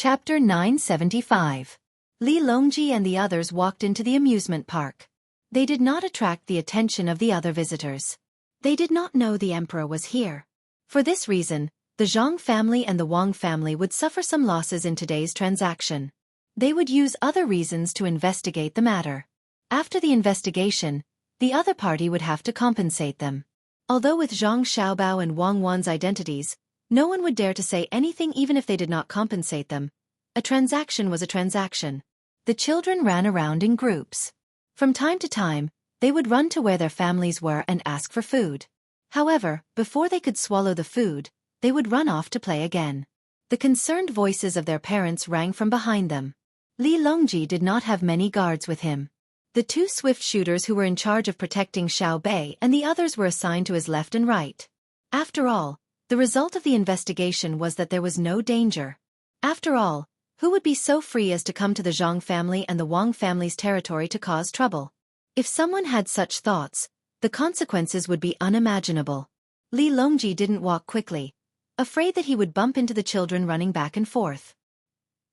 Chapter 975. Li Longji and the others walked into the amusement park. They did not attract the attention of the other visitors. They did not know the emperor was here. For this reason, the Zhang family and the Wang family would suffer some losses in today's transaction. They would use other reasons to investigate the matter. After the investigation, the other party would have to compensate them. Although with Zhang Xiaobao and Wang Wan's identities, no one would dare to say anything even if they did not compensate them. A transaction was a transaction. The children ran around in groups. From time to time, they would run to where their families were and ask for food. However, before they could swallow the food, they would run off to play again. The concerned voices of their parents rang from behind them. Li Longji did not have many guards with him. The two swift shooters who were in charge of protecting Xiao Bei and the others were assigned to his left and right. After all, the result of the investigation was that there was no danger. After all, who would be so free as to come to the Zhang family and the Wang family's territory to cause trouble? If someone had such thoughts, the consequences would be unimaginable. Li Longji didn't walk quickly, afraid that he would bump into the children running back and forth.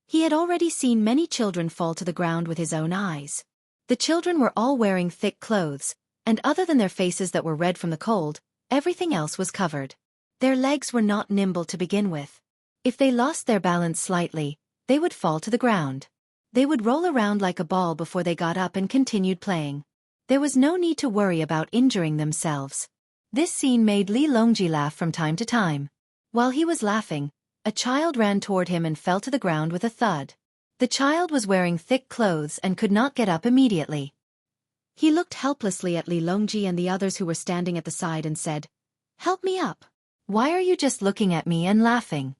He had already seen many children fall to the ground with his own eyes. The children were all wearing thick clothes, and other than their faces that were red from the cold, everything else was covered. Their legs were not nimble to begin with. If they lost their balance slightly, they would fall to the ground. They would roll around like a ball before they got up and continued playing. There was no need to worry about injuring themselves. This scene made Li Longji laugh from time to time. While he was laughing, a child ran toward him and fell to the ground with a thud. The child was wearing thick clothes and could not get up immediately. He looked helplessly at Li Longji and the others who were standing at the side and said, "Help me up. Why are you just looking at me and laughing?"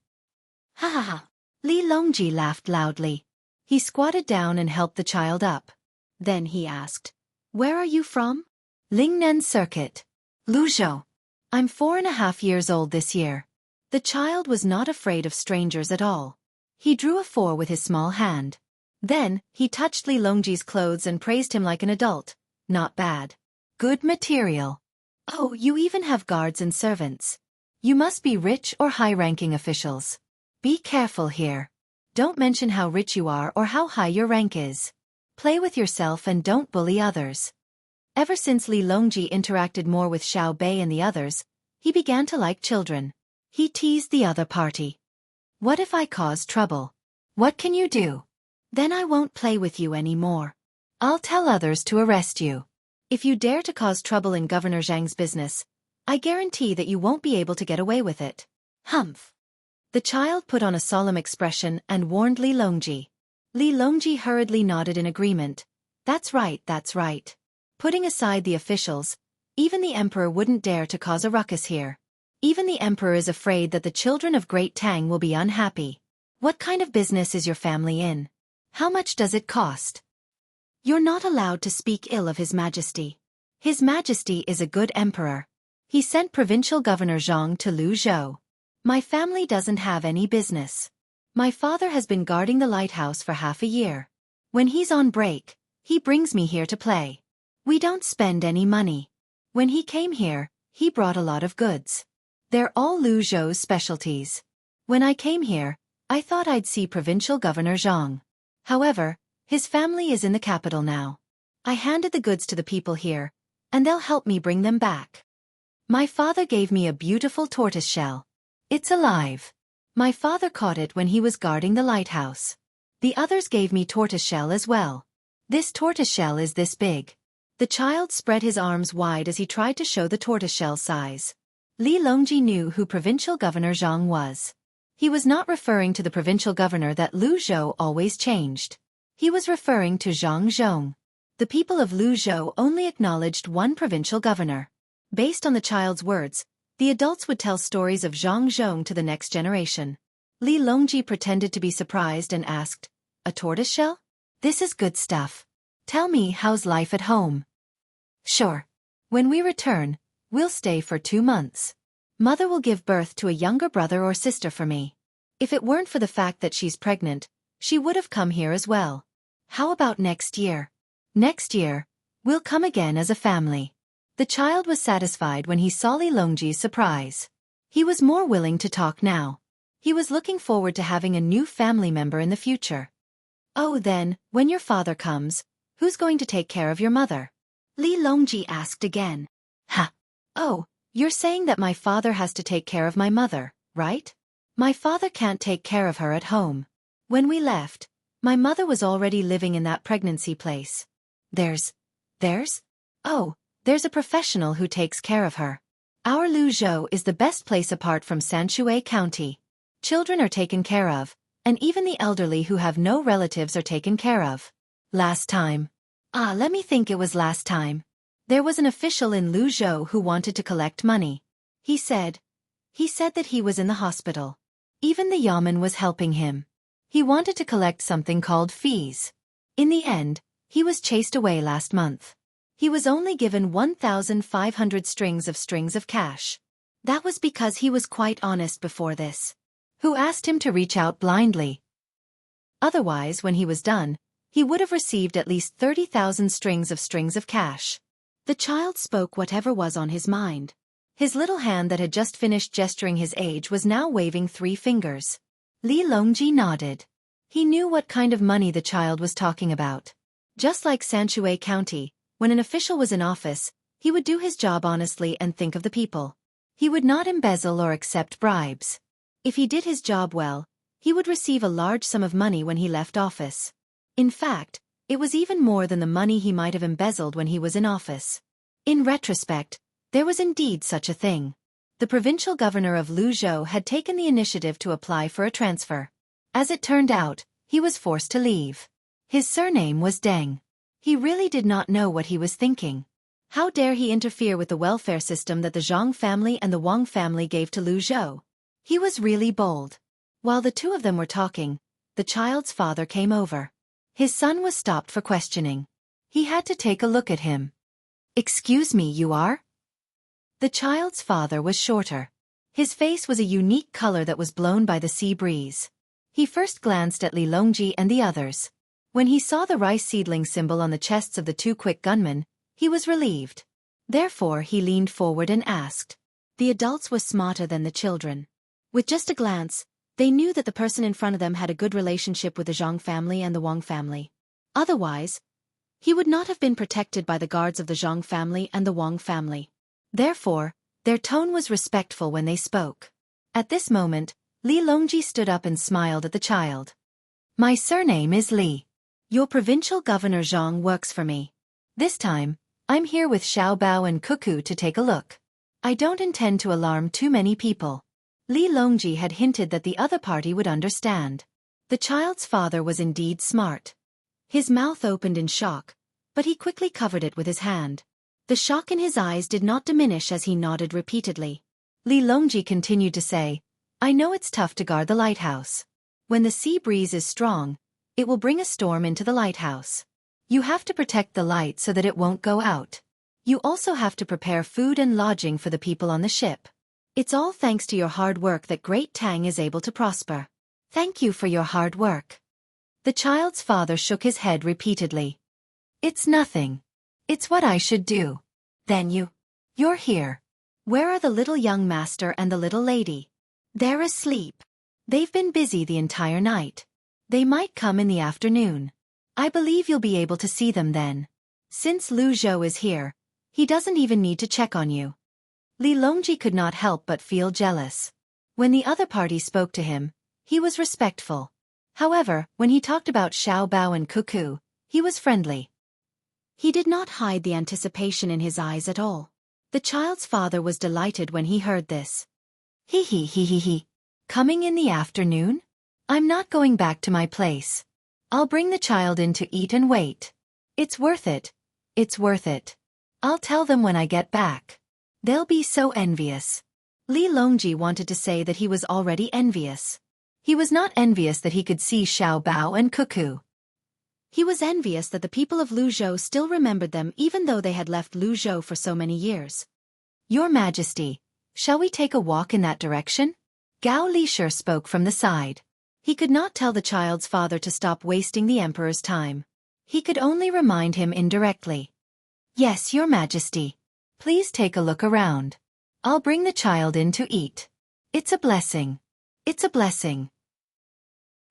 Ha ha ha. Li Longji laughed loudly. He squatted down and helped the child up. Then he asked, "Where are you from?" "Lingnan Circuit. Luzhou. I'm 4.5 years old this year." The child was not afraid of strangers at all. He drew a 4 with his small hand. Then, he touched Li Longji's clothes and praised him like an adult. "Not bad. Good material. Oh, you even have guards and servants. You must be rich or high-ranking officials. Be careful here. Don't mention how rich you are or how high your rank is. Play with yourself and don't bully others." Ever since Li Longji interacted more with Xiao Bei and the others, he began to like children. He teased the other party. "What if I cause trouble? What can you do? Then I won't play with you anymore. I'll tell others to arrest you. If you dare to cause trouble in Governor Zhang's business, I guarantee that you won't be able to get away with it." Humph. The child put on a solemn expression and warned Li Longji. Li Longji hurriedly nodded in agreement. That's right, that's right. Putting aside the officials, even the emperor wouldn't dare to cause a ruckus here. Even the emperor is afraid that the children of Great Tang will be unhappy. What kind of business is your family in? How much does it cost? You're not allowed to speak ill of His Majesty. His Majesty is a good emperor. He sent Provincial Governor Zhang to Luzhou. My family doesn't have any business. My father has been guarding the lighthouse for half a year. When he's on break, he brings me here to play. We don't spend any money. When he came here, he brought a lot of goods. They're all Luzhou's specialties. When I came here, I thought I'd see Provincial Governor Zhang. However, his family is in the capital now. I handed the goods to the people here, and they'll help me bring them back. My father gave me a beautiful tortoiseshell. It's alive. My father caught it when he was guarding the lighthouse. The others gave me tortoiseshell as well. This tortoiseshell is this big. The child spread his arms wide as he tried to show the tortoiseshell size. Li Longji knew who Provincial Governor Zhang was. He was not referring to the provincial governor that Luzhou always changed. He was referring to Zhang Zhong. The people of Luzhou only acknowledged one provincial governor. Based on the child's words, the adults would tell stories of Zhang Zhong to the next generation. Li Longji pretended to be surprised and asked, "A tortoiseshell? This is good stuff. Tell me, how's life at home?" "Sure. When we return, we'll stay for 2 months. Mother will give birth to a younger brother or sister for me. If it weren't for the fact that she's pregnant, she would have come here as well. How about next year? Next year, we'll come again as a family." The child was satisfied when he saw Li Longji's surprise. He was more willing to talk now. He was looking forward to having a new family member in the future. "Oh then, when your father comes, who's going to take care of your mother?" Li Longji asked again. "Ha! Oh, you're saying that my father has to take care of my mother, right? My father can't take care of her at home. When we left, my mother was already living in that pregnancy place. There's? Oh, there's a professional who takes care of her. Our Luzhou is the best place apart from Xueqi County. Children are taken care of, and even the elderly who have no relatives are taken care of. Last time. Let me think, it was last time. There was an official in Luzhou who wanted to collect money. He said that he was in the hospital. Even the yamen was helping him. He wanted to collect something called fees. In the end, he was chased away last month. He was only given 1,500 strings of cash. That was because he was quite honest before this. Who asked him to reach out blindly? Otherwise, when he was done, he would have received at least 30,000 strings of cash. The child spoke whatever was on his mind. His little hand that had just finished gesturing his age was now waving 3 fingers. Li Longji nodded. He knew what kind of money the child was talking about. Just like Xueqi County, when an official was in office, he would do his job honestly and think of the people. He would not embezzle or accept bribes. If he did his job well, he would receive a large sum of money when he left office. In fact, it was even more than the money he might have embezzled when he was in office. In retrospect, there was indeed such a thing. The provincial governor of Luzhou had taken the initiative to apply for a transfer. As it turned out, he was forced to leave. His surname was Deng. He really did not know what he was thinking. How dare he interfere with the welfare system that the Zhang family and the Wang family gave to Luzhou? He was really bold. While the two of them were talking, the child's father came over. His son was stopped for questioning. He had to take a look at him. "Excuse me, you are?" The child's father was shorter. His face was a unique color that was blown by the sea breeze. He first glanced at Li Longji and the others. When he saw the rice seedling symbol on the chests of the 2 quick gunmen, he was relieved. Therefore he leaned forward and asked. The adults were smarter than the children. With just a glance, they knew that the person in front of them had a good relationship with the Zhang family and the Wang family. Otherwise, he would not have been protected by the guards of the Zhang family and the Wang family. Therefore, their tone was respectful when they spoke. At this moment, Li Longji stood up and smiled at the child. "My surname is Li. Your provincial governor Zhang works for me. This time, I'm here with Xiaobao and Cuckoo to take a look. I don't intend to alarm too many people." Li Longji had hinted that the other party would understand. The child's father was indeed smart. His mouth opened in shock, but he quickly covered it with his hand. The shock in his eyes did not diminish as he nodded repeatedly. Li Longji continued to say, "I know it's tough to guard the lighthouse. When the sea breeze is strong, it will bring a storm into the lighthouse. You have to protect the light so that it won't go out. You also have to prepare food and lodging for the people on the ship. It's all thanks to your hard work that Great Tang is able to prosper. Thank you for your hard work." The child's father shook his head repeatedly. "It's nothing. It's what I should do." "Then you're here. Where are the little young master and the little lady?" "They're asleep. They've been busy the entire night. They might come in the afternoon. I believe you'll be able to see them then. Since Luzhou is here, he doesn't even need to check on you." Li Longji could not help but feel jealous. When the other party spoke to him, he was respectful. However, when he talked about Xiaobao and Cuckoo, he was friendly. He did not hide the anticipation in his eyes at all. The child's father was delighted when he heard this. He. Coming in the afternoon? I'm not going back to my place. I'll bring the child in to eat and wait. It's worth it. It's worth it. I'll tell them when I get back. They'll be so envious." Li Longji wanted to say that he was already envious. He was not envious that he could see Xiaobao and Cuckoo. He was envious that the people of Luzhou still remembered them even though they had left Luzhou for so many years. "Your Majesty, shall we take a walk in that direction?" Gao Lisher spoke from the side. He could not tell the child's father to stop wasting the emperor's time. He could only remind him indirectly. "Yes, Your Majesty. Please take a look around. I'll bring the child in to eat. It's a blessing. It's a blessing.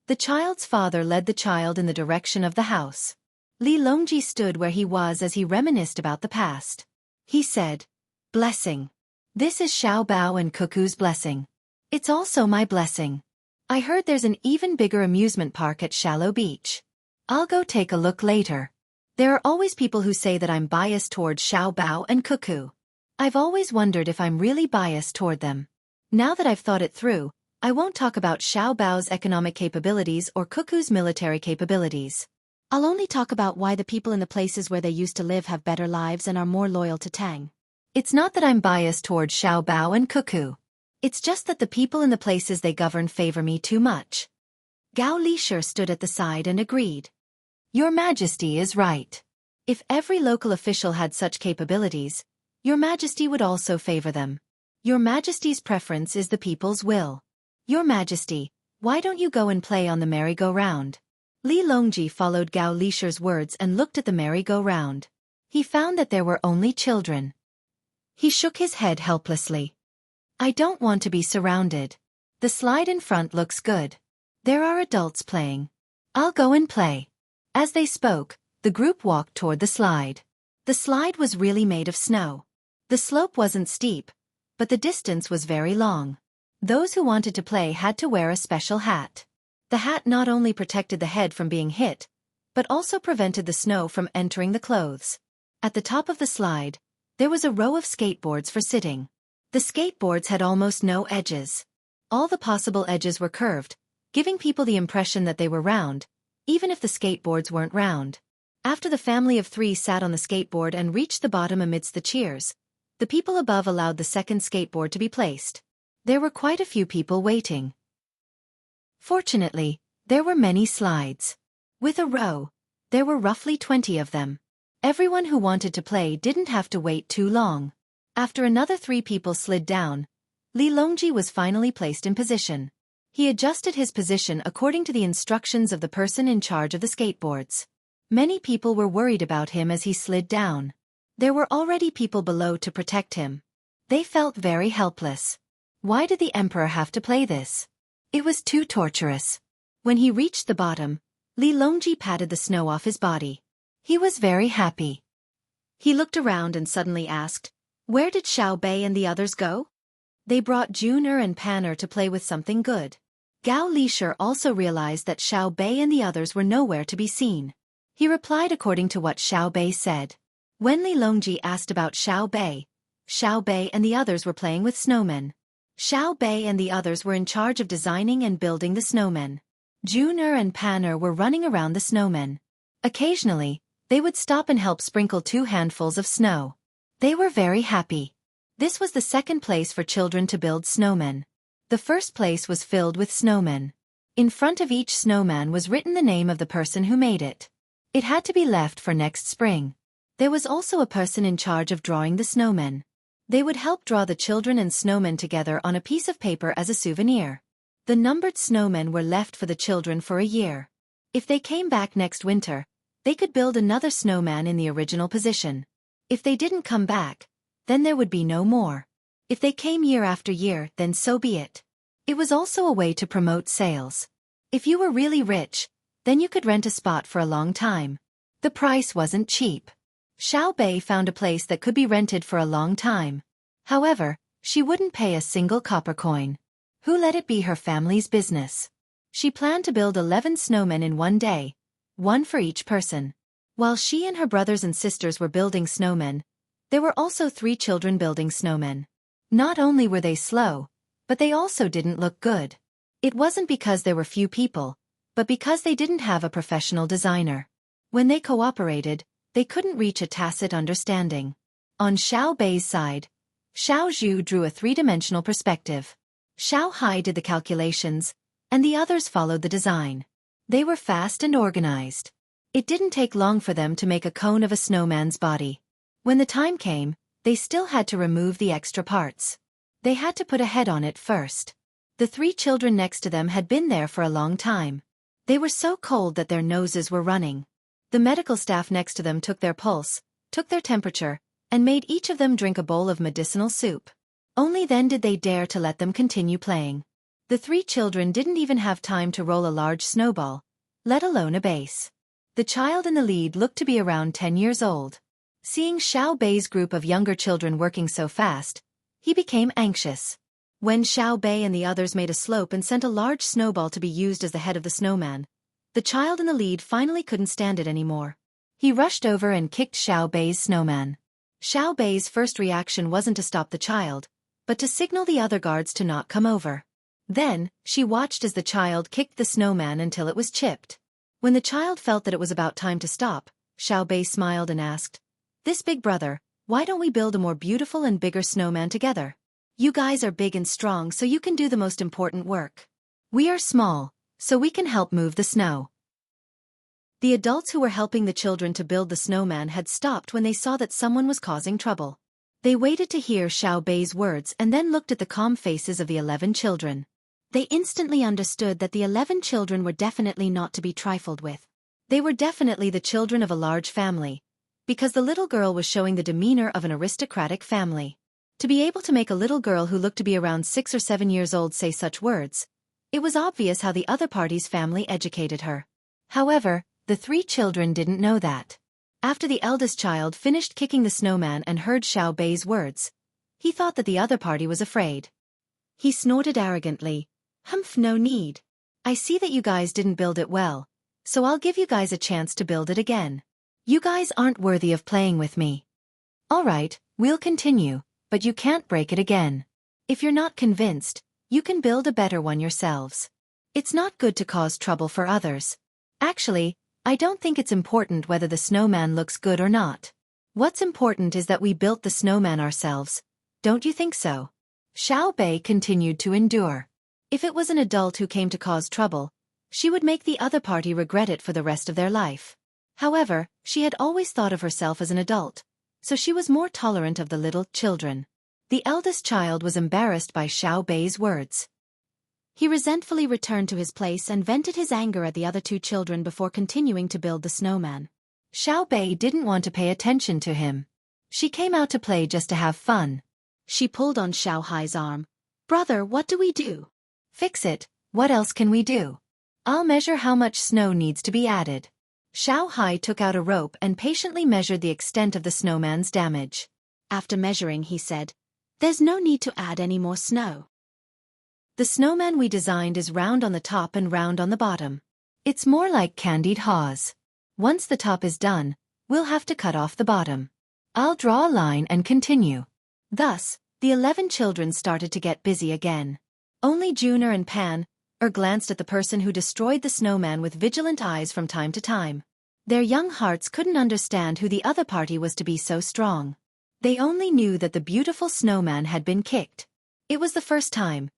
The child's father led the child in the direction of the house. Li Longji stood where he was as he reminisced about the past. He said, "Blessing. This is Xiao Bao and Cuckoo's blessing. It's also my blessing. I heard there's an even bigger amusement park at Shallow Beach. I'll go take a look later." There are always people who say that I'm biased toward Xiao Bao and Cuckoo. I've always wondered if I'm really biased toward them. Now that I've thought it through, I won't talk about Xiao Bao's economic capabilities or Cuckoo's military capabilities. I'll only talk about why the people in the places where they used to live have better lives and are more loyal to Tang. It's not that I'm biased toward Xiao Bao and Cuckoo. It's just that the people in the places they govern favor me too much. Gao Lisher stood at the side and agreed. Your Majesty is right. If every local official had such capabilities, Your Majesty would also favor them. Your Majesty's preference is the people's will. Your Majesty, why don't you go and play on the merry-go-round? Li Longji followed Gao Lisher's words and looked at the merry-go-round. He found that there were only children. He shook his head helplessly. I don't want to be surrounded. The slide in front looks good. There are adults playing. I'll go and play. As they spoke, the group walked toward the slide. The slide was really made of snow. The slope wasn't steep, but the distance was very long. Those who wanted to play had to wear a special hat. The hat not only protected the head from being hit, but also prevented the snow from entering the clothes. At the top of the slide, there was a row of skateboards for sitting. The skateboards had almost no edges. All the possible edges were curved, giving people the impression that they were round, even if the skateboards weren't round. After the family of three sat on the skateboard and reached the bottom amidst the cheers, the people above allowed the second skateboard to be placed. There were quite a few people waiting. Fortunately, there were many slides. With a row, there were roughly 20 of them. Everyone who wanted to play didn't have to wait too long. After another 3 people slid down, Li Longji was finally placed in position. He adjusted his position according to the instructions of the person in charge of the skateboards. Many people were worried about him as he slid down. There were already people below to protect him. They felt very helpless. Why did the emperor have to play this? It was too torturous. When he reached the bottom, Li Longji patted the snow off his body. He was very happy. He looked around and suddenly asked, "Where did Xiao Bei and the others go?" They brought Jun and Pan to play with something good. Gao Lisher also realized that Xiao Bei and the others were nowhere to be seen. He replied according to what Xiao Bei said. When Li Longji asked about Xiao Bei and the others were playing with snowmen. Xiao Bei and the others were in charge of designing and building the snowmen. Jun and Pan were running around the snowmen. Occasionally, they would stop and help sprinkle 2 handfuls of snow. They were very happy. This was the second place for children to build snowmen. The first place was filled with snowmen. In front of each snowman was written the name of the person who made it. It had to be left for next spring. There was also a person in charge of drawing the snowmen. They would help draw the children and snowmen together on a piece of paper as a souvenir. The numbered snowmen were left for the children for a year. If they came back next winter, they could build another snowman in the original position. If they didn't come back, then there would be no more. If they came year after year, then so be it. It was also a way to promote sales. If you were really rich, then you could rent a spot for a long time. The price wasn't cheap. Xiao Bei found a place that could be rented for a long time. However, she wouldn't pay a single copper coin. Who let it be her family's business? She planned to build 11 snowmen in one day, 1 for each person. While she and her brothers and sisters were building snowmen, there were also 3 children building snowmen. Not only were they slow, but they also didn't look good. It wasn't because there were few people, but because they didn't have a professional designer. When they cooperated, they couldn't reach a tacit understanding. On Xiao Bei's side, Xiao Zhu drew a 3-dimensional perspective. Xiao Hai did the calculations, and the others followed the design. They were fast and organized. It didn't take long for them to make a cone of a snowman's body. When the time came, they still had to remove the extra parts. They had to put a head on it first. The 3 children next to them had been there for a long time. They were so cold that their noses were running. The medical staff next to them took their pulse, took their temperature, and made each of them drink a bowl of medicinal soup. Only then did they dare to let them continue playing. The three children didn't even have time to roll a large snowball, let alone a base. The child in the lead looked to be around 10 years old. Seeing Xiao Bei's group of younger children working so fast, he became anxious. When Xiao Bei and the others made a slope and sent a large snowball to be used as the head of the snowman, the child in the lead finally couldn't stand it anymore. He rushed over and kicked Xiao Bei's snowman. Xiao Bei's first reaction wasn't to stop the child, but to signal the other guards to not come over. Then, she watched as the child kicked the snowman until it was chipped. When the child felt that it was about time to stop, Xiao Bei smiled and asked, "This big brother, why don't we build a more beautiful and bigger snowman together? You guys are big and strong, so you can do the most important work. We are small, so we can help move the snow." The adults who were helping the children to build the snowman had stopped when they saw that someone was causing trouble. They waited to hear Xiao Bei's words and then looked at the calm faces of the 11 children. They instantly understood that the 11 children were definitely not to be trifled with. They were definitely the children of a large family, because the little girl was showing the demeanor of an aristocratic family. To be able to make a little girl who looked to be around 6 or 7 years old say such words, it was obvious how the other party's family educated her. However, the three children didn't know that. After the eldest child finished kicking the snowman and heard Xiao Bei's words, he thought that the other party was afraid. He snorted arrogantly, "Humph, no need. I see that you guys didn't build it well, so I'll give you guys a chance to build it again. You guys aren't worthy of playing with me. Alright, we'll continue, but you can't break it again. If you're not convinced, you can build a better one yourselves. It's not good to cause trouble for others. Actually, I don't think it's important whether the snowman looks good or not. What's important is that we built the snowman ourselves. Don't you think so?" Xiao Bei continued to endure. If it was an adult who came to cause trouble, she would make the other party regret it for the rest of their life. However, she had always thought of herself as an adult, so she was more tolerant of the little children. The eldest child was embarrassed by Xiao Bei's words. He resentfully returned to his place and vented his anger at the other two children before continuing to build the snowman. Xiao Bei didn't want to pay attention to him. She came out to play just to have fun. She pulled on Xiao Hai's arm. "Brother, what do we do?" "Fix it, what else can we do? I'll measure how much snow needs to be added." Xiao Hai took out a rope and patiently measured the extent of the snowman's damage. After measuring, he said, "There's no need to add any more snow. The snowman we designed is round on the top and round on the bottom. It's more like candied haws. Once the top is done, we'll have to cut off the bottom. I'll draw a line and continue." Thus, the 11 children started to get busy again. Only Junior and Pan glanced at the person who destroyed the snowman with vigilant eyes from time to time. Their young hearts couldn't understand who the other party was to be so strong. They only knew that the beautiful snowman had been kicked. It was the first time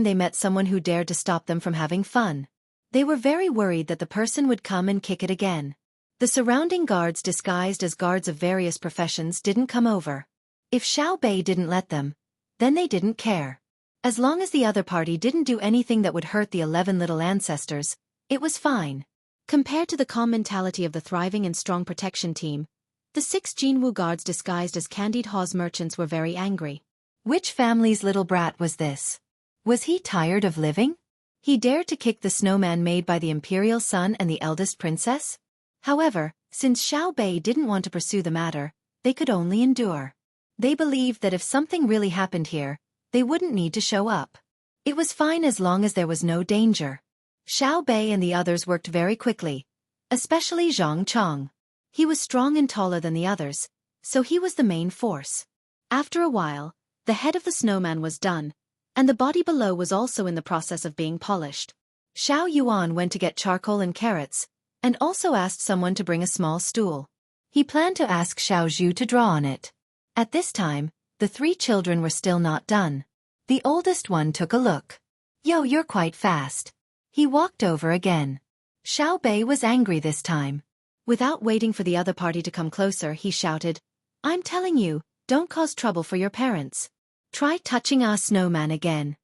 they met someone who dared to stop them from having fun. They were very worried that the person would come and kick it again. The surrounding guards disguised as guards of various professions didn't come over. If Xiao Bei didn't let them, then they didn't care. As long as the other party didn't do anything that would hurt the 11 little ancestors, it was fine. Compared to the calm mentality of the thriving and strong protection team, the 6 Jinwu guards disguised as candied haws merchants were very angry. Which family's little brat was this? Was he tired of living? He dared to kick the snowman made by the imperial son and the eldest princess? However, since Xiao Bei didn't want to pursue the matter, they could only endure. They believed that if something really happened here, they wouldn't need to show up. It was fine as long as there was no danger. Xiao Bei and the others worked very quickly, especially Zhang Chong. He was strong and taller than the others, so he was the main force. After a while, the head of the snowman was done, and the body below was also in the process of being polished. Xiao Yuan went to get charcoal and carrots, and also asked someone to bring a small stool. He planned to ask Xiao Zhu to draw on it. At this time, the 3 children were still not done. The oldest one took a look. "Yo, you're quite fast." He walked over again. Xiao Bei was angry this time. Without waiting for the other party to come closer, he shouted, "I'm telling you, don't cause trouble for your parents. Try touching our snowman again."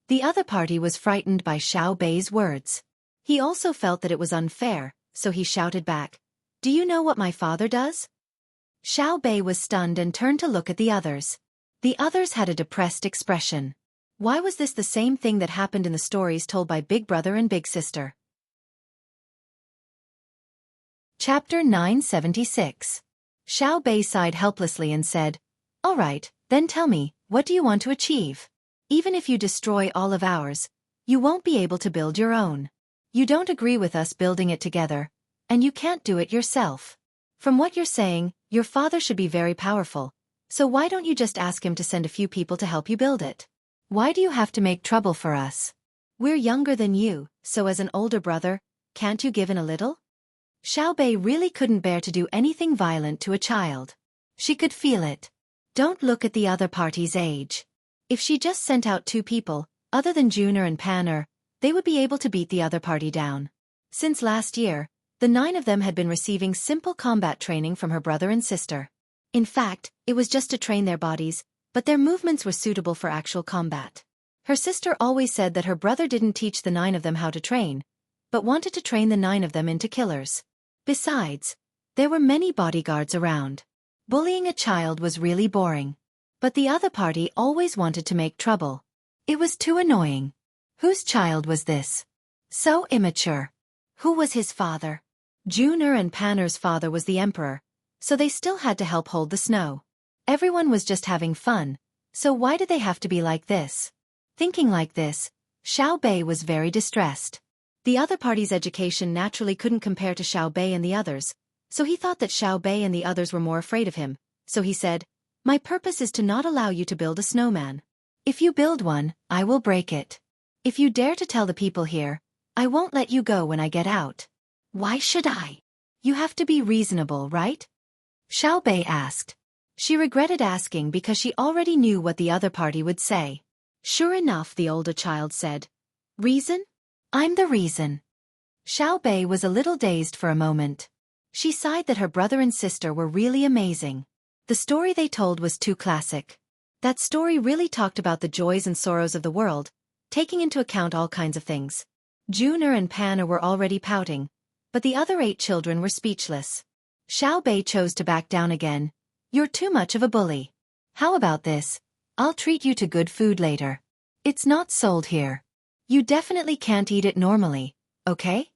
The other party was frightened by Xiao Bei's words. He also felt that it was unfair, so he shouted back, "Do you know what my father does?" Xiao Bei was stunned and turned to look at the others. The others had a depressed expression. Why was this the same thing that happened in the stories told by Big Brother and Big Sister? Chapter 976. Xiao Bei sighed helplessly and said, "All right, then tell me, what do you want to achieve? Even if you destroy all of ours, you won't be able to build your own. You don't agree with us building it together, and you can't do it yourself. From what you're saying, your father should be very powerful, so why don't you just ask him to send a few people to help you build it? Why do you have to make trouble for us? We're younger than you, so as an older brother, can't you give in a little?" Xiao Bei really couldn't bear to do anything violent to a child. She could feel it. Don't look at the other party's age. If she just sent out 2 people, other than Junior and Panner, they would be able to beat the other party down. Since last year, the 9 of them had been receiving simple combat training from her brother and sister. In fact, it was just to train their bodies, but their movements were suitable for actual combat. Her sister always said that her brother didn't teach the 9 of them how to train, but wanted to train the 9 of them into killers. Besides, there were many bodyguards around. Bullying a child was really boring. But the other party always wanted to make trouble. It was too annoying. Whose child was this? So immature. Who was his father? Junior and Panner's father was the emperor, so they still had to help hold the snow. Everyone was just having fun, so why did they have to be like this? Thinking like this, Xiao Bei was very distressed. The other party's education naturally couldn't compare to Xiao Bei and the others, so he thought that Xiao Bei and the others were more afraid of him, so he said, "My purpose is to not allow you to build a snowman. If you build one, I will break it. If you dare to tell the people here, I won't let you go when I get out." "Why should I? You have to be reasonable, right?" Xiao Bei asked. She regretted asking because she already knew what the other party would say. "Sure enough," the older child said. "Reason? I'm the reason." Xiao Bei was a little dazed for a moment. She sighed that her brother and sister were really amazing. The story they told was too classic. That story really talked about the joys and sorrows of the world, taking into account all kinds of things. Junior and Panner were already pouting, but the other 8 children were speechless. Xiao Bei chose to back down again. "You're too much of a bully. How about this? I'll treat you to good food later. It's not sold here. You definitely can't eat it normally, okay?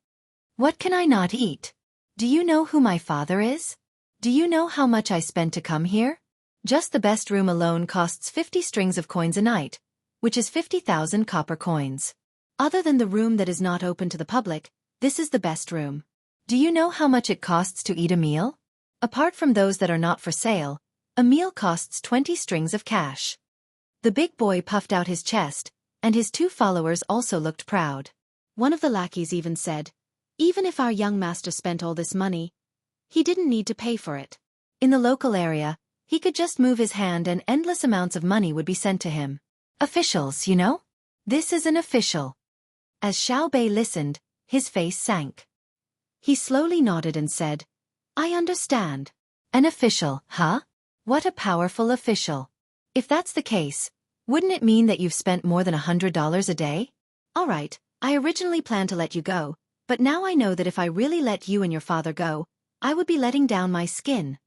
What can I not eat? Do you know who my father is? Do you know how much I spent to come here? Just the best room alone costs 50 strings of coins a night, which is 50,000 copper coins. Other than the room that is not open to the public, this is the best room. Do you know how much it costs to eat a meal? Apart from those that are not for sale, a meal costs 20 strings of cash." The big boy puffed out his chest, and his 2 followers also looked proud. One of the lackeys even said, "Even if our young master spent all this money, he didn't need to pay for it. In the local area, he could just move his hand and endless amounts of money would be sent to him. Officials, you know? This is an official." As Xiao Bei listened, his face sank. He slowly nodded and said, "I understand. An official, huh? What a powerful official. If that's the case, wouldn't it mean that you've spent more than $100 a day? All right, I originally planned to let you go, but now I know that if I really let you and your father go, I would be letting down my skin."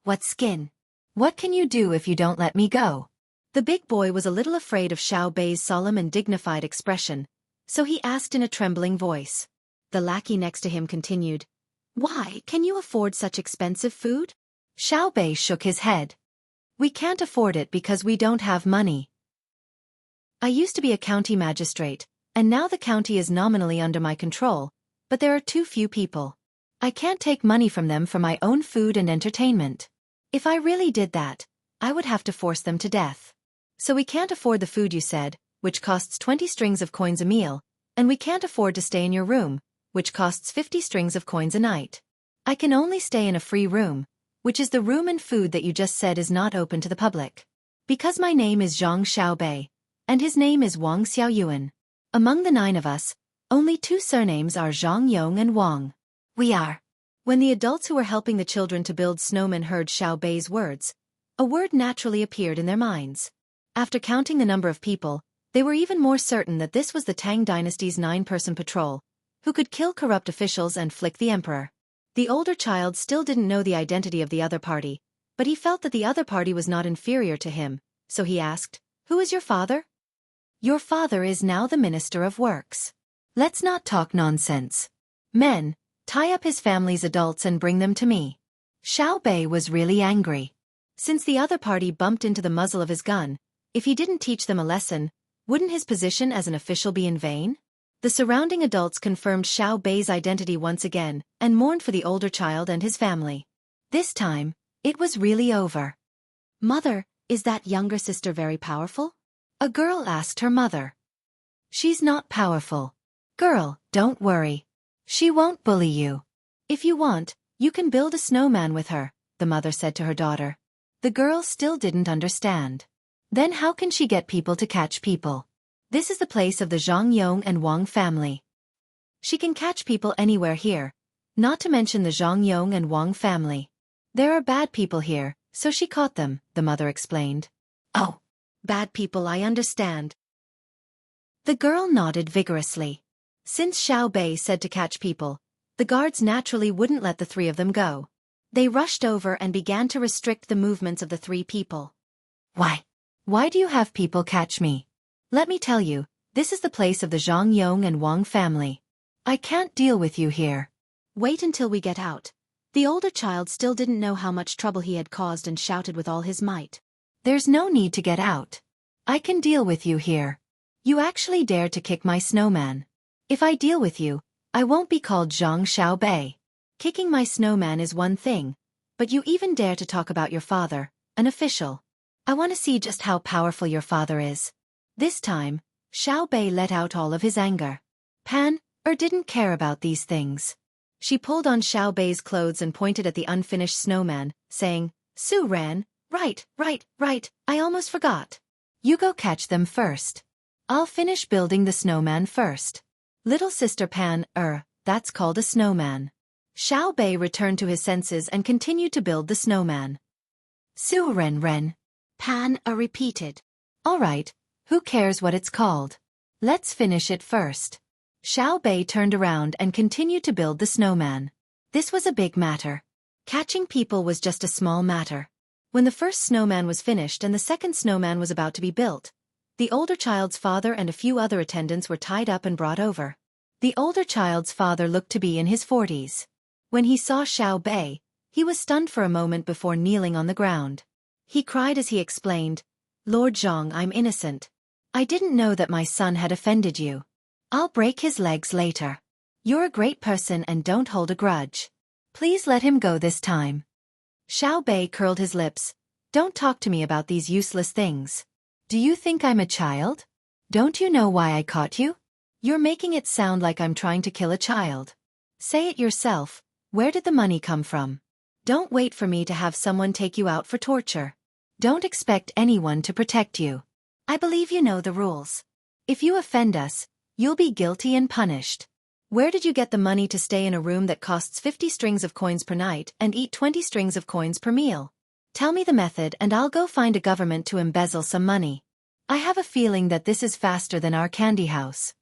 "What skin? What can you do if you don't let me go?" The big boy was a little afraid of Xiao Bei's solemn and dignified expression, so he asked in a trembling voice. The lackey next to him continued, "Why, can you afford such expensive food?" Xiao Bei shook his head. "We can't afford it because we don't have money. I used to be a county magistrate, and now the county is nominally under my control, but there are too few people. I can't take money from them for my own food and entertainment. If I really did that, I would have to force them to death. So we can't afford the food you said, which costs 20 strings of coins a meal, and we can't afford to stay in your room, which costs 50 strings of coins a night. I can only stay in a free room, which is the room and food that you just said is not open to the public. Because my name is Zhang Xiaobei, and his name is Wang Xiaoyuan. Among the 9 of us, only 2 surnames are Zhang Yong and Wang. We are." When the adults who were helping the children to build snowmen heard Xiao Bei's words, a word naturally appeared in their minds. After counting the number of people, they were even more certain that this was the Tang dynasty's 9-person patrol, who could kill corrupt officials and flick the emperor. The older child still didn't know the identity of the other party, but he felt that the other party was not inferior to him, so he asked, "Who is your father?" Your father is now the Minister of Works. Let's not talk nonsense. Men, tie up his family's adults and bring them to me. Xiao Bei was really angry. Since the other party bumped into the muzzle of his gun, if he didn't teach them a lesson, wouldn't his position as an official be in vain? The surrounding adults confirmed Xiao Bei's identity once again and mourned for the older child and his family. This time, it was really over. Mother, is that younger sister very powerful? A girl asked her mother. She's not powerful. Girl, don't worry. She won't bully you. If you want, you can build a snowman with her, the mother said to her daughter. The girl still didn't understand. Then how can she get people to catch people? This is the place of the Zhang Yong and Wang family. She can catch people anywhere here, not to mention the Zhang Yong and Wang family. There are bad people here, so she caught them, the mother explained. Oh, bad people, I understand. The girl nodded vigorously. Since Xiao Bei said to catch people, the guards naturally wouldn't let the three of them go. They rushed over and began to restrict the movements of the three people. Why? Why do you have people catch me? Let me tell you, this is the place of the Zhang Yong and Wang family. I can't deal with you here. Wait until we get out. The older child still didn't know how much trouble he had caused and shouted with all his might. There's no need to get out. I can deal with you here. You actually dared to kick my snowman. If I deal with you, I won't be called Zhang Xiao Bei. Kicking my snowman is one thing, but you even dare to talk about your father, an official. I want to see just how powerful your father is. This time, Xiao Bei let out all of his anger. Pan didn't care about these things. She pulled on Xiao Bei's clothes and pointed at the unfinished snowman, saying, Su Ran, right, I almost forgot. You go catch them first. I'll finish building the snowman first. Little sister Pan, that's called a snowman. Xiao Bei returned to his senses and continued to build the snowman. Su Ren, Pan, repeated. All right, who cares what it's called? Let's finish it first. Xiao Bei turned around and continued to build the snowman. This was a big matter. Catching people was just a small matter. When the first snowman was finished and the second snowman was about to be built, the older child's father and a few other attendants were tied up and brought over. The older child's father looked to be in his 40s. When he saw Xiao Bei, he was stunned for a moment before kneeling on the ground. He cried as he explained, Lord Zhang, I'm innocent. I didn't know that my son had offended you. I'll break his legs later. You're a great person and don't hold a grudge. Please let him go this time. Xiao Bei curled his lips. Don't talk to me about these useless things. Do you think I'm a child? Don't you know why I caught you? You're making it sound like I'm trying to kill a child. Say it yourself, where did the money come from? Don't wait for me to have someone take you out for torture. Don't expect anyone to protect you. I believe you know the rules. If you offend us, you'll be guilty and punished. Where did you get the money to stay in a room that costs 50 strings of coins per night and eat 20 strings of coins per meal? Tell me the method and I'll go find a government to embezzle some money. I have a feeling that this is faster than our candy house.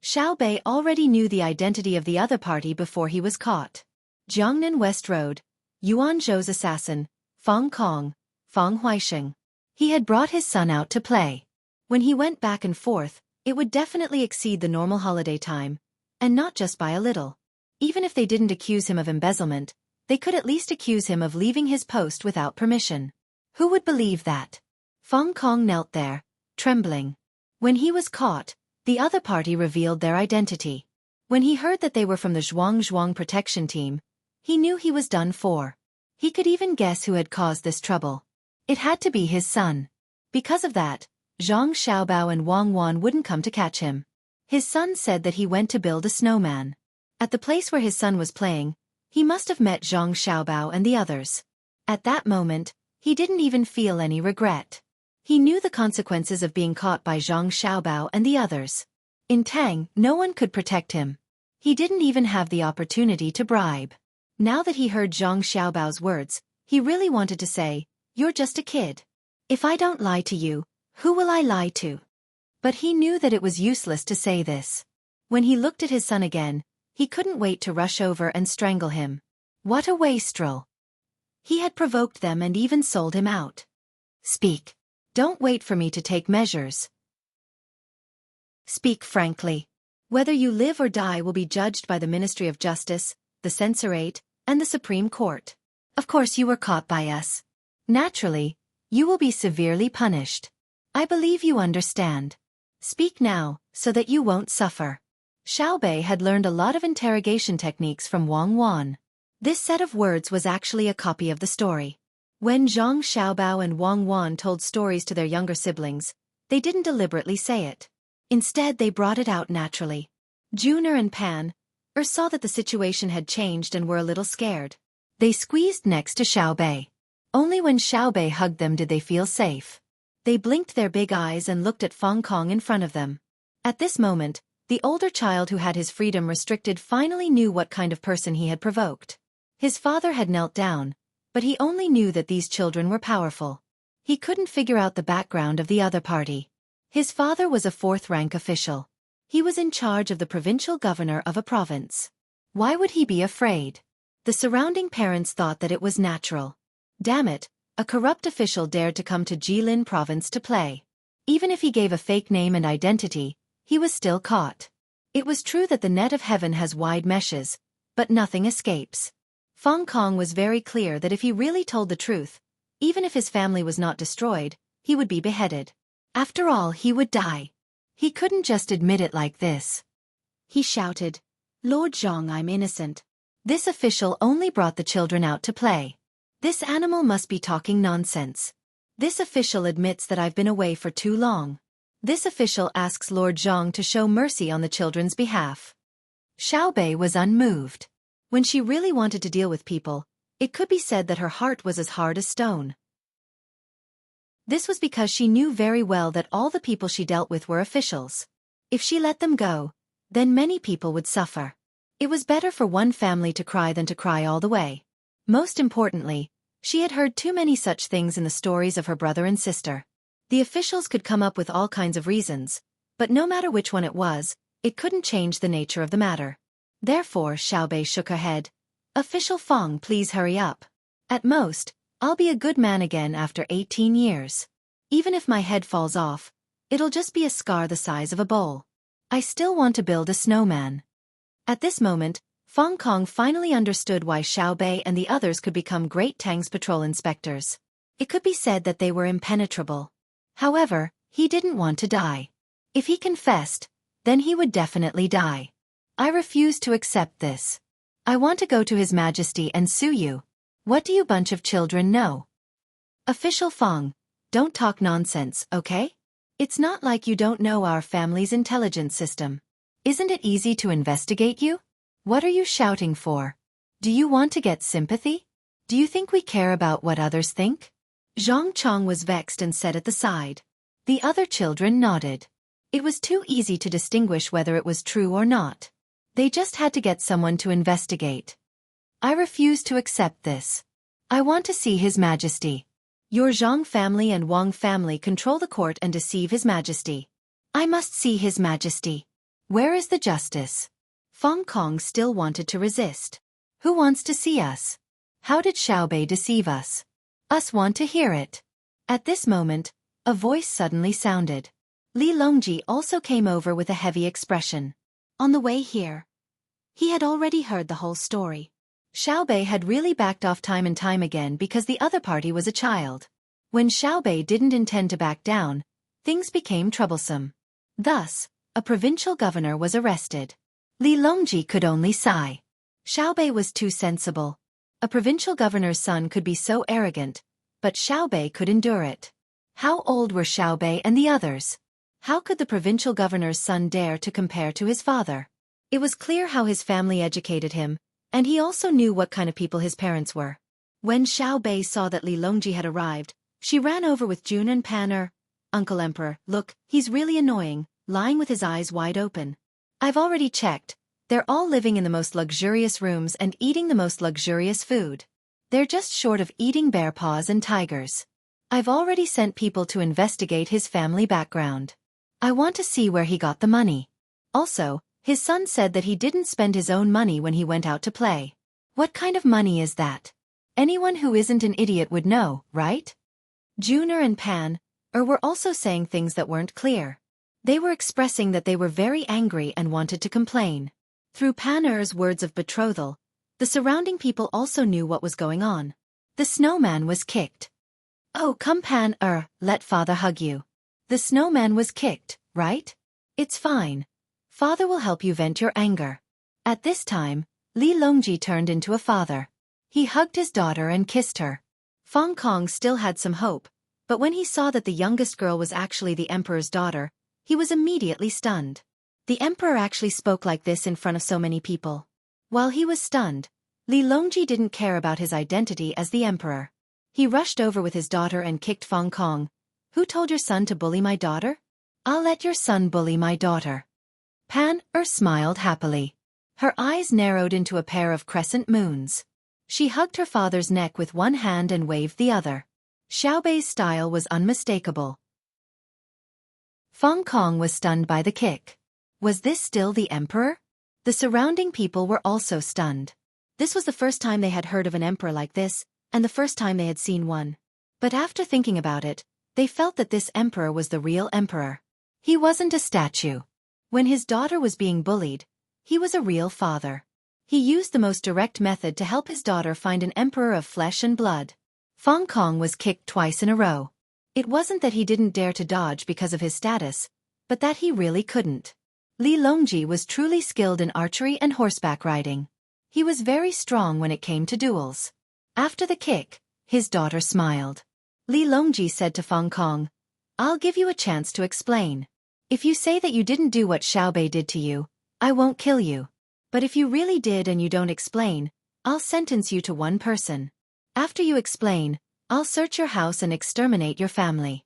Xiao Bei already knew the identity of the other party before he was caught. Jiangnan West Road, Yuan Zhou's assassin, Fang Kong, Fang Huaisheng. He had brought his son out to play. When he went back and forth, it would definitely exceed the normal holiday time, and not just by a little. Even if they didn't accuse him of embezzlement, they could at least accuse him of leaving his post without permission. Who would believe that? Fang Kong knelt there, trembling. When he was caught, the other party revealed their identity. When he heard that they were from the Zhuang protection team, he knew he was done for. He could even guess who had caused this trouble. It had to be his son. Because of that, Zhang Xiaobao and Wang Wan wouldn't come to catch him. His son said that he went to build a snowman. At the place where his son was playing, he must have met Zhang Xiaobao and the others. At that moment, he didn't even feel any regret. He knew the consequences of being caught by Zhang Xiaobao and the others. In Tang, no one could protect him. He didn't even have the opportunity to bribe. Now that he heard Zhang Xiaobao's words, he really wanted to say, "You're just a kid. If I don't lie to you, who will I lie to?" But he knew that it was useless to say this. When he looked at his son again, he couldn't wait to rush over and strangle him. What a wastrel! He had provoked them and even sold him out. Speak. Don't wait for me to take measures. Speak frankly. Whether you live or die will be judged by the Ministry of Justice, the Censorate, and the Supreme Court. Of course you were caught by us. Naturally, you will be severely punished. I believe you understand. Speak now, so that you won't suffer. Xiaobei had learned a lot of interrogation techniques from Wang Wan. This set of words was actually a copy of the story. When Zhang Xiaobao and Wang Wan told stories to their younger siblings, they didn't deliberately say it. Instead they brought it out naturally. Juner and Pan saw that the situation had changed and were a little scared. They squeezed next to Xiaobei. Only when Xiaobei hugged them did they feel safe. They blinked their big eyes and looked at Feng Kong in front of them. At this moment, the older child who had his freedom restricted finally knew what kind of person he had provoked. His father had knelt down, but he only knew that these children were powerful. He couldn't figure out the background of the other party. His father was a fourth-rank official. He was in charge of the provincial governor of a province. Why would he be afraid? The surrounding parents thought that it was natural. Damn it, a corrupt official dared to come to Jilin province to play. Even if he gave a fake name and identity, he was still caught. It was true that the net of heaven has wide meshes, but nothing escapes. Feng Kong was very clear that if he really told the truth, even if his family was not destroyed, he would be beheaded. After all, he would die. He couldn't just admit it like this. He shouted, "Lord Zhang, I'm innocent. This official only brought the children out to play. This animal must be talking nonsense. This official admits that I've been away for too long. This official asks Lord Zhang to show mercy on the children's behalf." Xiaobei was unmoved. When she really wanted to deal with people, it could be said that her heart was as hard as stone. This was because she knew very well that all the people she dealt with were officials. If she let them go, then many people would suffer. It was better for one family to cry than to cry all the way. Most importantly, she had heard too many such things in the stories of her brother and sister. The officials could come up with all kinds of reasons, but no matter which one it was, it couldn't change the nature of the matter. Therefore Xiaobei shook her head. "Official Feng, please hurry up. At most, I'll be a good man again after 18 years. Even if my head falls off, it'll just be a scar the size of a bowl. I still want to build a snowman." At this moment, Feng Kong finally understood why Xiaobei and the others could become great Tang's patrol inspectors. It could be said that they were impenetrable. However, he didn't want to die. If he confessed, then he would definitely die. "I refuse to accept this. I want to go to His Majesty and sue you. What do you bunch of children know?" "Official Feng, don't talk nonsense, okay? It's not like you don't know our family's intelligence system. Isn't it easy to investigate you? What are you shouting for? Do you want to get sympathy? Do you think we care about what others think?" Zhang Chong was vexed and sat at the side. The other children nodded. It was too easy to distinguish whether it was true or not. They just had to get someone to investigate. "I refuse to accept this. I want to see His Majesty. Your Zhang family and Wang family control the court and deceive His Majesty. I must see His Majesty. Where is the justice?" Feng Kong still wanted to resist. "Who wants to see us? How did Xiaobei deceive us? Us want to hear it." At this moment, a voice suddenly sounded. Li Longji also came over with a heavy expression. On the way here, he had already heard the whole story. Xiaobei had really backed off time and time again because the other party was a child. When Xiaobei didn't intend to back down, things became troublesome. Thus, a provincial governor was arrested. Li Longji could only sigh. Xiaobei was too sensible. A provincial governor's son could be so arrogant, but Xiaobei could endure it. How old were Xiaobei and the others? How could the provincial governor's son dare to compare to his father? It was clear how his family educated him, and he also knew what kind of people his parents were. When Xiaobei saw that Li Longji had arrived, she ran over with Jun and Panner. "Uncle Emperor, look, he's really annoying, lying with his eyes wide open. I've already checked. They're all living in the most luxurious rooms and eating the most luxurious food. They're just short of eating bear paws and tigers. I've already sent people to investigate his family background. I want to see where he got the money. Also, his son said that he didn't spend his own money when he went out to play. What kind of money is that? Anyone who isn't an idiot would know, right?" Juner and Pan were also saying things that weren't clear. They were expressing that they were very angry and wanted to complain. Through Pan Er's words of betrothal, the surrounding people also knew what was going on. The snowman was kicked. "Oh, come Pan Er, let father hug you." The snowman was kicked, right? "It's fine. Father will help you vent your anger." At this time, Li Longji turned into a father. He hugged his daughter and kissed her. Fong Kong still had some hope, but when he saw that the youngest girl was actually the emperor's daughter, he was immediately stunned. The emperor actually spoke like this in front of so many people. While he was stunned, Li Longji didn't care about his identity as the emperor. He rushed over with his daughter and kicked Fong Kong. "Who told your son to bully my daughter?" "I'll let your son bully my daughter." Pan Er smiled happily. Her eyes narrowed into a pair of crescent moons. She hugged her father's neck with one hand and waved the other. Xiaobei's style was unmistakable. Fong Kong was stunned by the kick. Was this still the emperor? The surrounding people were also stunned. This was the first time they had heard of an emperor like this, and the first time they had seen one. But after thinking about it, they felt that this emperor was the real emperor. He wasn't a statue. When his daughter was being bullied, he was a real father. He used the most direct method to help his daughter find an emperor of flesh and blood. Fong Kong was kicked twice in a row. It wasn't that he didn't dare to dodge because of his status, but that he really couldn't. Li Longji was truly skilled in archery and horseback riding. He was very strong when it came to duels. After the kick, his daughter smiled. Li Longji said to Fong Kong, "I'll give you a chance to explain. If you say that you didn't do what Xiaobei did to you, I won't kill you. But if you really did and you don't explain, I'll sentence you to one person. After you explain, I'll search your house and exterminate your family."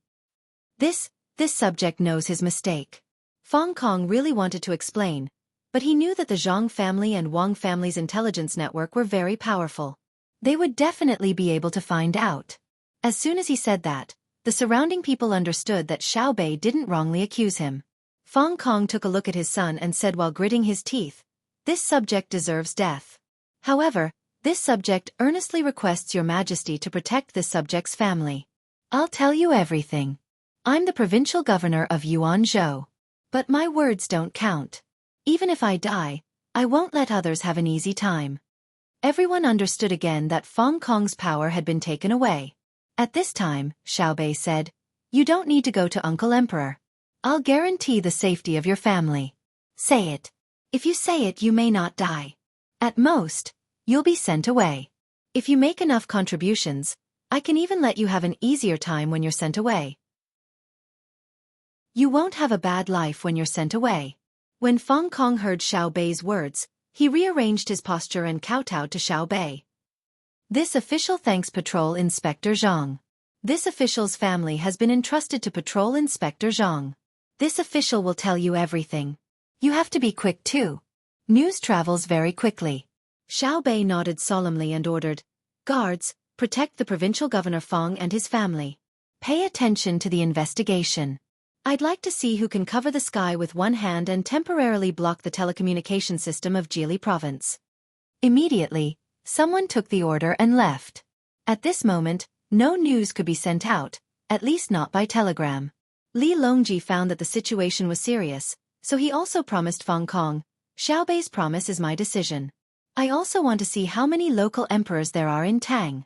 This subject knows his mistake. Fong Kong really wanted to explain, but he knew that the Zhang family and Wang family's intelligence network were very powerful. They would definitely be able to find out. As soon as he said that, the surrounding people understood that Xiaobei didn't wrongly accuse him. Fong Kong took a look at his son and said while gritting his teeth, "This subject deserves death. However, this subject earnestly requests your majesty to protect this subject's family. I'll tell you everything. I'm the provincial governor of Yuanzhou. But my words don't count. Even if I die, I won't let others have an easy time." Everyone understood again that Fong Kong's power had been taken away. At this time, Xiaobei said, "You don't need to go to Uncle Emperor. I'll guarantee the safety of your family. Say it. If you say it, you may not die. At most, you'll be sent away. If you make enough contributions, I can even let you have an easier time when you're sent away. You won't have a bad life when you're sent away." When Fong Kong heard Xiaobei's words, he rearranged his posture and kowtowed to Xiaobei. "This official thanks Patrol Inspector Zhang. This official's family has been entrusted to Patrol Inspector Zhang. This official will tell you everything. You have to be quick too. News travels very quickly." Xiaobei nodded solemnly and ordered, "Guards, protect the provincial governor Fong and his family. Pay attention to the investigation. I'd like to see who can cover the sky with one hand and temporarily block the telecommunication system of Jili province." Immediately, someone took the order and left. At this moment, no news could be sent out, at least not by telegram. Li Longji found that the situation was serious, so he also promised Fong Kong, "Xiaobei's promise is my decision. I also want to see how many local emperors there are in Tang."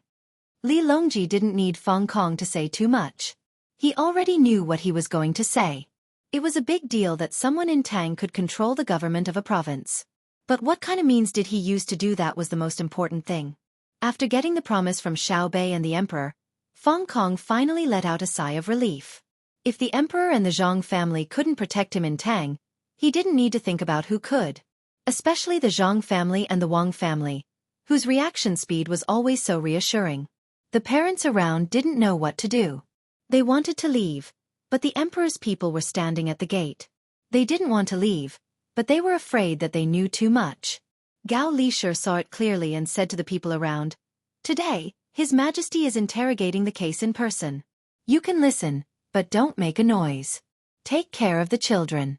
Li Longji didn't need Fong Kong to say too much. He already knew what he was going to say. It was a big deal that someone in Tang could control the government of a province. But what kind of means did he use to do that was the most important thing. After getting the promise from Xiaobei and the emperor, Fong Kong finally let out a sigh of relief. If the emperor and the Zhang family couldn't protect him in Tang, he didn't need to think about who could. Especially the Zhang family and the Wang family, whose reaction speed was always so reassuring. The parents around didn't know what to do. They wanted to leave, but the emperor's people were standing at the gate. They didn't want to leave, but they were afraid that they knew too much. Gao Lishur saw it clearly and said to the people around, "Today, His Majesty is interrogating the case in person. You can listen, but don't make a noise. Take care of the children."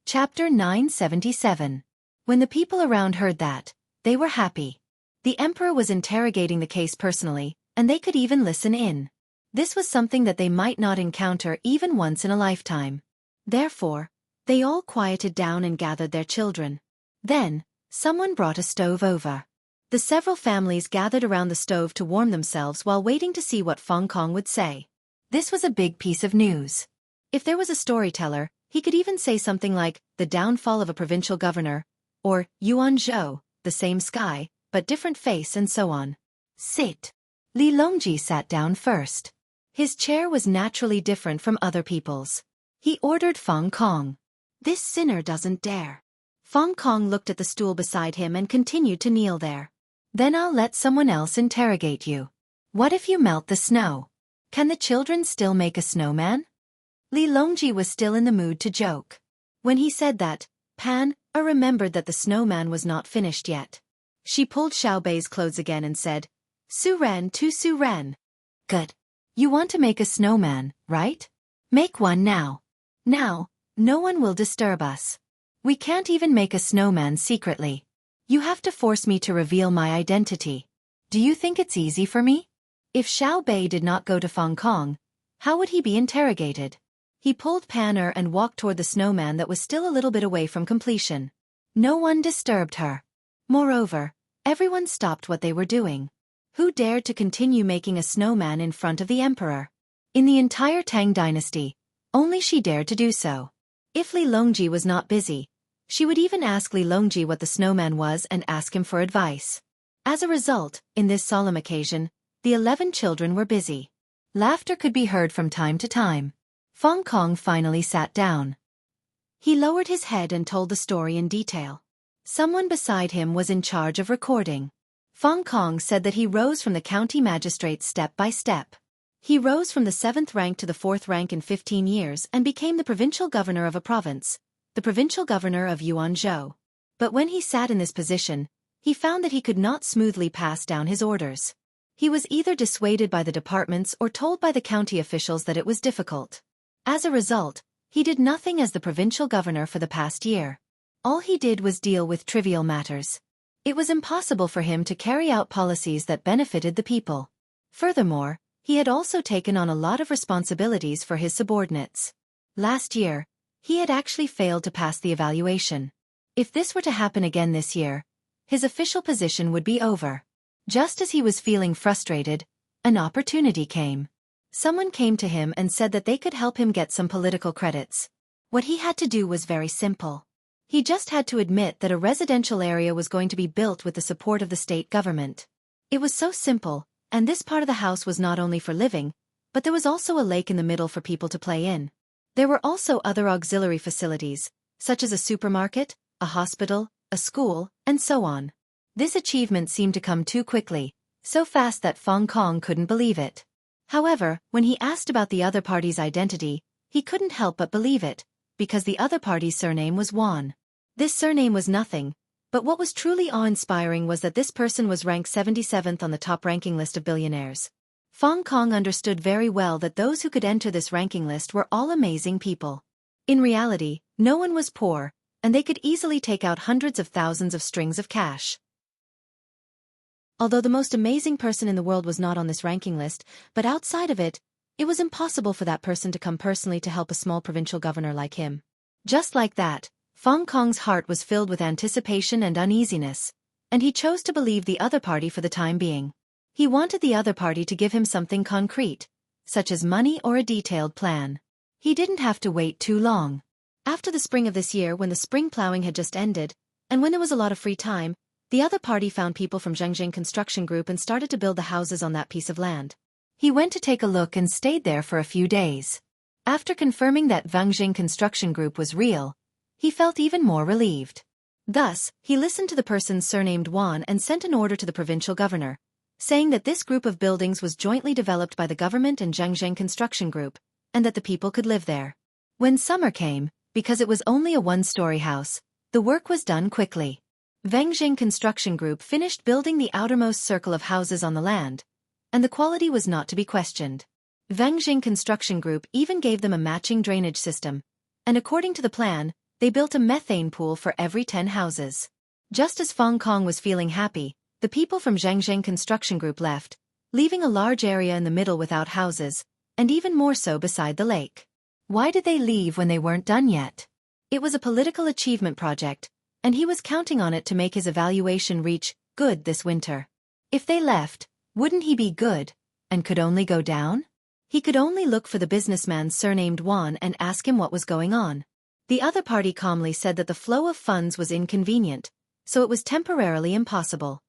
Chapter 977. When the people around heard that, they were happy. The emperor was interrogating the case personally, and they could even listen in. This was something that they might not encounter even once in a lifetime. Therefore, they all quieted down and gathered their children. Then, someone brought a stove over. The several families gathered around the stove to warm themselves while waiting to see what Feng Kong would say. This was a big piece of news. If there was a storyteller, he could even say something like, the downfall of a provincial governor, or Yuan Zhou, the same sky, but different face, and so on. Sit. Li Longji sat down first. His chair was naturally different from other people's. He ordered Feng Kong. This sinner doesn't dare. Feng Kong looked at the stool beside him and continued to kneel there. Then I'll let someone else interrogate you. What if you melt the snow? Can the children still make a snowman? Li Longji was still in the mood to joke. When he said that, Pan remembered that the snowman was not finished yet. She pulled Xiaobei's clothes again and said, Su Ren to Su Ren. Good. You want to make a snowman, right? Make one now. Now, no one will disturb us. We can't even make a snowman secretly. You have to force me to reveal my identity. Do you think it's easy for me? If Xiaobei did not go to Feng Kong, how would he be interrogated? He pulled Pan'er and walked toward the snowman that was still a little bit away from completion. No one disturbed her. Moreover, everyone stopped what they were doing. Who dared to continue making a snowman in front of the emperor? In the entire Tang dynasty, only she dared to do so. If Li Longji was not busy, she would even ask Li Longji what the snowman was and ask him for advice. As a result, in this solemn occasion, the 11 children were busy. Laughter could be heard from time to time. Feng Kong finally sat down. He lowered his head and told the story in detail. Someone beside him was in charge of recording. Feng Kong said that he rose from the county magistrate step by step. He rose from the 7th rank to the 4th rank in 15 years and became the provincial governor of a province, the provincial governor of Yuanzhou. But when he sat in this position, he found that he could not smoothly pass down his orders. He was either dissuaded by the departments or told by the county officials that it was difficult. As a result, he did nothing as the provincial governor for the past year. All he did was deal with trivial matters. It was impossible for him to carry out policies that benefited the people. Furthermore, he had also taken on a lot of responsibilities for his subordinates. Last year, he had actually failed to pass the evaluation. If this were to happen again this year, his official position would be over. Just as he was feeling frustrated, an opportunity came. Someone came to him and said that they could help him get some political credits. What he had to do was very simple. He just had to admit that a residential area was going to be built with the support of the state government. It was so simple, and this part of the house was not only for living, but there was also a lake in the middle for people to play in. There were also other auxiliary facilities, such as a supermarket, a hospital, a school, and so on. This achievement seemed to come too quickly, so fast that Feng Kong couldn't believe it. However, when he asked about the other party's identity, he couldn't help but believe it, because the other party's surname was Wan. This surname was nothing, but what was truly awe-inspiring was that this person was ranked 77th on the top ranking list of billionaires. Feng Kong understood very well that those who could enter this ranking list were all amazing people. In reality, no one was poor, and they could easily take out hundreds of thousands of strings of cash. Although the most amazing person in the world was not on this ranking list, but outside of it, it was impossible for that person to come personally to help a small provincial governor like him. Just like that, Feng Kong's heart was filled with anticipation and uneasiness, and he chose to believe the other party for the time being. He wanted the other party to give him something concrete, such as money or a detailed plan. He didn't have to wait too long. After the spring of this year, when the spring plowing had just ended, and when there was a lot of free time, the other party found people from Xueqi Construction Group and started to build the houses on that piece of land. He went to take a look and stayed there for a few days. After confirming that Xueqi Construction Group was real, he felt even more relieved. Thus, he listened to the person surnamed Wan and sent an order to the provincial governor, saying that this group of buildings was jointly developed by the government and Xueqi Construction Group, and that the people could live there. When summer came, because it was only a one-story house, the work was done quickly. Xueqi Construction Group finished building the outermost circle of houses on the land, and the quality was not to be questioned. Xueqi Construction Group even gave them a matching drainage system, and according to the plan, they built a methane pool for every 10 houses. Just as Feng Kong was feeling happy, the people from Xueqi Construction Group left, leaving a large area in the middle without houses, and even more so beside the lake. Why did they leave when they weren't done yet? It was a political achievement project, and he was counting on it to make his evaluation reach good this winter. If they left, wouldn't he be good, and could only go down? He could only look for the businessman surnamed Juan and ask him what was going on. The other party calmly said that the flow of funds was inconvenient, so it was temporarily impossible.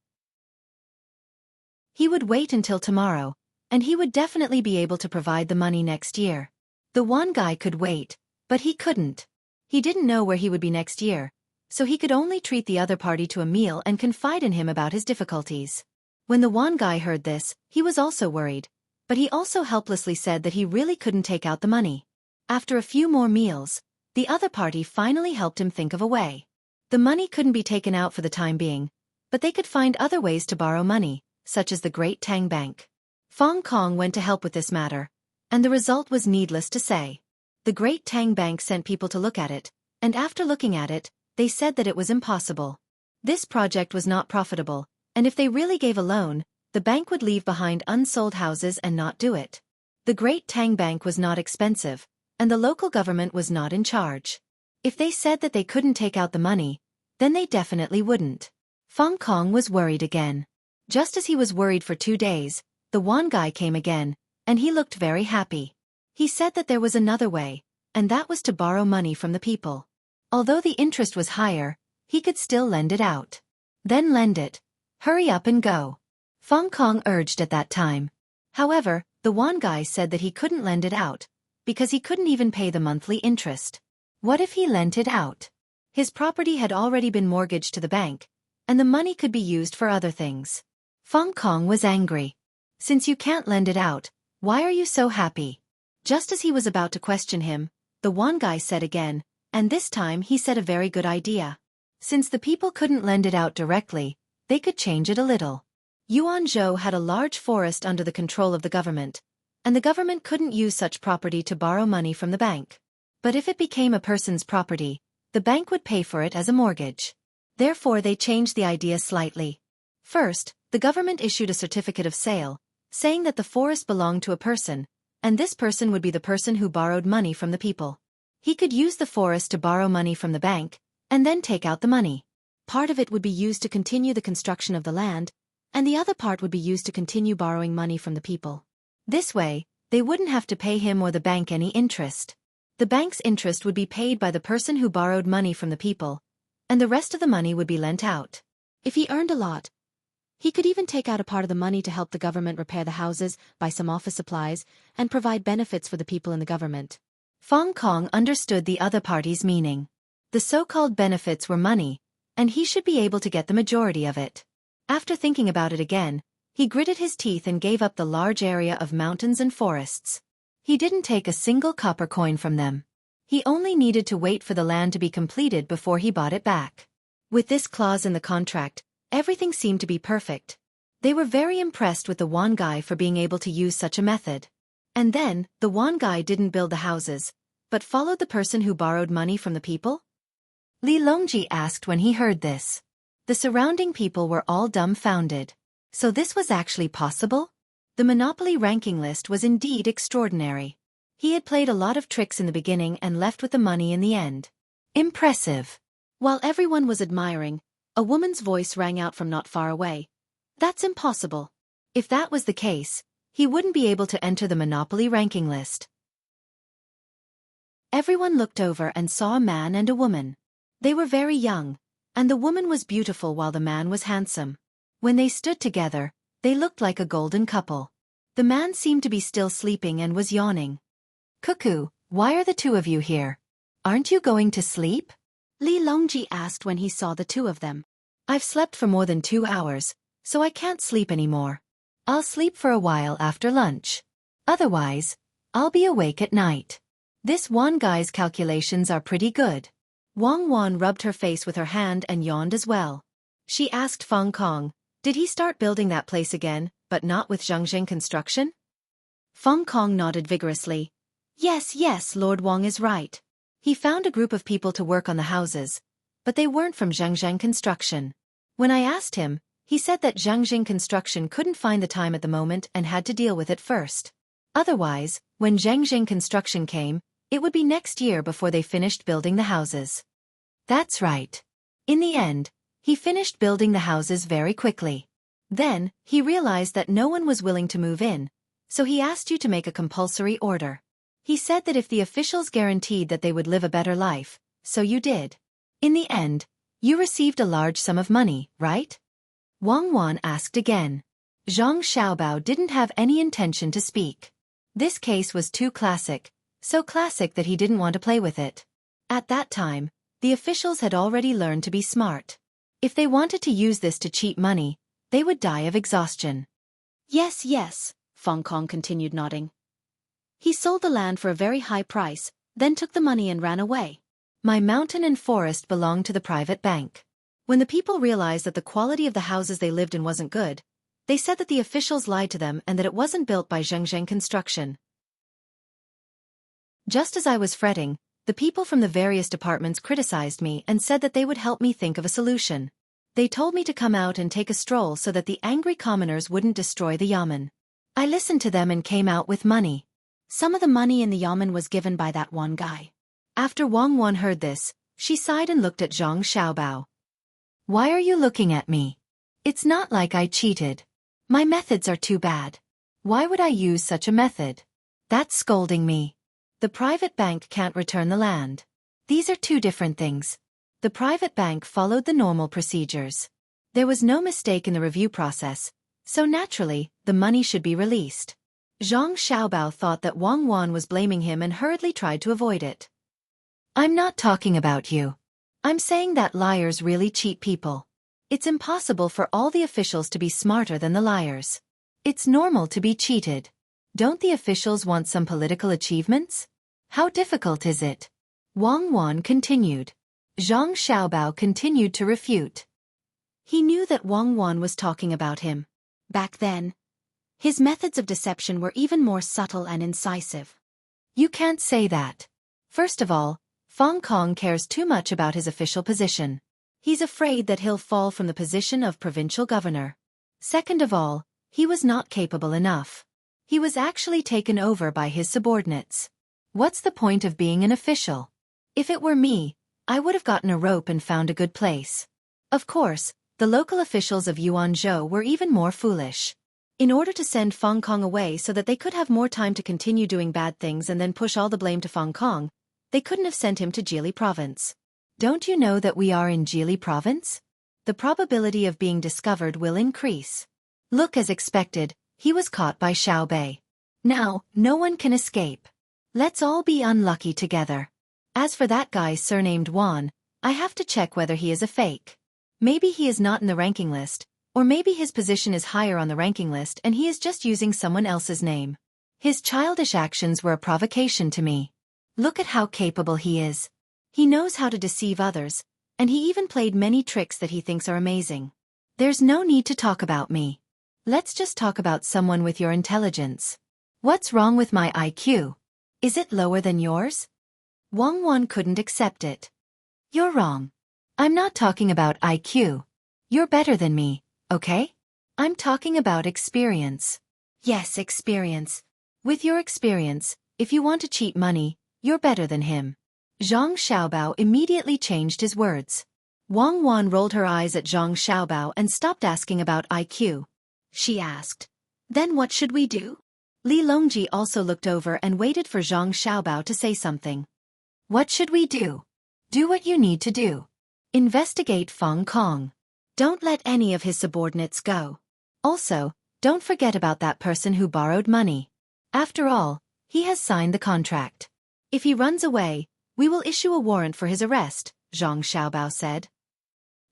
He would wait until tomorrow, and he would definitely be able to provide the money next year. The Juan guy could wait, but he couldn't. He didn't know where he would be next year, so he could only treat the other party to a meal and confide in him about his difficulties. When the Juan guy heard this, he was also worried, but he also helplessly said that he really couldn't take out the money. After a few more meals, the other party finally helped him think of a way. The money couldn't be taken out for the time being, but they could find other ways to borrow money, such as the Great Tang Bank. Fong Kong went to help with this matter, and the result was needless to say. The Great Tang Bank sent people to look at it, and after looking at it, they said that it was impossible. This project was not profitable, and if they really gave a loan, the bank would leave behind unsold houses and not do it. The Great Tang Bank was not expensive, and the local government was not in charge. If they said that they couldn't take out the money, then they definitely wouldn't. Fong Kong was worried again. Just as he was worried for 2 days, the Juan guy came again, and he looked very happy. He said that there was another way, and that was to borrow money from the people. Although the interest was higher, he could still lend it out. Then lend it. Hurry up and go. Fong Kong urged at that time. However, the Juan guy said that he couldn't lend it out, because he couldn't even pay the monthly interest. What if he lent it out? His property had already been mortgaged to the bank, and the money could be used for other things. Fong Kong was angry. Since you can't lend it out, why are you so happy? Just as he was about to question him, the Juan guy said again, and this time he said a very good idea. Since the people couldn't lend it out directly, they could change it a little. Yuanzhou had a large forest under the control of the government, and the government couldn't use such property to borrow money from the bank. But if it became a person's property, the bank would pay for it as a mortgage. Therefore they changed the idea slightly. First, the government issued a certificate of sale, saying that the forest belonged to a person, and this person would be the person who borrowed money from the people. He could use the forest to borrow money from the bank, and then take out the money. Part of it would be used to continue the construction of the land, and the other part would be used to continue borrowing money from the people. This way, they wouldn't have to pay him or the bank any interest. The bank's interest would be paid by the person who borrowed money from the people, and the rest of the money would be lent out. If he earned a lot, he could even take out a part of the money to help the government repair the houses, buy some office supplies, and provide benefits for the people in the government. Fong Kong understood the other party's meaning. The so-called benefits were money, and he should be able to get the majority of it. After thinking about it again, he gritted his teeth and gave up the large area of mountains and forests. He didn't take a single copper coin from them. He only needed to wait for the land to be completed before he bought it back. With this clause in the contract, everything seemed to be perfect. They were very impressed with the Juan guy for being able to use such a method. And then, the Juan guy didn't build the houses, but followed the person who borrowed money from the people? Li Longji asked when he heard this. The surrounding people were all dumbfounded. So this was actually possible? The Monopoly ranking list was indeed extraordinary. He had played a lot of tricks in the beginning and left with the money in the end. Impressive. While everyone was admiring, a woman's voice rang out from not far away. That's impossible. If that was the case, he wouldn't be able to enter the Monopoly ranking list. Everyone looked over and saw a man and a woman. They were very young, and the woman was beautiful while the man was handsome. When they stood together, they looked like a golden couple. The man seemed to be still sleeping and was yawning. Cuckoo, why are the two of you here? Aren't you going to sleep? Li Longji asked when he saw the two of them. I've slept for more than 2 hours, so I can't sleep anymore. I'll sleep for a while after lunch. Otherwise, I'll be awake at night. This Juan guy's calculations are pretty good. Wang Wan rubbed her face with her hand and yawned as well. She asked Fong Kong, did he start building that place again, but not with Zhangzheng construction? Fong Kong nodded vigorously. Yes, Lord Wang is right. He found a group of people to work on the houses, but they weren't from Zhangzheng construction. When I asked him, He said that Zhangjing Construction couldn't find the time at the moment and had to deal with it first. Otherwise, when Zhangjing Construction came, it would be next year before they finished building the houses. That's right. In the end, he finished building the houses very quickly. Then, he realized that no one was willing to move in, so he asked you to make a compulsory order. He said that if the officials guaranteed that they would live a better life, so you did. In the end, you received a large sum of money, right? Wang Wan asked again. Zhang Xiaobao didn't have any intention to speak. This case was too classic, so classic that he didn't want to play with it. At that time, the officials had already learned to be smart. If they wanted to use this to cheat money, they would die of exhaustion. Yes, yes, Feng Kong continued nodding. He sold the land for a very high price, then took the money and ran away. My mountain and forest belonged to the private bank. When the people realized that the quality of the houses they lived in wasn't good, they said that the officials lied to them and that it wasn't built by Zhangjing Construction. Just as I was fretting, the people from the various departments criticized me and said that they would help me think of a solution. They told me to come out and take a stroll so that the angry commoners wouldn't destroy the yamen. I listened to them and came out with money. Some of the money in the yamen was given by that one guy. After Wang Wan heard this, she sighed and looked at Zhang Xiaobao. Why are you looking at me? It's not like I cheated. My methods are too bad. Why would I use such a method? That's scolding me. The private bank can't return the land. These are two different things. The private bank followed the normal procedures. There was no mistake in the review process, so naturally, the money should be released. Zhang Xiaobao thought that Wang Wan was blaming him and hurriedly tried to avoid it. I'm not talking about you. I'm saying that liars really cheat people. It's impossible for all the officials to be smarter than the liars. It's normal to be cheated. Don't the officials want some political achievements? How difficult is it? Wang Wan continued. Zhang Xiaobao continued to refute. He knew that Wang Wan was talking about him. Back then, his methods of deception were even more subtle and incisive. You can't say that. First of all, Feng Kong cares too much about his official position. He's afraid that he'll fall from the position of provincial governor. Second of all, he was not capable enough. He was actually taken over by his subordinates. What's the point of being an official? If it were me, I would have gotten a rope and found a good place. Of course, the local officials of Yuanzhou were even more foolish. In order to send Feng Kong away so that they could have more time to continue doing bad things and then push all the blame to Feng Kong, they couldn't have sent him to Jili province. Don't you know that we are in Jili province? The probability of being discovered will increase. Look, as expected, he was caught by Xiao Bei. Now, no one can escape. Let's all be unlucky together. As for that guy surnamed Wan, I have to check whether he is a fake. Maybe he is not in the ranking list, or maybe his position is higher on the ranking list and he is just using someone else's name. His childish actions were a provocation to me. Look at how capable he is. He knows how to deceive others, and he even played many tricks that he thinks are amazing. There's no need to talk about me. Let's just talk about someone with your intelligence. What's wrong with my IQ? Is it lower than yours? Wang Wan couldn't accept it. You're wrong. I'm not talking about IQ. You're better than me, okay? I'm talking about experience. Yes, experience. With your experience, if you want to cheat money, you're better than him. Zhang Xiaobao immediately changed his words. Wang Wan rolled her eyes at Zhang Xiaobao and stopped asking about IQ. She asked, "Then what should we do?" Li Longji also looked over and waited for Zhang Xiaobao to say something. What should we do? Do what you need to do. Investigate Feng Kong. Don't let any of his subordinates go. Also, don't forget about that person who borrowed money. After all, he has signed the contract. If he runs away, we will issue a warrant for his arrest, Zhang Xiaobao said.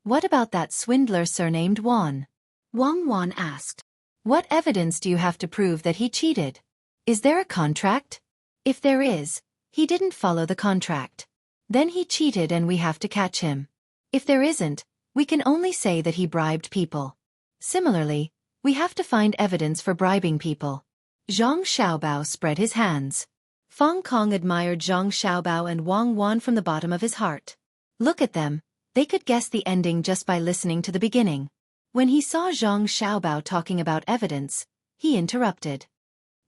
What about that swindler surnamed Wan? Wang Wan asked. What evidence do you have to prove that he cheated? Is there a contract? If there is, he didn't follow the contract. Then he cheated and we have to catch him. If there isn't, we can only say that he bribed people. Similarly, we have to find evidence for bribing people. Zhang Xiaobao spread his hands. Feng Kong admired Zhang Xiaobao and Wang Wan from the bottom of his heart. Look at them, they could guess the ending just by listening to the beginning. When he saw Zhang Xiaobao talking about evidence, he interrupted.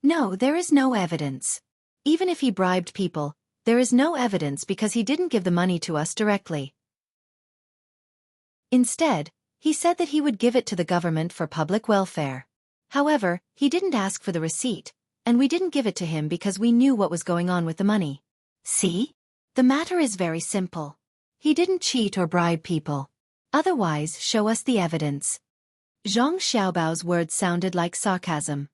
No, there is no evidence. Even if he bribed people, there is no evidence because he didn't give the money to us directly. Instead, he said that he would give it to the government for public welfare. However, he didn't ask for the receipt, and we didn't give it to him because we knew what was going on with the money. See? The matter is very simple. He didn't cheat or bribe people. Otherwise, show us the evidence. Zhang Xiaobao's words sounded like sarcasm.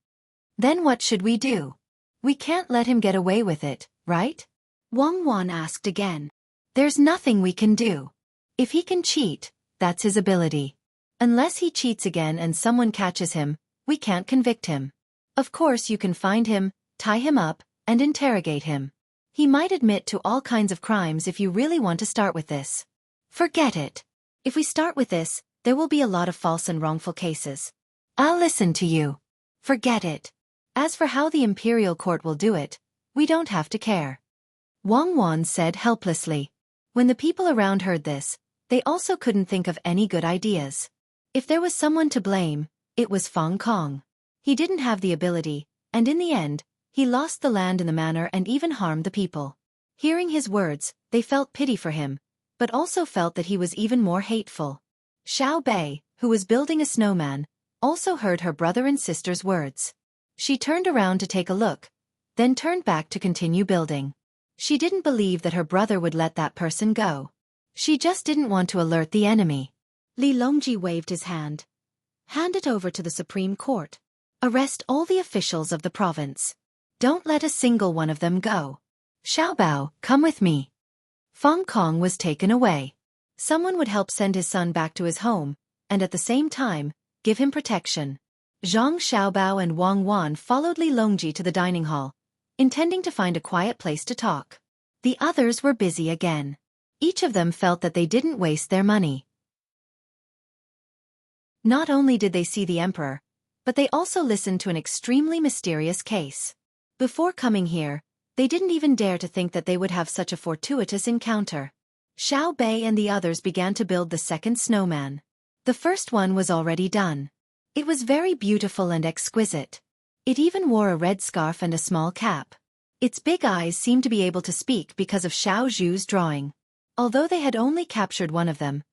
Then what should we do? We can't let him get away with it, right? Wang Wan asked again. There's nothing we can do. If he can cheat, that's his ability. Unless he cheats again and someone catches him, we can't convict him. Of course you can find him, tie him up, and interrogate him. He might admit to all kinds of crimes if you really want to start with this. Forget it. If we start with this, there will be a lot of false and wrongful cases. I'll listen to you. Forget it. As for how the imperial court will do it, we don't have to care. Wang Wan said helplessly. When the people around heard this, they also couldn't think of any good ideas. If there was someone to blame, it was Feng Kong. He didn't have the ability, and in the end, he lost the land in the manor and even harmed the people. Hearing his words, they felt pity for him, but also felt that he was even more hateful. Xiao Bei, who was building a snowman, also heard her brother and sister's words. She turned around to take a look, then turned back to continue building. She didn't believe that her brother would let that person go. She just didn't want to alert the enemy. Li Longji waved his hand. Hand it over to the Supreme Court. Arrest all the officials of the province. Don't let a single one of them go. Xiaobao, come with me. Feng Kong was taken away. Someone would help send his son back to his home, and at the same time, give him protection. Zhang Xiaobao and Wang Wan followed Li Longji to the dining hall, intending to find a quiet place to talk. The others were busy again. Each of them felt that they didn't waste their money. Not only did they see the emperor, but they also listened to an extremely mysterious case. Before coming here, they didn't even dare to think that they would have such a fortuitous encounter. Xiao Bei and the others began to build the second snowman. The first one was already done. It was very beautiful and exquisite. It even wore a red scarf and a small cap. Its big eyes seemed to be able to speak because of Xiao Zhu's drawing. Although they had only captured one of them,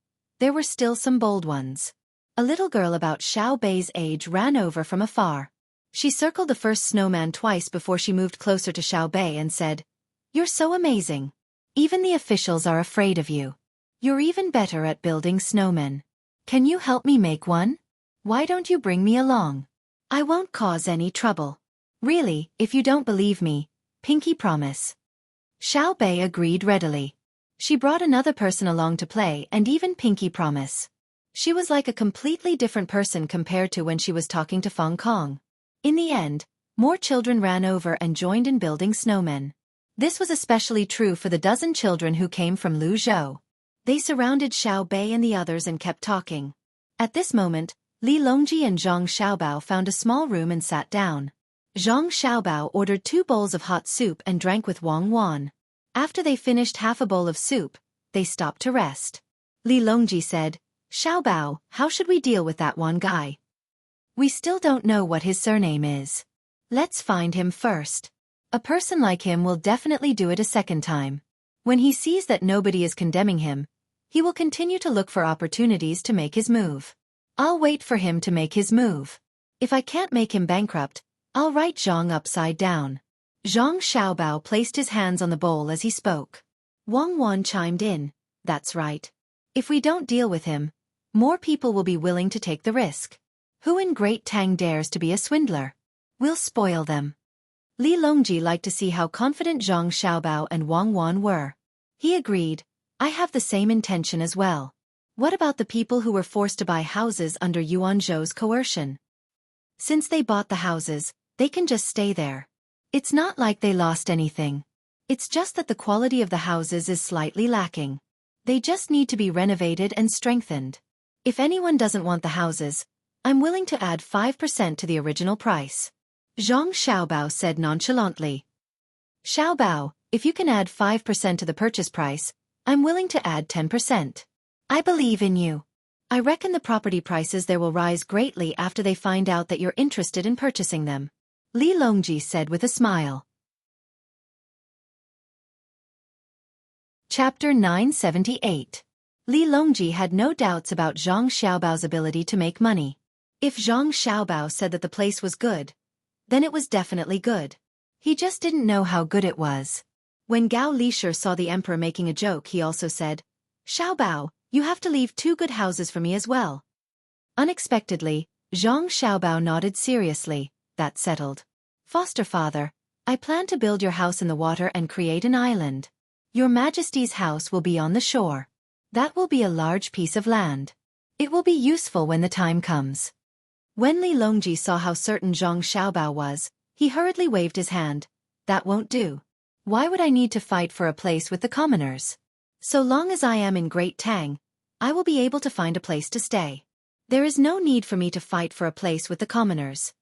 there were still some bold ones. A little girl about Xiao Bei's age ran over from afar. She circled the first snowman twice before she moved closer to Xiao Bei and said, "You're so amazing. Even the officials are afraid of you. You're even better at building snowmen. Can you help me make one? Why don't you bring me along? I won't cause any trouble. Really, if you don't believe me, pinky promise." Xiao Bei agreed readily. She brought another person along to play and even pinky promise. She was like a completely different person compared to when she was talking to Feng Kong. In the end, more children ran over and joined in building snowmen. This was especially true for the dozen children who came from Luzhou. They surrounded Xiao Bei and the others and kept talking. At this moment, Li Longji and Zhang Xiaobao found a small room and sat down. Zhang Xiaobao ordered 2 bowls of hot soup and drank with Wang Wan. After they finished half a bowl of soup, they stopped to rest. Li Longji said, "Xiaobao, how should we deal with that one guy? We still don't know what his surname is. Let's find him first. A person like him will definitely do it a second time. When he sees that nobody is condemning him, he will continue to look for opportunities to make his move. I'll wait for him to make his move. If I can't make him bankrupt, I'll write Zhang upside down." Zhang Xiaobao placed his hands on the bowl as he spoke. Wang Wan chimed in, "That's right. If we don't deal with him, more people will be willing to take the risk. Who in Great Tang dares to be a swindler? We'll spoil them." Li Longji liked to see how confident Zhang Xiaobao and Wang Wan were. He agreed, "I have the same intention as well. What about the people who were forced to buy houses under Yuan Zhou's coercion? Since they bought the houses, they can just stay there. It's not like they lost anything. It's just that the quality of the houses is slightly lacking. They just need to be renovated and strengthened. If anyone doesn't want the houses, I'm willing to add 5% to the original price." Zhang Xiaobao said nonchalantly. "Xiaobao, if you can add 5% to the purchase price, I'm willing to add 10%. I believe in you." I reckon the property prices there will rise greatly after they find out that you're interested in purchasing them, Li Longji said with a smile. Chapter 978. Li Longji had no doubts about Zhang Xiaobao's ability to make money. If Zhang Xiaobao said that the place was good, then it was definitely good. He just didn't know how good it was. When Gao Lishir saw the emperor making a joke, he also said, "Xiaobao, you have to leave 2 good houses for me as well." Unexpectedly, Zhang Xiaobao nodded seriously. That settled. "Foster father, I plan to build your house in the water and create an island. Your Majesty's house will be on the shore. That will be a large piece of land. It will be useful when the time comes." When Li Longji saw how certain Zhang Xiaobao was, he hurriedly waved his hand. "That won't do. Why would I need to fight for a place with the commoners? So long as I am in Great Tang, I will be able to find a place to stay. There is no need for me to fight for a place with the commoners."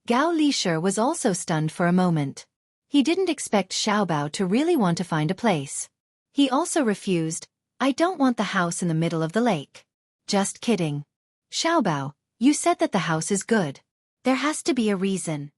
Gao Lishir was also stunned for a moment. He didn't expect Xiaobao to really want to find a place. He also refused. "I don't want the house in the middle of the lake." "Just kidding. Xiaobao, you said that the house is good. There has to be a reason."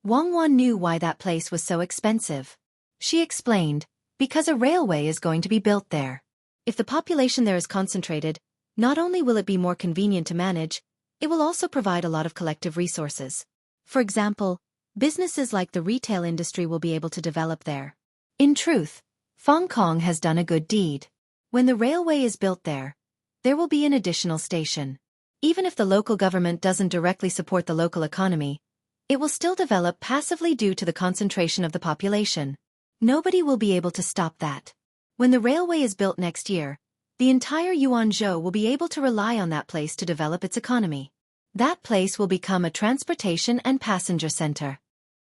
Wang Wan knew why that place was so expensive. She explained, "Because a railway is going to be built there. If the population there is concentrated, not only will it be more convenient to manage, it will also provide a lot of collective resources. For example, businesses like the retail industry will be able to develop there." In truth, Fong Kong has done a good deed. When the railway is built there will be an additional station. Even if the local government doesn't directly support the local economy, it will still develop passively due to the concentration of the population. Nobody will be able to stop that. When the railway is built next year, the entire Yuanzhou will be able to rely on that place to develop its economy. That place will become a transportation and passenger center.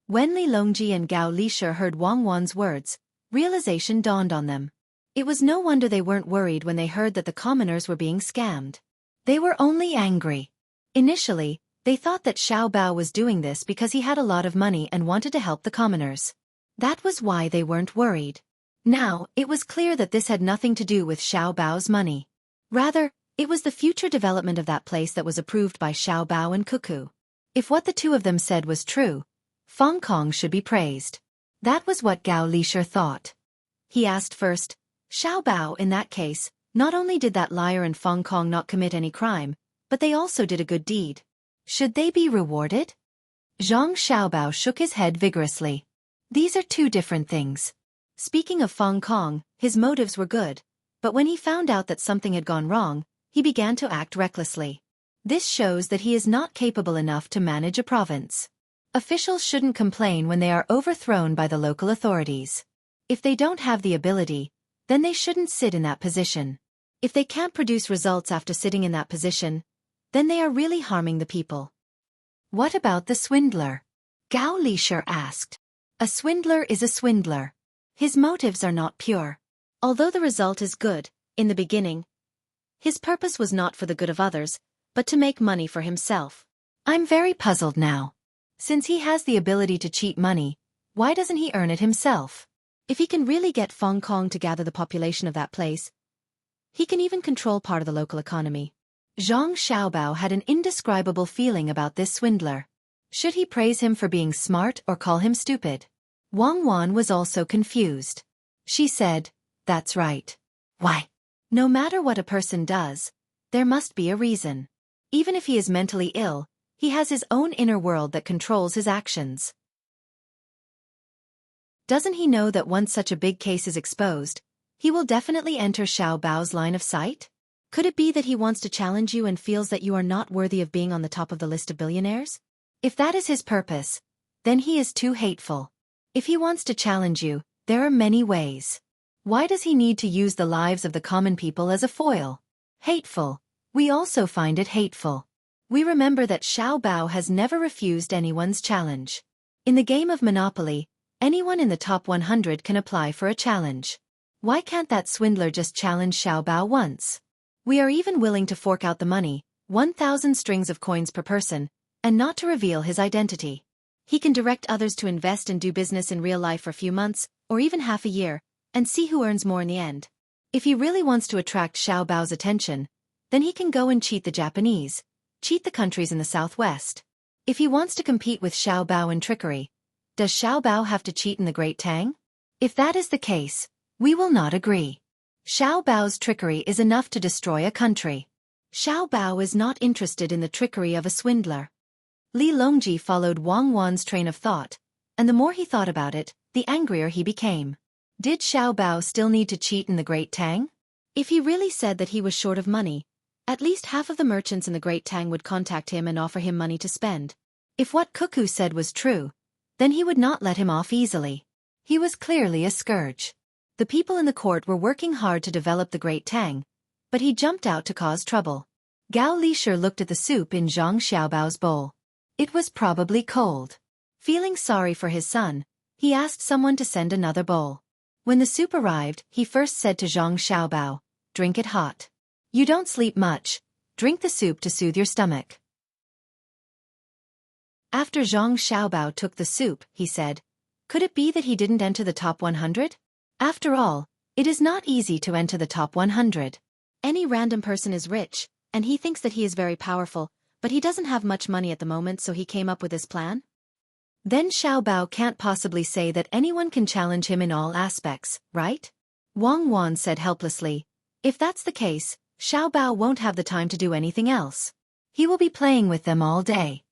When Li Longji and Gao Lishir heard Wang Wan's words, realization dawned on them. It was no wonder they weren't worried when they heard that the commoners were being scammed. They were only angry. Initially, they thought that Xiaobao was doing this because he had a lot of money and wanted to help the commoners. That was why they weren't worried. Now, it was clear that this had nothing to do with Xiaobao's money. Rather, it was the future development of that place that was approved by Xiaobao and Cuckoo. If what the two of them said was true, Fong Kong should be praised. That was what Gao Lishir thought. He asked first, "Xiaobao, in that case, not only did that liar and Fong Kong not commit any crime, but they also did a good deed. Should they be rewarded?" Zhang Xiaobao shook his head vigorously. "These are 2 different things. Speaking of Fong Kong, his motives were good, but when he found out that something had gone wrong, he began to act recklessly. This shows that he is not capable enough to manage a province. Officials shouldn't complain when they are overthrown by the local authorities. If they don't have the ability, then they shouldn't sit in that position. If they can't produce results after sitting in that position, then they are really harming the people." "What about the swindler?" Gao Lishir asked. "A swindler is a swindler. His motives are not pure. Although the result is good, in the beginning, his purpose was not for the good of others, but to make money for himself. I'm very puzzled now. Since he has the ability to cheat money, why doesn't he earn it himself? If he can really get Fong Kong to gather the population of that place, he can even control part of the local economy." Zhang Xiaobao had an indescribable feeling about this swindler. Should he praise him for being smart or call him stupid? Wang Wan was also confused. She said, "That's right. Why? No matter what a person does, there must be a reason. Even if he is mentally ill, he has his own inner world that controls his actions. Doesn't he know that once such a big case is exposed, he will definitely enter Xiaobao's line of sight? Could it be that he wants to challenge you and feels that you are not worthy of being on the top of the list of billionaires? If that is his purpose, then he is too hateful. If he wants to challenge you, there are many ways. Why does he need to use the lives of the common people as a foil? Hateful. We also find it hateful. We remember that Xiaobao has never refused anyone's challenge. In the game of Monopoly, anyone in the top 100 can apply for a challenge. Why can't that swindler just challenge Xiaobao once? We are even willing to fork out the money, 1,000 strings of coins per person, and not to reveal his identity. He can direct others to invest and do business in real life for a few months, or even half a year, and see who earns more in the end. If he really wants to attract Xiaobao's attention, Then he can go and cheat the Japanese, cheat the countries in the southwest. If he wants to compete with Xiao Bao in trickery, does Xiao Bao have to cheat in the Great Tang? If that is the case, we will not agree. Xiao Bao's trickery is enough to destroy a country. Xiao Bao is not interested in the trickery of a swindler. Li Longji followed Wang Wan's train of thought, and the more he thought about it, the angrier he became. Did Xiao Bao still need to cheat in the Great Tang? If he really said that he was short of money, at least half of the merchants in the Great Tang would contact him and offer him money to spend. If what Xueqi said was true, then he would not let him off easily. He was clearly a scourge. The people in the court were working hard to develop the Great Tang, but he jumped out to cause trouble. Gao Lishur looked at the soup in Zhang Xiaobao's bowl. It was probably cold. Feeling sorry for his son, he asked someone to send another bowl. When the soup arrived, he first said to Zhang Xiaobao, "Drink it hot. You don't sleep much. Drink the soup to soothe your stomach." After Zhang Xiaobao took the soup, he said, "Could it be that he didn't enter the top 100? After all, it is not easy to enter the top 100. Any random person is rich, and he thinks that he is very powerful, but he doesn't have much money at the moment, so he came up with this plan? Then Xiao Bao can't possibly say that anyone can challenge him in all aspects, right?" Wang Wan said helplessly, "If that's the case, Xiao Bao won't have the time to do anything else. He will be playing with them all day."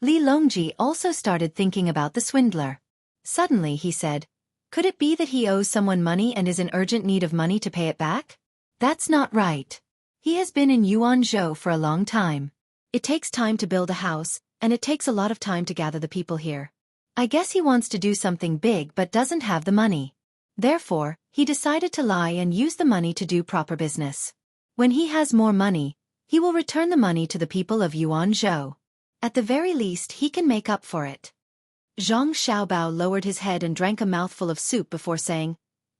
Li Longji also started thinking about the swindler. Suddenly he said, "Could it be that he owes someone money and is in urgent need of money to pay it back? That's not right. He has been in Yuanzhou for a long time. It takes time to build a house, and it takes a lot of time to gather the people here. I guess he wants to do something big but doesn't have the money. Therefore, he decided to lie and use the money to do proper business. When he has more money, he will return the money to the people of Yuanzhou. At the very least, he can make up for it." Zhang Xiaobao lowered his head and drank a mouthful of soup before saying,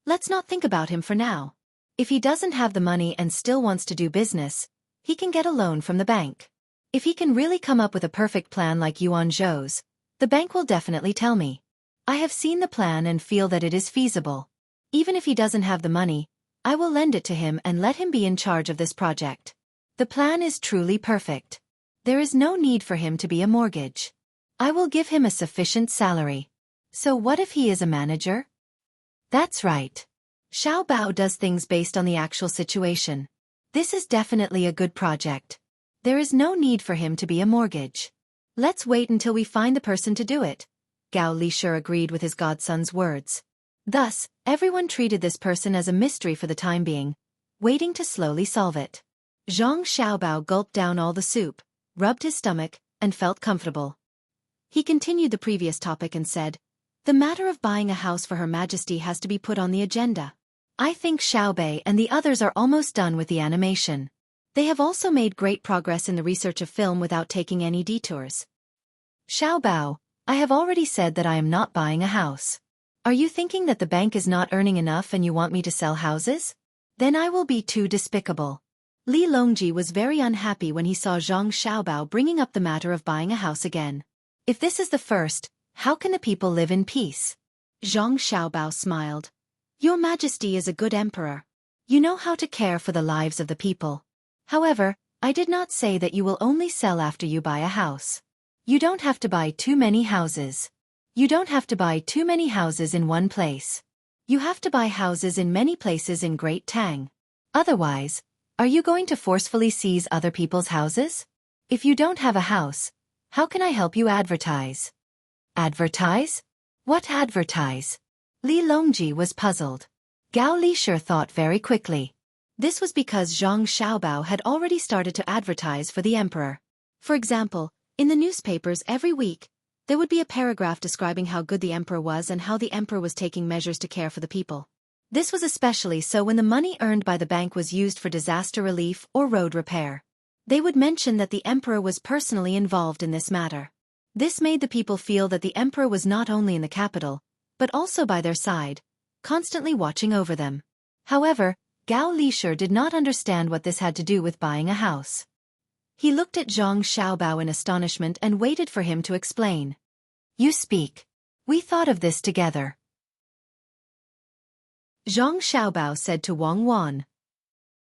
"Let's not think about him for now. If he doesn't have the money and still wants to do business, he can get a loan from the bank. If he can really come up with a perfect plan like Yuanzhou's, the bank will definitely tell me. I have seen the plan and feel that it is feasible. Even if he doesn't have the money, I will lend it to him and let him be in charge of this project. The plan is truly perfect. There is no need for him to be a mortgage. I will give him a sufficient salary. So what if he is a manager?" That's right. Xiao Bao does things based on the actual situation. This is definitely a good project. There is no need for him to be a mortgage. Let's wait until we find the person to do it. Gao Lishur agreed with his godson's words. Thus, everyone treated this person as a mystery for the time being, waiting to slowly solve it. Zhang Xiaobao gulped down all the soup, rubbed his stomach, and felt comfortable. He continued the previous topic and said, "The matter of buying a house for Her Majesty has to be put on the agenda. I think Xiaobei and the others are almost done with the animation. They have also made great progress in the research of film without taking any detours. Xiao Bao, I have already said that I am not buying a house. Are you thinking that the bank is not earning enough and you want me to sell houses? Then I will be too despicable." Li Longji was very unhappy when he saw Zhang Xiaobao bringing up the matter of buying a house again. If this is the first, how can the people live in peace? Zhang Xiaobao smiled. "Your Majesty is a good emperor. You know how to care for the lives of the people. However, I did not say that you will only sell after you buy a house. You don't have to buy too many houses. You don't have to buy too many houses in one place. You have to buy houses in many places in Great Tang. Otherwise, are you going to forcefully seize other people's houses? If you don't have a house, how can I help you advertise?" "Advertise? What advertise?" Li Longji was puzzled. Gao Lishur thought very quickly. This was because Zhang Xiaobao had already started to advertise for the emperor. For example, in the newspapers every week, there would be a paragraph describing how good the emperor was and how the emperor was taking measures to care for the people. This was especially so when the money earned by the bank was used for disaster relief or road repair. They would mention that the emperor was personally involved in this matter. This made the people feel that the emperor was not only in the capital, but also by their side, constantly watching over them. However, Gao Lishur did not understand what this had to do with buying a house. He looked at Zhang Xiaobao in astonishment and waited for him to explain. "You speak. We thought of this together." Zhang Xiaobao said to Wang Wan.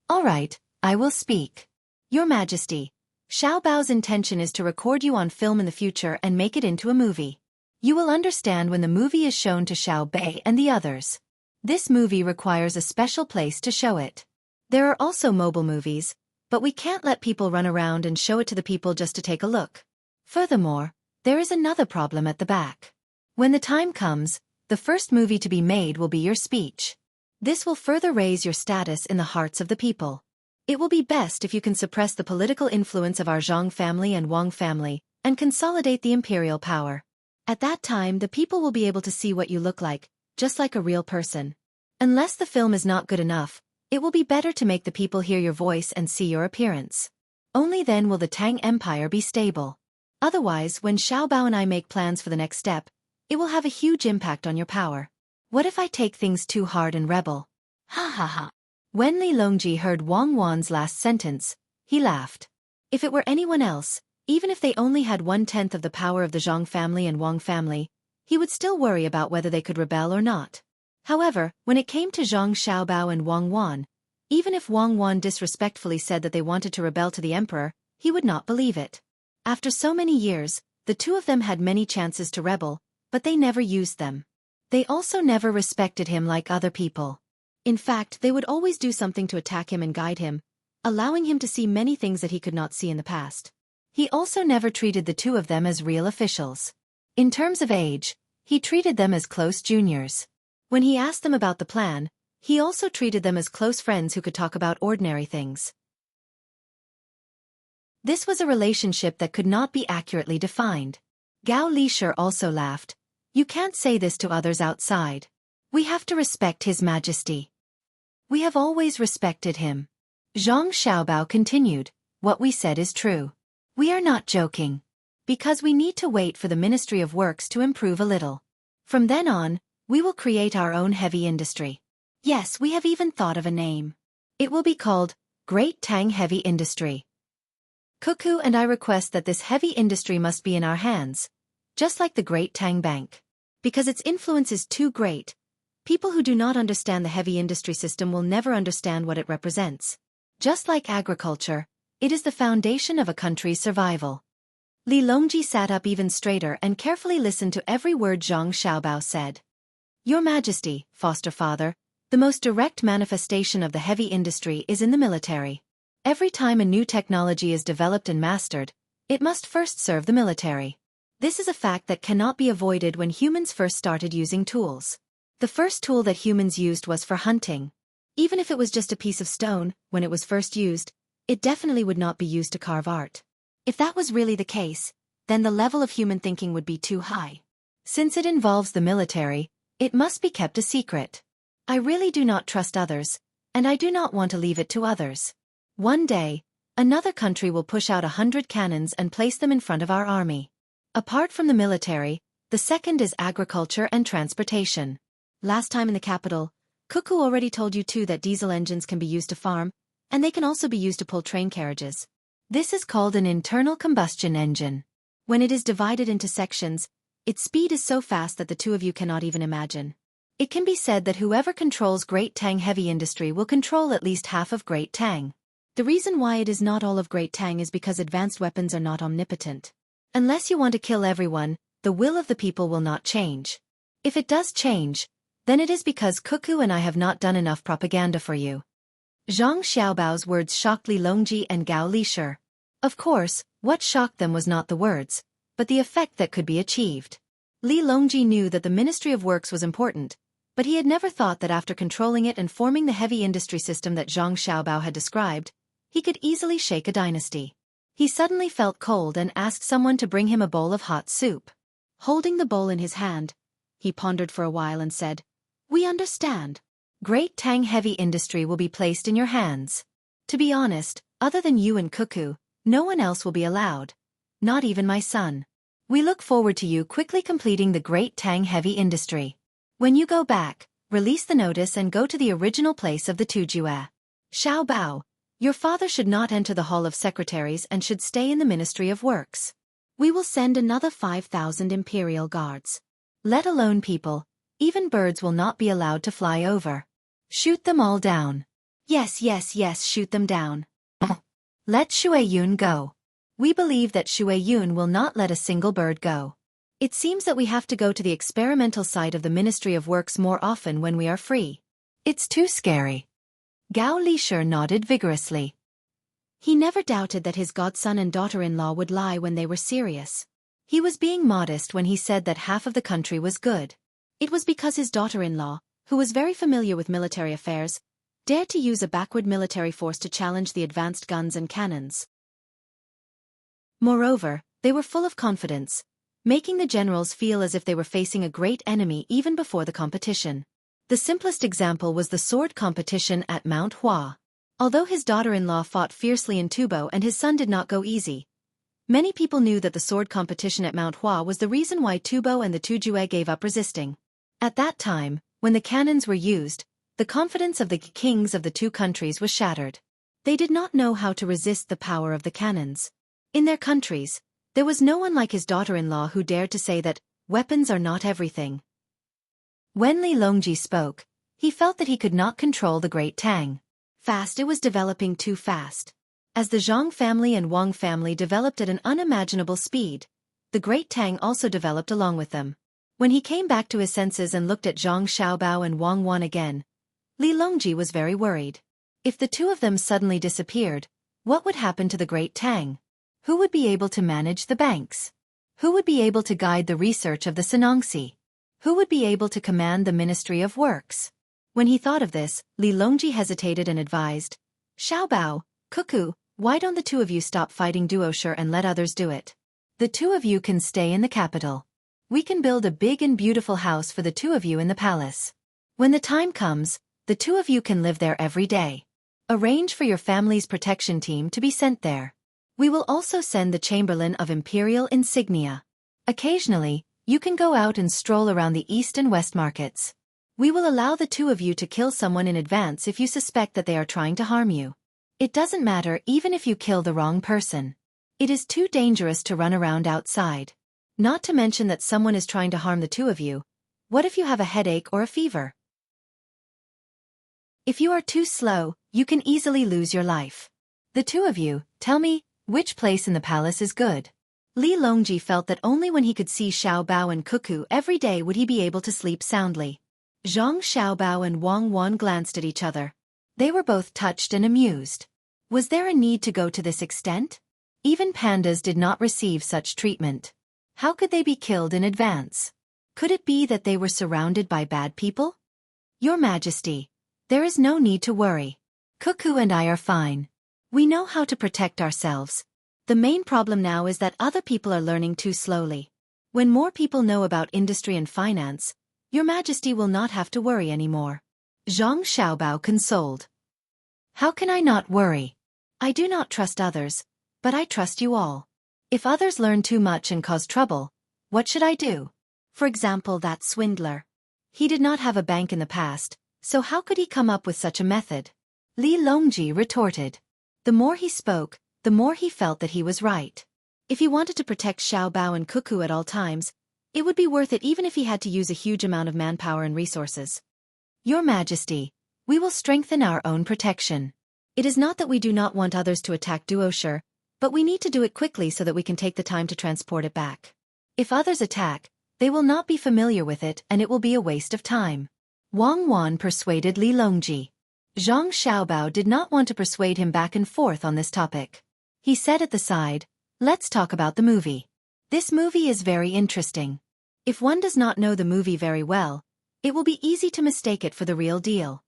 "All right, I will speak. Your Majesty, Xiao Bao's intention is to record you on film in the future and make it into a movie. You will understand when the movie is shown to Xiao Bei and the others. This movie requires a special place to show it. There are also mobile movies, but we can't let people run around and show it to the people just to take a look. Furthermore, there is another problem at the back. When the time comes, the first movie to be made will be your speech. This will further raise your status in the hearts of the people. It will be best if you can suppress the political influence of our Zhang family and Wang family, and consolidate the imperial power. At that time the people will be able to see what you look like, just like a real person. Unless the film is not good enough, it will be better to make the people hear your voice and see your appearance. Only then will the Tang Empire be stable. Otherwise, when Xiao Bao and I make plans for the next step, it will have a huge impact on your power. What if I take things too hard and rebel? Ha ha ha. When Li Longji heard Wang Wan's last sentence, he laughed. If it were anyone else, even if they only had 1/10 of the power of the Zhang family and Wang family, he would still worry about whether they could rebel or not. However, when it came to Zhang Xiaobao and Wang Wan, even if Wang Wan disrespectfully said that they wanted to rebel to the emperor, he would not believe it. After so many years, the two of them had many chances to rebel, but they never used them. They also never respected him like other people. In fact, they would always do something to attack him and guide him, allowing him to see many things that he could not see in the past. He also never treated the two of them as real officials. In terms of age, he treated them as close juniors. When he asked them about the plan, he also treated them as close friends who could talk about ordinary things. This was a relationship that could not be accurately defined. Gao Lisher also laughed. You can't say this to others outside. We have to respect His Majesty. We have always respected him. Zhang Xiaobao continued, what we said is true. We are not joking. Because we need to wait for the Ministry of Works to improve a little. From then on, we will create our own heavy industry. Yes, we have even thought of a name. It will be called Great Tang Heavy Industry. Xueqi and I request that this heavy industry must be in our hands, just like the Great Tang Bank. Because its influence is too great, people who do not understand the heavy industry system will never understand what it represents. Just like agriculture, it is the foundation of a country's survival. Li Longji sat up even straighter and carefully listened to every word Zhang Xiaobao said. Your Majesty, foster father, the most direct manifestation of the heavy industry is in the military. Every time a new technology is developed and mastered, it must first serve the military. This is a fact that cannot be avoided when humans first started using tools. The first tool that humans used was for hunting. Even if it was just a piece of stone, when it was first used, it definitely would not be used to carve art. If that was really the case, then the level of human thinking would be too high. Since it involves the military, it must be kept a secret. I really do not trust others, and I do not want to leave it to others. One day, another country will push out 100 cannons and place them in front of our army. Apart from the military, the second is agriculture and transportation. Last time in the capital, Xueqi already told you too that diesel engines can be used to farm, and they can also be used to pull train carriages. This is called an internal combustion engine. When it is divided into sections, its speed is so fast that the two of you cannot even imagine. It can be said that whoever controls Great Tang Heavy Industry will control at least half of Great Tang. The reason why it is not all of Great Tang is because advanced weapons are not omnipotent. Unless you want to kill everyone, the will of the people will not change. If it does change, then it is because Xueqi and I have not done enough propaganda for you. Zhang Xiaobao's words shocked Li Longji and Gao Lisher. Of course, what shocked them was not the words, but the effect that could be achieved. Li Longji knew that the Ministry of Works was important, but he had never thought that after controlling it and forming the heavy industry system that Zhang Xiaobao had described, he could easily shake a dynasty. He suddenly felt cold and asked someone to bring him a bowl of hot soup. Holding the bowl in his hand, he pondered for a while and said, We understand. Great Tang Heavy Industry will be placed in your hands. To be honest, other than you and Xueqi, no one else will be allowed. Not even my son. We look forward to you quickly completing the Great Tang Heavy Industry. When you go back, release the notice and go to the original place of the Tujue. Xiao Bao, your father should not enter the Hall of Secretaries and should stay in the Ministry of Works. We will send another 5,000 imperial guards. Let alone people, even birds will not be allowed to fly over. Shoot them all down. Yes, shoot them down. Let Xueyun go. We believe that Xueyun will not let a single bird go. It seems that we have to go to the experimental site of the Ministry of Works more often when we are free. It's too scary. Gao Lisher nodded vigorously. He never doubted that his godson and daughter-in-law would lie when they were serious. He was being modest when he said that half of the country was good. It was because his daughter-in-law, who was very familiar with military affairs, dared to use a backward military force to challenge the advanced guns and cannons. Moreover, they were full of confidence, making the generals feel as if they were facing a great enemy even before the competition. The simplest example was the sword competition at Mount Hua. Although his daughter-in-law fought fiercely in Tubo and his son did not go easy, many people knew that the sword competition at Mount Hua was the reason why Tubo and the Tujue gave up resisting. At that time, when the cannons were used, the confidence of the kings of the two countries was shattered. They did not know how to resist the power of the cannons. In their countries, there was no one like his daughter-in-law who dared to say that weapons are not everything. When Li Longji spoke, he felt that he could not control the great Tang. Fast, it was developing too fast. As the Zhang family and Wang family developed at an unimaginable speed, the great Tang also developed along with them. When he came back to his senses and looked at Zhang Xiaobao and Wang Wan again, Li Longji was very worried. If the two of them suddenly disappeared, what would happen to the great Tang? Who would be able to manage the banks? Who would be able to guide the research of the Sinangxi? Who would be able to command the Ministry of Works? When he thought of this, Li Longji hesitated and advised, Xiaobao, Cuckoo, why don't the two of you stop fighting Duosher and let others do it? The two of you can stay in the capital. We can build a big and beautiful house for the two of you in the palace. When the time comes, the two of you can live there every day. Arrange for your family's protection team to be sent there. We will also send the Chamberlain of Imperial Insignia. Occasionally, you can go out and stroll around the east and west markets. We will allow the two of you to kill someone in advance if you suspect that they are trying to harm you. It doesn't matter even if you kill the wrong person. It is too dangerous to run around outside. Not to mention that someone is trying to harm the two of you. What if you have a headache or a fever? If you are too slow, you can easily lose your life. The two of you, tell me, which place in the palace is good? Li Longji felt that only when he could see Xiaobao and Cuckoo every day would he be able to sleep soundly. Zhang Xiaobao and Wang Wan glanced at each other. They were both touched and amused. Was there a need to go to this extent? Even pandas did not receive such treatment. How could they be killed in advance? Could it be that they were surrounded by bad people? Your Majesty, there is no need to worry. Cuckoo and I are fine. We know how to protect ourselves. The main problem now is that other people are learning too slowly. When more people know about industry and finance, Your Majesty will not have to worry anymore. Zhang Xiaobao consoled. How can I not worry? I do not trust others, but I trust you all. If others learn too much and cause trouble, what should I do? For example, that swindler. He did not have a bank in the past, so how could he come up with such a method? Li Longji retorted. The more he spoke, the more he felt that he was right. If he wanted to protect Xiaobao and Cuckoo at all times, it would be worth it even if he had to use a huge amount of manpower and resources. Your Majesty, we will strengthen our own protection. It is not that we do not want others to attack Duosher, but we need to do it quickly so that we can take the time to transport it back. If others attack, they will not be familiar with it and it will be a waste of time. Wang Wan persuaded Li Longji. Zhang Xiaobao did not want to persuade him back and forth on this topic. He said at the side, let's talk about the movie. This movie is very interesting. If one does not know the movie very well, it will be easy to mistake it for the real deal.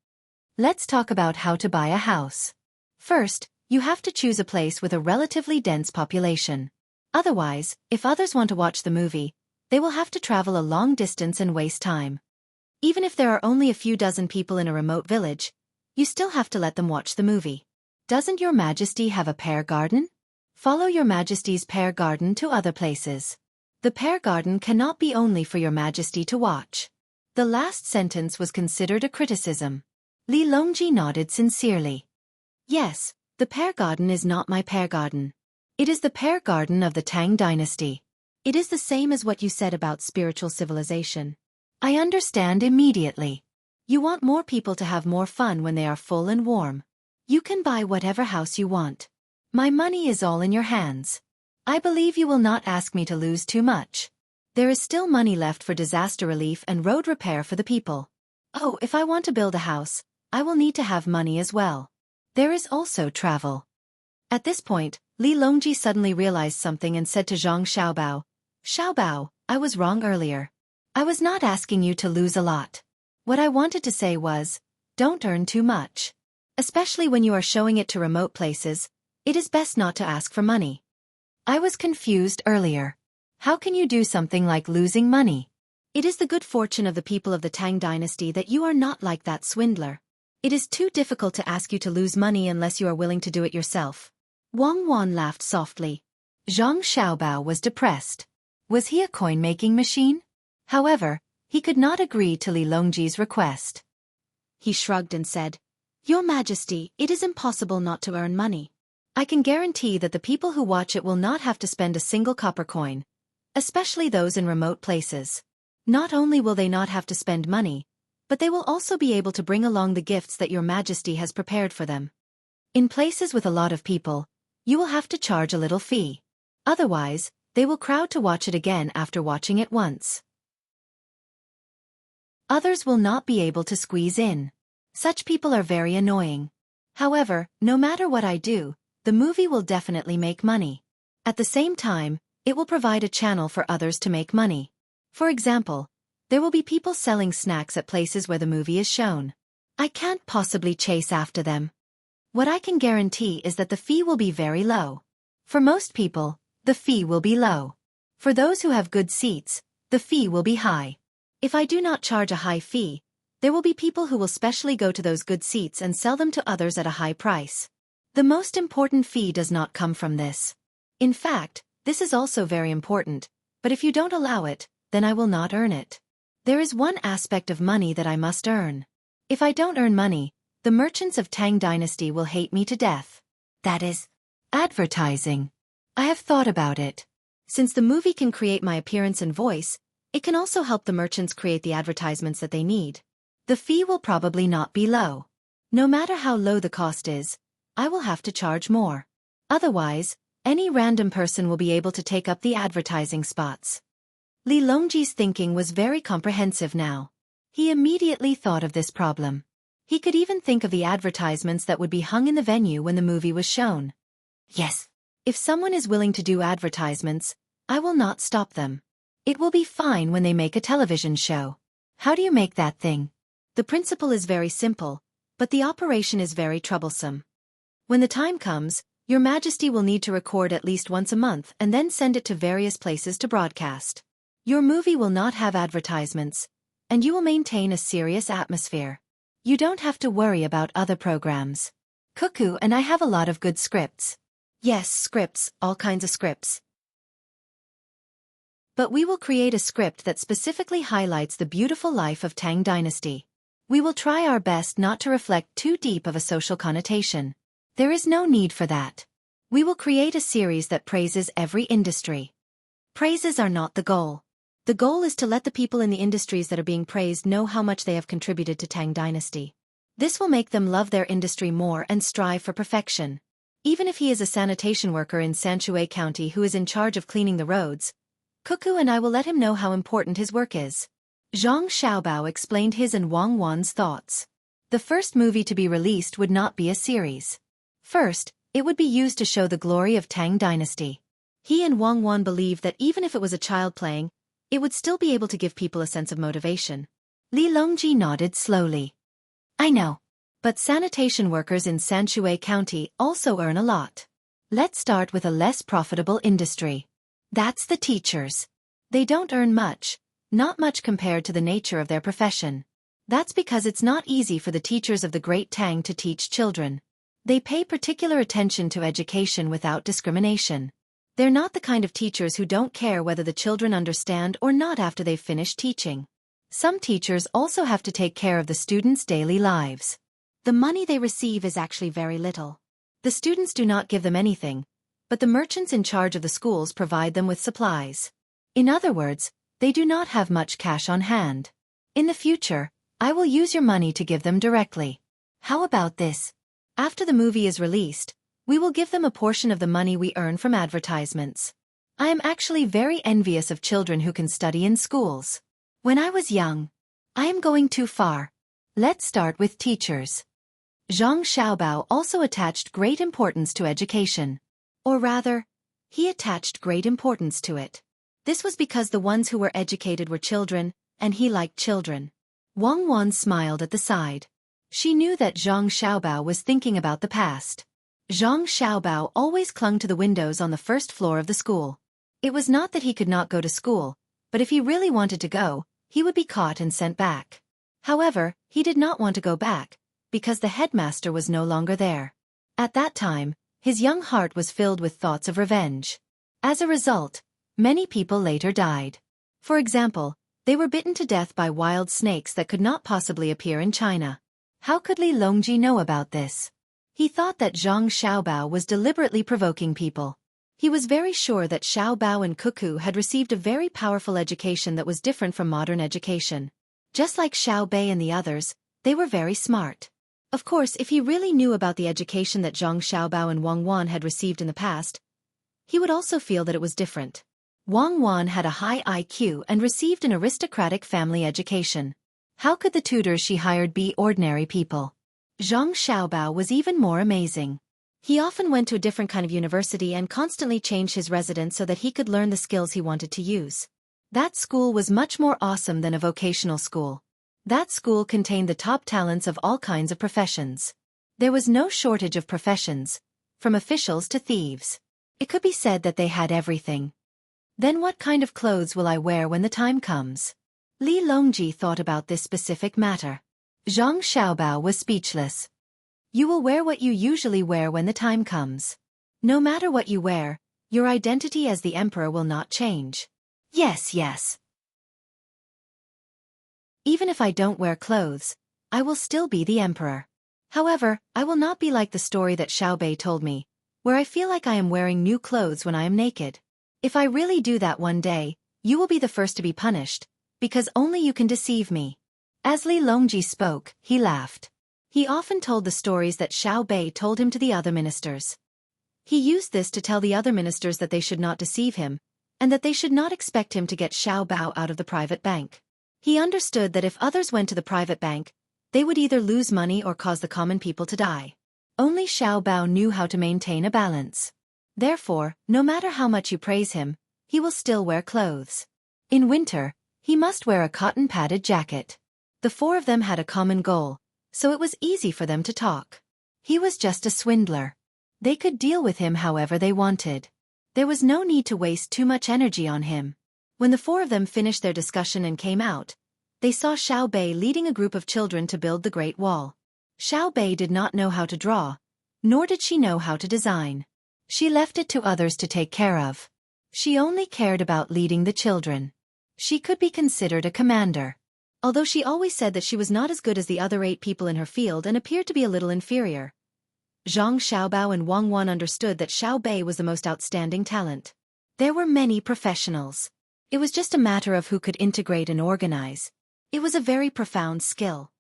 Let's talk about how to buy a house. First, you have to choose a place with a relatively dense population. Otherwise, if others want to watch the movie, they will have to travel a long distance and waste time. Even if there are only a few dozen people in a remote village, you still have to let them watch the movie. Doesn't Your Majesty have a pear garden? Follow Your Majesty's pear garden to other places. The pear garden cannot be only for Your Majesty to watch. The last sentence was considered a criticism. Li Longji nodded sincerely. Yes, the pear garden is not my pear garden. It is the pear garden of the Tang dynasty. It is the same as what you said about spiritual civilization. I understand immediately. You want more people to have more fun when they are full and warm. You can buy whatever house you want. My money is all in your hands. I believe you will not ask me to lose too much. There is still money left for disaster relief and road repair for the people. Oh, if I want to build a house, I will need to have money as well. There is also travel. At this point, Li Longji suddenly realized something and said to Zhang Xiaobao, Xiaobao, I was wrong earlier. I was not asking you to lose a lot. What I wanted to say was, don't earn too much. Especially when you are showing it to remote places, it is best not to ask for money. I was confused earlier. How can you do something like losing money? It is the good fortune of the people of the Tang dynasty that you are not like that swindler. It is too difficult to ask you to lose money unless you are willing to do it yourself. Wang Wan laughed softly. Zhang Xiaobao was depressed. Was he a coin-making machine? However, he could not agree to Li Longji's request. He shrugged and said, Your Majesty, it is impossible not to earn money. I can guarantee that the people who watch it will not have to spend a single copper coin, especially those in remote places. Not only will they not have to spend money, but they will also be able to bring along the gifts that Your Majesty has prepared for them. In places with a lot of people, you will have to charge a little fee. Otherwise, they will crowd to watch it again after watching it once. Others will not be able to squeeze in. Such people are very annoying. However, no matter what I do, the movie will definitely make money. At the same time, it will provide a channel for others to make money. For example, there will be people selling snacks at places where the movie is shown. I can't possibly chase after them. What I can guarantee is that the fee will be very low. For most people, the fee will be low. For those who have good seats, the fee will be high. If I do not charge a high fee, there will be people who will specially go to those good seats and sell them to others at a high price. The most important fee does not come from this. In fact, this is also very important, but if you don't allow it, then I will not earn it. There is one aspect of money that I must earn. If I don't earn money, the merchants of Tang dynasty will hate me to death. That is advertising. I have thought about it. Since the movie can create my appearance and voice, it can also help the merchants create the advertisements that they need. The fee will probably not be low. No matter how low the cost is, I will have to charge more. Otherwise, any random person will be able to take up the advertising spots. Li Longji's thinking was very comprehensive now. He immediately thought of this problem. He could even think of the advertisements that would be hung in the venue when the movie was shown. Yes. If someone is willing to do advertisements, I will not stop them. It will be fine when they make a television show. How do you make that thing? The principle is very simple, but the operation is very troublesome. When the time comes, Your Majesty will need to record at least once a month and then send it to various places to broadcast. Your movie will not have advertisements, and you will maintain a serious atmosphere. You don't have to worry about other programs. Cuckoo and I have a lot of good scripts. Yes, scripts, all kinds of scripts. But we will create a script that specifically highlights the beautiful life of Tang dynasty. We will try our best not to reflect too deep of a social connotation. There is no need for that. We will create a series that praises every industry. Praises are not the goal. The goal is to let the people in the industries that are being praised know how much they have contributed to Tang dynasty. This will make them love their industry more and strive for perfection. Even if he is a sanitation worker in Xueqi County who is in charge of cleaning the roads, Cuckoo and I will let him know how important his work is. Zhang Xiaobao explained his and Wang Wan's thoughts. The first movie to be released would not be a series. First, it would be used to show the glory of Tang dynasty. He and Wang Wan believed that even if it was a child playing, it would still be able to give people a sense of motivation. Li Longji nodded slowly. I know. But sanitation workers in Xueqi County also earn a lot. Let's start with a less profitable industry. That's the teachers. They don't earn much, not much compared to the nature of their profession. That's because it's not easy for the teachers of the Great Tang to teach children. They pay particular attention to education without discrimination. They're not the kind of teachers who don't care whether the children understand or not after they've finished teaching. Some teachers also have to take care of the students' daily lives. The money they receive is actually very little. The students do not give them anything, but the merchants in charge of the schools provide them with supplies. In other words, they do not have much cash on hand. In the future, I will use your money to give them directly. How about this? After the movie is released, We will give them a portion of the money we earn from advertisements. I am actually very envious of children who can study in schools. When I was young, I am going too far. Let's start with teachers. Zhang Xiaobao also attached great importance to education. Or rather, he attached great importance to it. This was because the ones who were educated were children, and he liked children. Wang Wan smiled at the side. She knew that Zhang Xiaobao was thinking about the past. Zhang Xiaobao always clung to the windows on the first floor of the school. It was not that he could not go to school, but if he really wanted to go, he would be caught and sent back. However, he did not want to go back, because the headmaster was no longer there. At that time, his young heart was filled with thoughts of revenge. As a result, many people later died. For example, they were bitten to death by wild snakes that could not possibly appear in China. How could Li Longji know about this? He thought that Zhang Xiaobao was deliberately provoking people. He was very sure that Xiaobao and Xueqi had received a very powerful education that was different from modern education. Just like Xiaobei and the others, they were very smart. Of course, if he really knew about the education that Zhang Xiaobao and Wang Wan had received in the past, he would also feel that it was different. Wang Wan had a high IQ and received an aristocratic family education. How could the tutors she hired be ordinary people? Zhang Xiaobao was even more amazing. He often went to a different kind of university and constantly changed his residence so that he could learn the skills he wanted to use. That school was much more awesome than a vocational school. That school contained the top talents of all kinds of professions. There was no shortage of professions, from officials to thieves. It could be said that they had everything. Then what kind of clothes will I wear when the time comes? Li Longji thought about this specific matter. Zhang Xiaobao was speechless. You will wear what you usually wear when the time comes. No matter what you wear, your identity as the emperor will not change. Yes, yes. Even if I don't wear clothes, I will still be the emperor. However, I will not be like the story that Xiaobei told me, where I feel like I am wearing new clothes when I am naked. If I really do that one day, you will be the first to be punished, because only you can deceive me. As Li Longji spoke, he laughed. He often told the stories that Xiaobei told him to the other ministers. He used this to tell the other ministers that they should not deceive him, and that they should not expect him to get Xiaobao out of the private bank. He understood that if others went to the private bank, they would either lose money or cause the common people to die. Only Xiaobao knew how to maintain a balance. Therefore, no matter how much you praise him, he will still wear clothes. In winter, he must wear a cotton padded jacket. The four of them had a common goal, so it was easy for them to talk. He was just a swindler. They could deal with him however they wanted. There was no need to waste too much energy on him. When the four of them finished their discussion and came out, they saw Xiaobei leading a group of children to build the Great Wall. Xiaobei did not know how to draw, nor did she know how to design. She left it to others to take care of. She only cared about leading the children. She could be considered a commander. Although she always said that she was not as good as the other 8 people in her field and appeared to be a little inferior, Zhang Xiaobao and Wang Wan understood that Xiaobei was the most outstanding talent. There were many professionals. It was just a matter of who could integrate and organize. It was a very profound skill.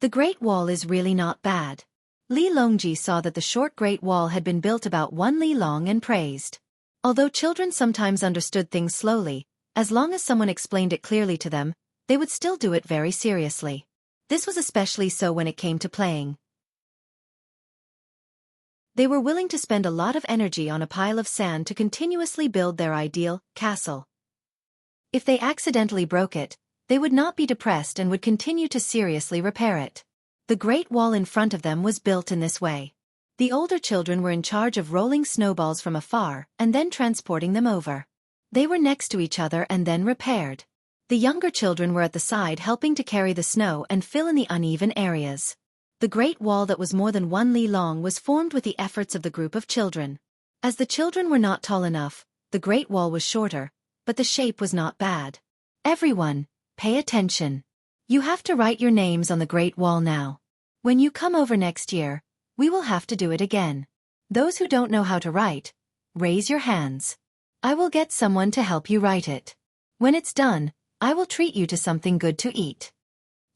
The Great Wall is really not bad. Li Longji saw that the short Great Wall had been built about 1 li long and praised. Although children sometimes understood things slowly, as long as someone explained it clearly to them, they would still do it very seriously. This was especially so when it came to playing. They were willing to spend a lot of energy on a pile of sand to continuously build their ideal castle. If they accidentally broke it, they would not be depressed and would continue to seriously repair it. The Great Wall in front of them was built in this way. The older children were in charge of rolling snowballs from afar and then transporting them over. They were next to each other and then repaired. The younger children were at the side helping to carry the snow and fill in the uneven areas. The Great Wall that was more than 1 li long was formed with the efforts of the group of children. As the children were not tall enough, the Great Wall was shorter, but the shape was not bad. Everyone, pay attention. You have to write your names on the Great Wall now. When you come over next year, we will have to do it again. Those who don't know how to write, raise your hands. I will get someone to help you write it. When it's done, I will treat you to something good to eat.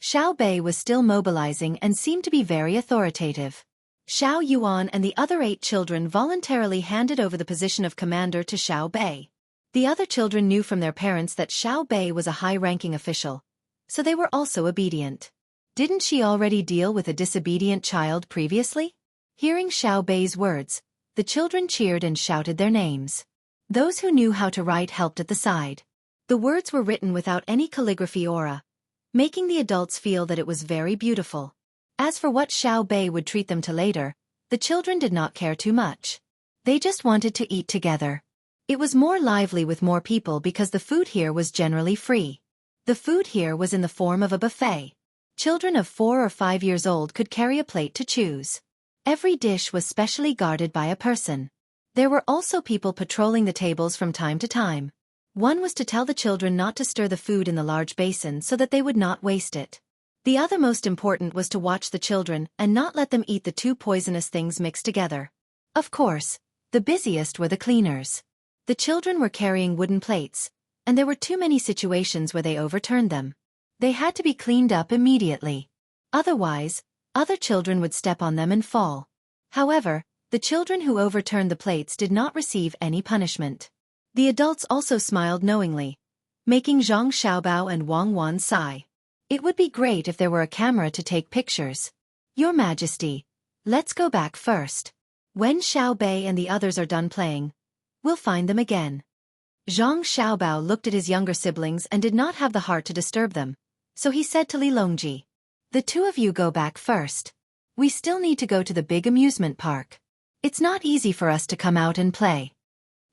Xiaobei was still mobilizing and seemed to be very authoritative. Xiao Yuan and the other 8 children voluntarily handed over the position of commander to Xiao Bei. The other children knew from their parents that Xiao Bei was a high-ranking official, so they were also obedient. Didn't she already deal with a disobedient child previously? Hearing Xiao Bei's words, the children cheered and shouted their names. Those who knew how to write helped at the side. The words were written without any calligraphy aura, making the adults feel that it was very beautiful. As for what Xiao Bei would treat them to later, the children did not care too much. They just wanted to eat together. It was more lively with more people because the food here was generally free. The food here was in the form of a buffet. Children of 4 or 5 years old could carry a plate to choose. Every dish was specially guarded by a person. There were also people patrolling the tables from time to time. One was to tell the children not to stir the food in the large basin so that they would not waste it. The other most important was to watch the children and not let them eat the 2 poisonous things mixed together. Of course, the busiest were the cleaners. The children were carrying wooden plates, and there were too many situations where they overturned them. They had to be cleaned up immediately. Otherwise, other children would step on them and fall. However, the children who overturned the plates did not receive any punishment. The adults also smiled knowingly, making Zhang Xiaobao and Wang Wan sigh. It would be great if there were a camera to take pictures. Your Majesty, let's go back first. When Xiao Bei and the others are done playing, we'll find them again. Zhang Xiaobao looked at his younger siblings and did not have the heart to disturb them, so he said to Li Longji, "The 2 of you go back first. We still need to go to the big amusement park. It's not easy for us to come out and play."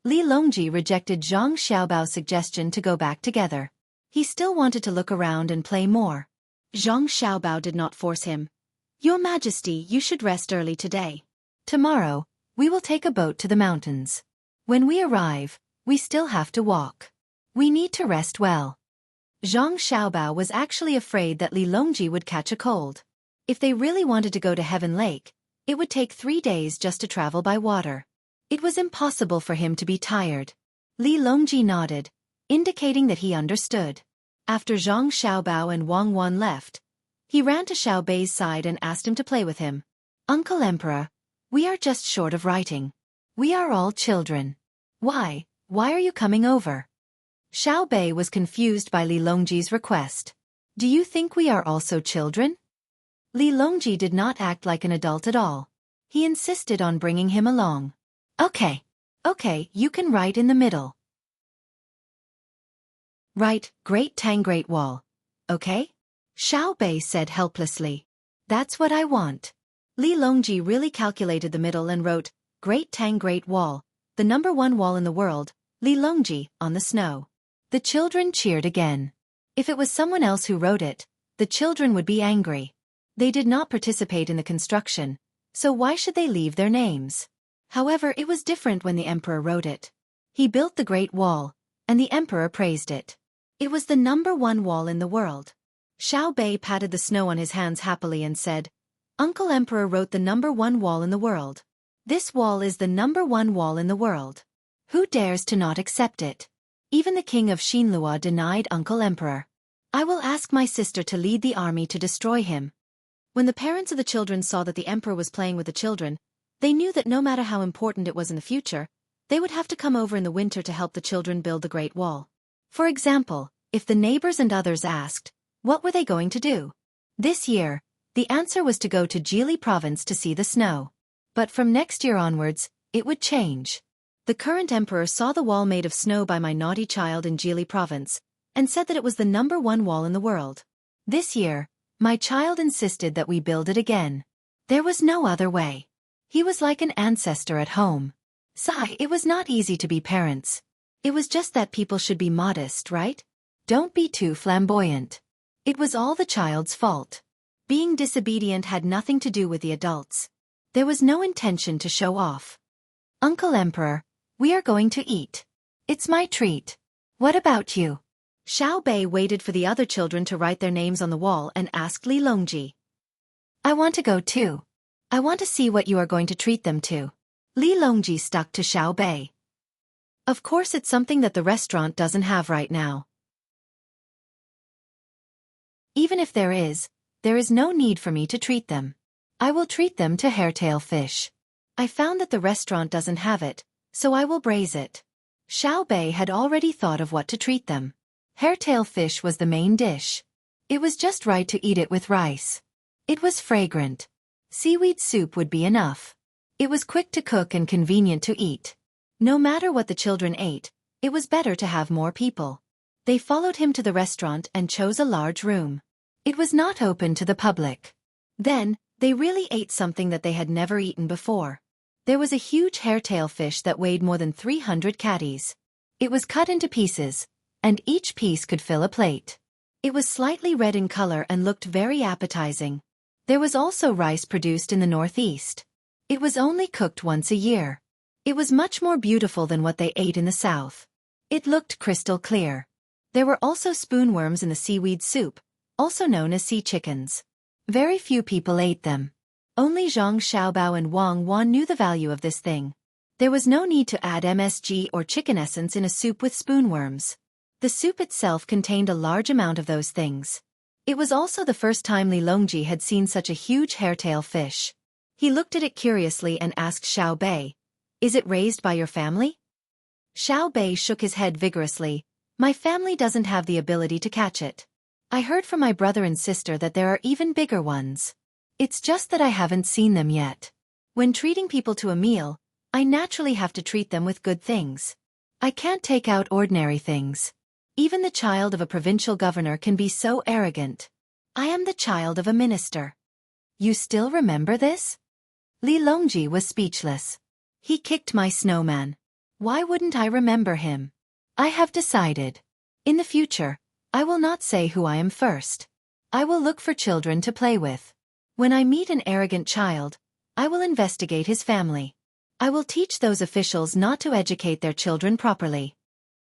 Li Longji rejected Zhang Xiaobao's suggestion to go back together. He still wanted to look around and play more. Zhang Xiaobao did not force him. "Your Majesty, you should rest early today. Tomorrow, we will take a boat to the mountains. When we arrive, we still have to walk. We need to rest well." Zhang Xiaobao was actually afraid that Li Longji would catch a cold. If they really wanted to go to Heaven Lake, it would take 3 days just to travel by water. It was impossible for him to be tired. Li Longji nodded, indicating that he understood. After Zhang Xiaobao and Wang Wan left, he ran to Xiao Bei's side and asked him to play with him. "Uncle Emperor, we are just short of writing. We are all children. Why are you coming over?" Xiao Bei was confused by Li Longji's request. "Do you think we are also children?" Li Longji did not act like an adult at all. He insisted on bringing him along. Okay, you can write in the middle. Write, Great Tang Great Wall. Okay? Xiao Bei said helplessly. "That's what I want." Li Longji really calculated the middle and wrote, Great Tang Great Wall, the number 1 wall in the world, Li Longji, on the snow. The children cheered again. If it was someone else who wrote it, the children would be angry. They did not participate in the construction, so why should they leave their names? However, it was different when the emperor wrote it. He built the Great Wall, and the emperor praised it. It was the number 1 wall in the world. Xiao Bei patted the snow on his hands happily and said, "Uncle Emperor wrote the number 1 wall in the world. This wall is the number 1 wall in the world. Who dares to not accept it?" Even the king of Xinlua denied Uncle Emperor. "I will ask my sister to lead the army to destroy him." When the parents of the children saw that the emperor was playing with the children, they knew that no matter how important it was in the future, they would have to come over in the winter to help the children build the Great Wall. For example, if the neighbors and others asked, what were they going to do? This year, the answer was to go to Jili province to see the snow. But from next year onwards, it would change. The current emperor saw the wall made of snow by my naughty child in Jili province, and said that it was the number 1 wall in the world. This year, my child insisted that we build it again. There was no other way. He was like an ancestor at home. Sigh, it was not easy to be parents. It was just that people should be modest, right? Don't be too flamboyant. It was all the child's fault. Being disobedient had nothing to do with the adults. There was no intention to show off. "Uncle Emperor, we are going to eat. It's my treat. What about you?" Xiao Bei waited for the other children to write their names on the wall and asked Li Longji. "I want to go too. I want to see what you are going to treat them to." Li Longji stuck to Xiao Bei. "Of course it's something that the restaurant doesn't have right now. Even if there is no need for me to treat them. I will treat them to hairtail fish. I found that the restaurant doesn't have it, so I will braise it. Xiao Bei had already thought of what to treat them. Hairtail fish was the main dish. It was just right to eat it with rice. It was fragrant. Seaweed soup would be enough. It was quick to cook and convenient to eat. No matter what the children ate, it was better to have more people. They followed him to the restaurant and chose a large room. It was not open to the public. Then, they really ate something that they had never eaten before. There was a huge hairtail fish that weighed more than 300 catties. It was cut into pieces, and each piece could fill a plate. It was slightly red in color and looked very appetizing. There was also rice produced in the northeast. It was only cooked once a year. It was much more beautiful than what they ate in the south. It looked crystal clear. There were also spoonworms in the seaweed soup, also known as sea chickens. Very few people ate them. Only Zhang Xiaobao and Wang Wan knew the value of this thing. There was no need to add MSG or chicken essence in a soup with spoonworms. The soup itself contained a large amount of those things. It was also the first time Li Longji had seen such a huge hairtail fish. He looked at it curiously and asked Xiao Bei, "Is it raised by your family?" Xiao Bei shook his head vigorously. "My family doesn't have the ability to catch it. I heard from my brother and sister that there are even bigger ones. It's just that I haven't seen them yet. When treating people to a meal, I naturally have to treat them with good things. I can't take out ordinary things. Even the child of a provincial governor can be so arrogant. I am the child of a minister." "You still remember this?" Li Longji was speechless. "He kicked my snowman. Why wouldn't I remember him? I have decided. In the future, I will not say who I am first. I will look for children to play with. When I meet an arrogant child, I will investigate his family. I will teach those officials not to educate their children properly."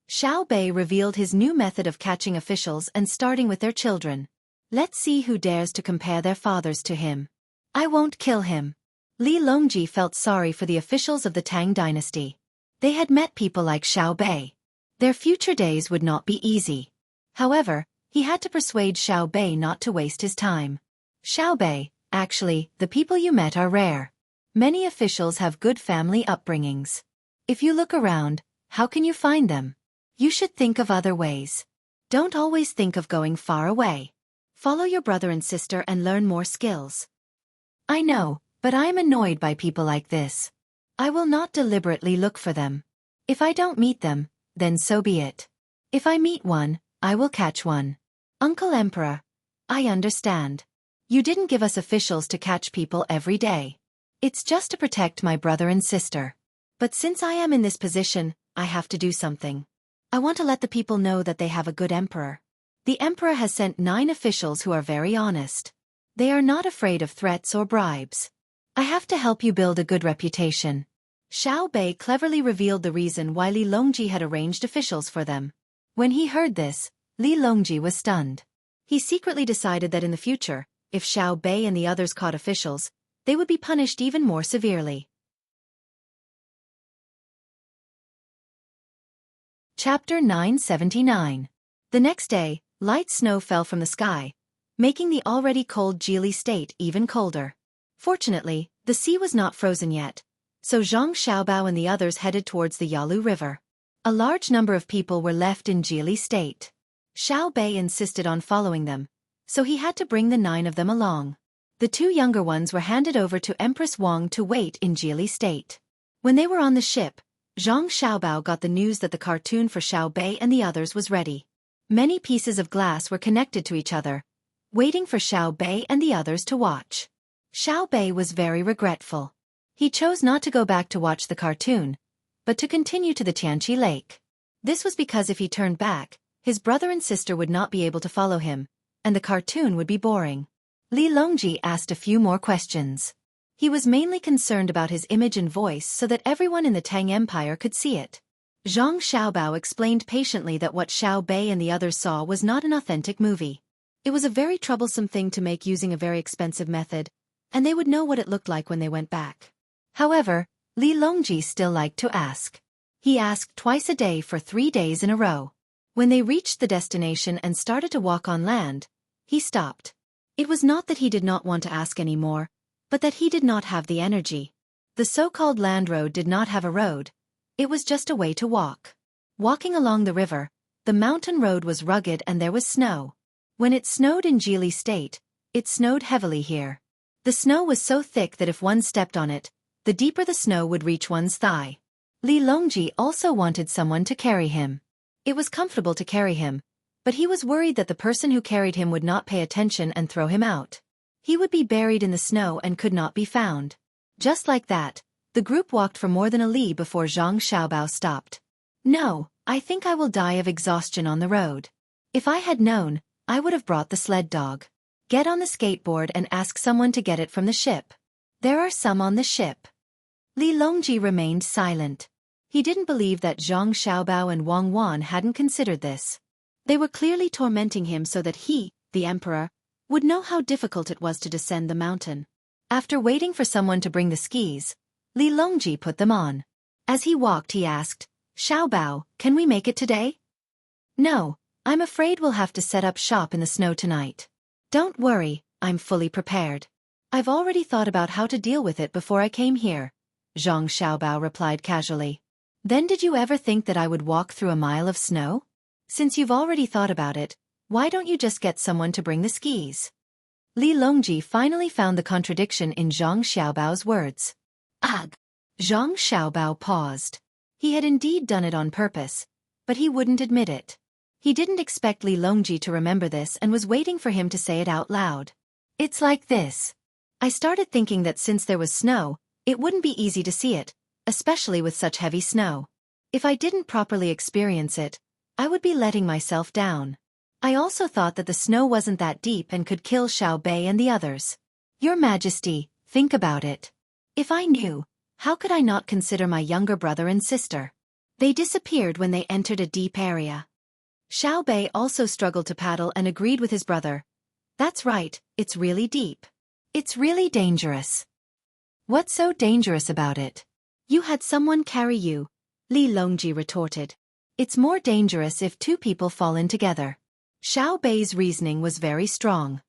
Xiao Bei revealed his new method of catching officials and starting with their children. "Let's see who dares to compare their fathers to him. I won't kill him." Li Longji felt sorry for the officials of the Tang dynasty. They had met people like Xiao Bei. Their future days would not be easy. However, he had to persuade Xiao Bei not to waste his time. "Xiao Bei, actually, the people you met are rare. Many officials have good family upbringings. If you look around, how can you find them? You should think of other ways. Don't always think of going far away. Follow your brother and sister and learn more skills." "I know, but I am annoyed by people like this. I will not deliberately look for them. If I don't meet them, then so be it. If I meet one, I will catch one." "Uncle Emperor, I understand. You didn't give us officials to catch people every day. It's just to protect my brother and sister. But since I am in this position, I have to do something. I want to let the people know that they have a good emperor. The emperor has sent 9 officials who are very honest. They are not afraid of threats or bribes. I have to help you build a good reputation." Xiao Bei cleverly revealed the reason why Li Longji had arranged officials for them. When he heard this, Li Longji was stunned. He secretly decided that in the future, if Xiao Bei and the others caught officials, they would be punished even more severely. Chapter 979. The next day, light snow fell from the sky, making the already cold Jili state even colder. Fortunately, the sea was not frozen yet, so Zhang Xiaobao and the others headed towards the Yalu River. A large number of people were left in Jili state. Xiao Bei insisted on following them, so he had to bring the 9 of them along. The 2 younger ones were handed over to Empress Wang to wait in Jili state. When they were on the ship, Zhang Xiaobao got the news that the cartoon for Xiao Bei and the others was ready. Many pieces of glass were connected to each other, waiting for Xiao Bei and the others to watch. Xiao Bei was very regretful. He chose not to go back to watch the cartoon, but to continue to the Tianqi Lake. This was because if he turned back, his brother and sister would not be able to follow him, and the cartoon would be boring. Li Longji asked a few more questions. He was mainly concerned about his image and voice so that everyone in the Tang Empire could see it. Zhang Xiaobao explained patiently that what Xiao Bei and the others saw was not an authentic movie. It was a very troublesome thing to make using a very expensive method, and they would know what it looked like when they went back. However, Li Longji still liked to ask. He asked twice a day for 3 days in a row. When they reached the destination and started to walk on land, he stopped. It was not that he did not want to ask any more, but that he did not have the energy. The so-called land road did not have a road. It was just a way to walk. Walking along the river, the mountain road was rugged and there was snow. When it snowed in Jili State, it snowed heavily here. The snow was so thick that if one stepped on it, the deeper the snow would reach one's thigh. Li Longji also wanted someone to carry him. It was comfortable to carry him, but he was worried that the person who carried him would not pay attention and throw him out. He would be buried in the snow and could not be found. Just like that, the group walked for more than a li before Zhang Xiaobao stopped. No, I think I will die of exhaustion on the road. If I had known, I would have brought the sled dog. Get on the skateboard and ask someone to get it from the ship. There are some on the ship. Li Longji remained silent. He didn't believe that Zhang Xiaobao and Wang Wan hadn't considered this. They were clearly tormenting him so that he, the emperor, would know how difficult it was to descend the mountain. After waiting for someone to bring the skis, Li Longji put them on. As he walked he asked, Xiaobao, can we make it today? No, I'm afraid we'll have to set up shop in the snow tonight. Don't worry, I'm fully prepared. I've already thought about how to deal with it before I came here, Zhang Xiaobao replied casually. Then did you ever think that I would walk through a mile of snow? Since you've already thought about it, why don't you just get someone to bring the skis? Li Longji finally found the contradiction in Zhang Xiaobao's words. Ugh! Zhang Xiaobao paused. He had indeed done it on purpose, but he wouldn't admit it. He didn't expect Li Longji to remember this and was waiting for him to say it out loud. It's like this. I started thinking that since there was snow, it wouldn't be easy to see it, especially with such heavy snow. If I didn't properly experience it, I would be letting myself down. I also thought that the snow wasn't that deep and could kill Xiao Bei and the others. Your Majesty, think about it. If I knew, how could I not consider my younger brother and sister? They disappeared when they entered a deep area. Xiao Bei also struggled to paddle and agreed with his brother. That's right, it's really deep. It's really dangerous. What's so dangerous about it? You had someone carry you, Li Longji retorted. It's more dangerous if two people fall in together. Xiao Bei's reasoning was very strong.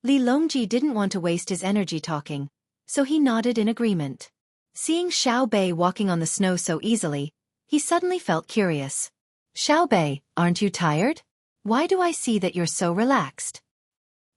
Li Longji didn't want to waste his energy talking, so he nodded in agreement. Seeing Xiao Bei walking on the snow so easily, he suddenly felt curious. Xiao Bei, aren't you tired? Why do I see that you're so relaxed?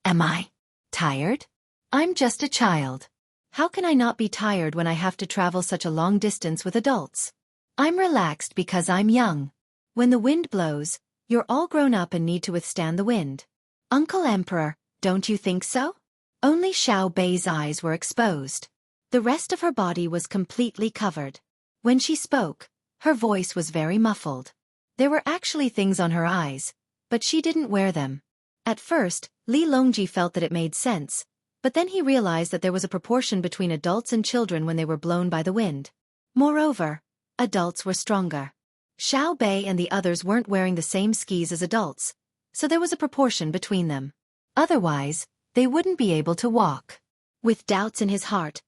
Am I tired? I'm just a child. How can I not be tired when I have to travel such a long distance with adults? I'm relaxed because I'm young. When the wind blows, you're all grown up and need to withstand the wind. Uncle Emperor, don't you think so? Only Xiao Bei's eyes were exposed. The rest of her body was completely covered. When she spoke, her voice was very muffled. There were actually things on her eyes, but she didn't wear them. At first, Li Longji felt that it made sense, but then he realized that there was a proportion between adults and children when they were blown by the wind. Moreover, adults were stronger. Xiao Bei and the others weren't wearing the same skis as adults, so there was a proportion between them. Otherwise, they wouldn't be able to walk. With doubts in his heart,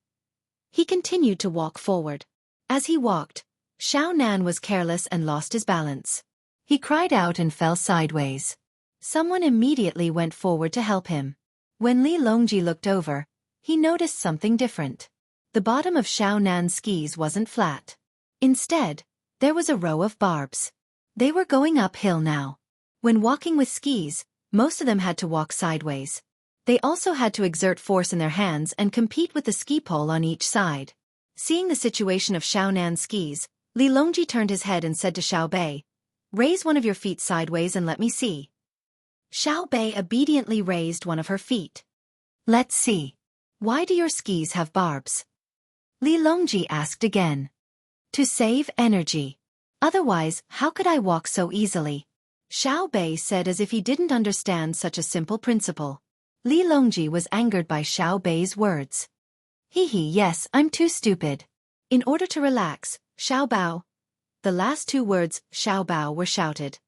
he continued to walk forward. As he walked, Xiao Nan was careless and lost his balance. He cried out and fell sideways. Someone immediately went forward to help him. When Li Longji looked over, he noticed something different. The bottom of Xiao Nan's skis wasn't flat. Instead, there was a row of barbs. They were going uphill now. When walking with skis, most of them had to walk sideways. They also had to exert force in their hands and compete with the ski pole on each side. Seeing the situation of Xiao Nan's skis, Li Longji turned his head and said to Xiao Bei, "Raise one of your feet sideways and let me see." Xiao Bei obediently raised one of her feet. "Let's see. Why do your skis have barbs?" Li Longji asked again. "To save energy. Otherwise, how could I walk so easily?" Xiao Bei said as if he didn't understand such a simple principle. Li Longji was angered by Xiao Bei's words. Yes, I'm too stupid." In order to relax, Xiao Bao. The last two words, Xiao Bao, were shouted.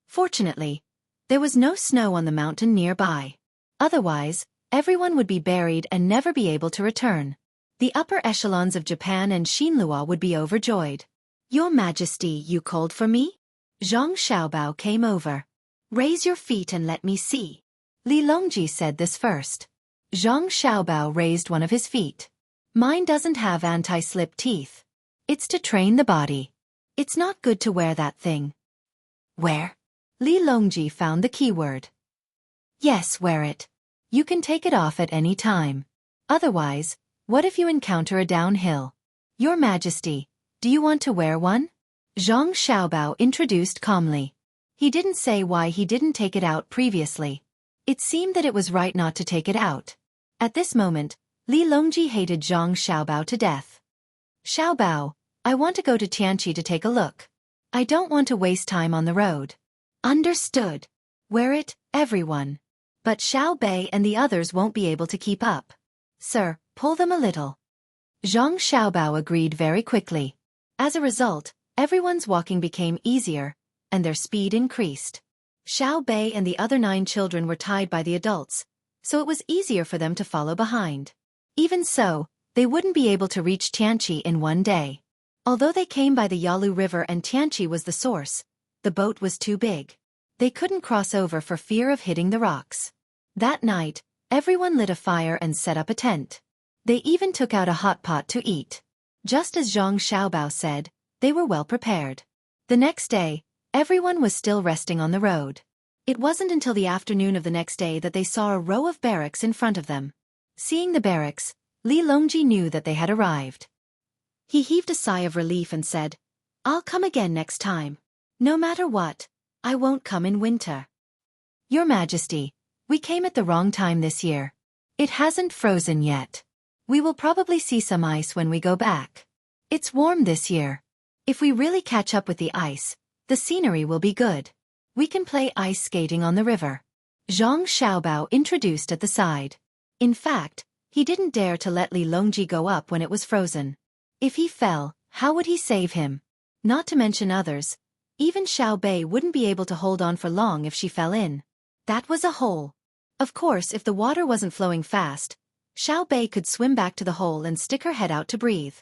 Fortunately, there was no snow on the mountain nearby. Otherwise, everyone would be buried and never be able to return. The upper echelons of Japan and Xinlua would be overjoyed. "Your Majesty, you called for me?" Zhang Xiaobao came over. "Raise your feet and let me see." Li Longji said this first. Zhang Xiaobao raised one of his feet. Mine doesn't have anti-slip teeth. It's to train the body. It's not good to wear that thing. Wear? Li Longji found the keyword. Yes, wear it. You can take it off at any time. Otherwise, what if you encounter a downhill? Your Majesty, do you want to wear one? Zhang Xiaobao introduced calmly. He didn't say why he didn't take it out previously. It seemed that it was right not to take it out. At this moment, Li Longji hated Zhang Xiaobao to death. Xiaobao, I want to go to Tianqi to take a look. I don't want to waste time on the road. Understood. Wear it, everyone. But Xiao Bei and the others won't be able to keep up. Sir, pull them a little. Zhang Xiaobao agreed very quickly. As a result, everyone's walking became easier, and their speed increased. Xiao Bei and the other 9 children were tied by the adults, so it was easier for them to follow behind. Even so, they wouldn't be able to reach Tianqi in one day. Although they came by the Yalu River and Tianqi was the source, the boat was too big. They couldn't cross over for fear of hitting the rocks. That night, everyone lit a fire and set up a tent. They even took out a hot pot to eat. Just as Zhang Xiaobao said, they were well prepared. The next day, everyone was still resting on the road. It wasn't until the afternoon of the next day that they saw a row of barracks in front of them. Seeing the barracks, Li Longji knew that they had arrived. He heaved a sigh of relief and said, I'll come again next time. No matter what, I won't come in winter. Your Majesty, we came at the wrong time this year. It hasn't frozen yet. We will probably see some ice when we go back. It's warm this year. If we really catch up with the ice, the scenery will be good. We can play ice skating on the river. Zhang Xiaobao introduced at the side. In fact, he didn't dare to let Li Longji go up when it was frozen. If he fell, how would he save him? Not to mention others. Even Xiao Bei wouldn't be able to hold on for long if she fell in. That was a hole. Of course, if the water wasn't flowing fast, Xiao Bei could swim back to the hole and stick her head out to breathe.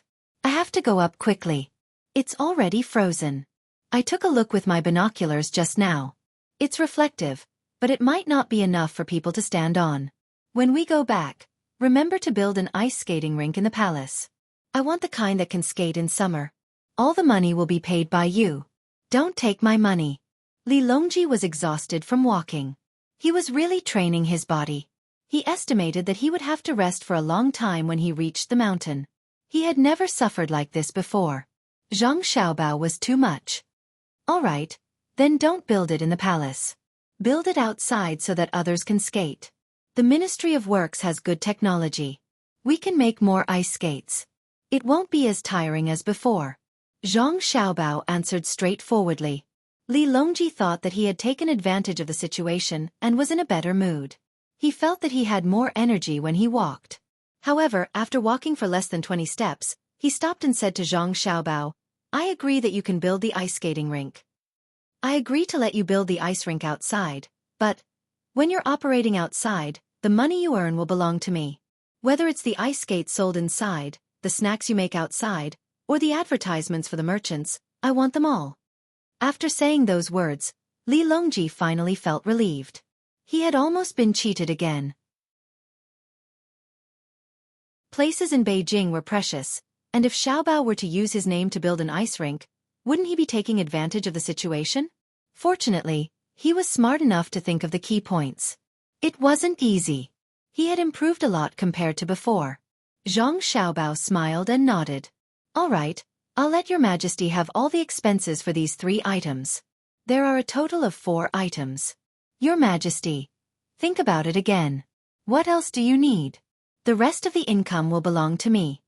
I have to go up quickly. It's already frozen. I took a look with my binoculars just now. It's reflective, but it might not be enough for people to stand on. When we go back, remember to build an ice skating rink in the palace. I want the kind that can skate in summer. All the money will be paid by you. Don't take my money. Li Longji was exhausted from walking. He was really training his body. He estimated that he would have to rest for a long time when he reached the mountain. He had never suffered like this before. Zhang Xiaobao was too much. All right, then don't build it in the palace. Build it outside so that others can skate. The Ministry of Works has good technology. We can make more ice skates. It won't be as tiring as before. Zhang Xiaobao answered straightforwardly. Li Longji thought that he had taken advantage of the situation and was in a better mood. He felt that he had more energy when he walked. However, after walking for less than 20 steps, he stopped and said to Zhang Xiaobao, I agree that you can build the ice skating rink. I agree to let you build the ice rink outside, but when you're operating outside, the money you earn will belong to me. Whether it's the ice skates sold inside, the snacks you make outside, or the advertisements for the merchants, I want them all. After saying those words, Li Longji finally felt relieved. He had almost been cheated again. Places in Beijing were precious, and if Xiaobao were to use his name to build an ice rink, wouldn't he be taking advantage of the situation? Fortunately, he was smart enough to think of the key points. It wasn't easy. He had improved a lot compared to before. Zhang Xiaobao smiled and nodded. All right, I'll let your Majesty have all the expenses for these 3 items. There are a total of 4 items. Your Majesty, think about it again. What else do you need? The rest of the income will belong to me.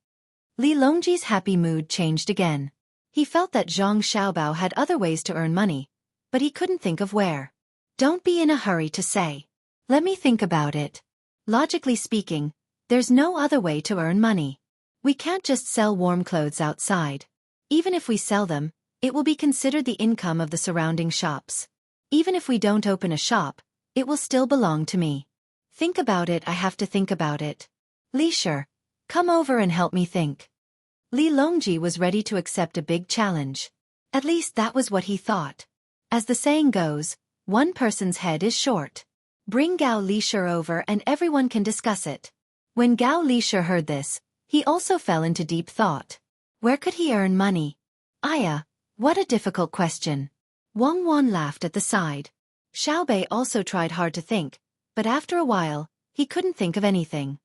Li Longji's happy mood changed again. He felt that Zhang Xiaobao had other ways to earn money, but he couldn't think of where. Don't be in a hurry to say. Let me think about it. Logically speaking, there's no other way to earn money. We can't just sell warm clothes outside. Even if we sell them, it will be considered the income of the surrounding shops. Even if we don't open a shop, it will still belong to me. Think about it. I have to think about it. Li Shi, come over and help me think. Li Longji was ready to accept a big challenge. At least that was what he thought. As the saying goes, one person's head is short. Bring Gao Lisher over and everyone can discuss it. When Gao Lisher heard this, he also fell into deep thought. Where could he earn money? Aya, what a difficult question. Wang Wan laughed at the side. Xiaobei also tried hard to think, but after a while, he couldn't think of anything.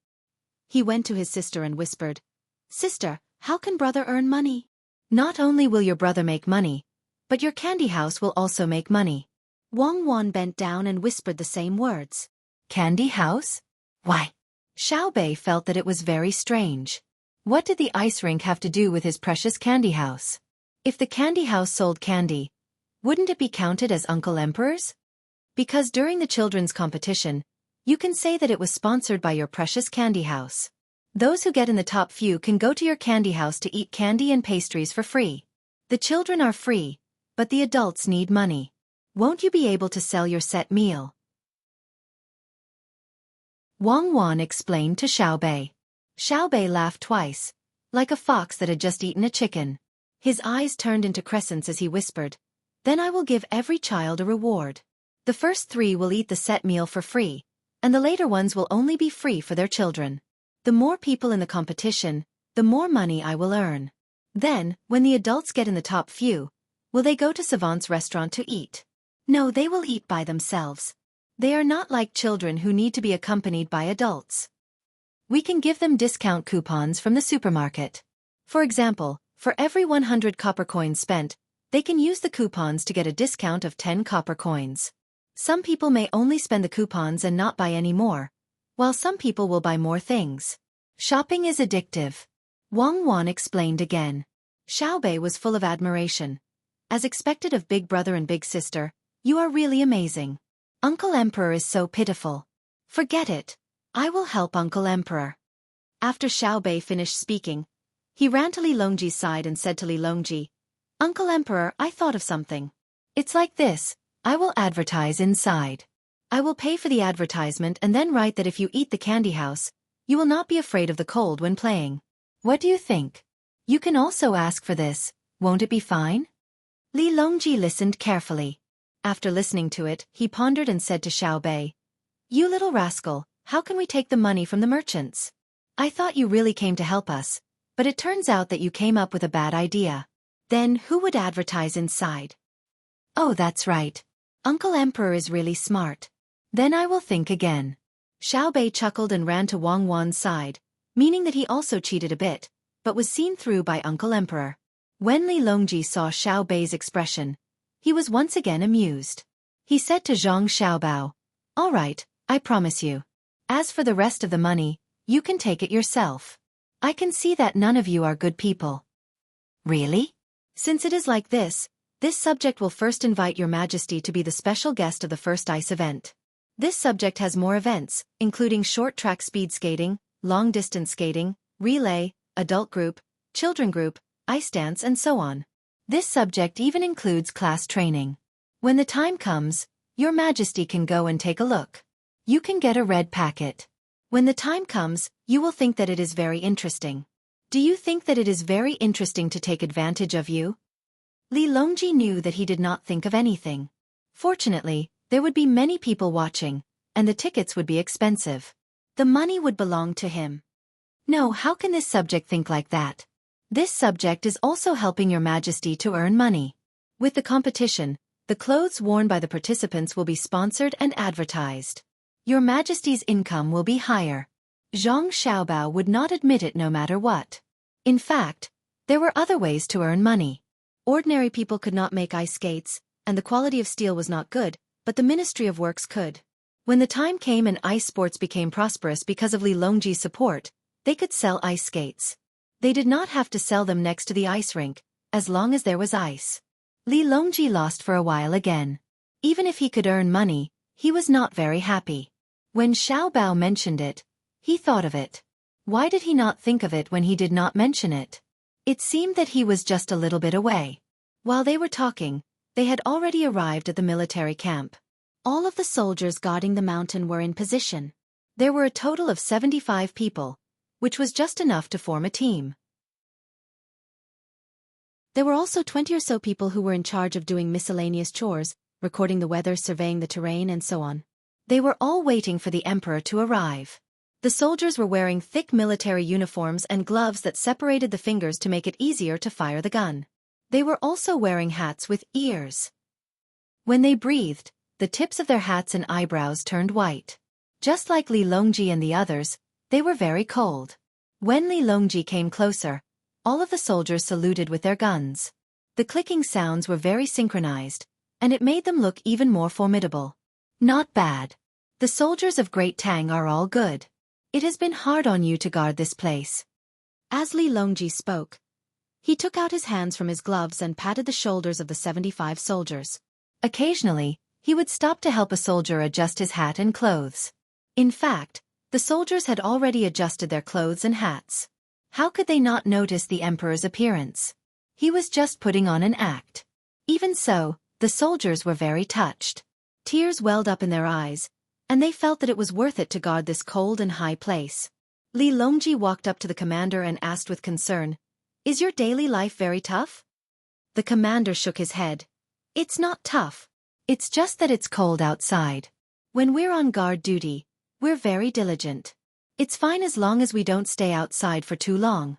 He went to his sister and whispered, "Sister, how can brother earn money?" "Not only will your brother make money, but your candy house will also make money." Wang Wan bent down and whispered the same words. Candy house? Why? Xiaobei felt that it was very strange. What did the ice rink have to do with his precious candy house? If the candy house sold candy, wouldn't it be counted as Uncle Emperor's? Because during the children's competition, you can say that it was sponsored by your precious candy house. Those who get in the top few can go to your candy house to eat candy and pastries for free. The children are free, but the adults need money. Won't you be able to sell your set meal? Wang Wan explained to Xiaobei. Xiaobei laughed twice, like a fox that had just eaten a chicken. His eyes turned into crescents as he whispered, "Then I will give every child a reward. The first 3 will eat the set meal for free, and the later ones will only be free for their children. The more people in the competition, the more money I will earn. Then, when the adults get in the top few, will they go to Savant's restaurant to eat? No, they will eat by themselves. They are not like children who need to be accompanied by adults. We can give them discount coupons from the supermarket. For example, for every 100 copper coins spent, they can use the coupons to get a discount of 10 copper coins. Some people may only spend the coupons and not buy any more, while some people will buy more things. Shopping is addictive." Wang Wan explained again. Xiaobei was full of admiration. As expected of big brother and big sister, "You are really amazing. Uncle Emperor is so pitiful." "Forget it. I will help Uncle Emperor." After Xiaobei finished speaking, he ran to Li Longji's side and said to Li Longji, "Uncle Emperor, I thought of something. It's like this, I will advertise inside. I will pay for the advertisement and then write that if you eat the candy house, you will not be afraid of the cold when playing. What do you think? You can also ask for this, won't it be fine?" Li Longji listened carefully. After listening to it, he pondered and said to Xiaobei, "You little rascal, how can we take the money from the merchants? I thought you really came to help us, but it turns out that you came up with a bad idea. Then who would advertise inside?" "Oh, that's right. Uncle Emperor is really smart. Then I will think again." Xiaobei chuckled and ran to Wang Wan's side, meaning that he also cheated a bit, but was seen through by Uncle Emperor. When Li Longji saw Xiaobei's expression, he was once again amused. He said to Zhang Xiaobao, "All right, I promise you. As for the rest of the money, you can take it yourself. I can see that none of you are good people." "Really? Since it is like this subject will first invite your majesty to be the special guest of the first ice event. This subject has more events, including short track speed skating, long distance skating, relay, adult group, children group, ice dance and so on. This subject even includes class training. When the time comes, your majesty can go and take a look. You can get a red packet. When the time comes, you will think that it is very interesting. Do you think that it is very interesting to take advantage of you?" Li Longji knew that he did not think of anything. Fortunately, there would be many people watching, and the tickets would be expensive. The money would belong to him. "No, how can this subject think like that? This subject is also helping your majesty to earn money. With the competition, the clothes worn by the participants will be sponsored and advertised. Your majesty's income will be higher." Zhang Xiaobao would not admit it no matter what. In fact, there were other ways to earn money. Ordinary people could not make ice skates, and the quality of steel was not good, but the Ministry of Works could. When the time came and ice sports became prosperous because of Li Longji's support, they could sell ice skates. They did not have to sell them next to the ice rink, as long as there was ice. Li Longji lost for a while again. Even if he could earn money, he was not very happy. When Xiaobao mentioned it, he thought of it. Why did he not think of it when he did not mention it? It seemed that he was just a little bit away. While they were talking, they had already arrived at the military camp. All of the soldiers guarding the mountain were in position. There were a total of 75 people, which was just enough to form a team. There were also 20 or so people who were in charge of doing miscellaneous chores, recording the weather, surveying the terrain, and so on. They were all waiting for the emperor to arrive. The soldiers were wearing thick military uniforms and gloves that separated the fingers to make it easier to fire the gun. They were also wearing hats with ears. When they breathed, the tips of their hats and eyebrows turned white. Just like Li Longji and the others, they were very cold. When Li Longji came closer, all of the soldiers saluted with their guns. The clicking sounds were very synchronized, and it made them look even more formidable. Not bad. The soldiers of Great Tang are all good. It has been hard on you to guard this place. As Li Longji spoke, he took out his hands from his gloves and patted the shoulders of the 75 soldiers. Occasionally, he would stop to help a soldier adjust his hat and clothes. In fact, the soldiers had already adjusted their clothes and hats. How could they not notice the emperor's appearance? He was just putting on an act. Even so, the soldiers were very touched. Tears welled up in their eyes, and they felt that it was worth it to guard this cold and high place. Li Longji walked up to the commander and asked with concern, "Is your daily life very tough?" The commander shook his head. "It's not tough. It's just that it's cold outside. When we're on guard duty, we're very diligent. It's fine as long as we don't stay outside for too long."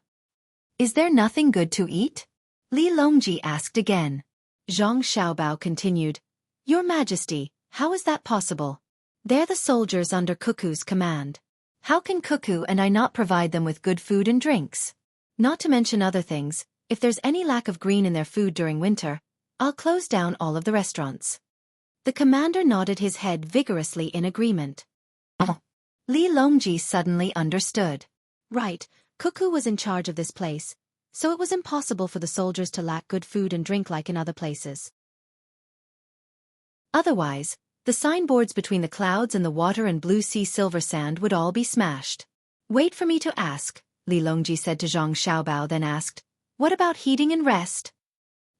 "Is there nothing good to eat?" Li Longji asked again. Zhang Xiaobao continued, "Your Majesty, how is that possible? They're the soldiers under Cuckoo's command. How can Cuckoo and I not provide them with good food and drinks? Not to mention other things, if there's any lack of green in their food during winter, I'll close down all of the restaurants." The commander nodded his head vigorously in agreement. Li Longji suddenly understood. Right, Cuckoo was in charge of this place, so it was impossible for the soldiers to lack good food and drink like in other places. Otherwise, the signboards between the clouds and the water and blue sea silver sand would all be smashed. "Wait for me to ask," Li Longji said to Zhang Xiaobao, then asked, "What about heating and rest?"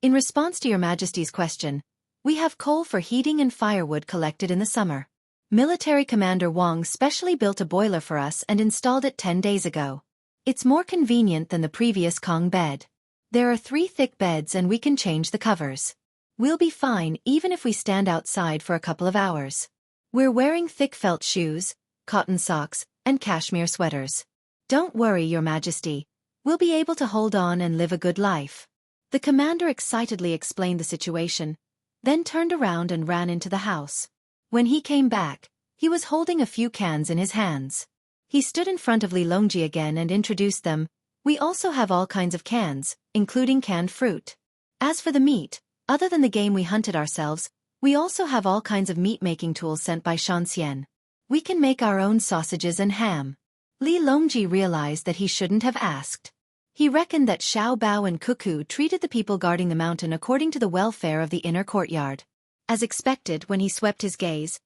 "In response to your Majesty's question, we have coal for heating and firewood collected in the summer. Military Commander Wang specially built a boiler for us and installed it 10 days ago. It's more convenient than the previous Kong bed. There are 3 thick beds and we can change the covers. We'll be fine even if we stand outside for a couple of hours. We're wearing thick felt shoes, cotton socks, and cashmere sweaters. Don't worry, Your Majesty. We'll be able to hold on and live a good life." The commander excitedly explained the situation, then turned around and ran into the house. When he came back, he was holding a few cans in his hands. He stood in front of Li Longji again and introduced them. "We also have all kinds of cans, including canned fruit. As for the meat, other than the game we hunted ourselves, we also have all kinds of meat-making tools sent by Shanxian. We can make our own sausages and ham." Li Longji realized that he shouldn't have asked. He reckoned that Xiao Bao and Cuckoo treated the people guarding the mountain according to the welfare of the inner courtyard. As expected, when he swept his gaze,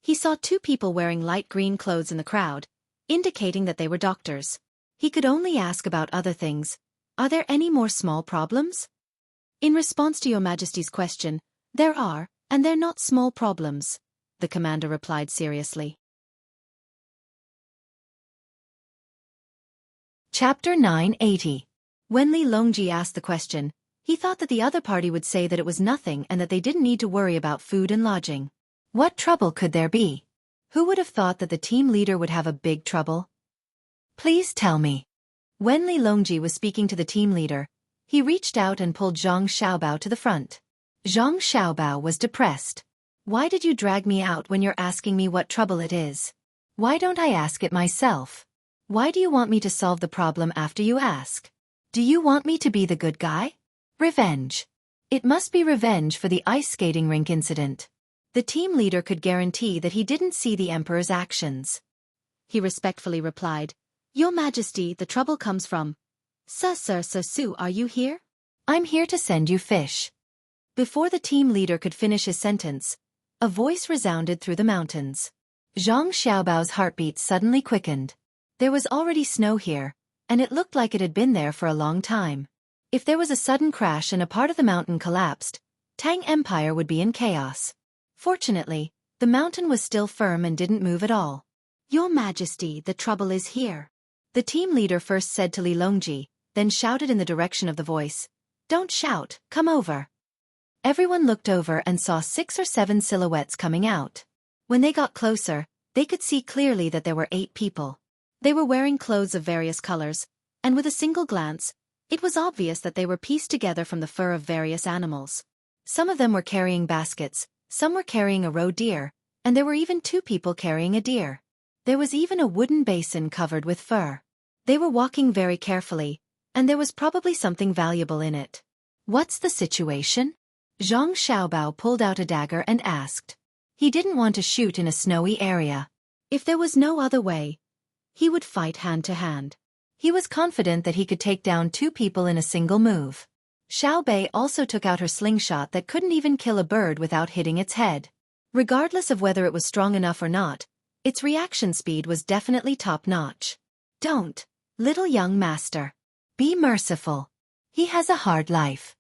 he saw 2 people wearing light green clothes in the crowd, indicating that they were doctors. He could only ask about other things. "Are there any more small problems?" "In response to Your Majesty's question, there are, and they're not small problems," the commander replied seriously. Chapter 980. When Li Longji asked the question, he thought that the other party would say that it was nothing and that they didn't need to worry about food and lodging. What trouble could there be? Who would have thought that the team leader would have a big trouble? "Please tell me." When Li Longji was speaking to the team leader, he reached out and pulled Zhang Xiaobao to the front. Zhang Xiaobao was depressed. "Why did you drag me out when you're asking me what trouble it is? Why don't I ask it myself? Why do you want me to solve the problem after you ask? Do you want me to be the good guy? Revenge. It must be revenge for the ice skating rink incident." The team leader could guarantee that he didn't see the emperor's actions. He respectfully replied, "Your Majesty, the trouble comes from..." Su, are you here?" "I'm here to send you fish." Before the team leader could finish his sentence, a voice resounded through the mountains. Zhang Xiaobao's heartbeat suddenly quickened. There was already snow here, and it looked like it had been there for a long time. If there was a sudden crash and a part of the mountain collapsed, Tang Empire would be in chaos. Fortunately, the mountain was still firm and didn't move at all. "Your Majesty, the trouble is here," the team leader first said to Li Longji, then shouted in the direction of the voice. "Don't shout, come over." Everyone looked over and saw 6 or 7 silhouettes coming out. When they got closer, they could see clearly that there were 8 people. They were wearing clothes of various colors, and with a single glance, it was obvious that they were pieced together from the fur of various animals. Some of them were carrying baskets, some were carrying a roe deer, and there were even 2 people carrying a deer. There was even a wooden basin covered with fur. They were walking very carefully, and there was probably something valuable in it. What's the situation? Zhang Xiaobao pulled out a dagger and asked. He didn't want to shoot in a snowy area. If there was no other way, he would fight hand to hand. He was confident that he could take down 2 people in a single move. Xiao Bei also took out her slingshot that couldn't even kill a bird without hitting its head. Regardless of whether it was strong enough or not, its reaction speed was definitely top-notch. Don't, little young master. Be merciful. He has a hard life.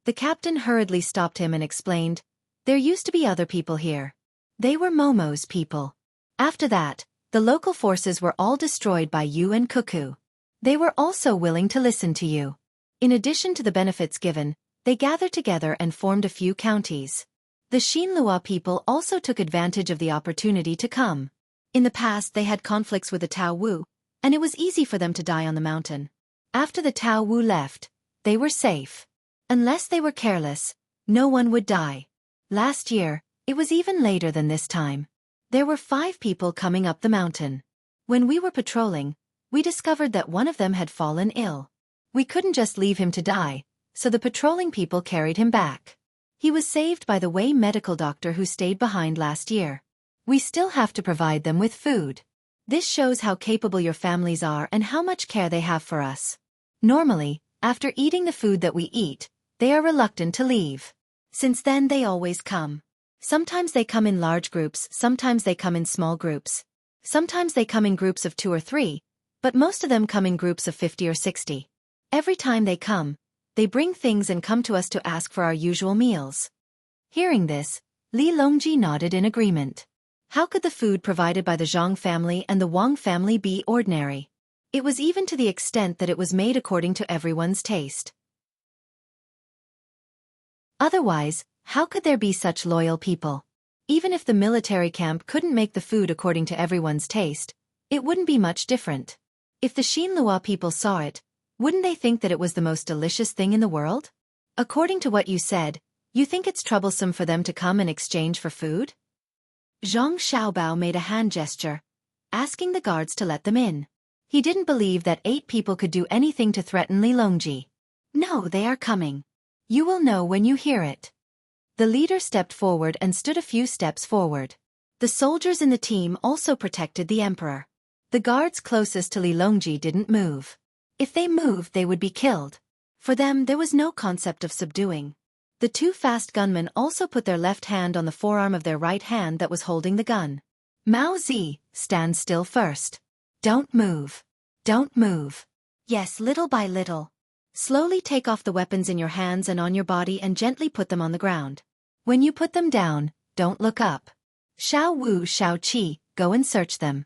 The captain hurriedly stopped him and explained, there used to be other people here. They were Momo's people. After that, the local forces were all destroyed by you and Cuckoo. They were also willing to listen to you. In addition to the benefits given, they gathered together and formed a few counties. The Xinlua people also took advantage of the opportunity to come. In the past they had conflicts with the Tao Wu, and it was easy for them to die on the mountain. After the Tao Wu left, they were safe. Unless they were careless, no one would die. Last year, it was even later than this time. There were 5 people coming up the mountain. When we were patrolling, we discovered that one of them had fallen ill. We couldn't just leave him to die, so the patrolling people carried him back. He was saved by the Wei medical doctor who stayed behind last year. We still have to provide them with food. This shows how capable your families are and how much care they have for us. Normally, after eating the food that we eat, they are reluctant to leave. Since then they always come. Sometimes they come in large groups, sometimes they come in small groups. Sometimes they come in groups of 2 or 3, but most of them come in groups of 50 or 60. Every time they come, they bring things and come to us to ask for our usual meals. Hearing this, Li Longji nodded in agreement. How could the food provided by the Zhang family and the Wang family be ordinary? It was even to the extent that it was made according to everyone's taste. Otherwise, how could there be such loyal people? Even if the military camp couldn't make the food according to everyone's taste, it wouldn't be much different. If the Xinlua people saw it, wouldn't they think that it was the most delicious thing in the world? According to what you said, you think it's troublesome for them to come in exchange for food? Zhang Xiaobao made a hand gesture, asking the guards to let them in. He didn't believe that 8 people could do anything to threaten Li Longji. No, they are coming. You will know when you hear it. The leader stepped forward and stood a few steps forward. The soldiers in the team also protected the emperor. The guards closest to Li Longji didn't move. If they moved, they would be killed. For them, there was no concept of subduing. The 2 fast gunmen also put their left hand on the forearm of their right hand that was holding the gun. Mao Zi, stand still first. Don't move. Don't move. Yes, little by little. Slowly take off the weapons in your hands and on your body and gently put them on the ground. When you put them down, don't look up. Xiao Wu, Xiao Qi, go and search them.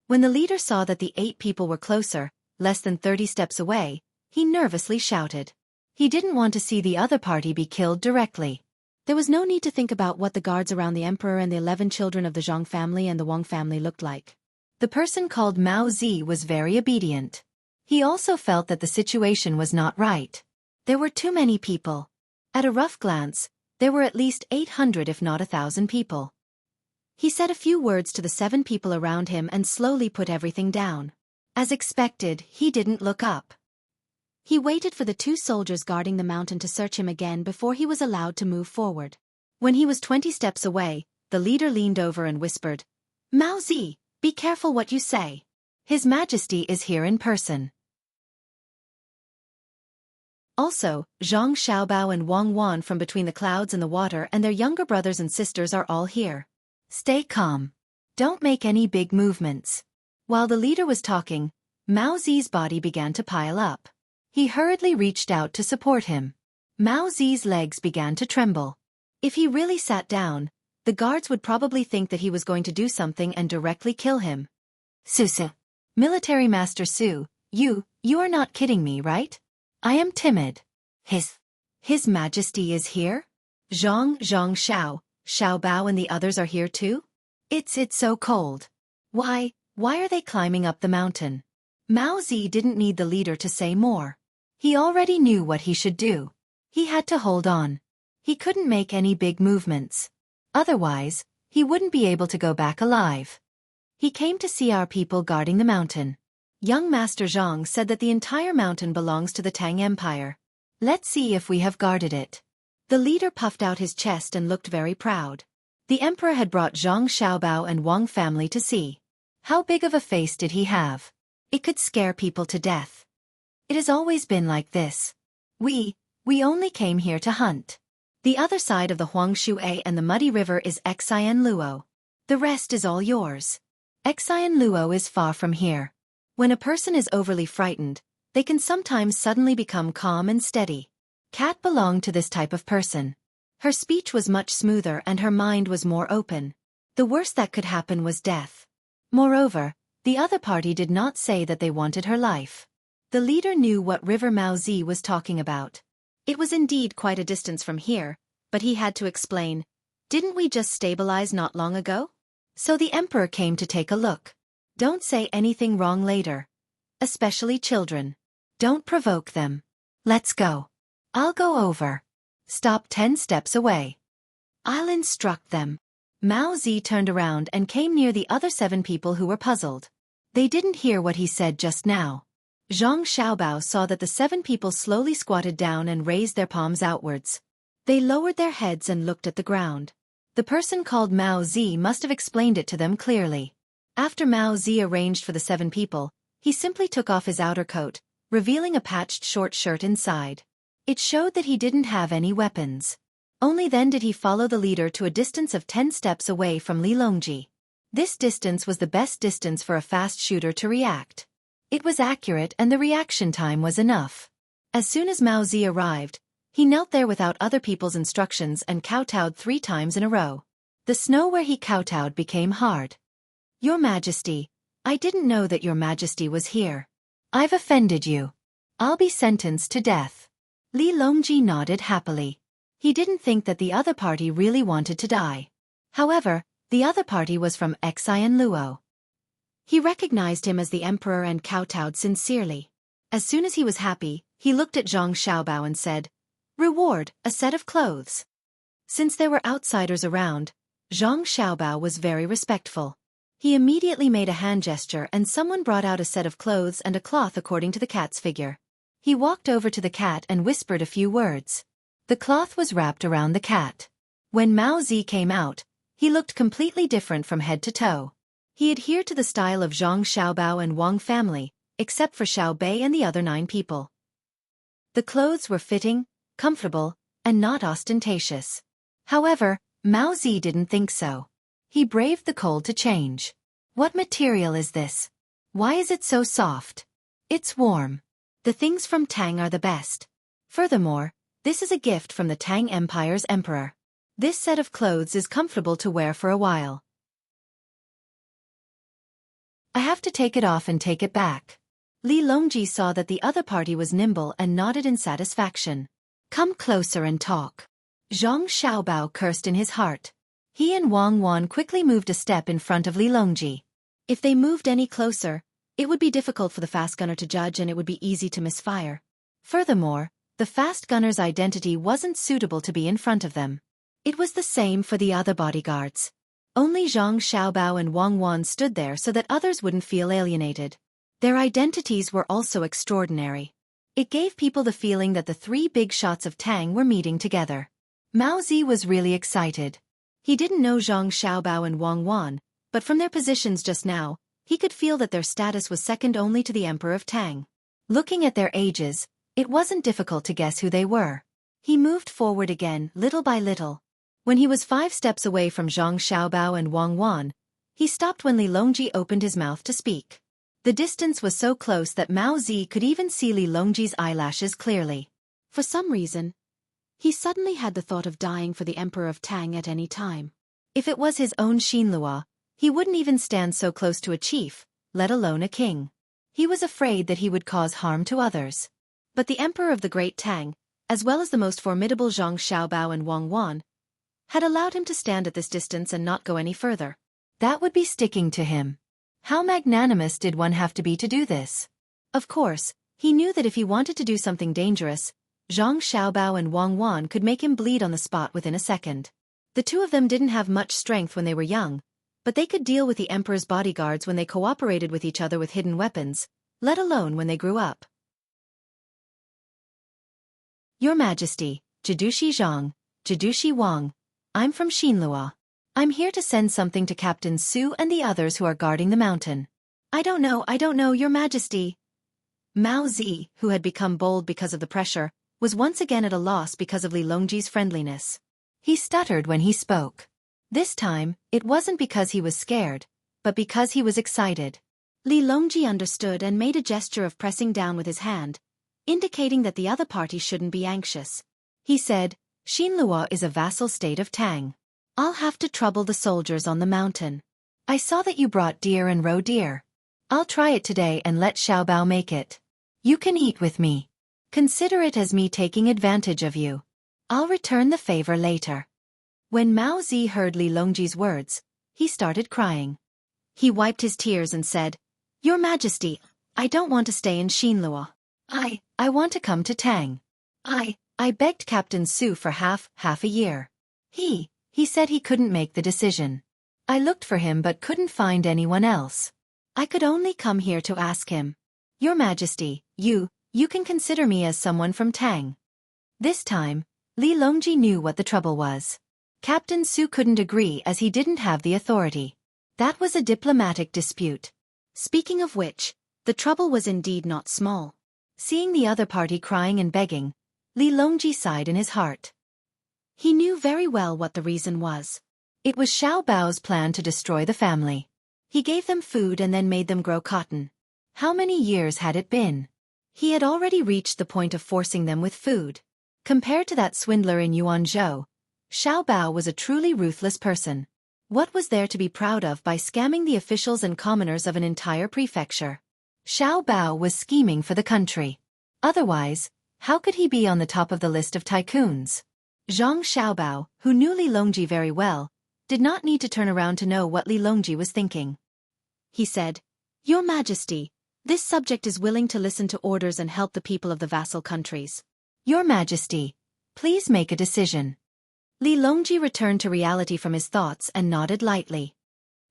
When the leader saw that the 8 people were closer, less than 30 steps away, he nervously shouted. He didn't want to see the other party be killed directly. There was no need to think about what the guards around the emperor and the 11 children of the Zhang family and the Wang family looked like. The person called Mao Zi was very obedient. He also felt that the situation was not right. There were too many people. At a rough glance, there were at least 800 if not 1,000 people. He said a few words to the 7 people around him and slowly put everything down. As expected, he didn't look up. He waited for the 2 soldiers guarding the mountain to search him again before he was allowed to move forward. When he was 20 steps away, the leader leaned over and whispered, Mao Zi, be careful what you say. His Majesty is here in person. Also, Zhang Xiaobao and Wang Wan from between the clouds and the water and their younger brothers and sisters are all here. Stay calm. Don't make any big movements. While the leader was talking, Mao Zi's body began to pile up. He hurriedly reached out to support him. Mao Zi's legs began to tremble. If he really sat down, the guards would probably think that he was going to do something and directly kill him. Su. Military Master Su, you are not kidding me, right? I am timid. His Majesty is here? Xiao, Bao and the others are here too? It's so cold. Why are they climbing up the mountain? Mao Zi didn't need the leader to say more. He already knew what he should do. He had to hold on. He couldn't make any big movements. Otherwise, he wouldn't be able to go back alive. He came to see our people guarding the mountain. Young Master Zhang said that the entire mountain belongs to the Tang Empire. Let's see if we have guarded it. The leader puffed out his chest and looked very proud. The emperor had brought Zhang Xiaobao and Wang family to see. How big of a face did he have? It could scare people to death. It has always been like this. We only came here to hunt. The other side of the Xueqi and the muddy river is Xian Luo. The rest is all yours. Xian Luo is far from here. When a person is overly frightened, they can sometimes suddenly become calm and steady. Cat belonged to this type of person. Her speech was much smoother and her mind was more open. The worst that could happen was death. Moreover, the other party did not say that they wanted her life. The leader knew what river Mao Zi was talking about. It was indeed quite a distance from here, but he had to explain, "Didn't we just stabilize not long ago?" So the emperor came to take a look. Don't say anything wrong later. Especially children. Don't provoke them. Let's go. I'll go over. Stop 10 steps away. I'll instruct them. Mao Zi turned around and came near the other 7 people who were puzzled. They didn't hear what he said just now. Zhang Xiaobao saw that the 7 people slowly squatted down and raised their palms outwards. They lowered their heads and looked at the ground. The person called Mao Zi must have explained it to them clearly. After Mao Zi arranged for the 7 people, he simply took off his outer coat, revealing a patched short shirt inside. It showed that he didn't have any weapons. Only then did he follow the leader to a distance of 10 steps away from Li Longji. This distance was the best distance for a fast shooter to react. It was accurate and the reaction time was enough. As soon as Mao Zi arrived, he knelt there without other people's instructions and kowtowed 3 times in a row. The snow where he kowtowed became hard. Your Majesty, I didn't know that Your Majesty was here. I've offended you. I'll be sentenced to death. Li Longji nodded happily. He didn't think that the other party really wanted to die. However, the other party was from Xian Luo. He recognized him as the emperor and kowtowed sincerely. As soon as he was happy, he looked at Zhang Xiaobao and said, "Reward, a set of clothes." Since there were outsiders around, Zhang Xiaobao was very respectful. He immediately made a hand gesture and someone brought out a set of clothes and a cloth according to the cat's figure. He walked over to the cat and whispered a few words. The cloth was wrapped around the cat. When Mao Zi came out, he looked completely different from head to toe. He adhered to the style of Zhang Xiaobao and Wang family, except for Xiao Bei and the other 9 people. The clothes were fitting, comfortable, and not ostentatious. However, Mao Zi didn't think so. He braved the cold to change. What material is this? Why is it so soft? It's warm. The things from Tang are the best. Furthermore, this is a gift from the Tang Empire's emperor. This set of clothes is comfortable to wear for a while. I have to take it off and take it back. Li Longji saw that the other party was nimble and nodded in satisfaction. Come closer and talk. Zhang Xiaobao cursed in his heart. He and Wang Wan quickly moved a step in front of Li Longji. If they moved any closer, it would be difficult for the fast gunner to judge and it would be easy to misfire. Furthermore, the fast gunner's identity wasn't suitable to be in front of them. It was the same for the other bodyguards. Only Zhang Xiaobao and Wang Wan stood there so that others wouldn't feel alienated. Their identities were also extraordinary. It gave people the feeling that the 3 big shots of Tang were meeting together. Mao Zi was really excited. He didn't know Zhang Xiaobao and Wang Wan, but from their positions just now, he could feel that their status was second only to the Emperor of Tang. Looking at their ages, it wasn't difficult to guess who they were. He moved forward again, little by little. When he was 5 steps away from Zhang Xiaobao and Wang Wan, he stopped when Li Longji opened his mouth to speak. The distance was so close that Mao Zi could even see Li Longji's eyelashes clearly. For some reason, he suddenly had the thought of dying for the Emperor of Tang at any time. If it was his own Xinlua, he wouldn't even stand so close to a chief, let alone a king. He was afraid that he would cause harm to others. But the Emperor of the Great Tang, as well as the most formidable Zhang Xiaobao and Wang Wan, had allowed him to stand at this distance and not go any further. That would be sticking to him. How magnanimous did one have to be to do this? Of course, he knew that if he wanted to do something dangerous, Zhang Xiaobao and Wang Wan could make him bleed on the spot within a second. The two of them didn't have much strength when they were young, but they could deal with the emperor's bodyguards when they cooperated with each other with hidden weapons, let alone when they grew up. Your Majesty, Jidushi Zhang, Jidushi Wang, I'm from Xinlua. I'm here to send something to Captain Su and the others who are guarding the mountain. I don't know, Your Majesty. Mao Zi, who had become bold because of the pressure, was once again at a loss because of Li Longji's friendliness. He stuttered when he spoke. This time, it wasn't because he was scared, but because he was excited. Li Longji understood and made a gesture of pressing down with his hand, indicating that the other party shouldn't be anxious. He said, Xinlua is a vassal state of Tang. I'll have to trouble the soldiers on the mountain. I saw that you brought deer and roe deer. I'll try it today and let Xiaobao make it. You can eat with me. Consider it as me taking advantage of you. I'll return the favor later. When Mao Zi heard Li Longji's words, he started crying. He wiped his tears and said, Your Majesty, I don't want to stay in Xinlua. I want to come to Tang. I begged Captain Su for half a year. He said he couldn't make the decision. I looked for him but couldn't find anyone else. I could only come here to ask him. Your Majesty, you can consider me as someone from Tang. This time, Li Longji knew what the trouble was. Captain Su couldn't agree as he didn't have the authority. That was a diplomatic dispute. Speaking of which, the trouble was indeed not small. Seeing the other party crying and begging, Li Longji sighed in his heart. He knew very well what the reason was. It was Xiao Bao's plan to destroy the family. He gave them food and then made them grow cotton. How many years had it been? He had already reached the point of forcing them with food. Compared to that swindler in Yuanzhou, Xiao Bao was a truly ruthless person. What was there to be proud of by scamming the officials and commoners of an entire prefecture? Xiao Bao was scheming for the country. Otherwise, how could he be on the top of the list of tycoons? Zhang Xiaobao, who knew Li Longji very well, did not need to turn around to know what Li Longji was thinking. He said, Your Majesty, this subject is willing to listen to orders and help the people of the vassal countries. Your Majesty, please make a decision. Li Longji returned to reality from his thoughts and nodded lightly.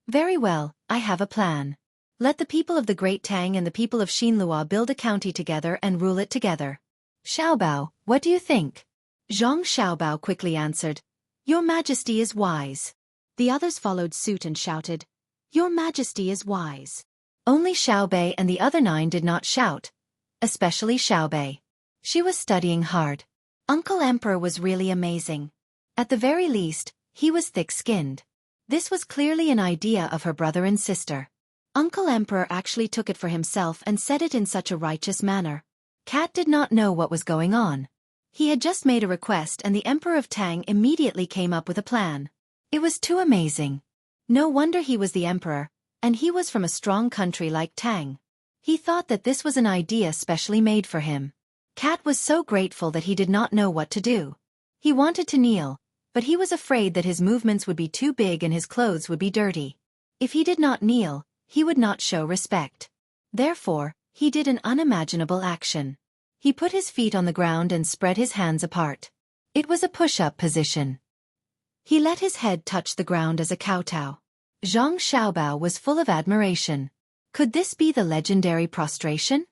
Very well, I have a plan. Let the people of the Great Tang and the people of Xinlua build a county together and rule it together. Xiaobao, what do you think? Zhang Xiaobao quickly answered, Your Majesty is wise. The others followed suit and shouted, Your Majesty is wise. Only Xiaobei and the other 9 did not shout, especially Xiaobei. She was studying hard. Uncle Emperor was really amazing. At the very least, he was thick-skinned. This was clearly an idea of her brother and sister. Uncle Emperor actually took it for himself and said it in such a righteous manner. Cat did not know what was going on. He had just made a request and the Emperor of Tang immediately came up with a plan. It was too amazing. No wonder he was the emperor, and he was from a strong country like Tang. He thought that this was an idea specially made for him. Cat was so grateful that he did not know what to do. He wanted to kneel, but he was afraid that his movements would be too big and his clothes would be dirty. If he did not kneel, he would not show respect. Therefore, he did an unimaginable action. He put his feet on the ground and spread his hands apart. It was a push-up position. He let his head touch the ground as a kowtow. Zhang Xiaobao was full of admiration. Could this be the legendary prostration?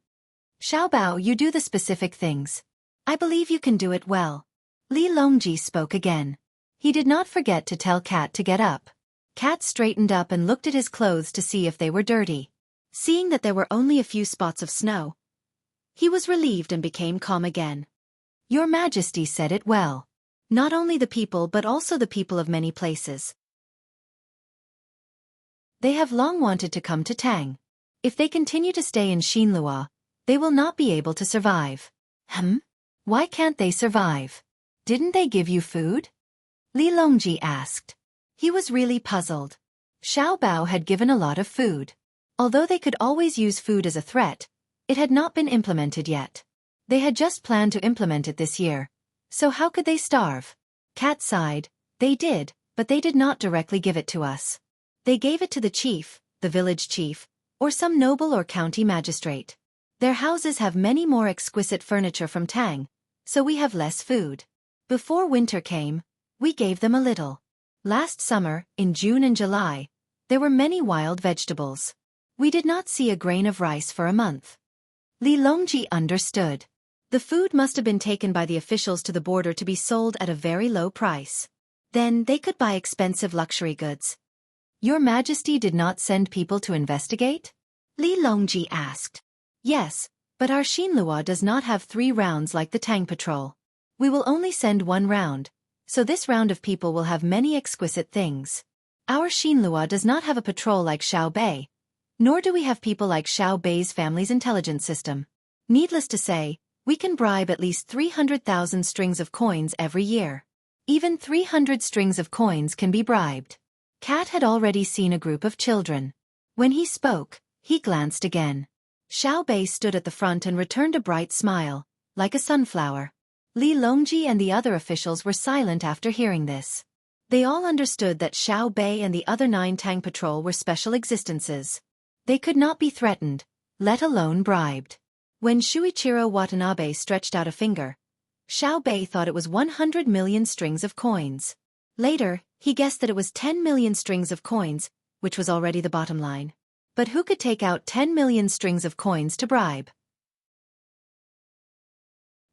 Xiaobao, you do the specific things. I believe you can do it well. Li Longji spoke again. He did not forget to tell Cat to get up. Cat straightened up and looked at his clothes to see if they were dirty. Seeing that there were only a few spots of snow, he was relieved and became calm again. Your Majesty said it well. Not only the people but also the people of many places. They have long wanted to come to Tang. If they continue to stay in Xinlua, they will not be able to survive. Why can't they survive? Didn't they give you food? Li Longji asked. He was really puzzled. Xiao Bao had given a lot of food. Although they could always use food as a threat, it had not been implemented yet. They had just planned to implement it this year. So how could they starve? Cat sighed. They did, but they did not directly give it to us. They gave it to the chief, the village chief, or some noble or county magistrate. Their houses have many more exquisite furniture from Tang, so we have less food. Before winter came, we gave them a little. Last summer, in June and July, there were many wild vegetables. We did not see a grain of rice for a month. Li Longji understood. The food must have been taken by the officials to the border to be sold at a very low price. Then they could buy expensive luxury goods. Your Majesty did not send people to investigate? Li Longji asked. Yes, but our Xinlua does not have 3 rounds like the Tang patrol. We will only send 1 round, so this round of people will have many exquisite things. Our Xinlua does not have a patrol like Xiao Bei, nor do we have people like Xiao Bei's family's intelligence system. Needless to say, we can bribe at least 300,000 strings of coins every year. Even 300 strings of coins can be bribed. Cat had already seen a group of children. When he spoke, he glanced again. Xiao Bei stood at the front and returned a bright smile, like a sunflower. Li Longji and the other officials were silent after hearing this. They all understood that Xiao Bei and the other 9 Tang patrol were special existences. They could not be threatened, let alone bribed. When Shuichiro Watanabe stretched out a finger, Xiao Bei thought it was 100 million strings of coins. Later, he guessed that it was 10 million strings of coins, which was already the bottom line. But who could take out 10 million strings of coins to bribe?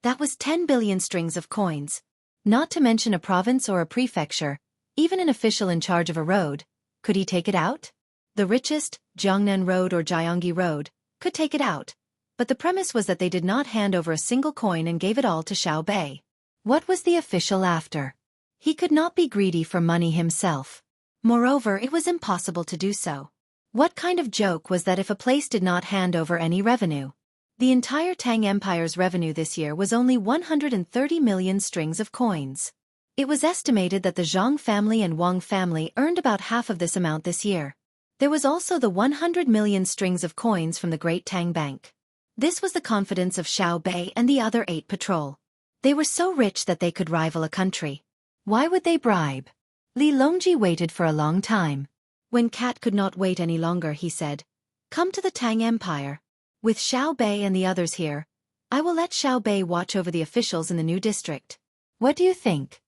That was 10 billion strings of coins. Not to mention a province or a prefecture, even an official in charge of a road. Could he take it out? The richest, Jiangnan Road or Jiangyi Road, could take it out. But the premise was that they did not hand over a single coin and gave it all to Xiao Bei. What was the official after? He could not be greedy for money himself. Moreover, it was impossible to do so. What kind of joke was that if a place did not hand over any revenue? The entire Tang Empire's revenue this year was only 130 million strings of coins. It was estimated that the Zhang family and Wang family earned about half of this amount this year. There was also the 100 million strings of coins from the Great Tang Bank. This was the confidence of Xiao Bei and the other 8 patrol. They were so rich that they could rival a country. Why would they bribe? Li Longji waited for a long time. When Cat could not wait any longer, he said, "Come to the Tang Empire. With Xiao Bei and the others here, I will let Xiao Bei watch over the officials in the new district. What do you think?"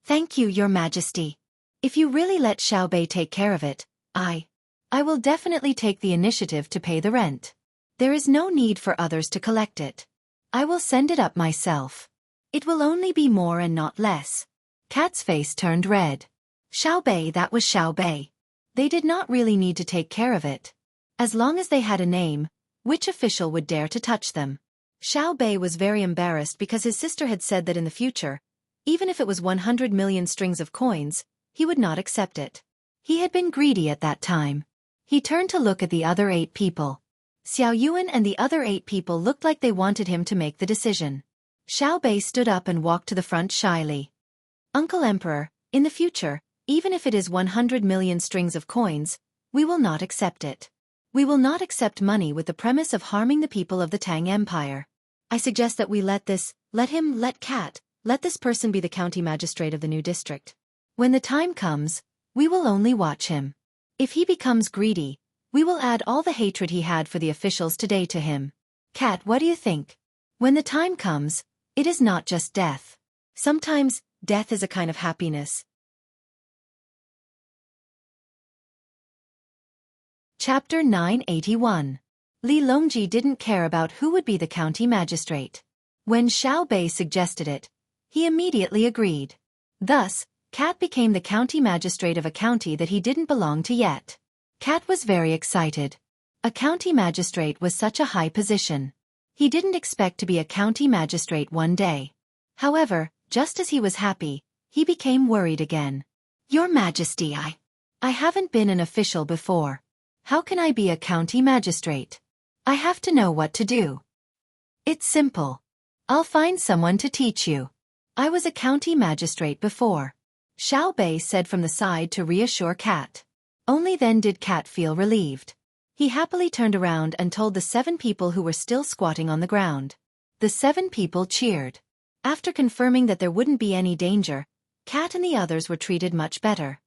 "Thank you, Your Majesty. If you really let Xiao Bei take care of it, I will definitely take the initiative to pay the rent. There is no need for others to collect it. I will send it up myself. It will only be more and not less." Cat's face turned red. Xiao Bei, that was Xiao Bei. They did not really need to take care of it. As long as they had a name, which official would dare to touch them? Xiao Bei was very embarrassed because his sister had said that in the future, even if it was 100 million strings of coins, he would not accept it. He had been greedy at that time. He turned to look at the other 8 people. Xiao Yuan and the other 8 people looked like they wanted him to make the decision. Xiao Bei stood up and walked to the front shyly. "Uncle Emperor, in the future, even if it is 100 million strings of coins, we will not accept it. We will not accept money with the premise of harming the people of the Tang Empire. I suggest that we let this person be the county magistrate of the new district. When the time comes, we will only watch him. If he becomes greedy, we will add all the hatred he had for the officials today to him. Cat, what do you think? When the time comes, it is not just death. Sometimes, death is a kind of happiness." Chapter 981. Li Longji didn't care about who would be the county magistrate. When Xiao Bei suggested it, he immediately agreed. Thus, Cat became the county magistrate of a county that he didn't belong to yet. Cat was very excited. A county magistrate was such a high position. He didn't expect to be a county magistrate one day. However, just as he was happy, he became worried again. "Your Majesty, I haven't been an official before. How can I be a county magistrate? I have to know what to do." "It's simple. I'll find someone to teach you. I was a county magistrate before," Xiao Bei said from the side to reassure Cat. Only then did Cat feel relieved. He happily turned around and told the 7 people who were still squatting on the ground. The 7 people cheered. After confirming that there wouldn't be any danger, Cat and the others were treated much better.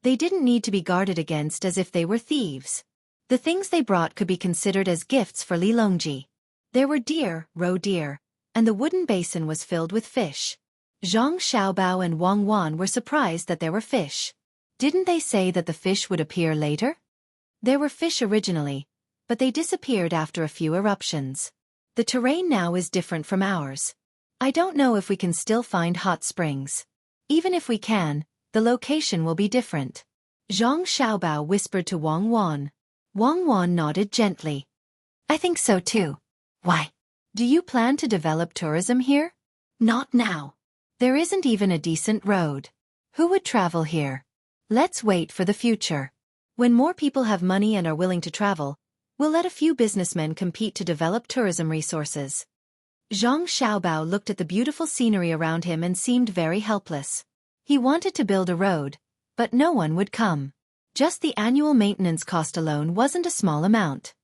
They didn't need to be guarded against as if they were thieves. The things they brought could be considered as gifts for Li Longji. There were deer, roe deer, and the wooden basin was filled with fish. Zhang Xiaobao and Wang Wan were surprised that there were fish. Didn't they say that the fish would appear later? There were fish originally, but they disappeared after a few eruptions. The terrain now is different from ours. I don't know if we can still find hot springs. Even if we can, the location will be different. Zhang Xiaobao whispered to Wang Wan. Wang Wan nodded gently. I think so too. Why? Do you plan to develop tourism here? Not now. There isn't even a decent road. Who would travel here? Let's wait for the future. When more people have money and are willing to travel, we'll let a few businessmen compete to develop tourism resources. Zhang Xiaobao looked at the beautiful scenery around him and seemed very helpless. He wanted to build a road, but no one would come. Just the annual maintenance cost alone wasn't a small amount.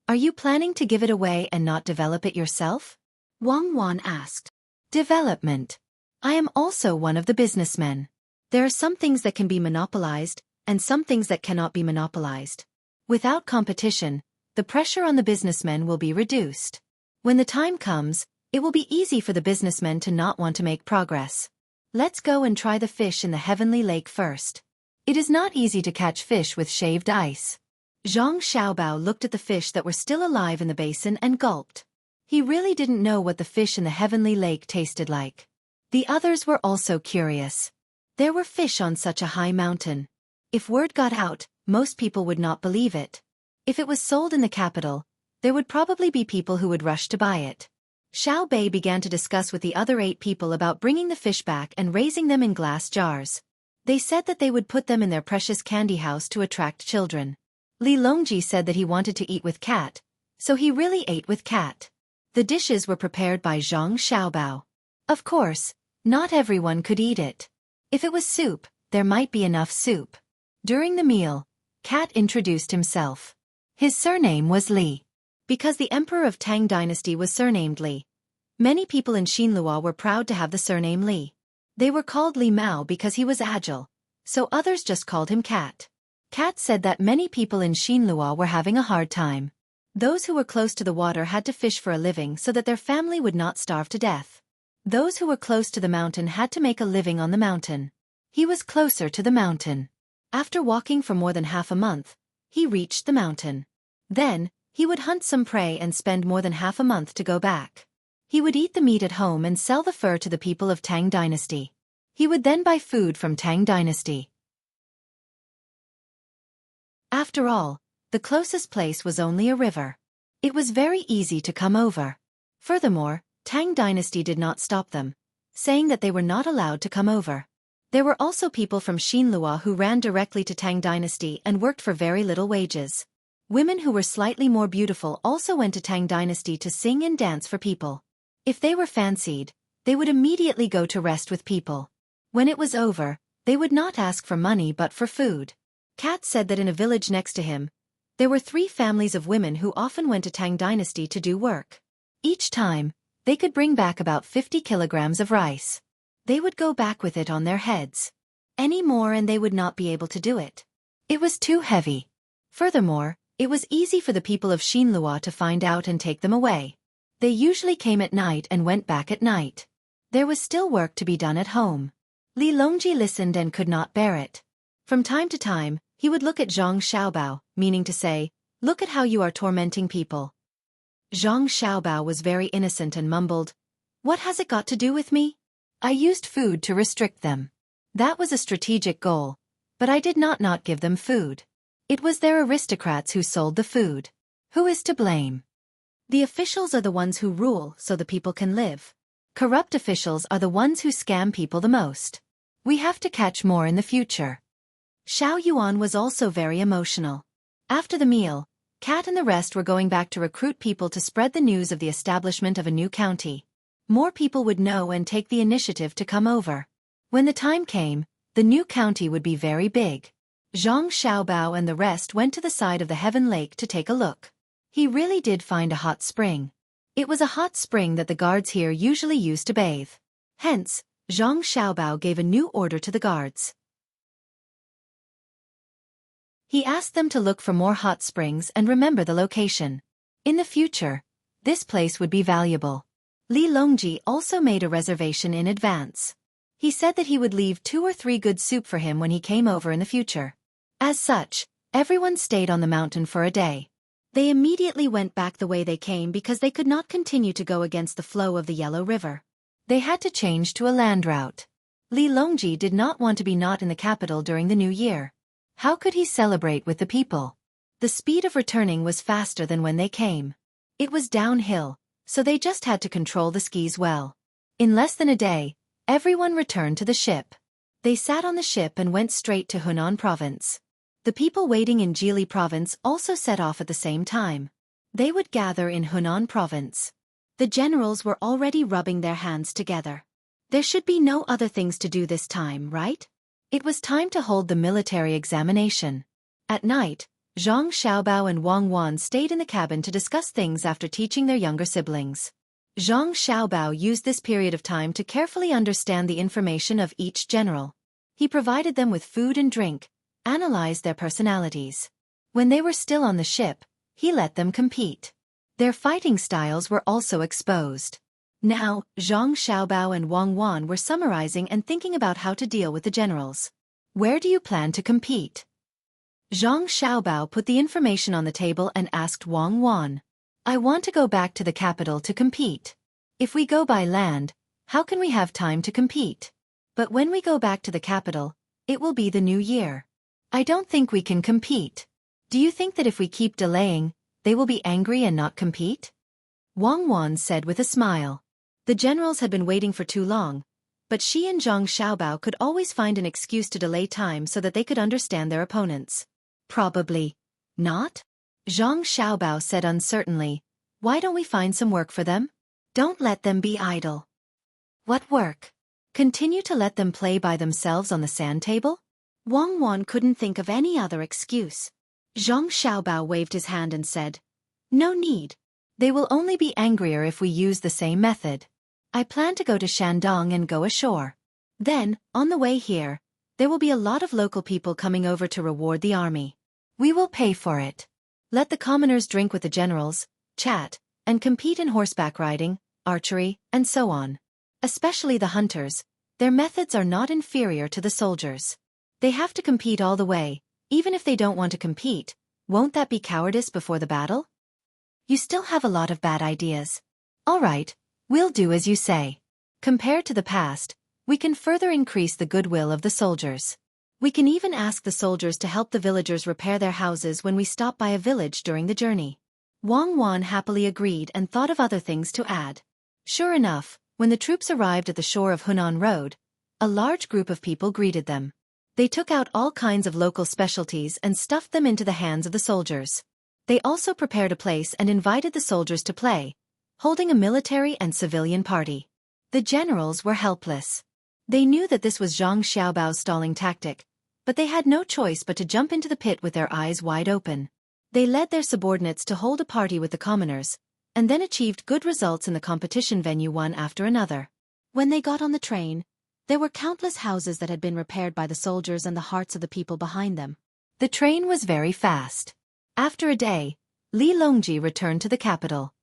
Are you planning to give it away and not develop it yourself? Wang Wan asked. Development. I am also one of the businessmen. There are some things that can be monopolized, and some things that cannot be monopolized. Without competition, the pressure on the businessmen will be reduced. When the time comes, it will be easy for the businessmen to not want to make progress. Let's go and try the fish in the heavenly lake first. It is not easy to catch fish with shaved ice. Zhang Xiaobao looked at the fish that were still alive in the basin and gulped. He really didn't know what the fish in the heavenly lake tasted like. The others were also curious. There were fish on such a high mountain. If word got out, most people would not believe it. If it was sold in the capital, there would probably be people who would rush to buy it. Xiao Bei began to discuss with the other 8 people about bringing the fish back and raising them in glass jars. They said that they would put them in their precious candy house to attract children. Li Longji said that he wanted to eat with cat, so he really ate with cat. The dishes were prepared by Zhang Xiaobao. Of course, not everyone could eat it. If it was soup, there might be enough soup. During the meal, Cat introduced himself. His surname was Li. Because the emperor of Tang dynasty was surnamed Li, many people in Xinlua were proud to have the surname Li. They were called Li Mao because he was agile, so others just called him Cat. Cat said that many people in Xinlua were having a hard time. Those who were close to the water had to fish for a living so that their family would not starve to death. Those who were close to the mountain had to make a living on the mountain. He was closer to the mountain. After walking for more than half a month, he reached the mountain. Then, he would hunt some prey and spend more than half a month to go back. He would eat the meat at home and sell the fur to the people of Tang dynasty. He would then buy food from Tang dynasty. After all, the closest place was only a river. It was very easy to come over. Furthermore, Tang dynasty did not stop them, saying that they were not allowed to come over. There were also people from Xinlua who ran directly to Tang dynasty and worked for very little wages. Women who were slightly more beautiful also went to Tang dynasty to sing and dance for people. If they were fancied, they would immediately go to rest with people. When it was over, they would not ask for money but for food. Cat said that in a village next to him, there were 3 families of women who often went to Tang dynasty to do work. Each time, they could bring back about 50 kilograms of rice. They would go back with it on their heads. Any more and they would not be able to do it. It was too heavy. Furthermore, it was easy for the people of Xinlua to find out and take them away. They usually came at night and went back at night. There was still work to be done at home. Li Longji listened and could not bear it. From time to time, he would look at Zhang Xiaobao, meaning to say, "Look at how you are tormenting people." Zhang Xiaobao was very innocent and mumbled, "What has it got to do with me? I used food to restrict them. That was a strategic goal, but I did not give them food. It was their aristocrats who sold the food. Who is to blame? The officials are the ones who rule so the people can live. Corrupt officials are the ones who scam people the most. We have to catch more in the future." Xiao Yuan was also very emotional. After the meal, Cat and the rest were going back to recruit people to spread the news of the establishment of a new county. More people would know and take the initiative to come over. When the time came, the new county would be very big. Zhang Xiaobao and the rest went to the side of the Heaven Lake to take a look. He really did find a hot spring. It was a hot spring that the guards here usually used to bathe. Hence, Zhang Xiaobao gave a new order to the guards. He asked them to look for more hot springs and remember the location. In the future, this place would be valuable. Li Longji also made a reservation in advance. He said that he would leave 2 or 3 good soup for him when he came over in the future. As such, everyone stayed on the mountain for a day. They immediately went back the way they came because they could not continue to go against the flow of the Yellow River. They had to change to a land route. Li Longji did not want to be not in the capital during the new year. How could he celebrate with the people? The speed of returning was faster than when they came. It was downhill, so they just had to control the skis well. In less than a day, everyone returned to the ship. They sat on the ship and went straight to Hunan province. The people waiting in Jili province also set off at the same time. They would gather in Hunan province. The generals were already rubbing their hands together. There should be no other things to do this time, right? It was time to hold the military examination. At night, Zhang Xiaobao and Wang Wan stayed in the cabin to discuss things after teaching their younger siblings. Zhang Xiaobao used this period of time to carefully understand the information of each general. He provided them with food and drink, analyzed their personalities. When they were still on the ship, he let them compete. Their fighting styles were also exposed. Now, Zhang Xiaobao and Wang Wan were summarizing and thinking about how to deal with the generals. Where do you plan to compete? Zhang Xiaobao put the information on the table and asked Wang Wan. I want to go back to the capital to compete. If we go by land, how can we have time to compete? But when we go back to the capital, it will be the new year. I don't think we can compete. Do you think that if we keep delaying, they will be angry and not compete? Wang Wan said with a smile. The generals had been waiting for too long, but she and Zhang Xiaobao could always find an excuse to delay time so that they could understand their opponents. Probably not? Zhang Xiaobao said uncertainly. Why don't we find some work for them? Don't let them be idle. What work? Continue to let them play by themselves on the sand table? Wang Wan couldn't think of any other excuse. Zhang Xiaobao waved his hand and said, No need. They will only be angrier if we use the same method. I plan to go to Shandong and go ashore. Then, on the way here, there will be a lot of local people coming over to reward the army. We will pay for it. Let the commoners drink with the generals, chat, and compete in horseback riding, archery, and so on. Especially the hunters, their methods are not inferior to the soldiers. They have to compete all the way, even if they don't want to compete. Won't that be cowardice before the battle? You still have a lot of bad ideas. All right, we'll do as you say. Compared to the past, we can further increase the goodwill of the soldiers. We can even ask the soldiers to help the villagers repair their houses when we stop by a village during the journey. Wang Wan happily agreed and thought of other things to add. Sure enough, when the troops arrived at the shore of Hunan Road, a large group of people greeted them. They took out all kinds of local specialties and stuffed them into the hands of the soldiers. They also prepared a place and invited the soldiers to play, holding a military and civilian party. The generals were helpless. They knew that this was Zhang Xiaobao's stalling tactic, but they had no choice but to jump into the pit with their eyes wide open. They led their subordinates to hold a party with the commoners, and then achieved good results in the competition venue one after another. When they got on the train, there were countless houses that had been repaired by the soldiers and the hearts of the people behind them. The train was very fast. After a day, Li Longji returned to the capital.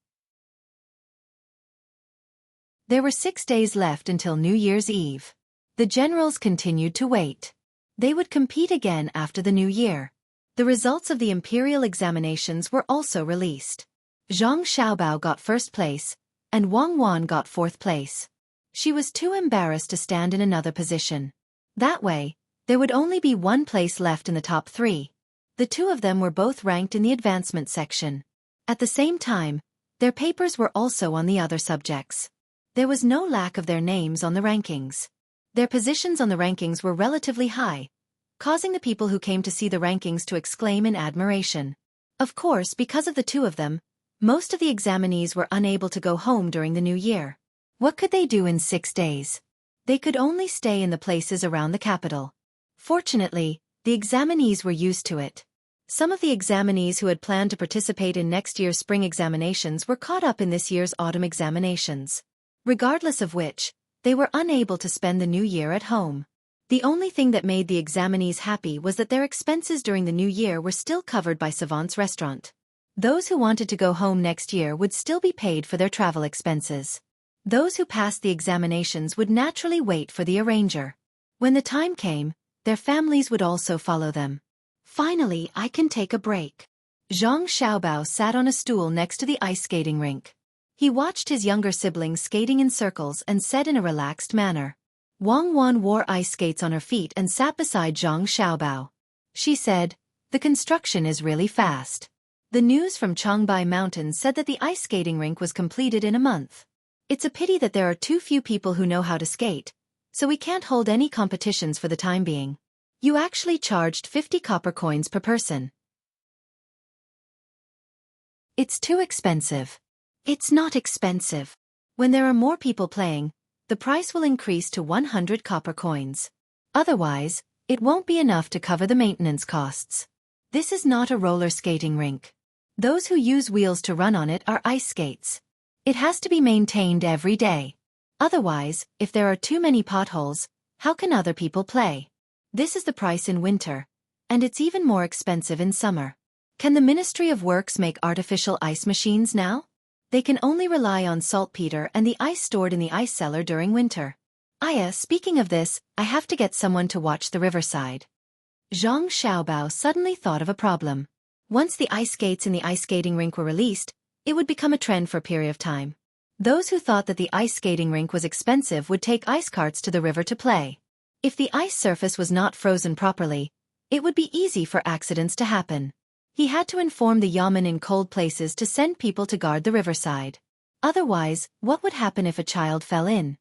There were 6 days left until New Year's Eve. The generals continued to wait. They would compete again after the new year. The results of the imperial examinations were also released. Zhang Xiaobao got first place, and Wang Wan got fourth place. She was too embarrassed to stand in another position. That way, there would only be one place left in the top 3. The two of them were both ranked in the advancement section. At the same time, their papers were also on the other subjects. There was no lack of their names on the rankings. Their positions on the rankings were relatively high, causing the people who came to see the rankings to exclaim in admiration. Of course, because of the two of them, most of the examinees were unable to go home during the new year. What could they do in 6 days? They could only stay in the places around the capital. Fortunately, the examinees were used to it. Some of the examinees who had planned to participate in next year's spring examinations were caught up in this year's autumn examinations. Regardless of which, they were unable to spend the new year at home. The only thing that made the examinees happy was that their expenses during the new year were still covered by Savant's restaurant. Those who wanted to go home next year would still be paid for their travel expenses. Those who passed the examinations would naturally wait for the arranger. When the time came, their families would also follow them. Finally, I can take a break. Zhang Xiaobao sat on a stool next to the ice skating rink. He watched his younger siblings skating in circles and said in a relaxed manner. Wang Wan wore ice skates on her feet and sat beside Zhang Xiaobao. She said, "The construction is really fast." The news from Changbai Mountains said that the ice skating rink was completed in a month. It's a pity that there are too few people who know how to skate, so we can't hold any competitions for the time being. You actually charged 50 copper coins per person. It's too expensive. It's not expensive. When there are more people playing, the price will increase to 100 copper coins. Otherwise, it won't be enough to cover the maintenance costs. This is not a roller skating rink. Those who use wheels to run on it are ice skates. It has to be maintained every day. Otherwise, if there are too many potholes, how can other people play? This is the price in winter, and it's even more expensive in summer. Can the Ministry of Works make artificial ice machines now? They can only rely on saltpeter and the ice stored in the ice cellar during winter. Speaking of this, I have to get someone to watch the riverside. Zhang Xiaobao suddenly thought of a problem. Once the ice skates in the ice skating rink were released, it would become a trend for a period of time. Those who thought that the ice skating rink was expensive would take ice carts to the river to play. If the ice surface was not frozen properly, it would be easy for accidents to happen. He had to inform the yamen in cold places to send people to guard the riverside. Otherwise, what would happen if a child fell in?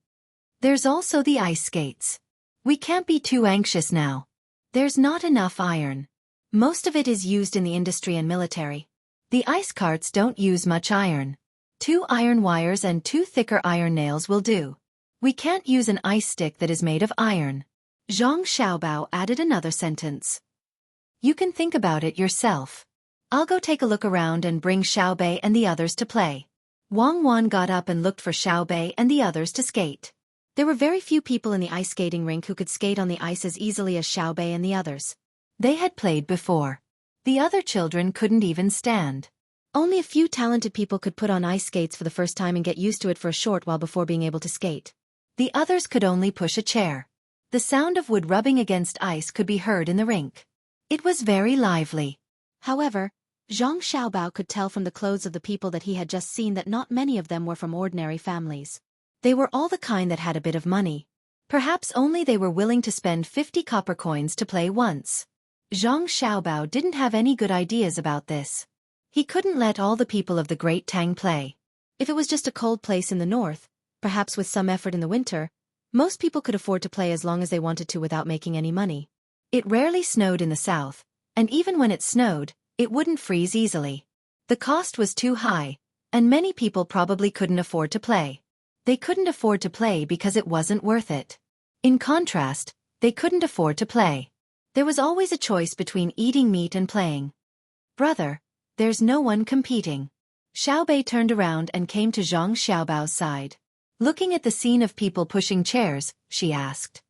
There's also the ice skates. We can't be too anxious now. There's not enough iron. Most of it is used in the industry and military. The ice carts don't use much iron. 2 iron wires and 2 thicker iron nails will do. We can't use an ice stick that is made of iron. Zhang Xiaobao added another sentence. You can think about it yourself. I'll go take a look around and bring Xiaobei and the others to play. Wang Wan got up and looked for Xiaobei and the others to skate. There were very few people in the ice skating rink who could skate on the ice as easily as Xiaobei and the others. They had played before. The other children couldn't even stand. Only a few talented people could put on ice skates for the first time and get used to it for a short while before being able to skate. The others could only push a chair. The sound of wood rubbing against ice could be heard in the rink. It was very lively. However, Zhang Xiaobao could tell from the clothes of the people that he had just seen that not many of them were from ordinary families. They were all the kind that had a bit of money. Perhaps only they were willing to spend 50 copper coins to play once. Zhang Xiaobao didn't have any good ideas about this. He couldn't let all the people of the Great Tang play. If it was just a cold place in the north, perhaps with some effort in the winter, most people could afford to play as long as they wanted to without making any money. It rarely snowed in the south, and even when it snowed, it wouldn't freeze easily. The cost was too high, and many people probably couldn't afford to play. They couldn't afford to play because it wasn't worth it. In contrast, they couldn't afford to play. There was always a choice between eating meat and playing. Brother, there's no one competing. Xiaobei turned around and came to Zhang Xiaobao's side. Looking at the scene of people pushing chairs, she asked.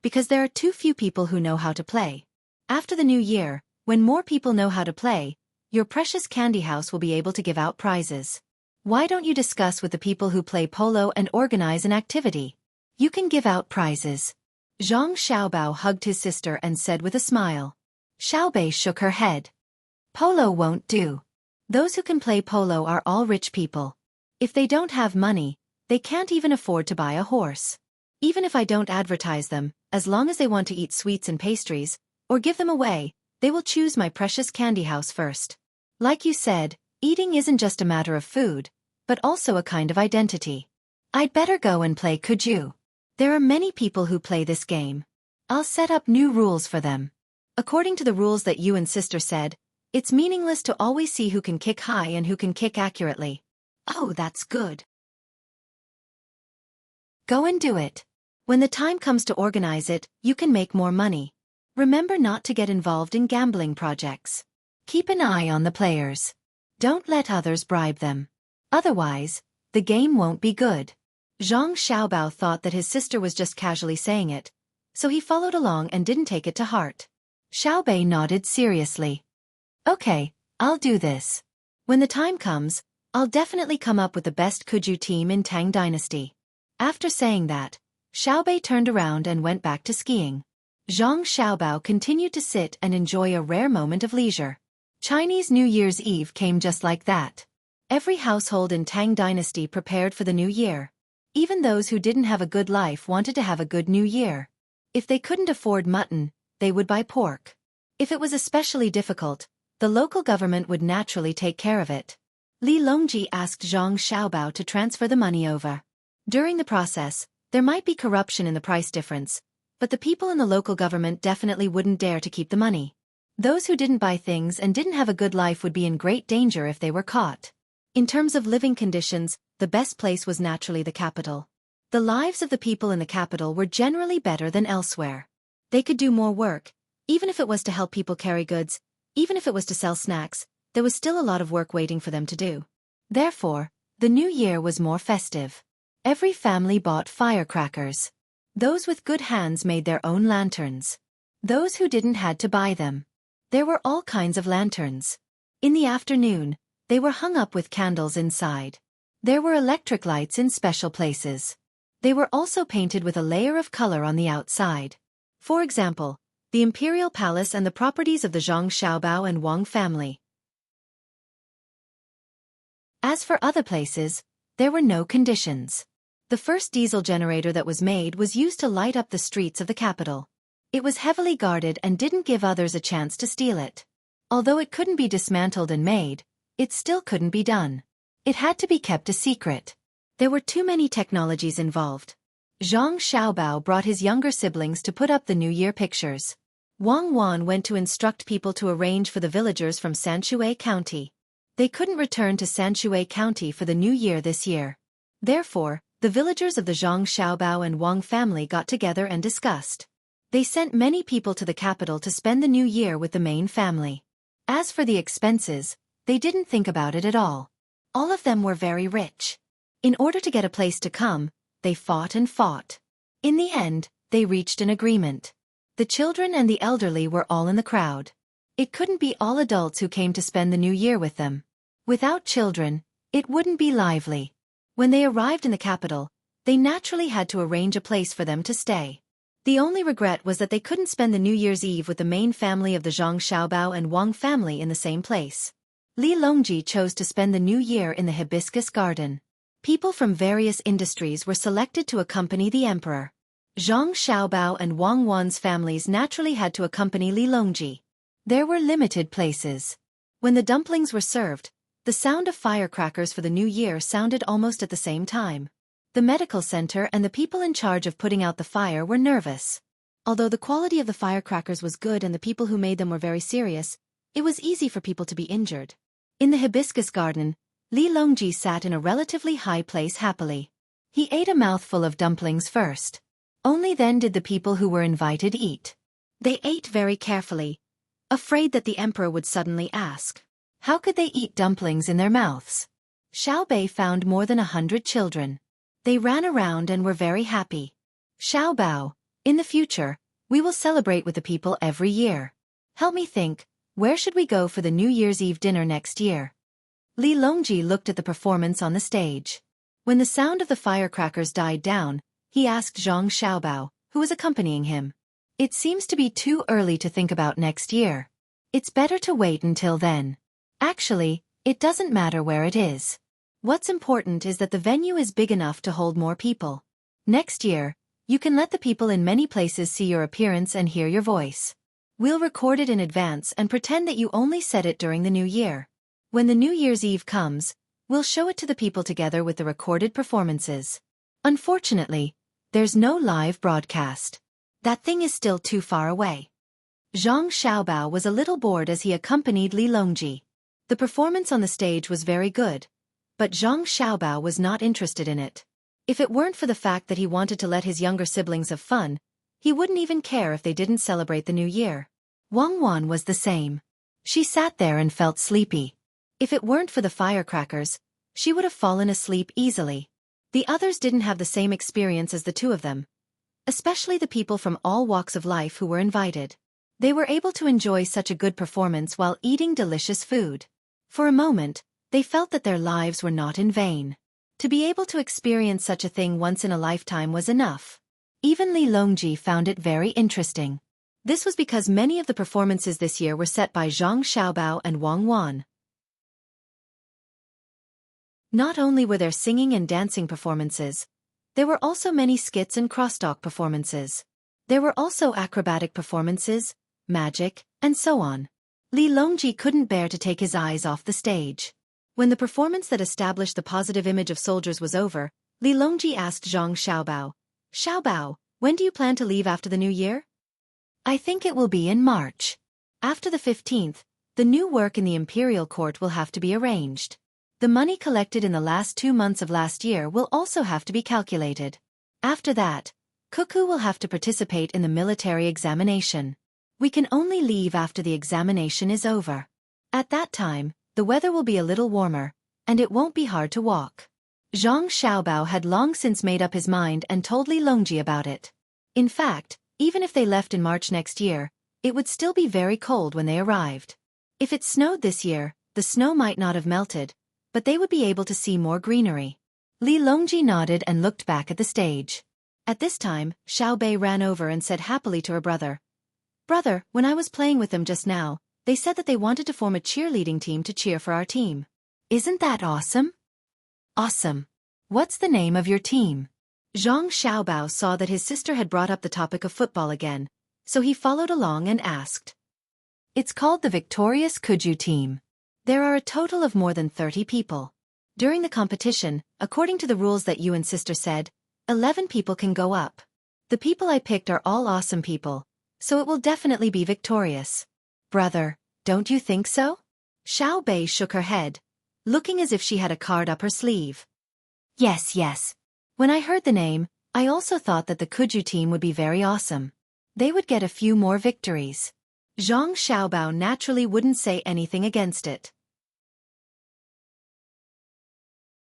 Because there are too few people who know how to play. After the new year, when more people know how to play, your precious candy house will be able to give out prizes. Why don't you discuss with the people who play polo and organize an activity? You can give out prizes. Zhang Xiaobao hugged his sister and said with a smile. Xiaobei shook her head. Polo won't do. Those who can play polo are all rich people. If they don't have money, they can't even afford to buy a horse. Even if I don't advertise them, as long as they want to eat sweets and pastries, or give them away, they will choose my precious candy house first. Like you said, eating isn't just a matter of food, but also a kind of identity. I'd better go and play, could you? There are many people who play this game. I'll set up new rules for them. According to the rules that you and sister said, it's meaningless to always see who can kick high and who can kick accurately. Oh, that's good. Go and do it. When the time comes to organize it, you can make more money. Remember not to get involved in gambling projects. Keep an eye on the players. Don't let others bribe them. Otherwise, the game won't be good. Zhang Xiaobao thought that his sister was just casually saying it, so he followed along and didn't take it to heart. Xiaobei nodded seriously. Okay, I'll do this. When the time comes, I'll definitely come up with the best Kuju team in Tang Dynasty. After saying that, Xiaobei turned around and went back to skiing. Zhang Xiaobao continued to sit and enjoy a rare moment of leisure. Chinese New Year's Eve came just like that. Every household in Tang Dynasty prepared for the new year. Even those who didn't have a good life wanted to have a good new year. If they couldn't afford mutton, they would buy pork. If it was especially difficult, the local government would naturally take care of it. Li Longji asked Zhang Xiaobao to transfer the money over. During the process, there might be corruption in the price difference, but the people in the local government definitely wouldn't dare to keep the money. Those who didn't buy things and didn't have a good life would be in great danger if they were caught. In terms of living conditions, the best place was naturally the capital. The lives of the people in the capital were generally better than elsewhere. They could do more work, even if it was to help people carry goods, even if it was to sell snacks, there was still a lot of work waiting for them to do. Therefore, the new year was more festive. Every family bought firecrackers. Those with good hands made their own lanterns. Those who didn't had to buy them. There were all kinds of lanterns. In the afternoon, they were hung up with candles inside. There were electric lights in special places. They were also painted with a layer of color on the outside. For example, the imperial palace and the properties of the Zhang Xiaobao and Wang family. As for other places, there were no conditions. The first diesel generator that was made was used to light up the streets of the capital. It was heavily guarded and didn't give others a chance to steal it. Although it couldn't be dismantled and made, it still couldn't be done. It had to be kept a secret. There were too many technologies involved. Zhang Xiaobao brought his younger siblings to put up the New Year pictures. Wang Wan went to instruct people to arrange for the villagers from Xueqi County. They couldn't return to Xueqi County for the New Year this year. Therefore, the villagers of the Zhang Xiaobao and Wang family got together and discussed. They sent many people to the capital to spend the New Year with the main family. As for the expenses, they didn't think about it at all. All of them were very rich. In order to get a place to come, they fought and fought. In the end, they reached an agreement. The children and the elderly were all in the crowd. It couldn't be all adults who came to spend the New Year with them. Without children, it wouldn't be lively. When they arrived in the capital, they naturally had to arrange a place for them to stay. The only regret was that they couldn't spend the New Year's Eve with the main family of the Zhang Xiaobao and Wang family in the same place. Li Longji chose to spend the New Year in the hibiscus garden. People from various industries were selected to accompany the emperor. Zhang Xiaobao and Wang Wan's families naturally had to accompany Li Longji. There were limited places. When the dumplings were served, the sound of firecrackers for the New Year sounded almost at the same time. The medical center and the people in charge of putting out the fire were nervous. Although the quality of the firecrackers was good and the people who made them were very serious, it was easy for people to be injured. In the hibiscus garden, Li Longji sat in a relatively high place happily. He ate a mouthful of dumplings first. Only then did the people who were invited eat. They ate very carefully, afraid that the emperor would suddenly ask, how could they eat dumplings in their mouths? Xiaobei found more than 100 children. They ran around and were very happy. Xiaobao, in the future, we will celebrate with the people every year. Help me think, where should we go for the New Year's Eve dinner next year? Li Longji looked at the performance on the stage. When the sound of the firecrackers died down, he asked Zhang Xiaobao, who was accompanying him. It seems to be too early to think about next year. It's better to wait until then. Actually, it doesn't matter where it is. What's important is that the venue is big enough to hold more people. Next year, you can let the people in many places see your appearance and hear your voice. We'll record it in advance and pretend that you only said it during the New Year. When the New Year's Eve comes, we'll show it to the people together with the recorded performances. Unfortunately, there's no live broadcast. That thing is still too far away. Zhang Xiaobao was a little bored as he accompanied Li Longji. The performance on the stage was very good, but Zhang Xiaobao was not interested in it. If it weren't for the fact that he wanted to let his younger siblings have fun, he wouldn't even care if they didn't celebrate the New Year. Wang Wan was the same. She sat there and felt sleepy. If it weren't for the firecrackers, she would have fallen asleep easily. The others didn't have the same experience as the two of them. especially the people from all walks of life who were invited. They were able to enjoy such a good performance while eating delicious food. For a moment, they felt that their lives were not in vain. To be able to experience such a thing once in a lifetime was enough. Even Li Longji found it very interesting. This was because many of the performances this year were set by Zhang Xiaobao and Wang Wan. Not only were there singing and dancing performances, there were also many skits and crosstalk performances. There were also acrobatic performances, magic, and so on. Li Longji couldn't bear to take his eyes off the stage. When the performance that established the positive image of soldiers was over, Li Longji asked Zhang Xiaobao, "Xiaobao, when do you plan to leave after the new year?" "I think it will be in March. After the 15th, the new work in the imperial court will have to be arranged. The money collected in the last 2 months of last year will also have to be calculated. After that, Xueqi will have to participate in the military examination. We can only leave after the examination is over. At that time, the weather will be a little warmer, and it won't be hard to walk." Zhang Xiaobao had long since made up his mind and told Li Longji about it. In fact, even if they left in March next year, it would still be very cold when they arrived. If it snowed this year, the snow might not have melted, but they would be able to see more greenery. Li Longji nodded and looked back at the stage. At this time, Xiao Bei ran over and said happily to her brother, "Brother, when I was playing with them just now, they said that they wanted to form a cheerleading team to cheer for our team. Isn't that awesome?" "Awesome. What's the name of your team?" Zhang Xiaobao saw that his sister had brought up the topic of football again, so he followed along and asked. "It's called the Victorious Kuju Team. There are a total of more than 30 people. During the competition, according to the rules that you and sister said, 11 people can go up. The people I picked are all awesome people, so it will definitely be victorious." "Brother, don't you think so?" Xiao Bei shook her head, looking as if she had a card up her sleeve. Yes. When I heard the name, I also thought that the Kuju team would be very awesome. They would get a few more victories." Zhang Xiaobao naturally wouldn't say anything against it.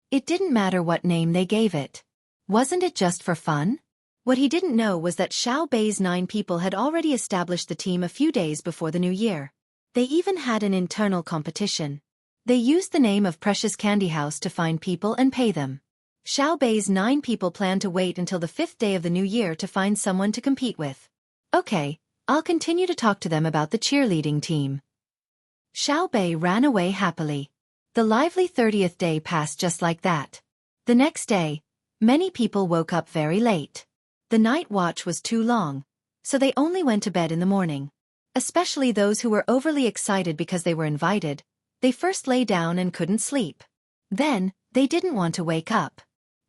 It didn't matter what name they gave it. Wasn't it just for fun? What he didn't know was that Xiao Bei's 9 people had already established the team a few days before the new year. They even had an internal competition. They used the name of Precious Candy House to find people and pay them. Xiao Bei's 9 people planned to wait until the 5th day of the new year to find someone to compete with. "Okay, I'll continue to talk to them about the cheerleading team." Xiao Bei ran away happily. The lively 30th day passed just like that. The next day, many people woke up very late. The night watch was too long, so they only went to bed in the morning. Especially those who were overly excited because they were invited, they first lay down and couldn't sleep. Then, they didn't want to wake up.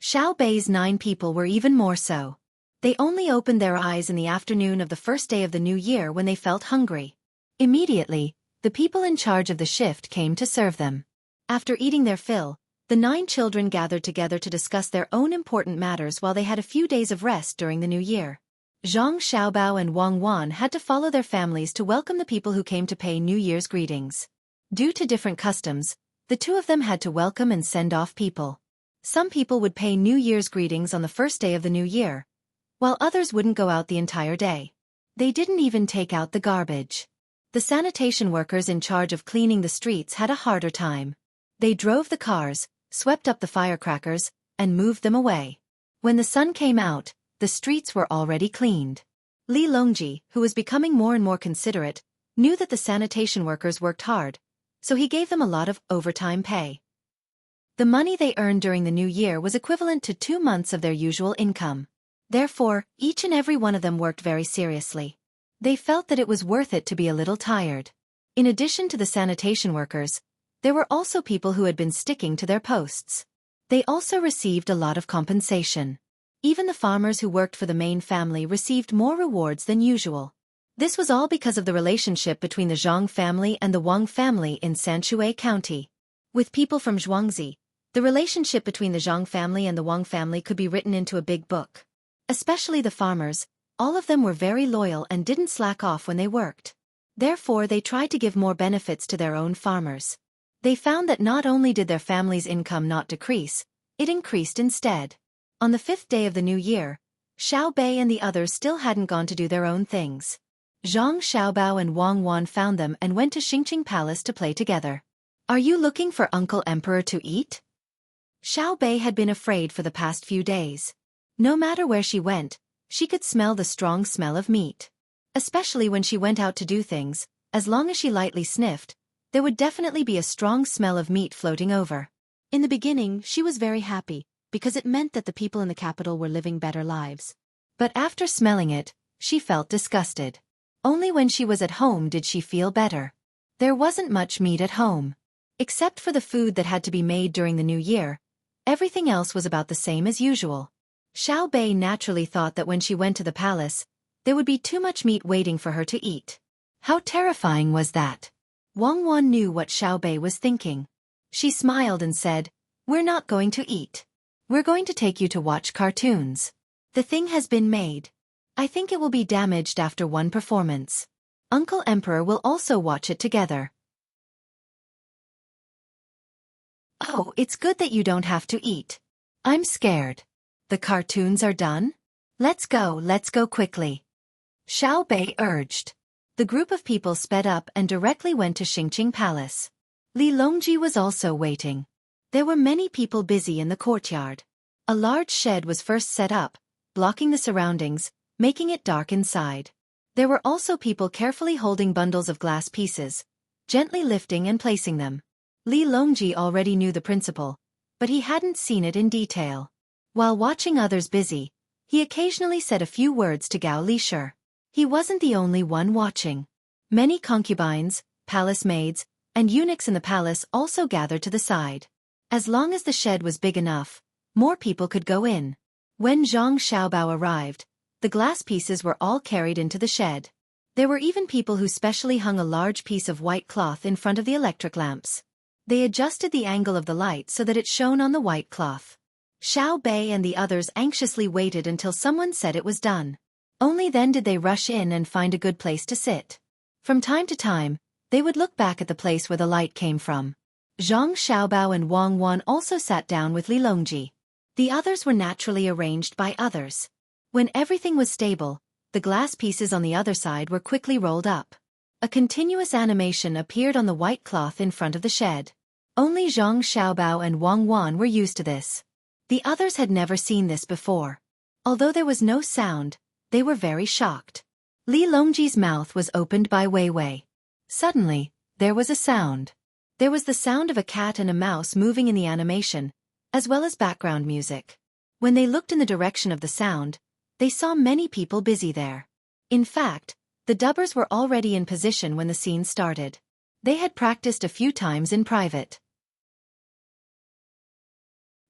Xiao Bei's 9 people were even more so. They only opened their eyes in the afternoon of the first day of the new year when they felt hungry. Immediately, the people in charge of the shift came to serve them. After eating their fill, the 9 children gathered together to discuss their own important matters while they had a few days of rest during the new year. Zhang Xiaobao and Wang Wan had to follow their families to welcome the people who came to pay New Year's greetings. Due to different customs, the 2 of them had to welcome and send off people. Some people would pay New Year's greetings on the first day of the new year, while others wouldn't go out the entire day. They didn't even take out the garbage. The sanitation workers in charge of cleaning the streets had a harder time. They drove the cars, swept up the firecrackers, and moved them away. When the sun came out, the streets were already cleaned. Li Longji, who was becoming more and more considerate, knew that the sanitation workers worked hard, so he gave them a lot of overtime pay. The money they earned during the new year was equivalent to 2 months of their usual income. Therefore, each and every one of them worked very seriously. They felt that it was worth it to be a little tired. In addition to the sanitation workers, there were also people who had been sticking to their posts. They also received a lot of compensation. Even the farmers who worked for the main family received more rewards than usual. This was all because of the relationship between the Zhang family and the Wang family in Sanshui County. With people from Zhuangzi, the relationship between the Zhang family and the Wang family could be written into a big book. Especially the farmers, all of them were very loyal and didn't slack off when they worked. Therefore, they tried to give more benefits to their own farmers. They found that not only did their family's income not decrease, it increased instead. On the 5th day of the new year, Xiao Bei and the others still hadn't gone to do their own things. Zhang Xiaobao and Wang Wan found them and went to Xingqing Palace to play together. Are you looking for Uncle Emperor to eat? Xiao Bei had been afraid for the past few days. No matter where she went, she could smell the strong smell of meat. Especially when she went out to do things, as long as she lightly sniffed, there would definitely be a strong smell of meat floating over. In the beginning, she was very happy, because it meant that the people in the capital were living better lives. But after smelling it, she felt disgusted. Only when she was at home did she feel better. There wasn't much meat at home. Except for the food that had to be made during the new year, everything else was about the same as usual. Xiao Bei naturally thought that when she went to the palace, there would be too much meat waiting for her to eat. How terrifying was that? Wang Wan knew what Xiao Bei was thinking. She smiled and said, "We're not going to eat. We're going to take you to watch cartoons. The thing has been made. I think it will be damaged after one performance. Uncle Emperor will also watch it together." "Oh, it's good that you don't have to eat. I'm scared. The cartoons are done? Let's go quickly," Xiao Bei urged. The group of people sped up and directly went to Xingqing Palace. Li Longji was also waiting. There were many people busy in the courtyard. A large shed was first set up, blocking the surroundings, making it dark inside. There were also people carefully holding bundles of glass pieces, gently lifting and placing them. Li Longji already knew the principle, but he hadn't seen it in detail. While watching others busy, he occasionally said a few words to Gao Lishur. He wasn't the only one watching. Many concubines, palace maids, and eunuchs in the palace also gathered to the side. As long as the shed was big enough, more people could go in. When Zhang Xiaobao arrived, the glass pieces were all carried into the shed. There were even people who specially hung a large piece of white cloth in front of the electric lamps. They adjusted the angle of the light so that it shone on the white cloth. Xiao Bei and the others anxiously waited until someone said it was done. Only then did they rush in and find a good place to sit. From time to time, they would look back at the place where the light came from. Zhang Xiaobao and Wang Wan also sat down with Li Longji. The others were naturally arranged by others. When everything was stable, the glass pieces on the other side were quickly rolled up. A continuous animation appeared on the white cloth in front of the shed. Only Zhang Xiaobao and Wang Wan were used to this. The others had never seen this before. Although there was no sound, they were very shocked. Li Longji's mouth was opened by Wei Wei. Suddenly, there was a sound. There was the sound of a cat and a mouse moving in the animation, as well as background music. When they looked in the direction of the sound, they saw many people busy there. In fact, the dubbers were already in position when the scene started. They had practiced a few times in private.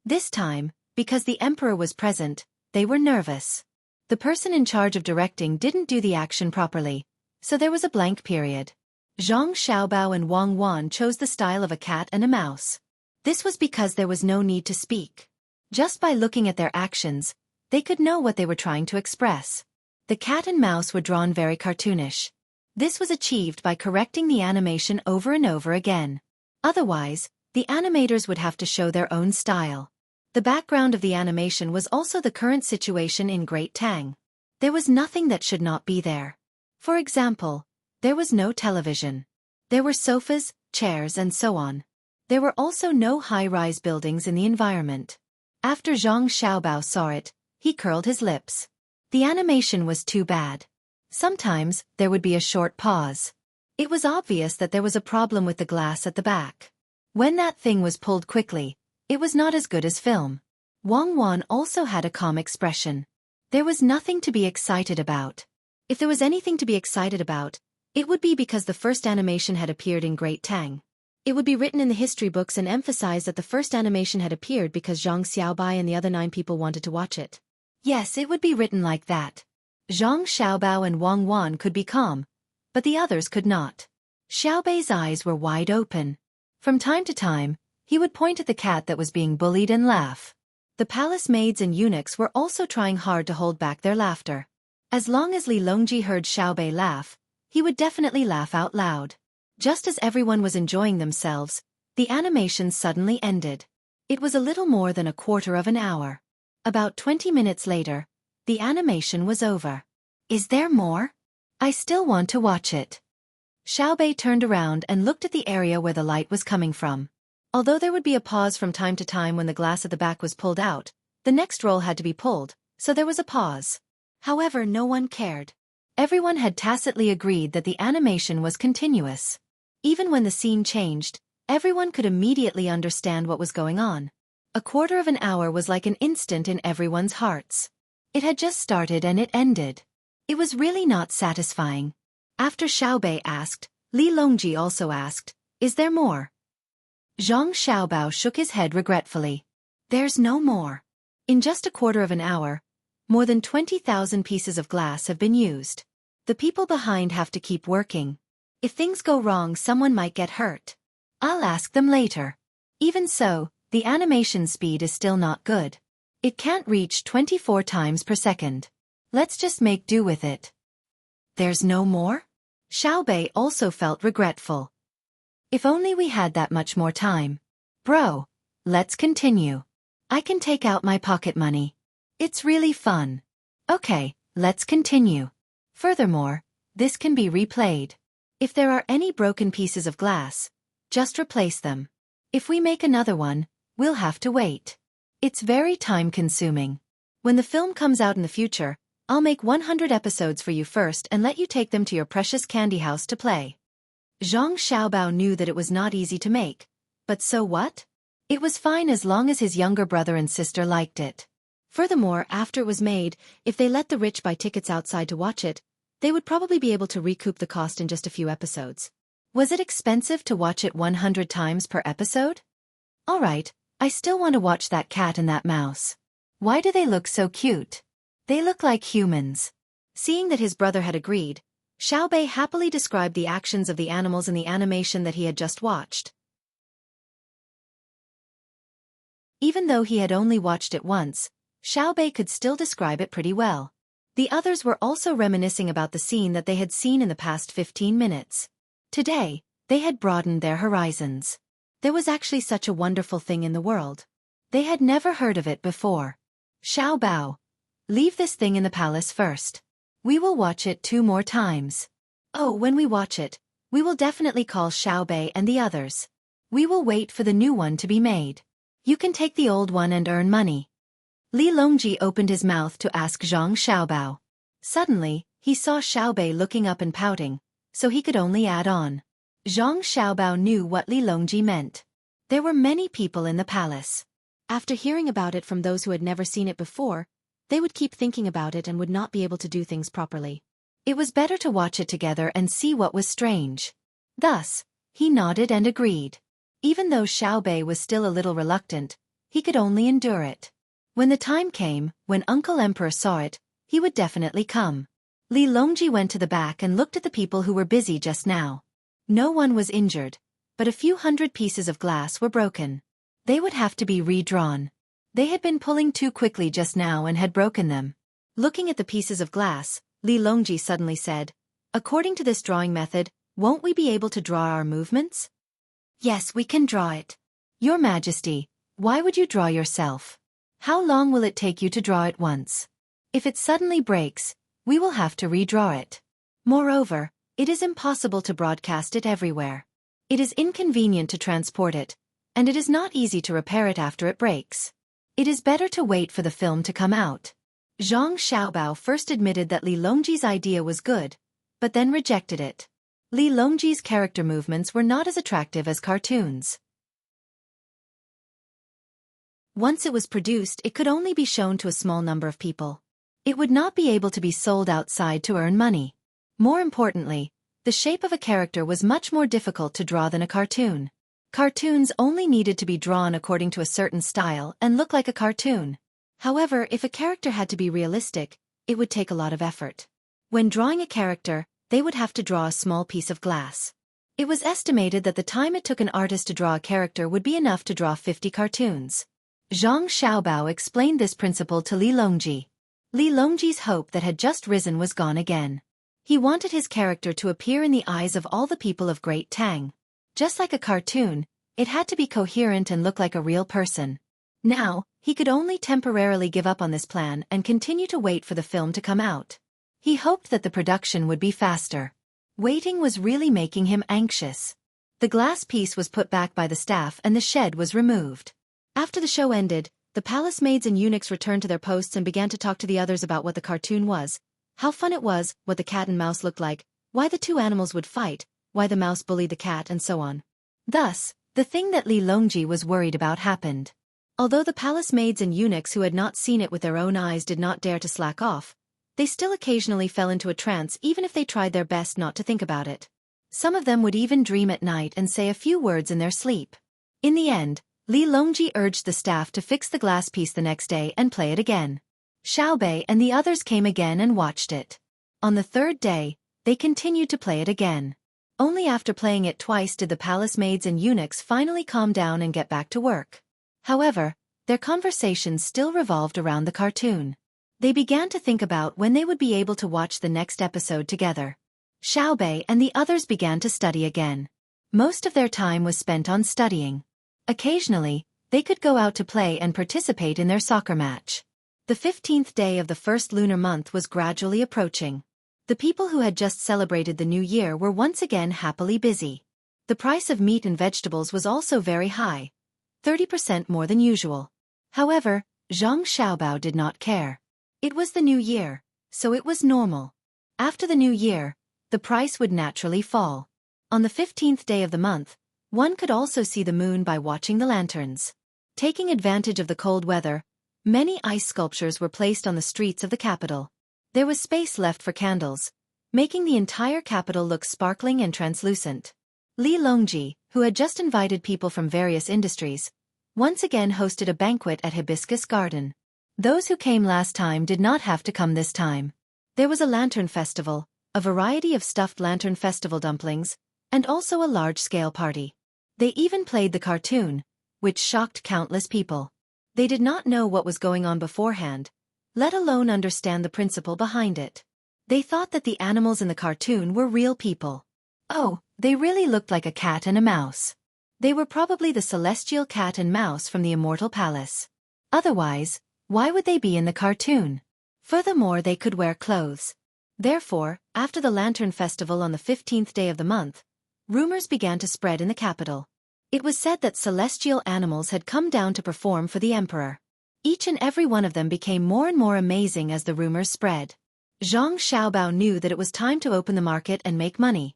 This time, because the emperor was present, they were nervous. The person in charge of directing didn't do the action properly, so there was a blank period. Zhang Xiaobao and Wang Wan chose the style of a cat and a mouse. This was because there was no need to speak. Just by looking at their actions, they could know what they were trying to express. The cat and mouse were drawn very cartoonish. This was achieved by correcting the animation over and over again. Otherwise, the animators would have to show their own style. The background of the animation was also the current situation in Great Tang. There was nothing that should not be there. For example, there was no television. There were sofas, chairs and so on. There were also no high-rise buildings in the environment. After Zhang Xiaobao saw it, he curled his lips. The animation was too bad. Sometimes, there would be a short pause. It was obvious that there was a problem with the glass at the back. When that thing was pulled quickly, it was not as good as film. Wang Wan also had a calm expression. There was nothing to be excited about. If there was anything to be excited about, it would be because the first animation had appeared in Great Tang. It would be written in the history books and emphasized that the first animation had appeared because Zhang Xiaobai and the other 9 people wanted to watch it. Yes, it would be written like that. Zhang Xiaobao and Wang Wan could be calm, but the others could not. Xiaobei's eyes were wide open. From time to time, he would point at the cat that was being bullied and laugh. The palace maids and eunuchs were also trying hard to hold back their laughter. As long as Li Longji heard Xiaobei laugh, he would definitely laugh out loud. Just as everyone was enjoying themselves, the animation suddenly ended. It was a little more than a quarter of an hour. About 20 minutes later, The animation was over. Is there more? I still want to watch it. Xiaobei turned around and looked at the area where the light was coming from. Although there would be a pause from time to time when the glass at the back was pulled out, the next roll had to be pulled, so there was a pause. However, no one cared. Everyone had tacitly agreed that the animation was continuous. Even when the scene changed, everyone could immediately understand what was going on. A quarter of an hour was like an instant in everyone's hearts. It had just started and it ended. It was really not satisfying. After Xiaobei asked, Li Longji also asked, "Is there more?" Zhang Xiaobao shook his head regretfully. There's no more. In just a quarter of an hour, more than 20,000 pieces of glass have been used. The people behind have to keep working. If things go wrong, someone might get hurt. I'll ask them later. Even so, the animation speed is still not good. It can't reach 24 times per second. Let's just make do with it. There's no more? Xiaobei also felt regretful. If only we had that much more time. Bro, let's continue. I can take out my pocket money. It's really fun. Okay, let's continue. Furthermore, this can be replayed. If there are any broken pieces of glass, just replace them. If we make another one, we'll have to wait. It's very time-consuming. When the film comes out in the future, I'll make 100 episodes for you first and let you take them to your precious candy house to play. Zhang Xiaobao knew that it was not easy to make, but so what? It was fine as long as his younger brother and sister liked it. Furthermore, after it was made, if they let the rich buy tickets outside to watch it, they would probably be able to recoup the cost in just a few episodes. Was it expensive to watch it 100 times per episode? Alright, I still want to watch that cat and that mouse. Why do they look so cute? They look like humans. Seeing that his brother had agreed, Xiaobei happily described the actions of the animals in the animation that he had just watched. Even though he had only watched it once, Xiaobei could still describe it pretty well. The others were also reminiscing about the scene that they had seen in the past 15 minutes. Today, they had broadened their horizons. There was actually such a wonderful thing in the world. They had never heard of it before. Xiaobao, leave this thing in the palace first. We will watch it 2 more times. Oh, when we watch it, we will definitely call Xiaobei and the others. We will wait for the new one to be made. You can take the old one and earn money. Li Longji opened his mouth to ask Zhang Xiaobao. Suddenly, he saw Xiaobei looking up and pouting, so he could only add on. Zhang Xiaobao knew what Li Longji meant. There were many people in the palace. After hearing about it from those who had never seen it before, they would keep thinking about it and would not be able to do things properly. It was better to watch it together and see what was strange. Thus, he nodded and agreed. Even though Xiaobei was still a little reluctant, he could only endure it. When the time came, when Uncle Emperor saw it, he would definitely come. Li Longji went to the back and looked at the people who were busy just now. No one was injured, but a few hundred pieces of glass were broken. They would have to be redrawn. They had been pulling too quickly just now and had broken them. Looking at the pieces of glass, Li Longji suddenly said, "According to this drawing method, won't we be able to draw our movements?" "Yes, we can draw it." "Your Majesty, why would you draw yourself? How long will it take you to draw it once? If it suddenly breaks, we will have to redraw it. Moreover, it is impossible to broadcast it everywhere. It is inconvenient to transport it, and it is not easy to repair it after it breaks. It is better to wait for the film to come out." Zhang Xiaobao first admitted that Li Longji's idea was good, but then rejected it. Li Longji's character movements were not as attractive as cartoons. Once it was produced, it could only be shown to a small number of people. It would not be able to be sold outside to earn money. More importantly, the shape of a character was much more difficult to draw than a cartoon. Cartoons only needed to be drawn according to a certain style and look like a cartoon. However, if a character had to be realistic, it would take a lot of effort. When drawing a character, they would have to draw a small piece of glass. It was estimated that the time it took an artist to draw a character would be enough to draw 50 cartoons. Zhang Xiaobao explained this principle to Li Longji. Li Longji's hope that had just risen was gone again. He wanted his character to appear in the eyes of all the people of Great Tang. Just like a cartoon, it had to be coherent and look like a real person. Now, He could only temporarily give up on this plan and continue to wait for the film to come out. He hoped that the production would be faster. Waiting was really making him anxious. The glass piece was put back by the staff and the shed was removed. After the show ended, the palace maids and eunuchs returned to their posts and began to talk to the others about what the cartoon was, how fun it was, what the cat and mouse looked like, why the two animals would fight, why the mouse bullied the cat, and so on. Thus, the thing that Li Longji was worried about happened. Although the palace maids and eunuchs who had not seen it with their own eyes did not dare to slack off, they still occasionally fell into a trance even if they tried their best not to think about it. Some of them would even dream at night and say a few words in their sleep. In the end, Li Longji urged the staff to fix the glass piece the next day and play it again. Xiaobei and the others came again and watched it. On the third day, they continued to play it again. Only after playing it twice did the palace maids and eunuchs finally calm down and get back to work. However, their conversations still revolved around the cartoon. They began to think about when they would be able to watch the next episode together. Xiaobei and the others began to study again. Most of their time was spent on studying. Occasionally, they could go out to play and participate in their soccer match. The 15th day of the first lunar month was gradually approaching. The people who had just celebrated the new year were once again happily busy. The price of meat and vegetables was also very high, 30% more than usual. However, Zhang Xiaobao did not care. It was the new year, so it was normal. After the new year, the price would naturally fall. On the 15th day of the month, one could also see the moon by watching the lanterns. Taking advantage of the cold weather, many ice sculptures were placed on the streets of the capital. There was space left for candles, making the entire capital look sparkling and translucent. Li Longji, who had just invited people from various industries, once again hosted a banquet at Hibiscus Garden. Those who came last time did not have to come this time. There was a lantern festival, a variety of stuffed lantern festival dumplings, and also a large-scale party. They even played the cartoon, which shocked countless people. They did not know what was going on beforehand, let alone understand the principle behind it. They thought that the animals in the cartoon were real people. Oh, they really looked like a cat and a mouse. They were probably the celestial cat and mouse from the Immortal Palace. Otherwise, why would they be in the cartoon? Furthermore, they could wear clothes. Therefore, after the Lantern Festival on the 15th day of the month, rumors began to spread in the capital. It was said that celestial animals had come down to perform for the emperor. Each and every one of them became more and more amazing as the rumors spread. Zhang Xiaobao knew that it was time to open the market and make money.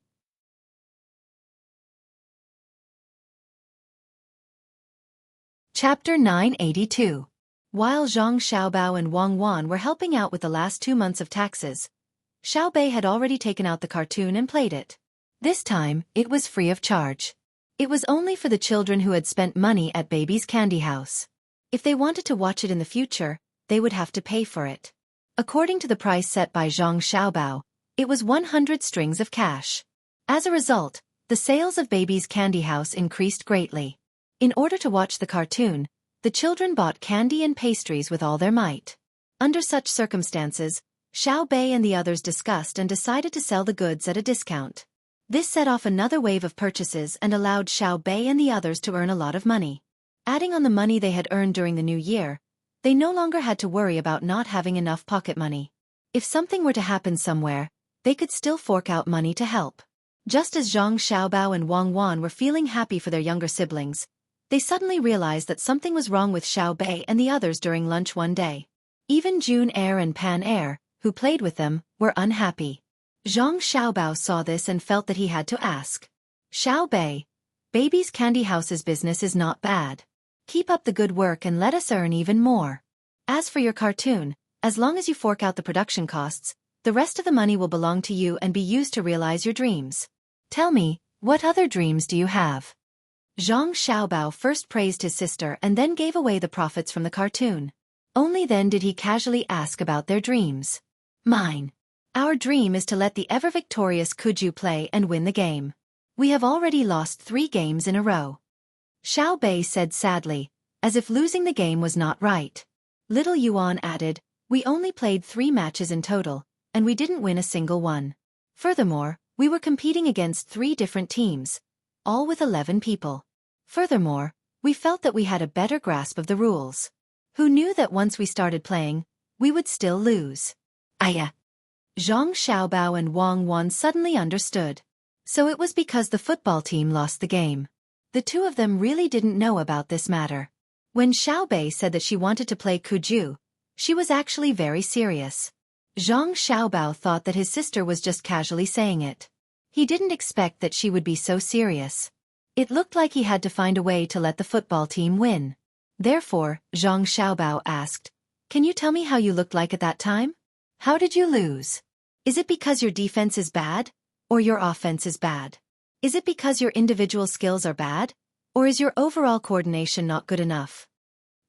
Chapter 982. While Zhang Xiaobao and Wang Wan were helping out with the last 2 months of taxes, Xiaobei had already taken out the cartoon and played it. This time, it was free of charge. It was only for the children who had spent money at Baby's Candy House. If they wanted to watch it in the future, they would have to pay for it. According to the price set by Zhang Xiaobao, it was 100 strings of cash. As a result, the sales of Baby's Candy House increased greatly. In order to watch the cartoon, the children bought candy and pastries with all their might. Under such circumstances, Xiaobei and the others discussed and decided to sell the goods at a discount. This set off another wave of purchases and allowed Xiaobei and the others to earn a lot of money. Adding on the money they had earned during the new year, they no longer had to worry about not having enough pocket money. If something were to happen somewhere, they could still fork out money to help. Just as Zhang Xiaobao and Wang Wan were feeling happy for their younger siblings, they suddenly realized that something was wrong with Xiaobei and the others during lunch one day. Even June Air and Pan Air, who played with them, were unhappy. Zhang Xiaobao saw this and felt that he had to ask. Xiaobei, Baby's Candy House's business is not bad. Keep up the good work and let us earn even more. As for your cartoon, as long as you fork out the production costs, the rest of the money will belong to you and be used to realize your dreams. Tell me, what other dreams do you have? Zhang Xiaobao first praised his sister and then gave away the profits from the cartoon. Only then did he casually ask about their dreams. Mine. Our dream is to let the ever-victorious Kuju play and win the game. We have already lost 3 games in a row. Xiaobei said sadly, as if losing the game was not right. Little Yuan added, we only played 3 matches in total, and we didn't win a single one. Furthermore, we were competing against 3 different teams, all with 11 people. Furthermore, we felt that we had a better grasp of the rules. Who knew that once we started playing, we would still lose? Aya. Zhang Xiaobao and Wang Wan suddenly understood. So it was because the football team lost the game. The two of them really didn't know about this matter. When Xiaobei said that she wanted to play Kuju, she was actually very serious. Zhang Xiaobao thought that his sister was just casually saying it. He didn't expect that she would be so serious. It looked like he had to find a way to let the football team win. Therefore, Zhang Xiaobao asked, "Can you tell me how you looked like at that time? How did you lose? Is it because your defense is bad? Or your offense is bad? Is it because your individual skills are bad? Or is your overall coordination not good enough?"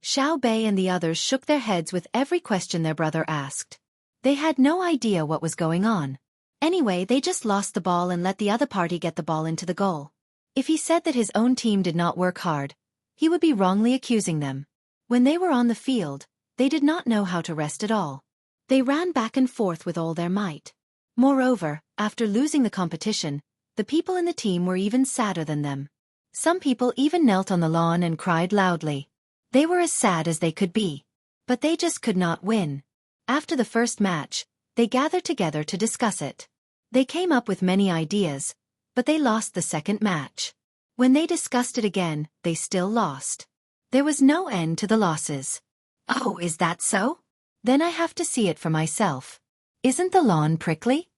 Xiao Bei and the others shook their heads with every question their brother asked. They had no idea what was going on. Anyway, they just lost the ball and let the other party get the ball into the goal. If he said that his own team did not work hard, he would be wrongly accusing them. When they were on the field, they did not know how to rest at all. They ran back and forth with all their might. Moreover, after losing the competition, the people in the team were even sadder than them. Some people even knelt on the lawn and cried loudly. They were as sad as they could be. But they just could not win. After the first match, they gathered together to discuss it. They came up with many ideas, but they lost the second match. When they discussed it again, they still lost. There was no end to the losses. Oh, is that so? Then I have to see it for myself. Isn't the lawn prickly?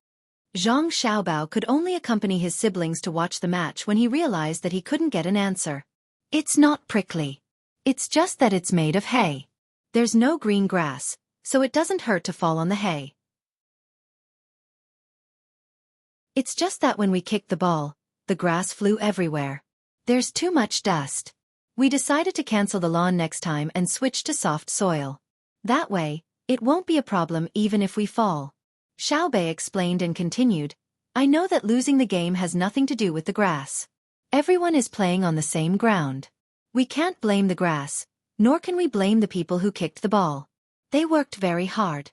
Zhang Xiaobao could only accompany his siblings to watch the match when he realized that he couldn't get an answer. It's not prickly. It's just that it's made of hay. There's no green grass, so it doesn't hurt to fall on the hay. It's just that when we kicked the ball, the grass flew everywhere. There's too much dust. We decided to cancel the lawn next time and switch to soft soil. That way, it won't be a problem even if we fall. Xiaobei explained and continued, I know that losing the game has nothing to do with the grass. Everyone is playing on the same ground. We can't blame the grass, nor can we blame the people who kicked the ball. They worked very hard.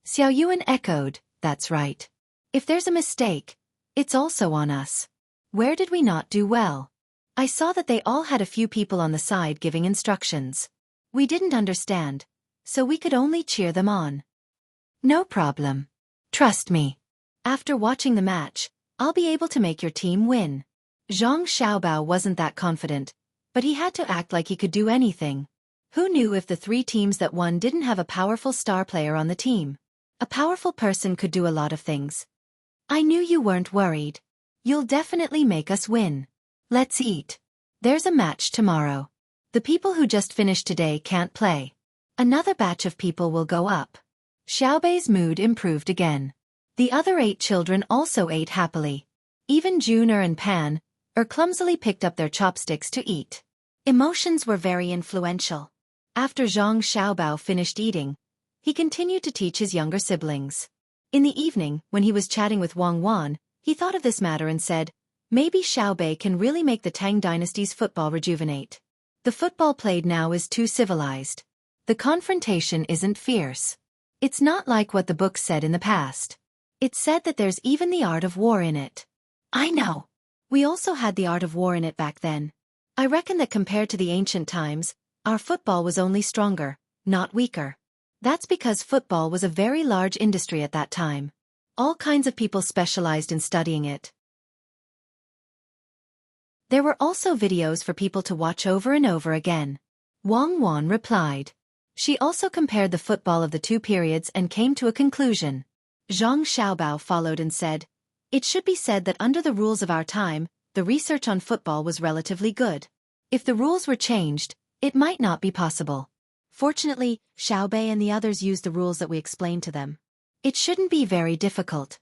Xiao Yuan echoed, that's right. If there's a mistake, it's also on us. Where did we not do well? I saw that they all had a few people on the side giving instructions. We didn't understand, so we could only cheer them on. No problem. Trust me. After watching the match, I'll be able to make your team win. Zhang Xiaobao wasn't that confident, but he had to act like he could do anything. Who knew if the three teams that won didn't have a powerful star player on the team? A powerful person could do a lot of things. I knew you weren't worried. You'll definitely make us win. Let's eat. There's a match tomorrow. The people who just finished today can't play. Another batch of people will go up. Xiaobei's mood improved again. The other 8 children also ate happily. Even Junior and Pan clumsily picked up their chopsticks to eat. Emotions were very influential. After Zhang Xiaobao finished eating, he continued to teach his younger siblings. In the evening, when he was chatting with Wang Wan, he thought of this matter and said, maybe Xiaobei can really make the Tang dynasty's football rejuvenate. The football played now is too civilized. The confrontation isn't fierce. It's not like what the book said in the past. It said that there's even the art of war in it. I know. We also had the art of war in it back then. I reckon that compared to the ancient times, our football was only stronger, not weaker. That's because football was a very large industry at that time. All kinds of people specialized in studying it. There were also videos for people to watch over and over again. Wang Wan replied. She also compared the football of the two periods and came to a conclusion. Zhang Xiaobao followed and said, it should be said that under the rules of our time, the research on football was relatively good. If the rules were changed, it might not be possible. Fortunately, Xiaobei and the others used the rules that we explained to them. It shouldn't be very difficult.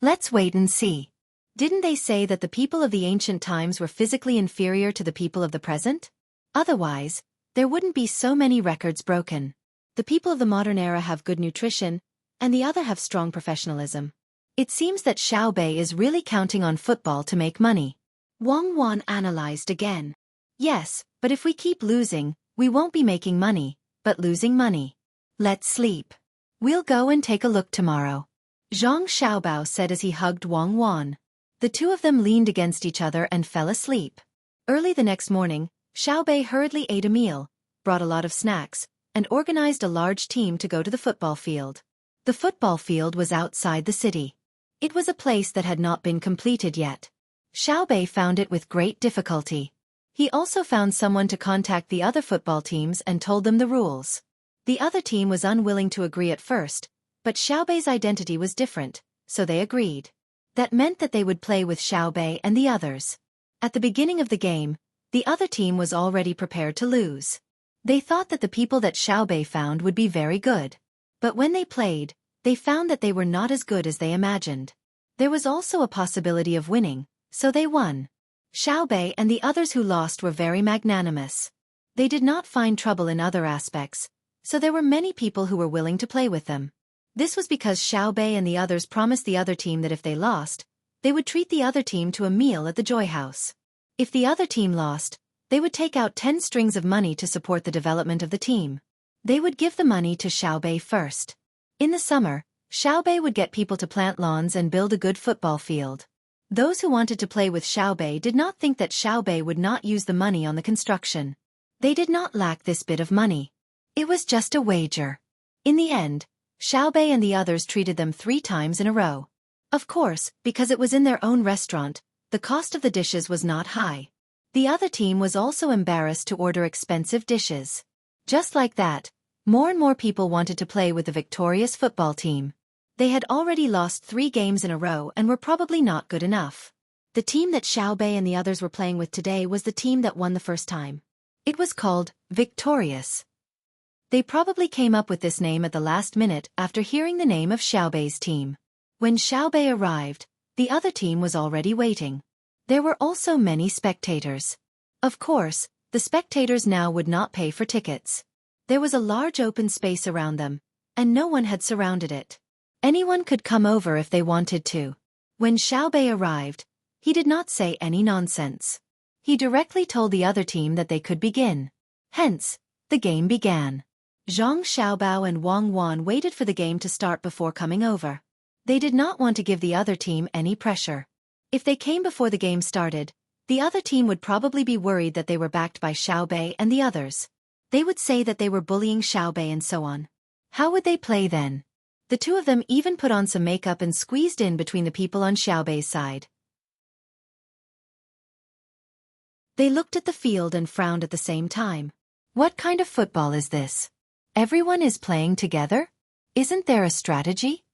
Let's wait and see. Didn't they say that the people of the ancient times were physically inferior to the people of the present? Otherwise, there wouldn't be so many records broken. The people of the modern era have good nutrition, and the other have strong professionalism. It seems that Xiaobei is really counting on football to make money. Wang Wan analyzed again. Yes, but if we keep losing, we won't be making money, but losing money. Let's sleep. We'll go and take a look tomorrow. Zhang Xiaobao said as he hugged Wang Wan. The two of them leaned against each other and fell asleep. Early the next morning, Xiaobei hurriedly ate a meal, brought a lot of snacks, and organized a large team to go to the football field. The football field was outside the city. It was a place that had not been completed yet. Xueqi found it with great difficulty. He also found someone to contact the other football teams and told them the rules. The other team was unwilling to agree at first, but Xueqi's identity was different, so they agreed. That meant that they would play with Xueqi and the others. At the beginning of the game, the other team was already prepared to lose. They thought that the people that Xueqi found would be very good. But when they played, they found that they were not as good as they imagined. There was also a possibility of winning, so they won. Xueqi and the others who lost were very magnanimous. They did not find trouble in other aspects, so there were many people who were willing to play with them. This was because Xueqi and the others promised the other team that if they lost, they would treat the other team to a meal at the Joy House. If the other team lost, they would take out 10 strings of money to support the development of the team. They would give the money to Xueqi first. In the summer, Xueqi would get people to plant lawns and build a good football field. Those who wanted to play with Xueqi did not think that Xueqi would not use the money on the construction. They did not lack this bit of money. It was just a wager. In the end, Xueqi and the others treated them 3 times in a row. Of course, because it was in their own restaurant, the cost of the dishes was not high. The other team was also embarrassed to order expensive dishes. Just like that, more and more people wanted to play with the victorious football team. They had already lost 3 games in a row and were probably not good enough. The team that Xueqi and the others were playing with today was the team that won the first time. It was called Victorious. They probably came up with this name at the last minute after hearing the name of Xueqi's team. When Xueqi arrived, the other team was already waiting. There were also many spectators. Of course, the spectators now would not pay for tickets. There was a large open space around them, and no one had surrounded it. Anyone could come over if they wanted to. When Xueqi arrived, he did not say any nonsense. He directly told the other team that they could begin. Hence, the game began. Zhang Xiaobao and Wang Wan waited for the game to start before coming over. They did not want to give the other team any pressure. If they came before the game started, the other team would probably be worried that they were backed by Xueqi and the others. They would say that they were bullying Xueqi and so on. How would they play then? The two of them even put on some makeup and squeezed in between the people on Xueqi's side. They looked at the field and frowned at the same time. What kind of football is this? Everyone is playing together? Isn't there a strategy?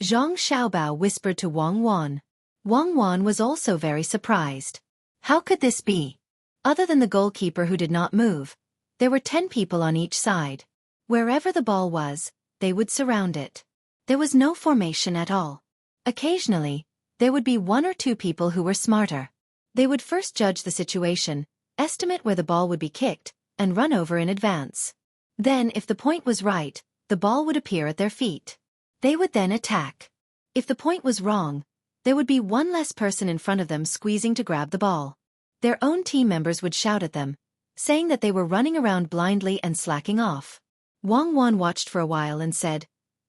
Zhang Xiaobao whispered to Wang Wan. Wang Wan was also very surprised. How could this be? Other than the goalkeeper who did not move, there were 10 people on each side. Wherever the ball was, they would surround it. There was no formation at all. Occasionally, there would be 1 or 2 people who were smarter. They would first judge the situation, estimate where the ball would be kicked, and run over in advance. Then, if the point was right, the ball would appear at their feet. They would then attack. If the point was wrong, there would be 1 less person in front of them squeezing to grab the ball. Their own team members would shout at them, saying that they were running around blindly and slacking off. Wang Wan watched for a while and said,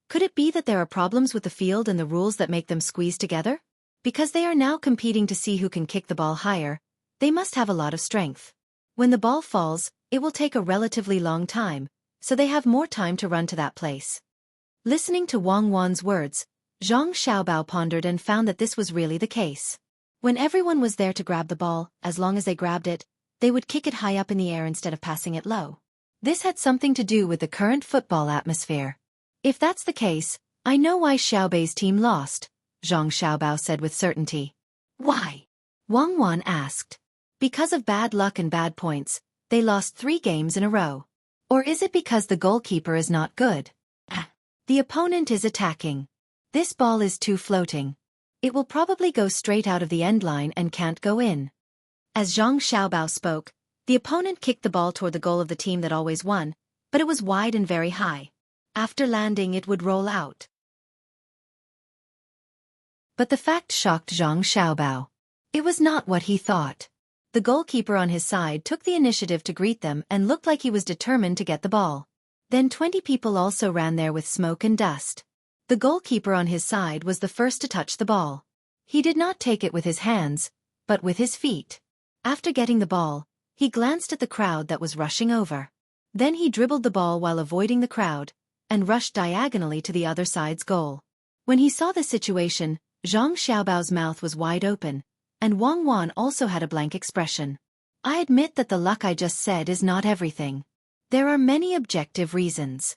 "Could it be that there are problems with the field and the rules that make them squeeze together? Because they are now competing to see who can kick the ball higher, they must have a lot of strength. When the ball falls, it will take a relatively long time, so they have more time to run to that place." Listening to Wang Wan's words, Zhang Xiaobao pondered and found that this was really the case. When everyone was there to grab the ball, as long as they grabbed it, they would kick it high up in the air instead of passing it low. This had something to do with the current football atmosphere. If that's the case, I know why Xiaobi's team lost, Zhang Xiaobao said with certainty. Why? Wang Wan asked. Because of bad luck and bad points, they lost 3 games in a row. Or is it because the goalkeeper is not good? The opponent is attacking. This ball is too floating. It will probably go straight out of the end line and can't go in. As Zhang Xiaobao spoke, the opponent kicked the ball toward the goal of the team that always won, but it was wide and very high. After landing it would roll out. But the fact shocked Zhang Xiaobao. It was not what he thought. The goalkeeper on his side took the initiative to greet them and looked like he was determined to get the ball. Then 20 people also ran there with smoke and dust. The goalkeeper on his side was the first to touch the ball. He did not take it with his hands, but with his feet. After getting the ball, he glanced at the crowd that was rushing over. Then he dribbled the ball while avoiding the crowd, and rushed diagonally to the other side's goal. When he saw the situation, Zhang Xiaobao's mouth was wide open, and Wang Wan also had a blank expression. I admit that the luck I just said is not everything. There are many objective reasons.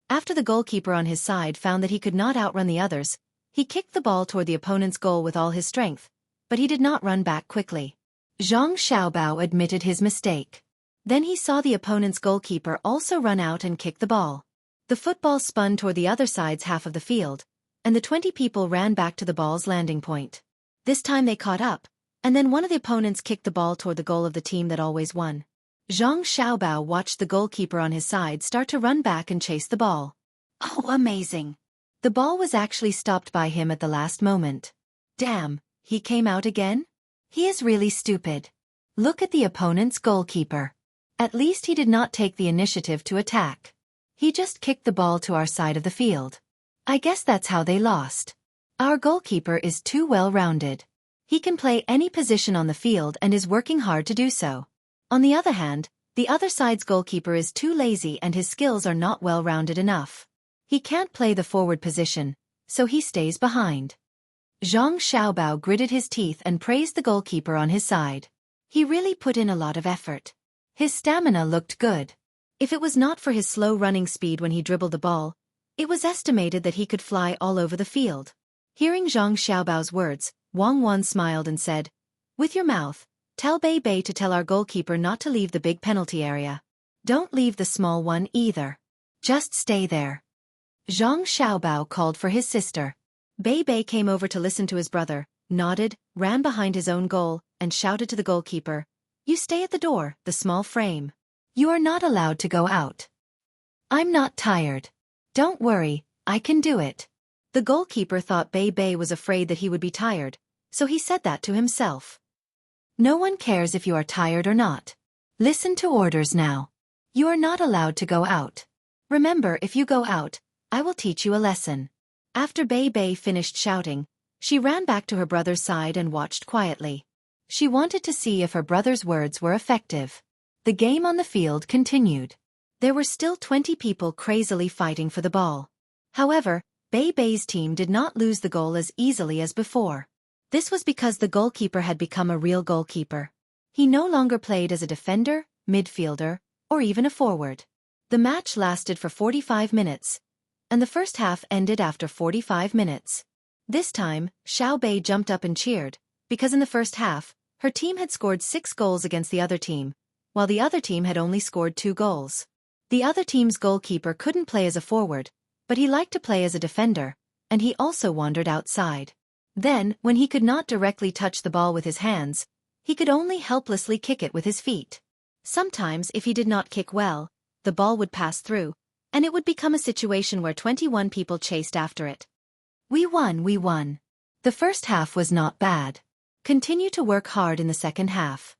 After the goalkeeper on his side found that he could not outrun the others, he kicked the ball toward the opponent's goal with all his strength, but he did not run back quickly. Zhang Xiaobao admitted his mistake. Then he saw the opponent's goalkeeper also run out and kick the ball. The football spun toward the other side's half of the field, and the 20 people ran back to the ball's landing point. This time they caught up, and then one of the opponents kicked the ball toward the goal of the team that always won. Zhang Xiaobao watched the goalkeeper on his side start to run back and chase the ball. Oh, amazing! The ball was actually stopped by him at the last moment. Damn, he came out again? He is really stupid. Look at the opponent's goalkeeper. At least he did not take the initiative to attack. He just kicked the ball to our side of the field. I guess that's how they lost. Our goalkeeper is too well-rounded. He can play any position on the field and is working hard to do so. On the other hand, the other side's goalkeeper is too lazy and his skills are not well-rounded enough. He can't play the forward position, so he stays behind. Zhang Xiaobao gritted his teeth and praised the goalkeeper on his side. He really put in a lot of effort. His stamina looked good. If it was not for his slow running speed when he dribbled the ball, it was estimated that he could fly all over the field. Hearing Zhang Xiaobao's words, Wang Wan smiled and said, "With your mouth, tell Bei Bei to tell our goalkeeper not to leave the big penalty area. Don't leave the small one either. Just stay there." Zhang Xiaobao called for his sister. Bei Bei came over to listen to his brother, nodded, ran behind his own goal, and shouted to the goalkeeper, "You stay at the door, the small frame. You are not allowed to go out." "I'm not tired. Don't worry, I can do it." The goalkeeper thought Bei Bei was afraid that he would be tired, so he said that to himself. No one cares if you are tired or not. Listen to orders now. You are not allowed to go out. Remember, if you go out, I will teach you a lesson. After Bei Bei finished shouting, she ran back to her brother's side and watched quietly. She wanted to see if her brother's words were effective. The game on the field continued. There were still 20 people crazily fighting for the ball. However, Bei Bei's team did not lose the goal as easily as before. This was because the goalkeeper had become a real goalkeeper. He no longer played as a defender, midfielder, or even a forward. The match lasted for 45 minutes, and the first half ended after 45 minutes. This time, Xiao Bei jumped up and cheered, because in the first half, her team had scored 6 goals against the other team, while the other team had only scored 2 goals. The other team's goalkeeper couldn't play as a forward, but he liked to play as a defender, and he also wandered outside. Then, when he could not directly touch the ball with his hands, he could only helplessly kick it with his feet. Sometimes, if he did not kick well, the ball would pass through, and it would become a situation where 21 people chased after it. We won, we won. The first half was not bad. Continue to work hard in the second half.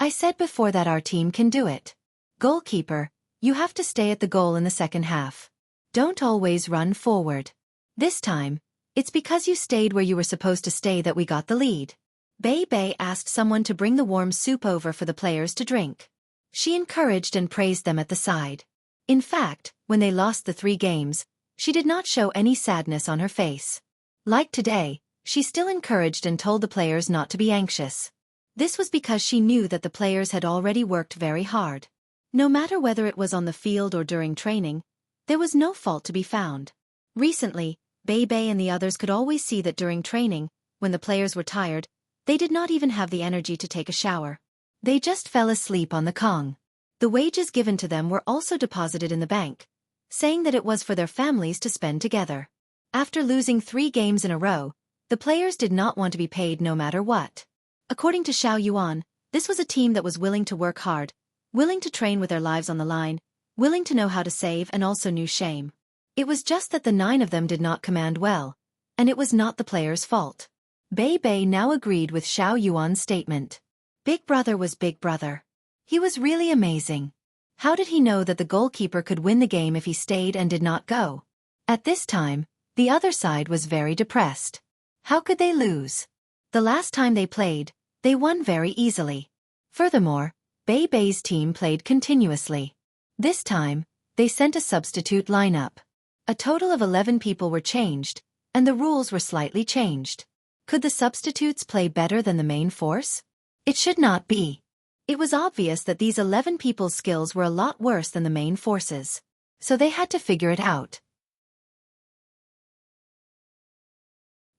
I said before that our team can do it. Goalkeeper, you have to stay at the goal in the second half. Don't always run forward. This time, it's because you stayed where you were supposed to stay that we got the lead. Bei Bei asked someone to bring the warm soup over for the players to drink. She encouraged and praised them at the side. In fact, when they lost the 3 games, she did not show any sadness on her face. Like today, she still encouraged and told the players not to be anxious. This was because she knew that the players had already worked very hard. No matter whether it was on the field or during training, there was no fault to be found. Recently, Bei Bei and the others could always see that during training, when the players were tired, they did not even have the energy to take a shower. They just fell asleep on the Kong. The wages given to them were also deposited in the bank, saying that it was for their families to spend together. After losing 3 games in a row, the players did not want to be paid no matter what. According to Xiao Yuan, this was a team that was willing to work hard, willing to train with their lives on the line, willing to know how to save and also knew shame. It was just that the 9 of them did not command well, and it was not the players' fault. Bei Bei now agreed with Xiao Yuan's statement. Big Brother was Big Brother. He was really amazing. How did he know that the goalkeeper could win the game if he stayed and did not go? At this time, the other side was very depressed. How could they lose? The last time they played, they won very easily. Furthermore, Bei's team played continuously. This time, they sent a substitute lineup. A total of 11 people were changed, and the rules were slightly changed. Could the substitutes play better than the main force? It should not be. It was obvious that these 11 people's skills were a lot worse than the main forces. So they had to figure it out.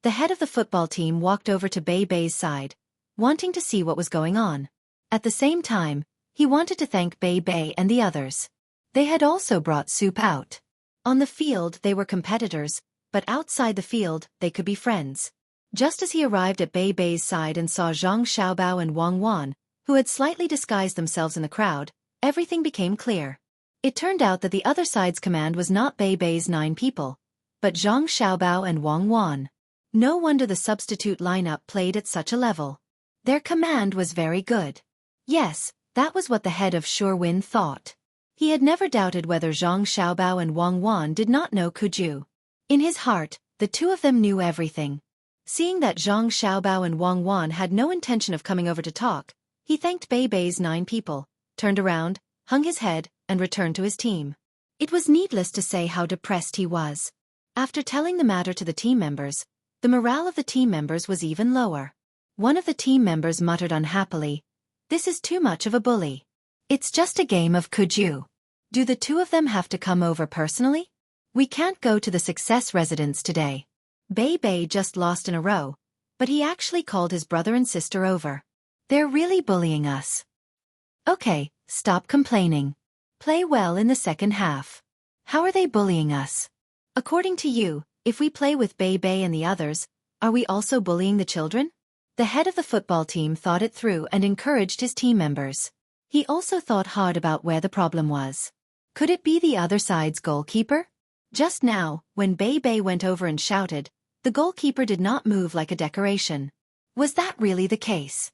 The head of the football team walked over to Bei's side, wanting to see what was going on. At the same time, he wanted to thank Bei and the others. They had also brought soup out. On the field they were competitors, but outside the field they could be friends. Just as he arrived at Bei's side and saw Zhang Xiaobao and Wang Wan, who had slightly disguised themselves in the crowd, everything became clear. It turned out that the other side's command was not Bei's 9 people, but Zhang Xiaobao and Wang Wan. No wonder the substitute lineup played at such a level. Their command was very good. Yes, that was what the head of Xueqi thought. He had never doubted whether Zhang Xiaobao and Wang Wan did not know Kuju. In his heart, the two of them knew everything. Seeing that Zhang Xiaobao and Wang Wan had no intention of coming over to talk, he thanked Bei's 9 people, turned around, hung his head, and returned to his team. It was needless to say how depressed he was. After telling the matter to the team members, the morale of the team members was even lower. One of the team members muttered unhappily, "This is too much of a bully. It's just a game of Kuju. Do the two of them have to come over personally? We can't go to the Success residence today. Bei just lost in a row, but he actually called his brother and sister over. They're really bullying us. Okay, stop complaining. Play well in the second half. How are they bullying us? According to you, if we play with Bei and the others, are we also bullying the children?" The head of the football team thought it through and encouraged his team members. He also thought hard about where the problem was. Could it be the other side's goalkeeper? Just now, when Bei went over and shouted, the goalkeeper did not move like a decoration. Was that really the case?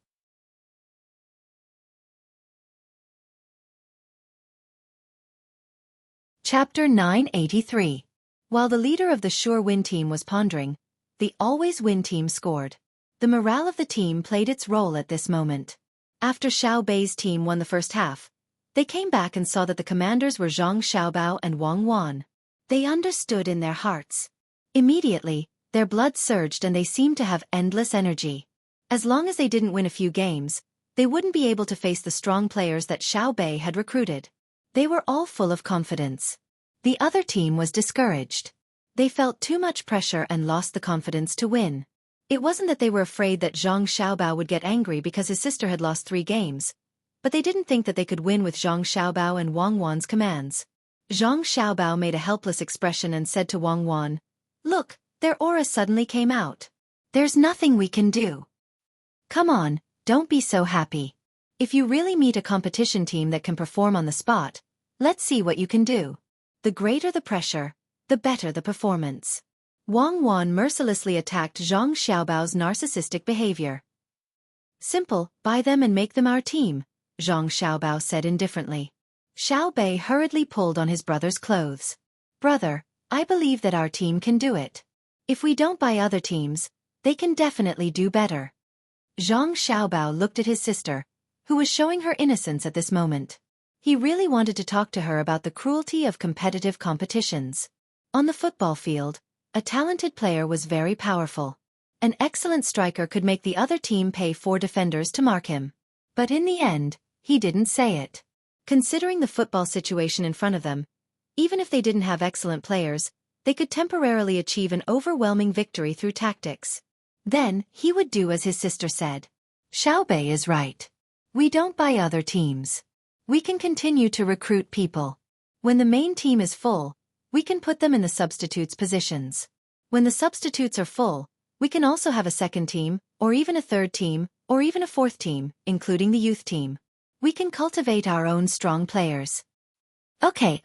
Chapter 983. While the leader of the Sure-Win team was pondering, the Always-Win team scored. The morale of the team played its role at this moment. After Xiao Bei's team won the first half, they came back and saw that the commanders were Zhang Xiaobao and Wang Wan. They understood in their hearts. Immediately, their blood surged and they seemed to have endless energy. As long as they didn't win a few games, they wouldn't be able to face the strong players that Xiao Bei had recruited. They were all full of confidence. The other team was discouraged. They felt too much pressure and lost the confidence to win. It wasn't that they were afraid that Zhang Xiaobao would get angry because his sister had lost 3 games, but they didn't think that they could win with Zhang Xiaobao and Wang Wan's commands. Zhang Xiaobao made a helpless expression and said to Wang Wan, "Look, their aura suddenly came out. There's nothing we can do. Come on, don't be so happy. If you really meet a competition team that can perform on the spot, let's see what you can do. The greater the pressure, the better the performance." Wang Wan mercilessly attacked Zhang Xiaobao's narcissistic behavior. "Simple, buy them and make them our team," Zhang Xiaobao said indifferently. Xiao Bei hurriedly pulled on his brother's clothes. "Brother, I believe that our team can do it. If we don't buy other teams, they can definitely do better." Zhang Xiaobao looked at his sister, who was showing her innocence at this moment. He really wanted to talk to her about the cruelty of competitive competitions. On the football field, a talented player was very powerful. An excellent striker could make the other team pay 4 defenders to mark him. But in the end, he didn't say it. Considering the football situation in front of them, even if they didn't have excellent players, they could temporarily achieve an overwhelming victory through tactics. Then, he would do as his sister said. Xiao Bei is right. We don't buy other teams. We can continue to recruit people. When the main team is full, we can put them in the substitutes' positions. When the substitutes are full, we can also have a second team, or even a third team, or even a fourth team, including the youth team. We can cultivate our own strong players. Okay.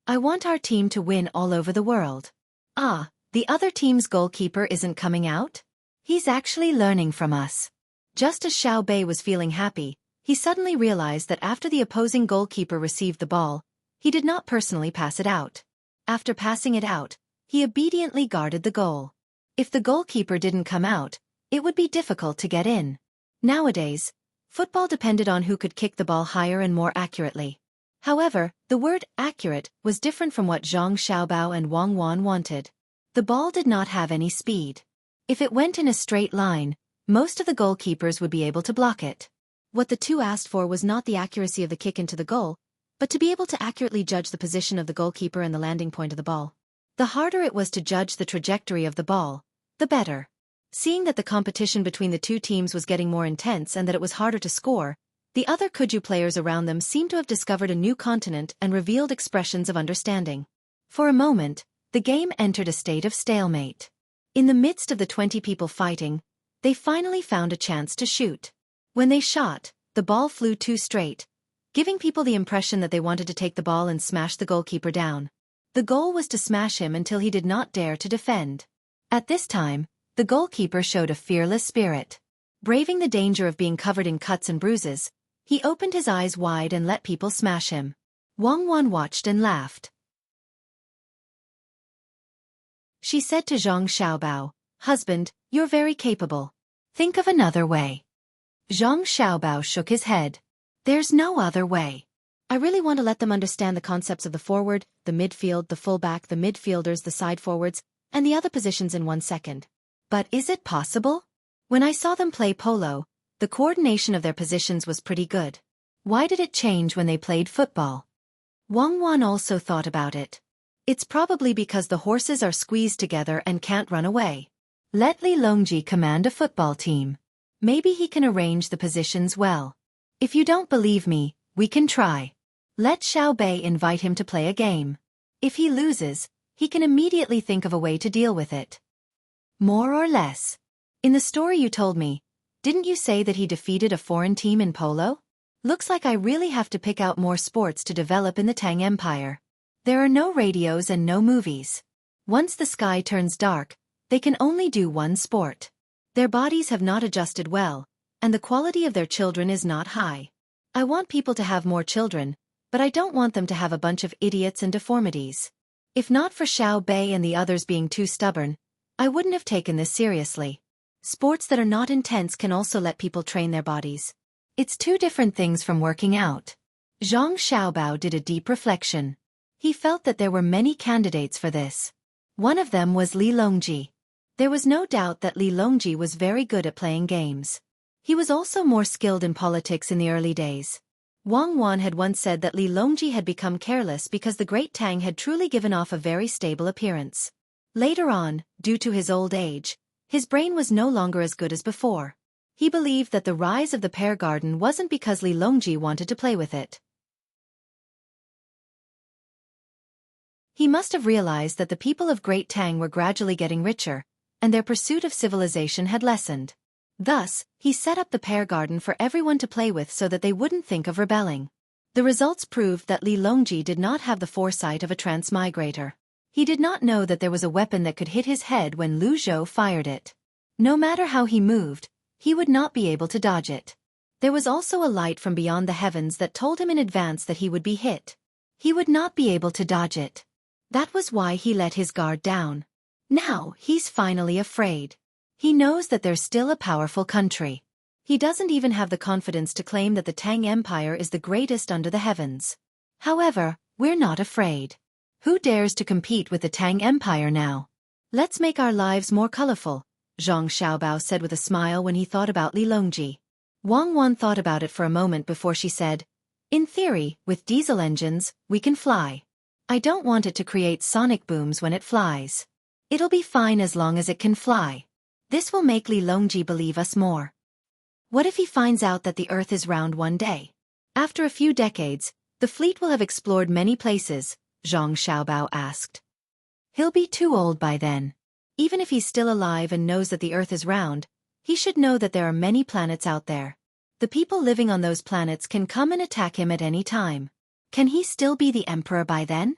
I want our team to win all over the world. Ah, the other team's goalkeeper isn't coming out? He's actually learning from us. Just as Xiao Bei was feeling happy, he suddenly realized that after the opposing goalkeeper received the ball, he did not personally pass it out. After passing it out, he obediently guarded the goal. If the goalkeeper didn't come out, it would be difficult to get in. Nowadays, Football depended on who could kick the ball higher and more accurately. However, the word accurate was different from what Zhang Xiaobao and Wang Wan wanted. The ball did not have any speed. If it went in a straight line, most of the goalkeepers would be able to block it. What the two asked for was not the accuracy of the kick into the goal, but to be able to accurately judge the position of the goalkeeper and the landing point of the ball. The harder it was to judge the trajectory of the ball, the better. Seeing that the competition between the two teams was getting more intense and that it was harder to score, the other Kuju players around them seemed to have discovered a new continent and revealed expressions of understanding. For a moment, the game entered a state of stalemate. In the midst of the 20 people fighting, they finally found a chance to shoot. When they shot, the ball flew too straight, giving people the impression that they wanted to take the ball and smash the goalkeeper down. The goal was to smash him until he did not dare to defend. At this time, the goalkeeper showed a fearless spirit. Braving the danger of being covered in cuts and bruises, he opened his eyes wide and let people smash him. Wang Wan watched and laughed. She said to Zhang Xiaobao, "Husband, you're very capable. Think of another way." Zhang Xiaobao shook his head. "There's no other way. I really want to let them understand the concepts of the forward, the midfield, the fullback, the midfielders, the side forwards, and the other positions in 1 second. But is it possible? When I saw them play polo, the coordination of their positions was pretty good. Why did it change when they played football?" Wang Wan also thought about it. It's probably because the horses are squeezed together and can't run away. Let Li Longji command a football team. Maybe he can arrange the positions well. If you don't believe me, we can try. Let Xiao Bei invite him to play a game. If he loses, he can immediately think of a way to deal with it. More or less. In the story you told me, didn't you say that he defeated a foreign team in polo? Looks like I really have to pick out more sports to develop in the Tang Empire. There are no radios and no movies. Once the sky turns dark, they can only do one sport. Their bodies have not adjusted well, and the quality of their children is not high. I want people to have more children, but I don't want them to have a bunch of idiots and deformities. If not for Xiao Bei and the others being too stubborn, I wouldn't have taken this seriously. Sports that are not intense can also let people train their bodies. It's two different things from working out. Zhang Xiaobao did a deep reflection. He felt that there were many candidates for this. One of them was Li Longji. There was no doubt that Li Longji was very good at playing games. He was also more skilled in politics in the early days. Wang Wan had once said that Li Longji had become careless because the great Tang had truly given off a very stable appearance. Later on, due to his old age, his brain was no longer as good as before. He believed that the rise of the pear garden wasn't because Li Longji wanted to play with it. He must have realized that the people of Great Tang were gradually getting richer, and their pursuit of civilization had lessened. Thus, he set up the pear garden for everyone to play with so that they wouldn't think of rebelling. The results proved that Li Longji did not have the foresight of a transmigrator. He did not know that there was a weapon that could hit his head when Lu Zhou fired it. No matter how he moved, he would not be able to dodge it. There was also a light from beyond the heavens that told him in advance that he would be hit. He would not be able to dodge it. That was why he let his guard down. Now, he's finally afraid. He knows that there's still a powerful country. He doesn't even have the confidence to claim that the Tang Empire is the greatest under the heavens. However, we're not afraid. Who dares to compete with the Tang Empire now? Let's make our lives more colorful, Zhang Xiaobao said with a smile when he thought about Li Longji. Wang Wan thought about it for a moment before she said, "In theory, with diesel engines, we can fly. I don't want it to create sonic booms when it flies. It'll be fine as long as it can fly. This will make Li Longji believe us more. What if he finds out that the Earth is round one day? After a few decades, the fleet will have explored many places," Zhang Xiaobao asked. "He'll be too old by then. Even if he's still alive and knows that the Earth is round, he should know that there are many planets out there. The people living on those planets can come and attack him at any time. Can he still be the emperor by then?"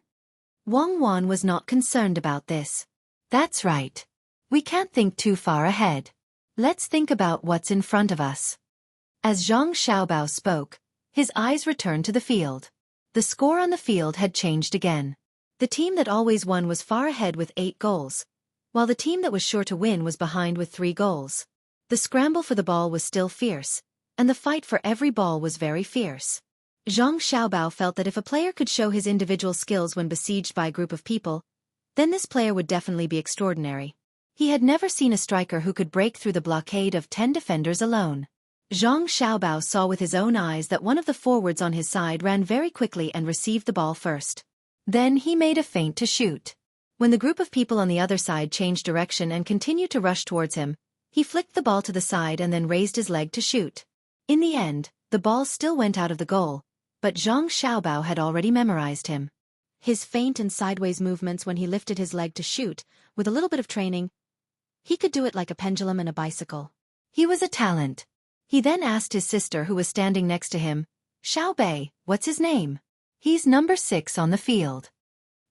Wang Wan was not concerned about this. "That's right. We can't think too far ahead. Let's think about what's in front of us." As Zhang Xiaobao spoke, his eyes returned to the field. The score on the field had changed again. The team that always won was far ahead with 8 goals, while the team that was sure to win was behind with 3 goals. The scramble for the ball was still fierce, and the fight for every ball was very fierce. Zhang Xiaobao felt that if a player could show his individual skills when besieged by a group of people, then this player would definitely be extraordinary. He had never seen a striker who could break through the blockade of 10 defenders alone. Zhang Xiaobao saw with his own eyes that one of the forwards on his side ran very quickly and received the ball first. Then he made a feint to shoot. When the group of people on the other side changed direction and continued to rush towards him, he flicked the ball to the side and then raised his leg to shoot. In the end, the ball still went out of the goal, but Zhang Xiaobao had already memorized him. His feint and sideways movements when he lifted his leg to shoot, with a little bit of training, he could do it like a pendulum and a bicycle. He was a talent. He then asked his sister who was standing next to him, "Xiao Bei, what's his name?" "He's number 6 on the field."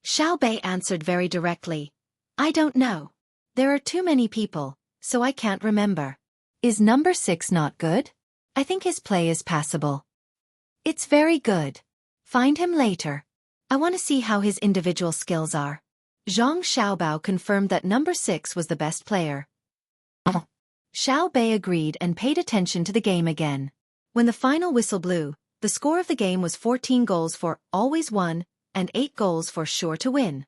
Xiao Bei answered very directly, "I don't know. There are too many people, so I can't remember." "Is number 6 not good?" "I think his play is passable." "It's very good. Find him later. I want to see how his individual skills are." Zhang Xiaobao confirmed that number 6 was the best player. Xiao Bei agreed and paid attention to the game again. When the final whistle blew, the score of the game was 14 goals for always won and 8 goals for sure to win.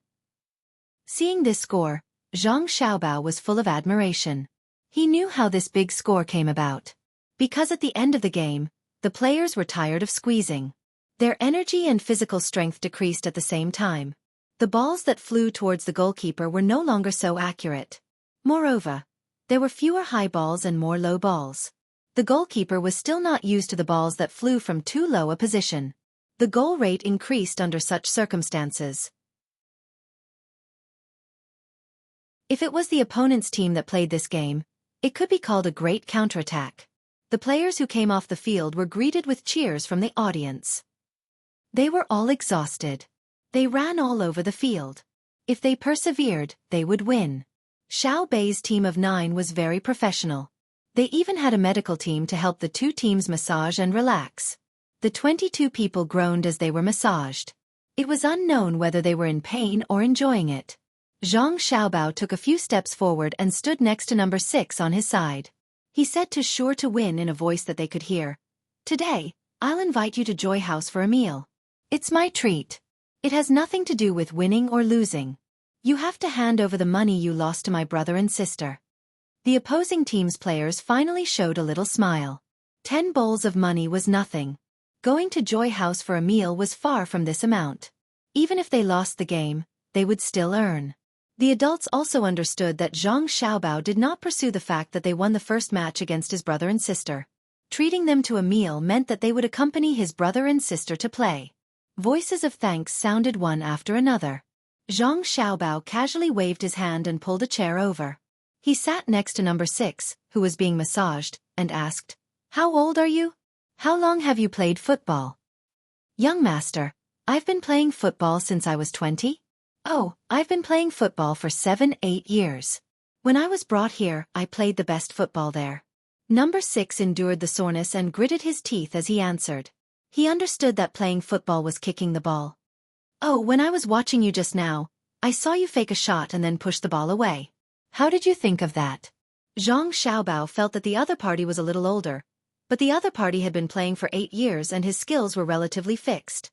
Seeing this score, Zhang Xiaobao was full of admiration. He knew how this big score came about. Because at the end of the game, the players were tired of squeezing. Their energy and physical strength decreased at the same time. The balls that flew towards the goalkeeper were no longer so accurate. Moreover, there were fewer high balls and more low balls. The goalkeeper was still not used to the balls that flew from too low a position. The goal rate increased under such circumstances. If it was the opponent's team that played this game, it could be called a great counterattack. The players who came off the field were greeted with cheers from the audience. They were all exhausted. They ran all over the field. If they persevered, they would win. Xiao Bei's team of 9 was very professional. They even had a medical team to help the two teams massage and relax. The 22 people groaned as they were massaged. It was unknown whether they were in pain or enjoying it. Zhang Xiaobao took a few steps forward and stood next to number 6 on his side. He said to sure to win in a voice that they could hear, "Today, I'll invite you to Joy House for a meal. It's my treat. It has nothing to do with winning or losing. You have to hand over the money you lost to my brother and sister." The opposing team's players finally showed a little smile. 10 bowls of money was nothing. Going to Joy House for a meal was far from this amount. Even if they lost the game, they would still earn. The adults also understood that Zhang Xiaobao did not pursue the fact that they won the first match against his brother and sister. Treating them to a meal meant that they would accompany his brother and sister to play. Voices of thanks sounded one after another. Zhang Xiaobao casually waved his hand and pulled a chair over. He sat next to number 6, who was being massaged, and asked, "How old are you? How long have you played football?" "Young master, I've been playing football since I was 20. "Oh, I've been playing football for 7-8 years. When I was brought here, I played the best football there." Number 6 endured the soreness and gritted his teeth as he answered. He understood that playing football was kicking the ball. "Oh, when I was watching you just now, I saw you fake a shot and then push the ball away. How did you think of that?" Zhang Xiaobao felt that the other party was a little older, but the other party had been playing for 8 years and his skills were relatively fixed.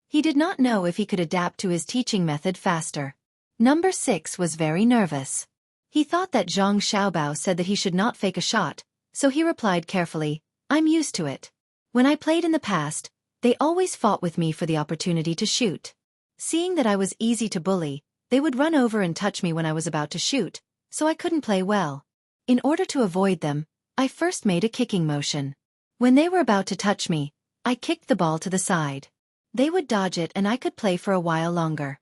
He did not know if he could adapt to his teaching method faster. Number 6 was very nervous. He thought that Zhang Xiaobao said that he should not fake a shot, so he replied carefully, "I'm used to it. When I played in the past, they always fought with me for the opportunity to shoot. Seeing that I was easy to bully, they would run over and touch me when I was about to shoot, so I couldn't play well. In order to avoid them, I first made a kicking motion. When they were about to touch me, I kicked the ball to the side. They would dodge it and I could play for a while longer."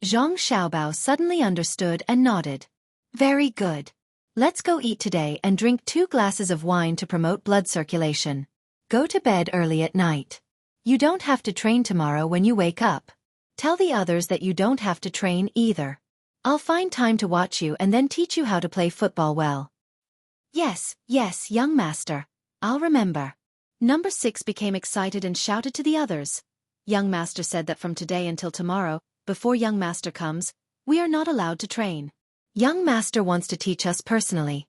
Zhang Xiaobao suddenly understood and nodded. "Very good. Let's go eat today and drink 2 glasses of wine to promote blood circulation. Go to bed early at night. You don't have to train tomorrow when you wake up. Tell the others that you don't have to train either. I'll find time to watch you and then teach you how to play football well." Yes, young master. I'll remember." Number 6 became excited and shouted to the others. "Young master said that from today until tomorrow, before young master comes, we are not allowed to train. Young master wants to teach us personally."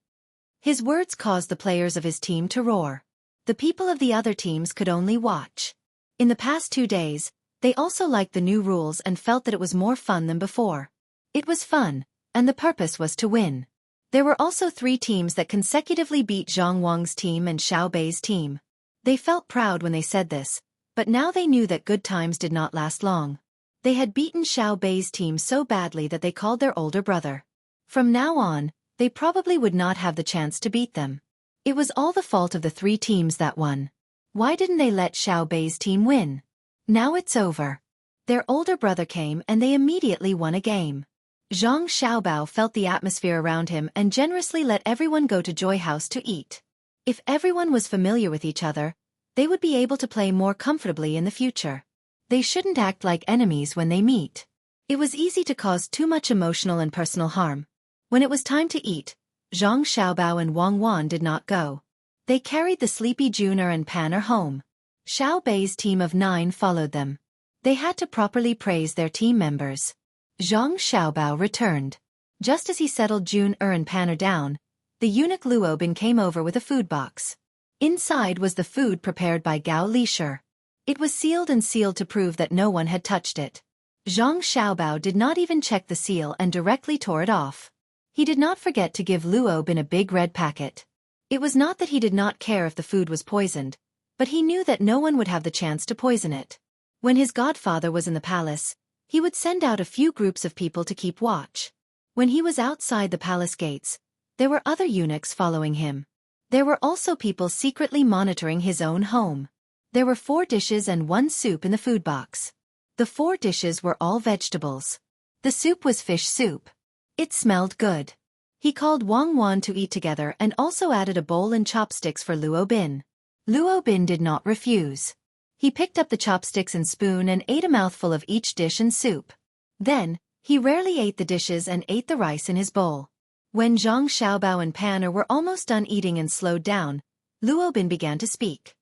His words caused the players of his team to roar. The people of the other teams could only watch. In the past 2 days, they also liked the new rules and felt that it was more fun than before. It was fun, and the purpose was to win. There were also 3 teams that consecutively beat Zhang Wang's team and Xiao Bei's team. They felt proud when they said this, but now they knew that good times did not last long. They had beaten Xiao Bei's team so badly that they called their older brother. From now on, they probably would not have the chance to beat them. It was all the fault of the 3 teams that won. Why didn't they let Xiao Bei's team win? Now it's over. Their older brother came and they immediately won a game. Zhang Xiaobao felt the atmosphere around him and generously let everyone go to Joy House to eat. If everyone was familiar with each other, they would be able to play more comfortably in the future. They shouldn't act like enemies when they meet. It was easy to cause too much emotional and personal harm. When it was time to eat, Zhang Xiaobao and Wang Wan did not go. They carried the sleepy Juner and Panner home. Xiao Bei's team of 9 followed them. They had to properly praise their team members. Zhang Xiaobao returned. Just as he settled Juner and Panner down, the eunuch Luo Bin came over with a food box. Inside was the food prepared by Gao Lishir. It was sealed to prove that no one had touched it. Zhang Xiaobao did not even check the seal and directly tore it off. He did not forget to give Luo Bin a big red packet. It was not that he did not care if the food was poisoned, but he knew that no one would have the chance to poison it. When his godfather was in the palace, he would send out a few groups of people to keep watch. When he was outside the palace gates, there were other eunuchs following him. There were also people secretly monitoring his own home. There were 4 dishes and 1 soup in the food box. The 4 dishes were all vegetables. The soup was fish soup. It smelled good. He called Wang Wan to eat together and also added a bowl and chopsticks for Luo Bin. Luo Bin did not refuse. He picked up the chopsticks and spoon and ate a mouthful of each dish and soup. Then, he rarely ate the dishes and ate the rice in his bowl. When Zhang Xiaobao and Panner were almost done eating and slowed down, Luo Bin began to speak.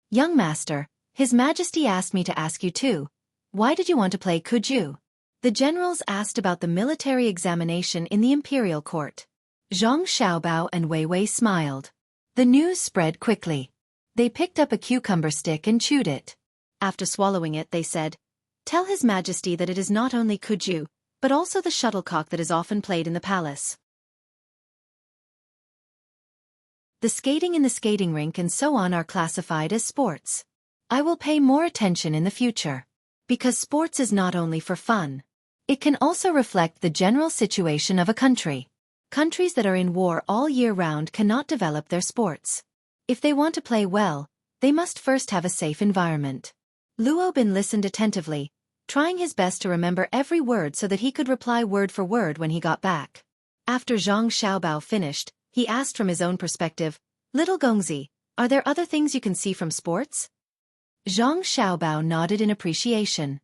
"Young master, His Majesty asked me to ask you too. Why did you want to play Kuju?" The generals asked about the military examination in the imperial court. Zhang Xiaobao and Wei Wei smiled. The news spread quickly. They picked up a cucumber stick and chewed it. After swallowing it, they said, "Tell His Majesty that it is not only Kuju, but also the shuttlecock that is often played in the palace. The skating in the skating rink and so on are classified as sports. I will pay more attention in the future. Because sports is not only for fun. It can also reflect the general situation of a country. Countries that are in war all year round cannot develop their sports. If they want to play well, they must first have a safe environment." Luo Bin listened attentively, trying his best to remember every word so that he could reply word for word when he got back. After Zhang Xiaobao finished, he asked from his own perspective, "Little Gongzi, are there other things you can see from sports?" Zhang Xiaobao nodded in appreciation.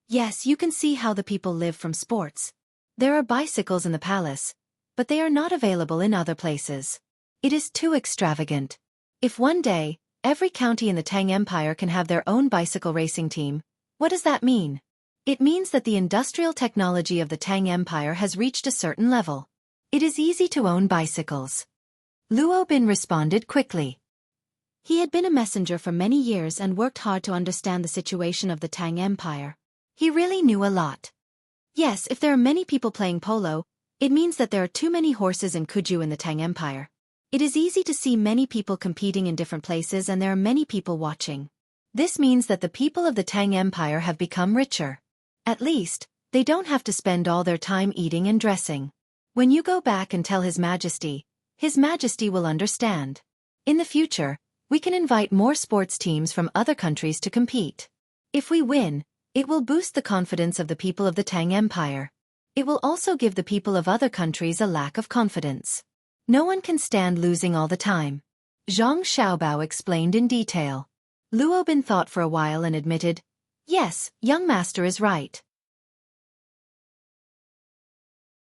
"Yes, you can see how the people live from sports. There are bicycles in the palace, but they are not available in other places. It is too extravagant. If one day, every county in the Tang Empire can have their own bicycle racing team, what does that mean? It means that the industrial technology of the Tang Empire has reached a certain level. It is easy to own bicycles." Luo Bin responded quickly. He had been a messenger for many years and worked hard to understand the situation of the Tang Empire. He really knew a lot. Yes, if there are many people playing polo, it means that there are too many horses in Kuju in the Tang Empire. It is easy to see many people competing in different places and there are many people watching. This means that the people of the Tang Empire have become richer. At least, they don't have to spend all their time eating and dressing. When you go back and tell His Majesty will understand. In the future, we can invite more sports teams from other countries to compete. If we win, it will boost the confidence of the people of the Tang Empire. It will also give the people of other countries a lack of confidence. No one can stand losing all the time. Zhang Xiaobao explained in detail. Luo Bin thought for a while and admitted, "Yes, young master is right.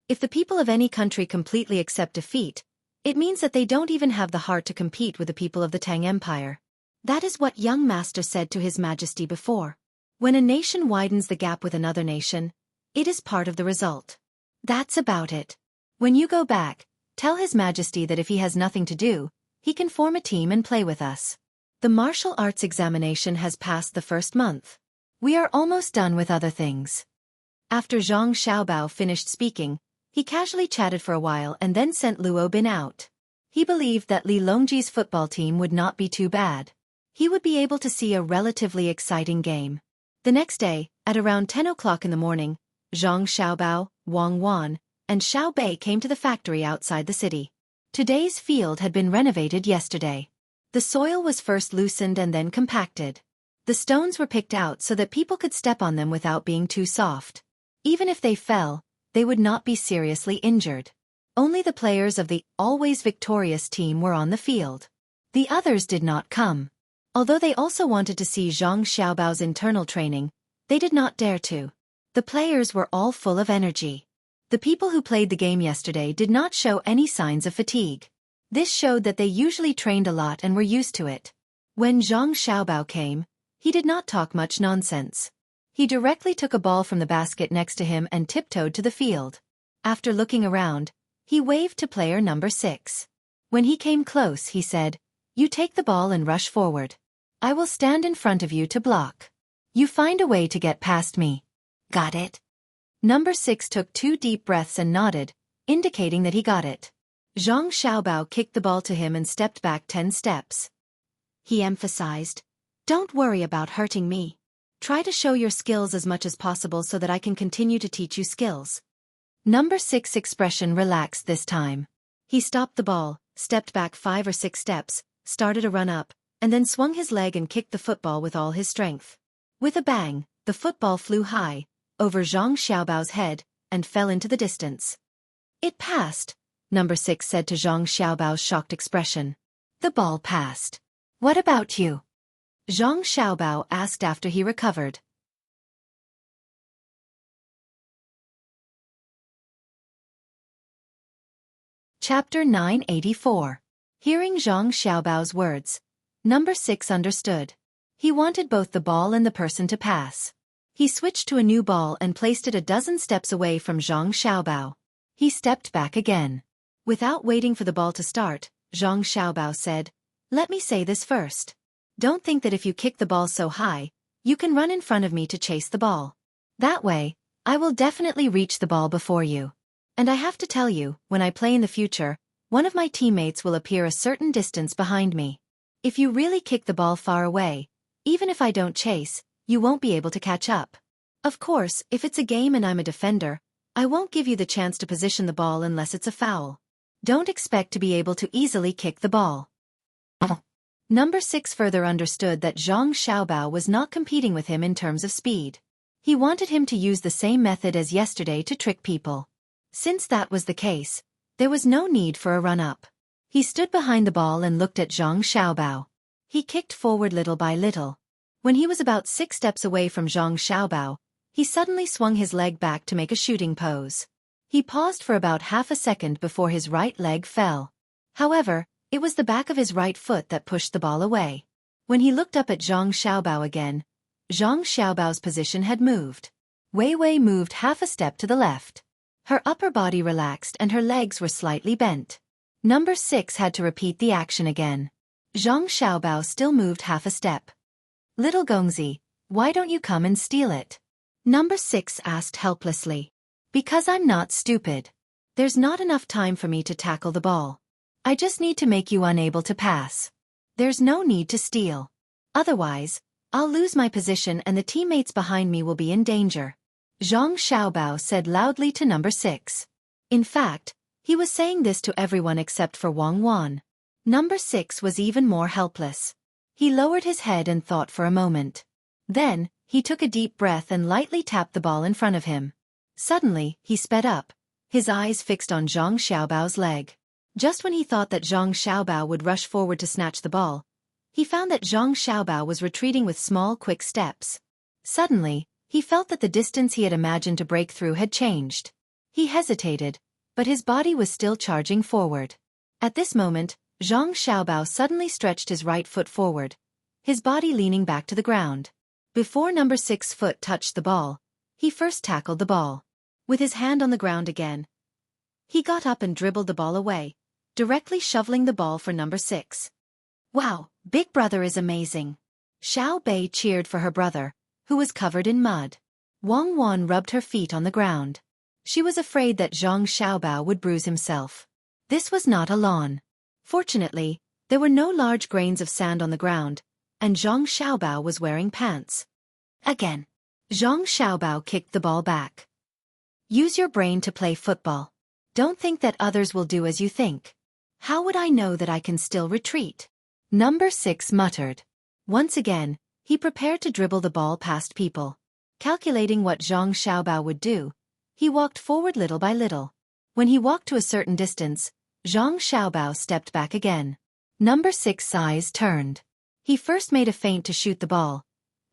If the people of any country completely accept defeat, it means that they don't even have the heart to compete with the people of the Tang Empire. That is what young master said to His Majesty before. When a nation widens the gap with another nation, it is part of the result. That's about it. When you go back, Tell His Majesty that if he has nothing to do, he can form a team and play with us. The martial arts examination has passed the first month. We are almost done with other things. After Zhang Xiaobao finished speaking, he casually chatted for a while and then sent Luo Bin out. He believed that Li Longji's football team would not be too bad. He would be able to see a relatively exciting game. The next day, at around 10 o'clock in the morning, Zhang Xiaobao, Wang Wan, and Xiao Bei came to the factory outside the city. Today's field had been renovated yesterday. The soil was first loosened and then compacted. The stones were picked out so that people could step on them without being too soft. Even if they fell, they would not be seriously injured. Only the players of the always victorious team were on the field. The others did not come. Although they also wanted to see Zhang Xiaobao's internal training, they did not dare to. The players were all full of energy. The people who played the game yesterday did not show any signs of fatigue. This showed that they usually trained a lot and were used to it. When Zhang Xiaobao came, he did not talk much nonsense. He directly took a ball from the basket next to him and tiptoed to the field. After looking around, he waved to player number 6. When he came close, he said, "You take the ball and rush forward. I will stand in front of you to block. You find a way to get past me. Got it?" Number 6 took 2 deep breaths and nodded, indicating that he got it. Zhang Xiaobao kicked the ball to him and stepped back 10 steps. He emphasized, "Don't worry about hurting me. Try to show your skills as much as possible so that I can continue to teach you skills." Number 6's expression relaxed this time. He stopped the ball, stepped back 5 or 6 steps, started a run up, and then swung his leg and kicked the football with all his strength. With a bang, the football flew high, over Zhang Xiaobao's head, and fell into the distance. "It passed," Number 6 said to Zhang Xiaobao's shocked expression. "The ball passed. What about you?" Zhang Xiaobao asked after he recovered. Chapter 984. Hearing Zhang Xiaobao's words, Number 6 understood. He wanted both the ball and the person to pass. He switched to a new ball and placed it a dozen steps away from Zhang Xiaobao. He stepped back again. Without waiting for the ball to start, Zhang Xiaobao said, "Let me say this first. Don't think that if you kick the ball so high, you can run in front of me to chase the ball. That way, I will definitely reach the ball before you. And I have to tell you, when I play in the future, one of my teammates will appear a certain distance behind me. If you really kick the ball far away, even if I don't chase, you won't be able to catch up. Of course, if it's a game and I'm a defender, I won't give you the chance to position the ball unless it's a foul. Don't expect to be able to easily kick the ball." Number 6 further understood that Zhang Xiaobao was not competing with him in terms of speed. He wanted him to use the same method as yesterday to trick people. Since that was the case, there was no need for a run-up. He stood behind the ball and looked at Zhang Xiaobao. He kicked forward little by little. When he was about 6 steps away from Zhang Xiaobao, he suddenly swung his leg back to make a shooting pose. He paused for about half a second before his right leg fell. However, it was the back of his right foot that pushed the ball away. When he looked up at Zhang Xiaobao again, Zhang Xiaobao's position had moved. Wei Wei moved half a step to the left. Her upper body relaxed and her legs were slightly bent. Number 6 had to repeat the action again. Zhang Xiaobao still moved half a step. "Little Gongzi, why don't you come and steal it?" Number 6 asked helplessly. "Because I'm not stupid. There's not enough time for me to tackle the ball. I just need to make you unable to pass. There's no need to steal. Otherwise, I'll lose my position and the teammates behind me will be in danger," Zhang Xiaobao said loudly to Number 6. In fact, he was saying this to everyone except for Wang Wan. Number 6 was even more helpless. He lowered his head and thought for a moment. Then, he took a deep breath and lightly tapped the ball in front of him. Suddenly, he sped up, his eyes fixed on Zhang Xiaobao's leg. Just when he thought that Zhang Xiaobao would rush forward to snatch the ball, he found that Zhang Xiaobao was retreating with small, quick steps. Suddenly, he felt that the distance he had imagined to break through had changed. He hesitated, but his body was still charging forward. At this moment, Zhang Xiaobao suddenly stretched his right foot forward, his body leaning back to the ground. Before Number 6's foot touched the ball, he first tackled the ball. With his hand on the ground again, He got up and dribbled the ball away, directly shoveling the ball for number 6. Wow, big brother is amazing. Xiao Bei cheered for her brother, who was covered in mud. Wang Wan rubbed her feet on the ground. She was afraid that Zhang Xiaobao would bruise himself. This was not a lawn. Fortunately, there were no large grains of sand on the ground, and Zhang Xiaobao was wearing pants. Again. Zhang Xiaobao kicked the ball back. Use your brain to play football. Don't think that others will do as you think. How would I know that I can still retreat? Number 6 muttered. Once again, he prepared to dribble the ball past people. Calculating what Zhang Xiaobao would do, he walked forward little by little. When he walked to a certain distance, Zhang Xiaobao stepped back again. Number 6's eyes turned. He first made a feint to shoot the ball,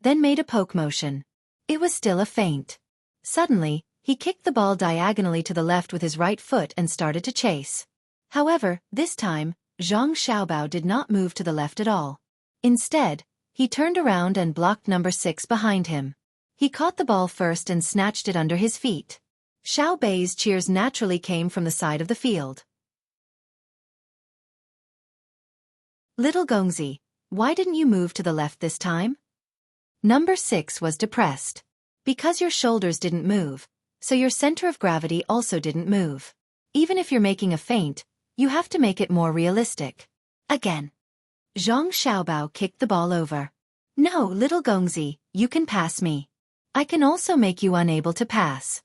then made a poke motion. It was still a feint. Suddenly, he kicked the ball diagonally to the left with his right foot and started to chase. However, this time, Zhang Xiaobao did not move to the left at all. Instead, he turned around and blocked number 6 behind him. He caught the ball first and snatched it under his feet. Xiao Bei's cheers naturally came from the side of the field. Little Gongzi, why didn't you move to the left this time? Number 6 was depressed. Because your shoulders didn't move, so your center of gravity also didn't move. Even if you're making a feint, you have to make it more realistic. Again. Zhang Xiaobao kicked the ball over. No, little Gongzi, you can pass me. I can also make you unable to pass.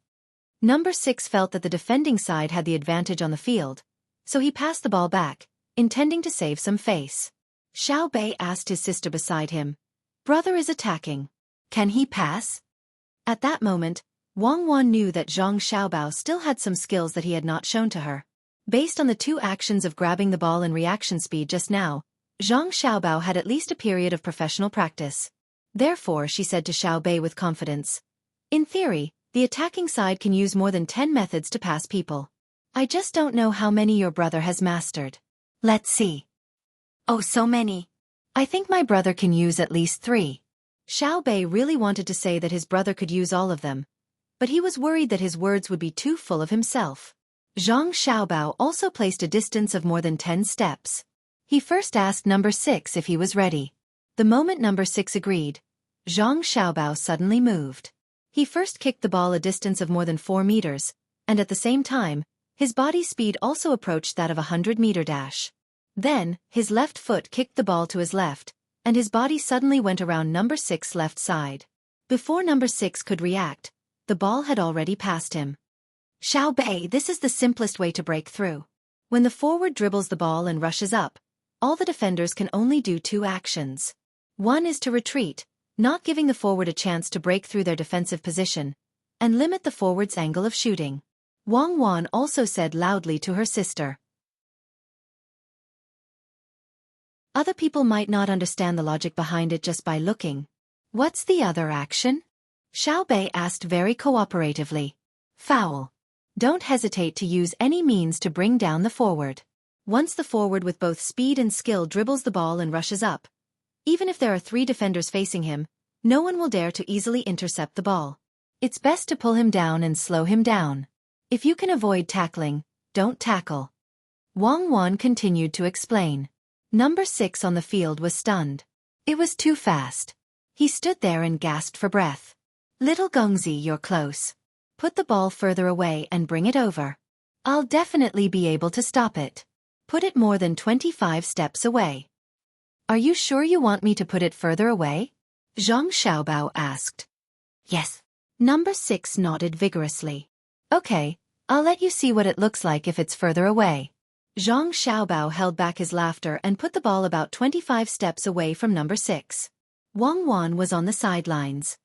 Number 6 felt that the defending side had the advantage on the field, so he passed the ball back, intending to save some face. Xiao Bei asked his sister beside him, "Brother is attacking. Can he pass?" At that moment, Wang Wan knew that Zhang Xiaobao still had some skills that he had not shown to her. Based on the 2 actions of grabbing the ball and reaction speed just now, Zhang Xiaobao had at least a period of professional practice. Therefore, she said to Xiao Bei with confidence, "In theory, the attacking side can use more than 10 methods to pass people. I just don't know how many your brother has mastered. Let's see." "Oh, so many. I think my brother can use at least 3. Xiao Bei really wanted to say that his brother could use all of them, but he was worried that his words would be too full of himself. Zhang Xiaobao also placed a distance of more than 10 steps. He first asked number 6 if he was ready. The moment number 6 agreed, Zhang Xiaobao suddenly moved. He first kicked the ball a distance of more than 4 meters, and at the same time, his body speed also approached that of a 100-meter dash. Then, his left foot kicked the ball to his left, and his body suddenly went around number 6's left side. Before number 6 could react, the ball had already passed him. Xiao Bei, this is the simplest way to break through. When the forward dribbles the ball and rushes up, all the defenders can only do 2 actions. One is to retreat, not giving the forward a chance to break through their defensive position, and limit the forward's angle of shooting. Wang Wan also said loudly to her sister. Other people might not understand the logic behind it just by looking. What's the other action? Xiao Bei asked very cooperatively. Foul. Don't hesitate to use any means to bring down the forward. Once the forward with both speed and skill dribbles the ball and rushes up, even if there are 3 defenders facing him, no one will dare to easily intercept the ball. It's best to pull him down and slow him down. If you can avoid tackling, don't tackle. Wang Wan continued to explain. Number 6 on the field was stunned. It was too fast. He stood there and gasped for breath. Little Gongzi, you're close. Put the ball further away and bring it over. I'll definitely be able to stop it. Put it more than 25 steps away. Are you sure you want me to put it further away? Zhang Xiaobao asked. Yes. Number 6 nodded vigorously. Okay, I'll let you see what it looks like if it's further away. Zhang Xiaobao held back his laughter and put the ball about 25 steps away from number 6. Wang Wan was on the sidelines.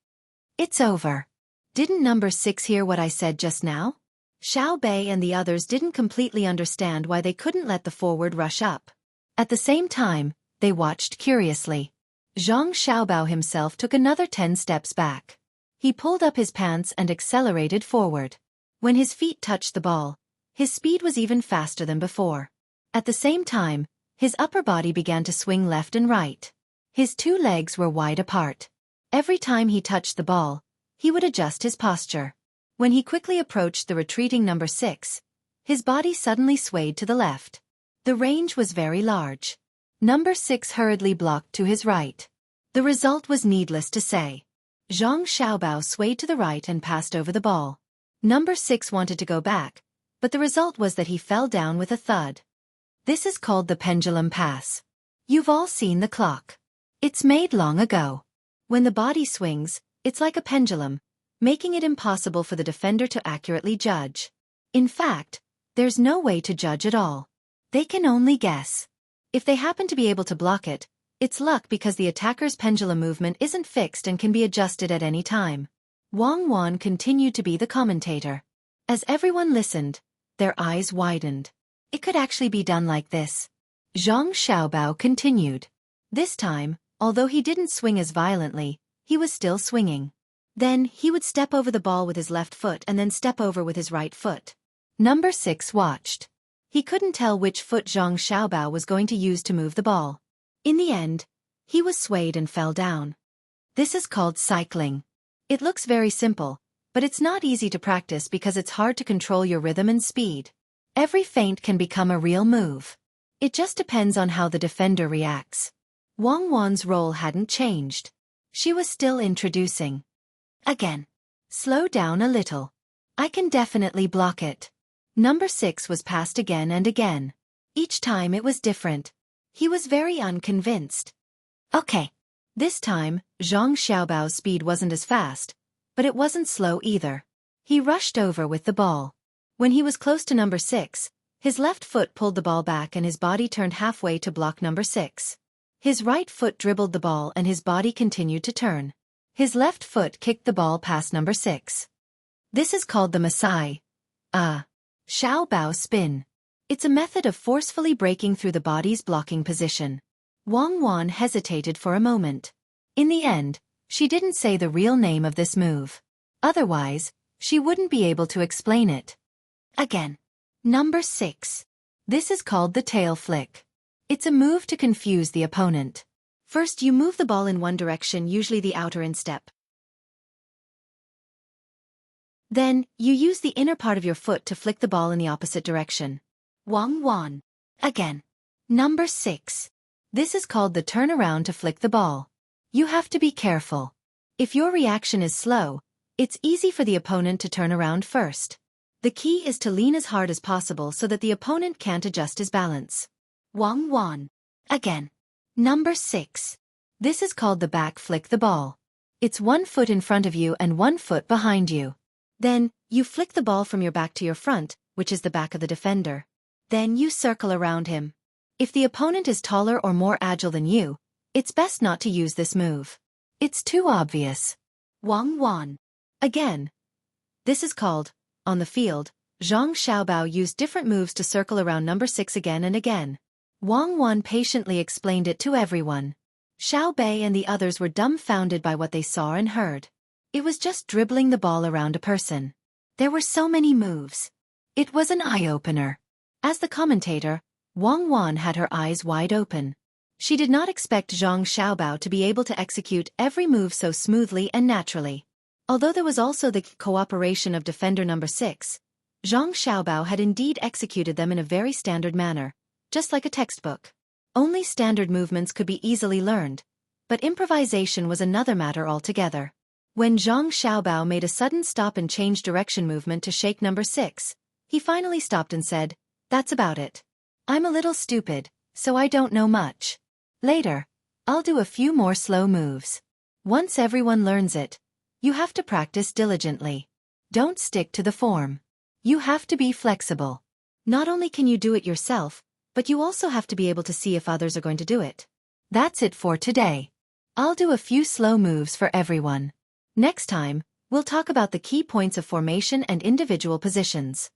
It's over. Didn't number 6 hear what I said just now? Xiao Bei and the others didn't completely understand why they couldn't let the forward rush up. At the same time, they watched curiously. Zhang Xiaobao himself took another 10 steps back. He pulled up his pants and accelerated forward. When his feet touched the ball, his speed was even faster than before. At the same time, his upper body began to swing left and right. His 2 legs were wide apart. Every time he touched the ball, he would adjust his posture. When he quickly approached the retreating number 6, His body suddenly swayed to the left. The range was very large. Number 6 hurriedly blocked to his right. The result was needless to say. Zhang Xiaobao swayed to the right and passed over the ball. Number 6 wanted to go back, but the result was that he fell down with a thud. This is called the pendulum pass. You've all seen the clock. It's made long ago. When the body swings, it's like a pendulum, making it impossible for the defender to accurately judge. In fact, there's no way to judge at all. They can only guess. If they happen to be able to block it, it's luck because the attacker's pendulum movement isn't fixed and can be adjusted at any time. Wang Wan continued to be the commentator. As everyone listened, their eyes widened. It could actually be done like this. Zhang Xiaobao continued. This time, although he didn't swing as violently, he was still swinging. Then, he would step over the ball with his left foot and then step over with his right foot. Number 6 watched. He couldn't tell which foot Zhang Xiaobao was going to use to move the ball. In the end, he was swayed and fell down. This is called cycling. It looks very simple, but it's not easy to practice because it's hard to control your rhythm and speed. Every feint can become a real move. It just depends on how the defender reacts. Wang Wan's role hadn't changed. She was still introducing. Again. Slow down a little. I can definitely block it. Number 6 was passed again and again. Each time it was different. He was very unconvinced. Okay. This time, Zhang Xiaobao's speed wasn't as fast, but it wasn't slow either. He rushed over with the ball. When he was close to number 6, his left foot pulled the ball back and his body turned halfway to block number 6. His right foot dribbled the ball and his body continued to turn. His left foot kicked the ball past number 6. This is called the Masai. Xiaobao spin. It's a method of forcefully breaking through the body's blocking position. Wang Wan hesitated for a moment. In the end, she didn't say the real name of this move. Otherwise, she wouldn't be able to explain it. Again. Number 6. This is called the tail flick. It's a move to confuse the opponent. First you move the ball in one direction, usually the outer instep. Then, you use the inner part of your foot to flick the ball in the opposite direction. Wang Wan. Again. Number 6. This is called the turnaround to flick the ball. You have to be careful. If your reaction is slow, it's easy for the opponent to turn around first. The key is to lean as hard as possible so that the opponent can't adjust his balance. Wang Wan. Again. Number 6. This is called the back flick the ball. It's one foot in front of you and one foot behind you. Then, you flick the ball from your back to your front, which is the back of the defender. Then you circle around him. If the opponent is taller or more agile than you, it's best not to use this move. It's too obvious. Wang Wan. Again. This is called, on the field, Zhang Xiaobao used different moves to circle around number 6 again and again. Wang Wan patiently explained it to everyone. Xiao Bei and the others were dumbfounded by what they saw and heard. It was just dribbling the ball around a person. There were so many moves. It was an eye-opener. As the commentator, Wang Wan had her eyes wide open. She did not expect Zhang Xiaobao to be able to execute every move so smoothly and naturally. Although there was also the cooperation of defender number 6, Zhang Xiaobao had indeed executed them in a very standard manner, just like a textbook. Only standard movements could be easily learned, but improvisation was another matter altogether. When Zhang Xiaobao made a sudden stop and change direction movement to shake number 6, he finally stopped and said, "That's about it. I'm a little stupid, so I don't know much. Later, I'll do a few more slow moves. Once everyone learns it, you have to practice diligently. Don't stick to the form. You have to be flexible. Not only can you do it yourself, but you also have to be able to see if others are going to do it. That's it for today. I'll do a few slow moves for everyone. Next time, we'll talk about the key points of formation and individual positions."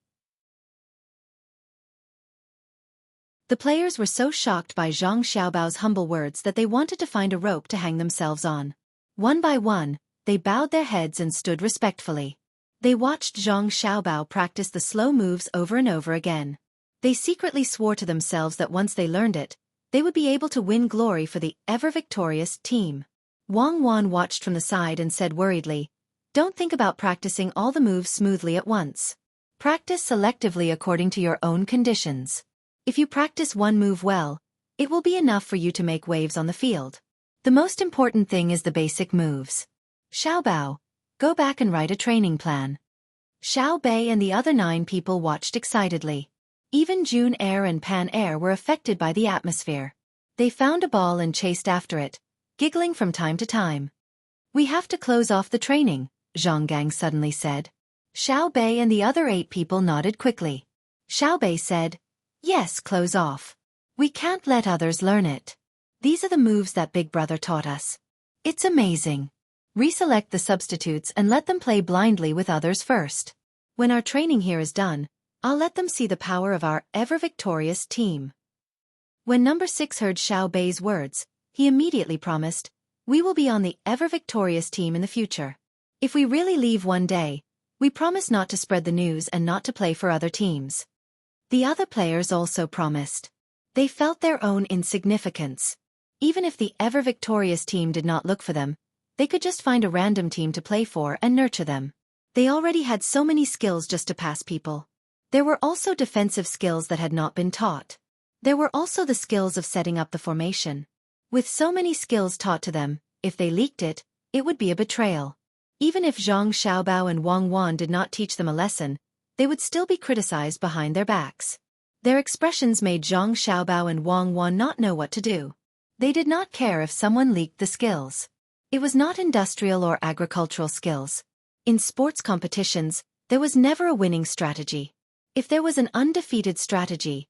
The players were so shocked by Zhang Xiaobao's humble words that they wanted to find a rope to hang themselves on. One by one, they bowed their heads and stood respectfully. They watched Zhang Xiaobao practice the slow moves over and over again. They secretly swore to themselves that once they learned it, they would be able to win glory for the ever-victorious team. Wang Wan watched from the side and said worriedly, "Don't think about practicing all the moves smoothly at once. Practice selectively according to your own conditions. If you practice one move well, it will be enough for you to make waves on the field. The most important thing is the basic moves. Xiaobao, go back and write a training plan. Xiao Bei and the other 9 people watched excitedly. Even June Air and Pan Air were affected by the atmosphere. They found a ball and chased after it, giggling from time to time. We have to close off the training, Zhang Gang suddenly said. Xiao Bei and the other 8 people nodded quickly. Xiao Bei said, yes, close off. We can't let others learn it. These are the moves that Big Brother taught us. It's amazing. Reselect the substitutes and let them play blindly with others first. When our training here is done, I'll let them see the power of our ever-victorious team. When number 6 heard Xiao Bei's words, he immediately promised, we will be on the ever-victorious team in the future. If we really leave one day, we promise not to spread the news and not to play for other teams. The other players also promised. They felt their own insignificance. Even if the ever-victorious team did not look for them, they could just find a random team to play for and nurture them. They already had so many skills just to pass people. There were also defensive skills that had not been taught. There were also the skills of setting up the formation. With so many skills taught to them, if they leaked it, it would be a betrayal. Even if Zhang Xiaobao and Wang Wan did not teach them a lesson, they would still be criticized behind their backs. Their expressions made Zhang Xiaobao and Wang Wan not know what to do. They did not care if someone leaked the skills. It was not industrial or agricultural skills. In sports competitions, there was never a winning strategy. If there was an undefeated strategy,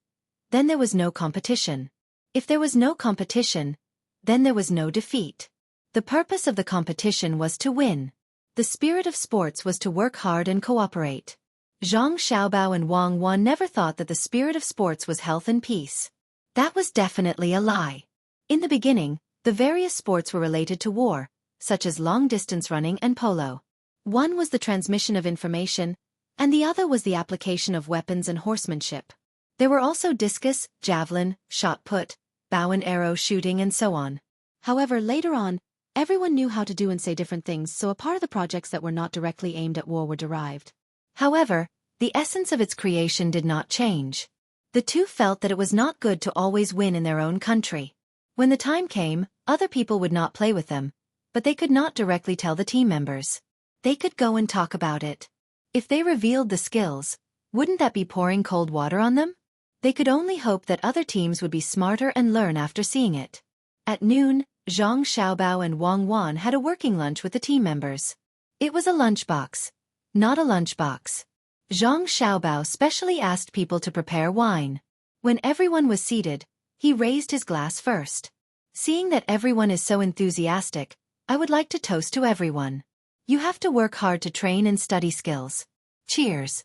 then there was no competition. If there was no competition, then there was no defeat. The purpose of the competition was to win. The spirit of sports was to work hard and cooperate. Zhang Xiaobao and Wang Wan never thought that the spirit of sports was health and peace. That was definitely a lie. In the beginning, the various sports were related to war, such as long-distance running and polo. One was the transmission of information, and the other was the application of weapons and horsemanship. There were also discus, javelin, shot put, bow and arrow shooting and so on. However, later on, everyone knew how to do and say different things, so a part of the projects that were not directly aimed at war were derived. However, the essence of its creation did not change. The two felt that it was not good to always win in their own country. When the time came, other people would not play with them, but they could not directly tell the team members. They could go and talk about it. If they revealed the skills, wouldn't that be pouring cold water on them? They could only hope that other teams would be smarter and learn after seeing it. At noon, Zhang Xiaobao and Wang Wan had a working lunch with the team members. It was a lunchbox, not a lunchbox. Zhang Xiaobao specially asked people to prepare wine. When everyone was seated, he raised his glass first. Seeing that everyone is so enthusiastic, I would like to toast to everyone. You have to work hard to train and study skills. Cheers.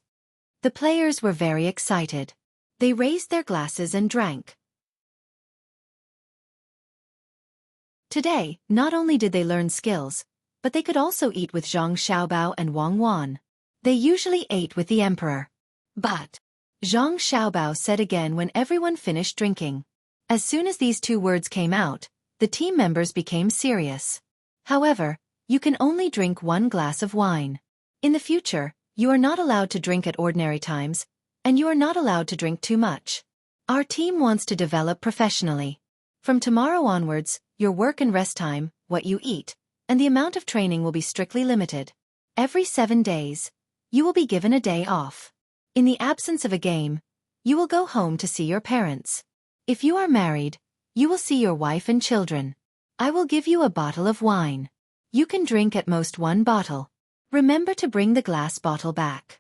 The players were very excited. They raised their glasses and drank. Today, not only did they learn skills, but they could also eat with Zhang Xiaobao and Wang Wan. They usually ate with the emperor. But Zhang Xiaobao said again when everyone finished drinking. As soon as these two words came out, the team members became serious. However, you can only drink 1 glass of wine. In the future, you are not allowed to drink at ordinary times, and you are not allowed to drink too much. Our team wants to develop professionally. From tomorrow onwards, your work and rest time, what you eat, and the amount of training will be strictly limited. Every 7 days, you will be given a day off. In the absence of a game, you will go home to see your parents. If you are married, you will see your wife and children. I will give you a bottle of wine. You can drink at most 1 bottle. Remember to bring the glass bottle back.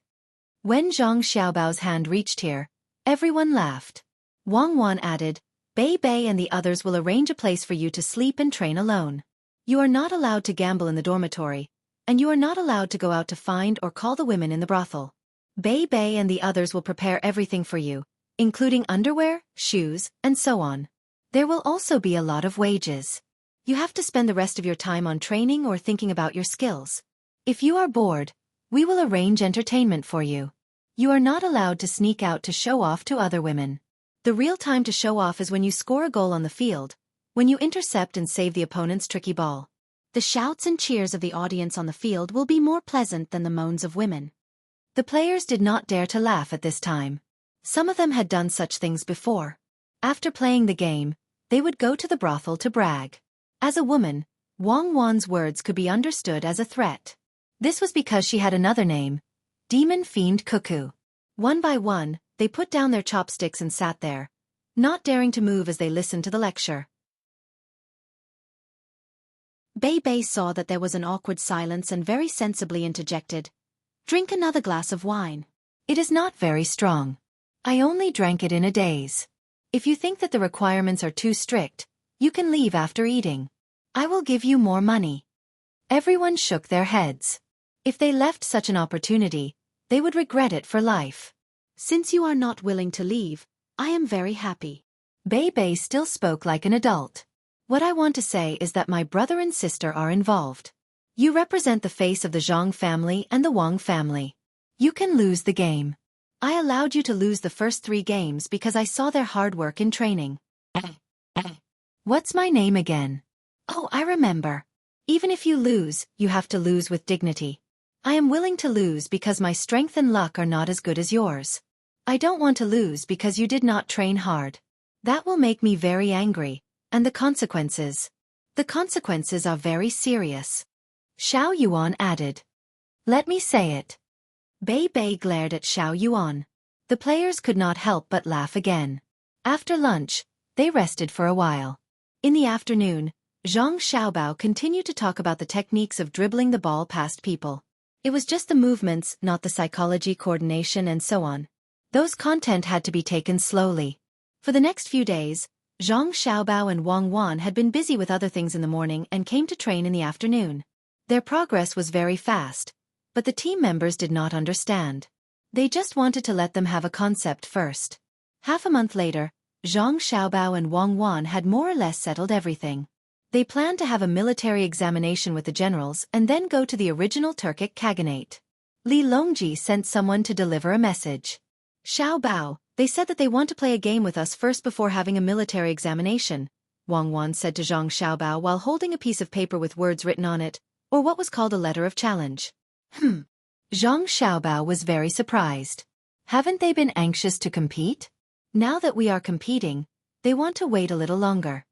When Zhang Xiaobao's hand reached here, everyone laughed. Wang Wan added, Bei Bei and the others will arrange a place for you to sleep and train alone. You are not allowed to gamble in the dormitory, and you are not allowed to go out to find or call the women in the brothel. Bei Bei and the others will prepare everything for you, including underwear, shoes, and so on. There will also be a lot of wages. You have to spend the rest of your time on training or thinking about your skills. If you are bored, we will arrange entertainment for you. You are not allowed to sneak out to show off to other women. The real time to show off is when you score a goal on the field, when you intercept and save the opponent's tricky ball. The shouts and cheers of the audience on the field will be more pleasant than the moans of women. The players did not dare to laugh at this time. Some of them had done such things before. After playing the game, they would go to the brothel to brag. As a woman, Wang Wan's words could be understood as a threat. This was because she had another name, Demon Fiend Cuckoo. One by one, they put down their chopsticks and sat there, not daring to move as they listened to the lecture. Bei Bei saw that there was an awkward silence and very sensibly interjected, "Drink another glass of wine. It is not very strong. I only drank it in a daze. If you think that the requirements are too strict, you can leave after eating. I will give you more money." Everyone shook their heads. If they left such an opportunity, they would regret it for life. "Since you are not willing to leave, I am very happy." Bei Bei still spoke like an adult. "What I want to say is that my brother and sister are involved. You represent the face of the Zhang family and the Wang family. You can lose the game. I allowed you to lose the first 3 games because I saw their hard work in training." "What's my name again? Oh, I remember. Even if you lose, you have to lose with dignity. I am willing to lose because my strength and luck are not as good as yours. I don't want to lose because you did not train hard. That will make me very angry, and the consequences are very serious." Xiao Yuan added. "Let me say it." Bei Bei glared at Xiao Yuan. The players could not help but laugh again. After lunch, they rested for a while. In the afternoon, Zhang Xiaobao continued to talk about the techniques of dribbling the ball past people. It was just the movements, not the psychology, coordination and so on. Those content had to be taken slowly. For the next few days, Zhang Xiaobao and Wang Wan had been busy with other things in the morning and came to train in the afternoon. Their progress was very fast, but the team members did not understand. They just wanted to let them have a concept first. Half a month later, Zhang Xiaobao and Wang Wan had more or less settled everything. They planned to have a military examination with the generals and then go to the original Turkic Khaganate. Li Longji sent someone to deliver a message. "Xiaobao, they said that they want to play a game with us first before having a military examination," Wang Wan said to Zhang Xiaobao while holding a piece of paper with words written on it, or what was called a letter of challenge. Zhang Xiaobao was very surprised. Haven't they been anxious to compete? Now that we are competing, they want to wait a little longer.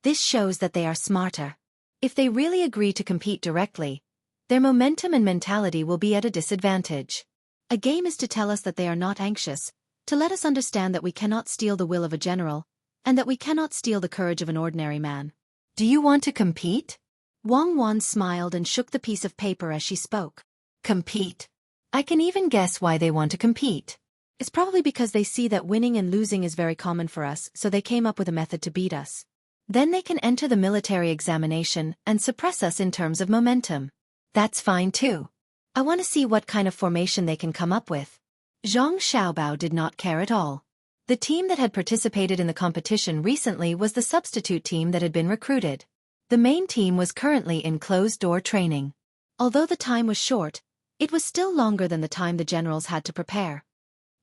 This shows that they are smarter. If they really agree to compete directly, their momentum and mentality will be at a disadvantage. A game is to tell us that they are not anxious, to let us understand that we cannot steal the will of a general, and that we cannot steal the courage of an ordinary man. "Do you want to compete?" Wang Wan smiled and shook the piece of paper as she spoke. "Compete? I can even guess why they want to compete. It's probably because they see that winning and losing is very common for us, so they came up with a method to beat us. Then they can enter the military examination and suppress us in terms of momentum. That's fine too. I want to see what kind of formation they can come up with." Zhang Xiaobao did not care at all. The team that had participated in the competition recently was the substitute team that had been recruited. The main team was currently in closed-door training. Although the time was short, it was still longer than the time the generals had to prepare.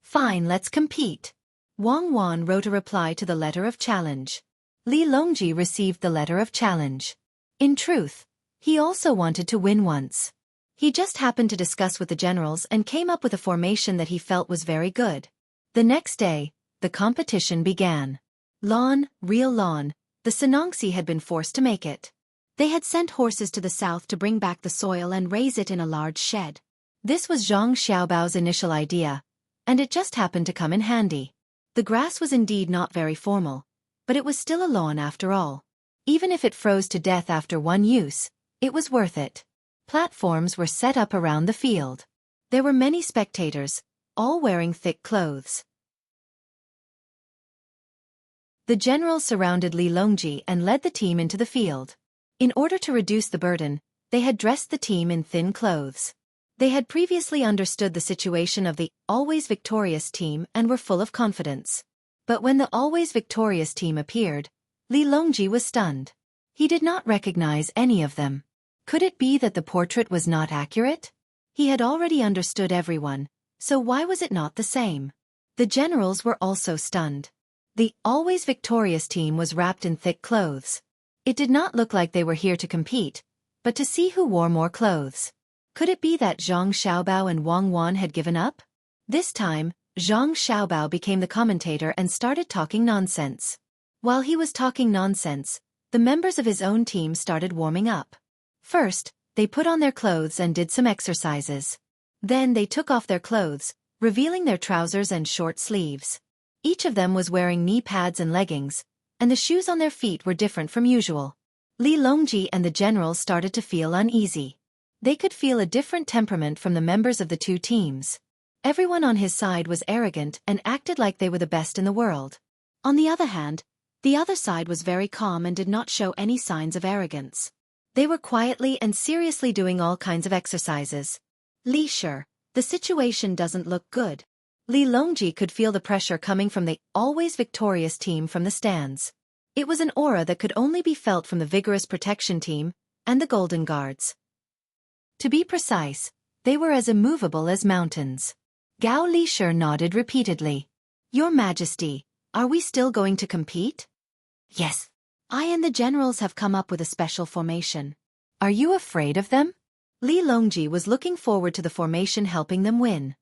"Fine, let's compete." Wang Wan wrote a reply to the letter of challenge. Li Longji received the letter of challenge. In truth, he also wanted to win once. He just happened to discuss with the generals and came up with a formation that he felt was very good. The next day, the competition began. Lawn, real lawn, the Sanongsi had been forced to make it. They had sent horses to the south to bring back the soil and raise it in a large shed. This was Zhang Xiaobao's initial idea, and it just happened to come in handy. The grass was indeed not very formal, but it was still a lawn after all. Even if it froze to death after one use, it was worth it. Platforms were set up around the field. There were many spectators, all wearing thick clothes. The general surrounded Li Longji and led the team into the field. In order to reduce the burden, they had dressed the team in thin clothes. They had previously understood the situation of the always victorious team and were full of confidence. But when the always victorious team appeared, Li Longji was stunned. He did not recognize any of them. Could it be that the portrait was not accurate? He had already understood everyone, so why was it not the same? The generals were also stunned. The always victorious team was wrapped in thick clothes. It did not look like they were here to compete, but to see who wore more clothes. Could it be that Zhang Xiaobao and Wang Wan had given up? This time, Zhang Xiaobao became the commentator and started talking nonsense. While he was talking nonsense, the members of his own team started warming up. First, they put on their clothes and did some exercises. Then they took off their clothes, revealing their trousers and short sleeves. Each of them was wearing knee pads and leggings, and the shoes on their feet were different from usual. Li Longji and the generals started to feel uneasy. They could feel a different temperament from the members of the two teams. Everyone on his side was arrogant and acted like they were the best in the world. On the other hand, the other side was very calm and did not show any signs of arrogance. They were quietly and seriously doing all kinds of exercises. Li Shi, the situation doesn't look good. Li Longji could feel the pressure coming from the always victorious team from the stands. It was an aura that could only be felt from the vigorous protection team and the Golden Guards. To be precise, they were as immovable as mountains. Gao Li Shi nodded repeatedly. Your Majesty, are we still going to compete? Yes. I and the generals have come up with a special formation. Are you afraid of them? Li Longji was looking forward to the formation helping them win.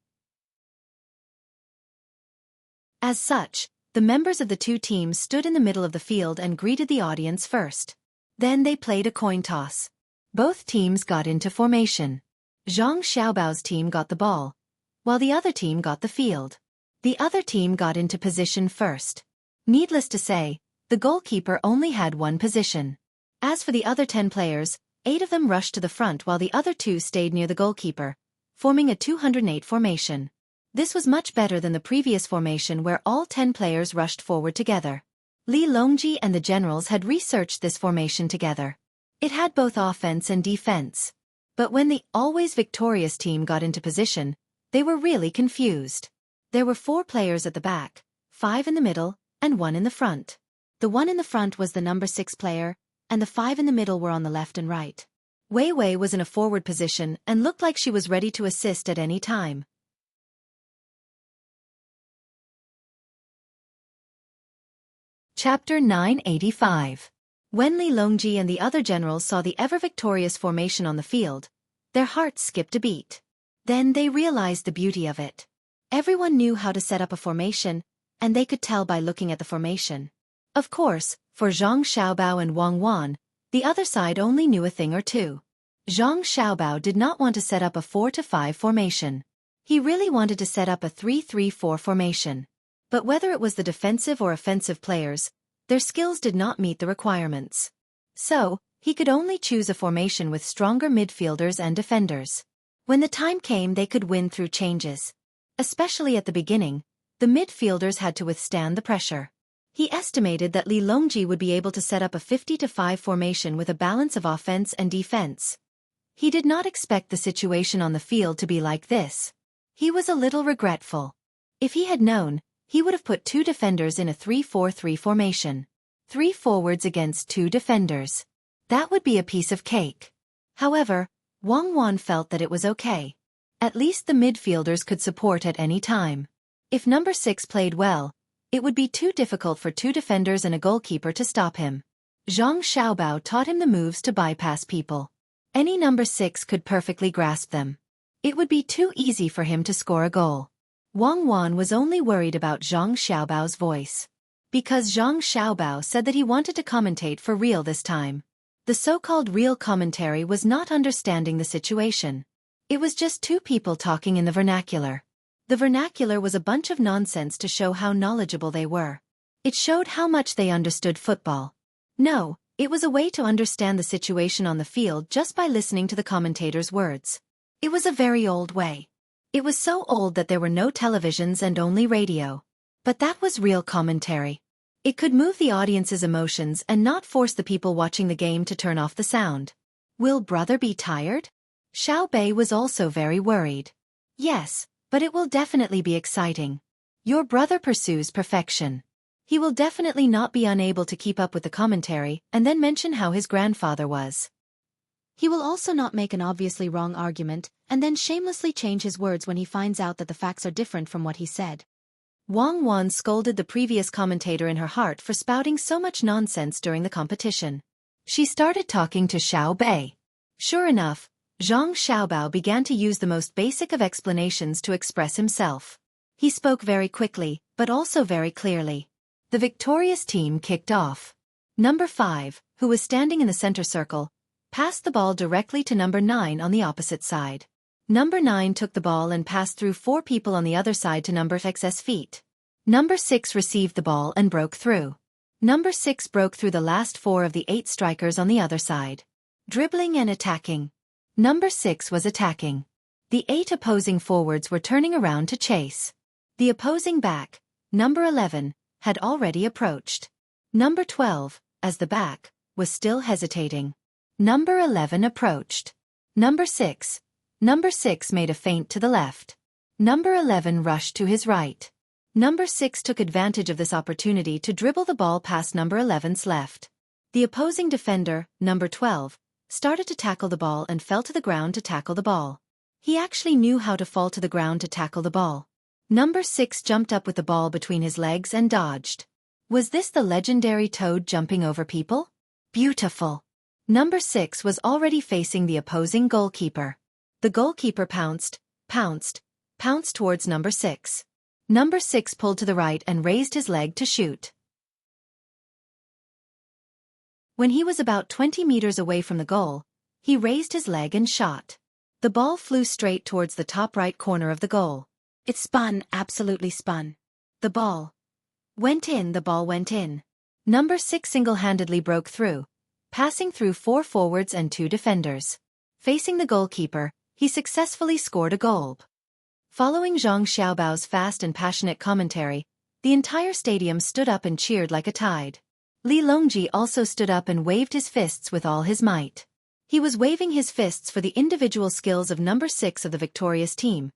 As such, the members of the two teams stood in the middle of the field and greeted the audience first. Then they played a coin toss. Both teams got into formation. Zhang Xiaobao's team got the ball, while the other team got the field. The other team got into position first. Needless to say, the goalkeeper only had one position. As for the other 10 players, 8 of them rushed to the front while the other 2 stayed near the goalkeeper, forming a 208 formation. This was much better than the previous formation where all 10 players rushed forward together. Li Longji and the generals had researched this formation together. It had both offense and defense. But when the always victorious team got into position, they were really confused. There were 4 players at the back, 5 in the middle, and 1 in the front. The 1 in the front was the number 6 player, and the 5 in the middle were on the left and right. Wei Wei was in a forward position and looked like she was ready to assist at any time. Chapter 985. When Li Longji and the other generals saw the ever-victorious formation on the field, their hearts skipped a beat. Then they realized the beauty of it. Everyone knew how to set up a formation, and they could tell by looking at the formation. Of course, for Zhang Xiaobao and Wang Wan, the other side only knew a thing or two. Zhang Xiaobao did not want to set up a 4-5 formation. He really wanted to set up a 3-3-4 formation. But whether it was the defensive or offensive players, their skills did not meet the requirements. So, he could only choose a formation with stronger midfielders and defenders. When the time came, they could win through changes. Especially at the beginning, the midfielders had to withstand the pressure. He estimated that Li Longji would be able to set up a 50-5 formation with a balance of offense and defense. He did not expect the situation on the field to be like this. He was a little regretful. If he had known, he would have put 2 defenders in a 3-4-3 formation. 3 forwards against 2 defenders. That would be a piece of cake. However, Wang Wan felt that it was okay. At least the midfielders could support at any time. If number 6 played well, it would be too difficult for 2 defenders and a goalkeeper to stop him. Zhang Xiaobao taught him the moves to bypass people. Any number 6 could perfectly grasp them. It would be too easy for him to score a goal. Wang Wan was only worried about Zhang Xiaobao's voice. Because Zhang Xiaobao said that he wanted to commentate for real this time. The so-called real commentary was not understanding the situation. It was just 2 people talking in the vernacular. The vernacular was a bunch of nonsense to show how knowledgeable they were. It showed how much they understood football. No, it was a way to understand the situation on the field just by listening to the commentator's words. It was a very old way. It was so old that there were no televisions and only radio. But that was real commentary. It could move the audience's emotions and not force the people watching the game to turn off the sound. Will brother be tired? Xiao Bei was also very worried. Yes, but it will definitely be exciting. Your brother pursues perfection. He will definitely not be unable to keep up with the commentary and then mention how his grandfather was. He will also not make an obviously wrong argument and then shamelessly change his words when he finds out that the facts are different from what he said. Wang Wan scolded the previous commentator in her heart for spouting so much nonsense during the competition. She started talking to Xiao Bei. Sure enough, Zhang Xiaobao began to use the most basic of explanations to express himself. He spoke very quickly, but also very clearly. The victorious team kicked off. Number 5, who was standing in the center circle, passed the ball directly to number 9 on the opposite side. Number 9 took the ball and passed through 4 people on the other side to number 6's feet. Number 6 received the ball and broke through. Number 6 broke through the last 4 of the 8 strikers on the other side. Dribbling and attacking. Number 6 was attacking. The 8 opposing forwards were turning around to chase. The opposing back, number 11, had already approached. Number 12, as the back, was still hesitating. Number 11 approached. Number 6 made a feint to the left. Number 11 rushed to his right. Number 6 took advantage of this opportunity to dribble the ball past number 11's left. The opposing defender, number 12, started to tackle the ball and fell to the ground to tackle the ball. He actually knew how to fall to the ground to tackle the ball. Number 6 jumped up with the ball between his legs and dodged. Was this the legendary Toad jumping over people? Beautiful. Number 6 was already facing the opposing goalkeeper. The goalkeeper pounced towards number 6. Number 6 pulled to the right and raised his leg to shoot. When he was about 20 meters away from the goal, he raised his leg and shot. The ball flew straight towards the top right corner of the goal. It spun, absolutely spun. The ball went in. Number 6 single-handedly broke through, passing through 4 forwards and 2 defenders. Facing the goalkeeper, he successfully scored a goal. Following Zhang Xiaobao's fast and passionate commentary, the entire stadium stood up and cheered like a tide. Li Longji also stood up and waved his fists with all his might. He was waving his fists for the individual skills of number 6 of the victorious team,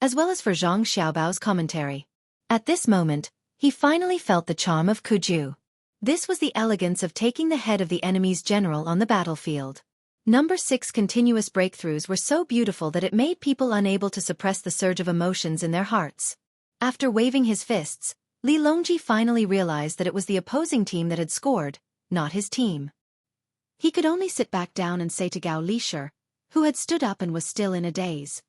as well as for Zhang Xiaobao's commentary. At this moment, he finally felt the charm of Kuju. This was the elegance of taking the head of the enemy's general on the battlefield. Number 6 continuous breakthroughs were so beautiful that it made people unable to suppress the surge of emotions in their hearts. After waving his fists, Li Longji finally realized that it was the opposing team that had scored, not his team. He could only sit back down and say to Gao Lishir, who had stood up and was still in a daze.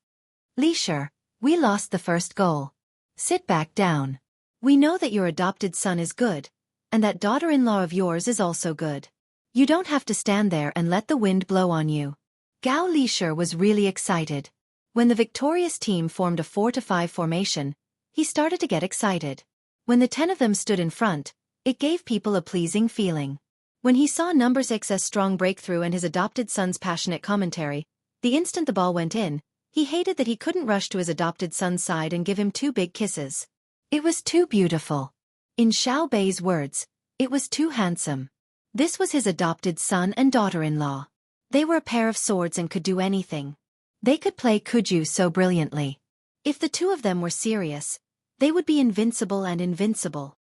Lishir, we lost the first goal. Sit back down. We know that your adopted son is good, and that daughter-in-law of yours is also good. You don't have to stand there and let the wind blow on you. Gao Lishir was really excited. When the victorious team formed a 4-5 formation, he started to get excited. When the 10 of them stood in front, it gave people a pleasing feeling. When he saw number 6's strong breakthrough and his adopted son's passionate commentary, the instant the ball went in, he hated that he couldn't rush to his adopted son's side and give him 2 big kisses. It was too beautiful. In Xiao Bei's words, it was too handsome. This was his adopted son and daughter-in-law. They were a pair of swords and could do anything. They could play Kuju so brilliantly. If the 2 of them were serious, they would be invincible and invincible.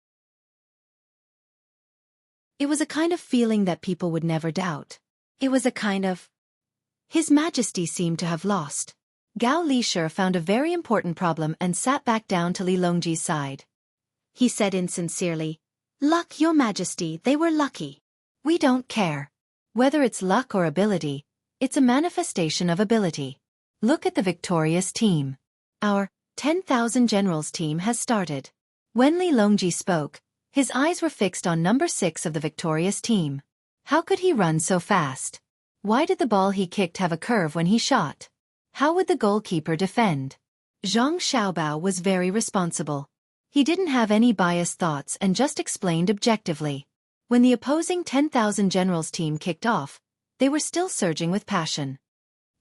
It was a kind of feeling that people would never doubt. It was a kind of... His Majesty seemed to have lost. Gao Lishir found a very important problem and sat back down to Li Longji's side. He said insincerely, "Luck, Your Majesty, they were lucky. We don't care. Whether it's luck or ability, it's a manifestation of ability. Look at the victorious team. Our 10,000 Generals team has started." When Li Longji spoke, his eyes were fixed on number 6 of the victorious team. How could he run so fast? Why did the ball he kicked have a curve when he shot? How would the goalkeeper defend? Zhang Xiaobao was very responsible. He didn't have any biased thoughts and just explained objectively. When the opposing 10,000 Generals team kicked off, they were still surging with passion.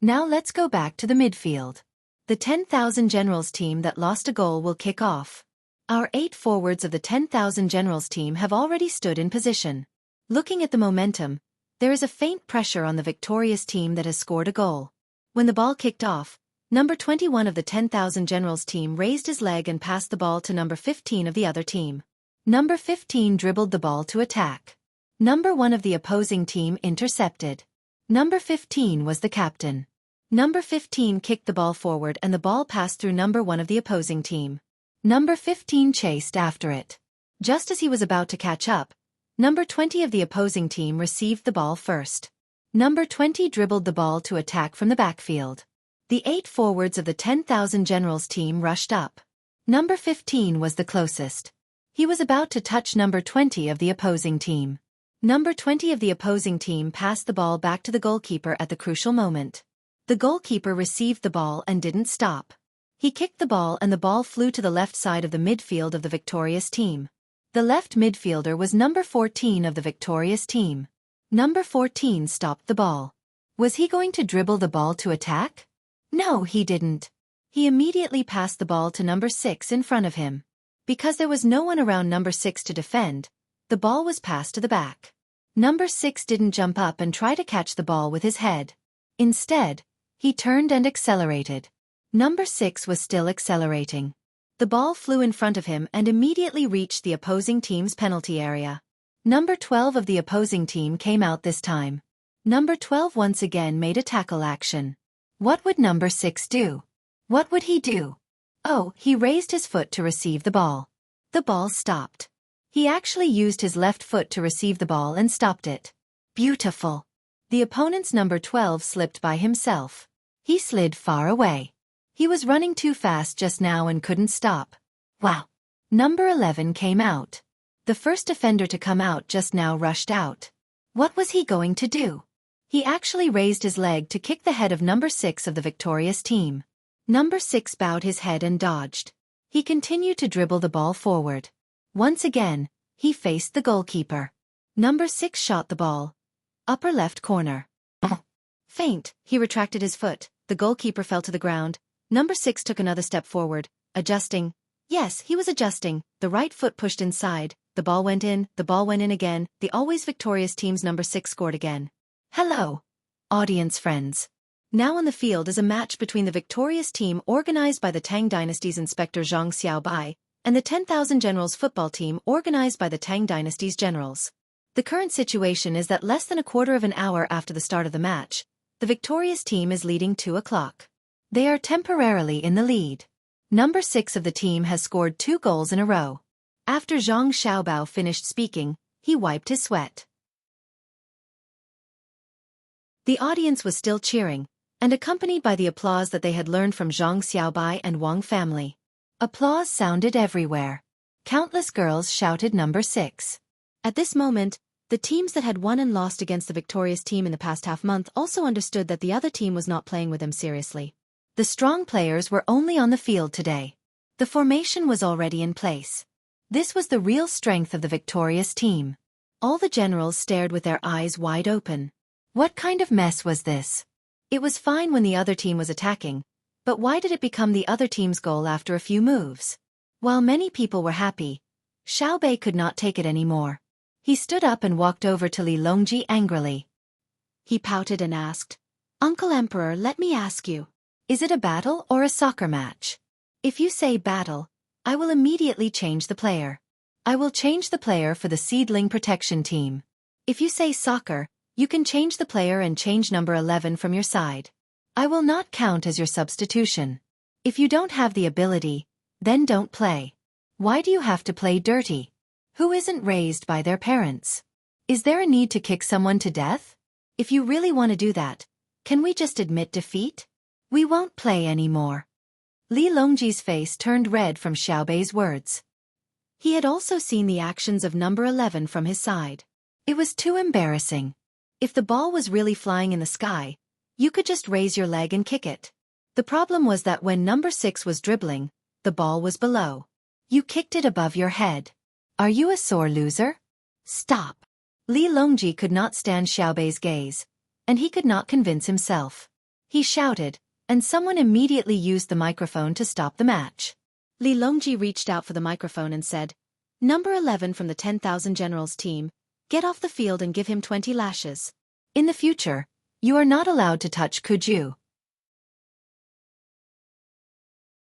Now let's go back to the midfield. The 10,000 Generals team that lost a goal will kick off. Our 8 forwards of the 10,000 Generals team have already stood in position. Looking at the momentum, there is a faint pressure on the victorious team that has scored a goal. When the ball kicked off, number 21 of the 10,000 Generals team raised his leg and passed the ball to number 15 of the other team. Number 15 dribbled the ball to attack. Number 1 of the opposing team intercepted. Number 15 was the captain. Number 15 kicked the ball forward and the ball passed through number 1 of the opposing team. Number 15 chased after it. Just as he was about to catch up, number 20 of the opposing team received the ball first. Number 20 dribbled the ball to attack from the backfield. The 8 forwards of the 10,000 Generals team rushed up. Number 15 was the closest. He was about to touch number 20 of the opposing team. Number 20 of the opposing team passed the ball back to the goalkeeper at the crucial moment. The goalkeeper received the ball and didn't stop. He kicked the ball and the ball flew to the left side of the midfield of the victorious team. The left midfielder was number 14 of the victorious team. Number 14 stopped the ball. Was he going to dribble the ball to attack? No, he didn't. He immediately passed the ball to number 6 in front of him. Because there was no one around number 6 to defend, the ball was passed to the back. Number 6 didn't jump up and try to catch the ball with his head. Instead, he turned and accelerated. Number 6 was still accelerating. The ball flew in front of him and immediately reached the opposing team's penalty area. Number 12 of the opposing team came out this time. Number 12 once again made a tackle action. What would number 6 do? What would he do? Oh, he raised his foot to receive the ball. The ball stopped. He actually used his left foot to receive the ball and stopped it. Beautiful. The opponent's number 12 slipped by himself. He slid far away. He was running too fast just now and couldn't stop. Wow. Number 11 came out. The first defender to come out just now rushed out. What was he going to do? He actually raised his leg to kick the head of number 6 of the victorious team. Number 6 bowed his head and dodged. He continued to dribble the ball forward. Once again, he faced the goalkeeper. Number 6 shot the ball. Upper left corner. Faint, he retracted his foot. The goalkeeper fell to the ground. Number 6 took another step forward, adjusting. Yes, he was adjusting. The right foot pushed inside. The ball went in again. The always victorious team's number 6 scored again. Hello, audience friends. Now on the field is a match between the victorious team organized by the Tang dynasty's Inspector Zhang Xiaobai and the 10,000 Generals football team organized by the Tang dynasty's generals. The current situation is that less than a quarter of an hour after the start of the match, the victorious team is leading 2-0. They are temporarily in the lead. Number 6 of the team has scored 2 goals in a row. After Zhang Xiaobao finished speaking, he wiped his sweat. The audience was still cheering, and accompanied by the applause that they had learned from Zhang Xiaobai and Wang family. Applause sounded everywhere. Countless girls shouted number 6. At this moment, the teams that had won and lost against the victorious team in the past half-month also understood that the other team was not playing with them seriously. The strong players were only on the field today. The formation was already in place. This was the real strength of the victorious team. All the generals stared with their eyes wide open. What kind of mess was this? It was fine when the other team was attacking, but why did it become the other team's goal after a few moves? While many people were happy, Xiaobei could not take it anymore. He stood up and walked over to Li Longji angrily. He pouted and asked, "Uncle Emperor, let me ask you, is it a battle or a soccer match? If you say battle, I will immediately change the player. I will change the player for the seedling protection team. If you say soccer, you can change the player and change number 11 from your side. I will not count as your substitution. If you don't have the ability, then don't play. Why do you have to play dirty? Who isn't raised by their parents? Is there a need to kick someone to death? If you really want to do that, can we just admit defeat? We won't play anymore." Li Longji's face turned red from Xiaobei's words. He had also seen the actions of number 11 from his side. It was too embarrassing. If the ball was really flying in the sky, you could just raise your leg and kick it. The problem was that when number 6 was dribbling, the ball was below. You kicked it above your head. Are you a sore loser? Stop. Li Longji could not stand Xiaobei's gaze, and he could not convince himself. He shouted, and someone immediately used the microphone to stop the match. Li Longji reached out for the microphone and said, "Number 11 from the 10,000 Generals team, get off the field and give him 20 lashes. In the future, you are not allowed to touch Kuju.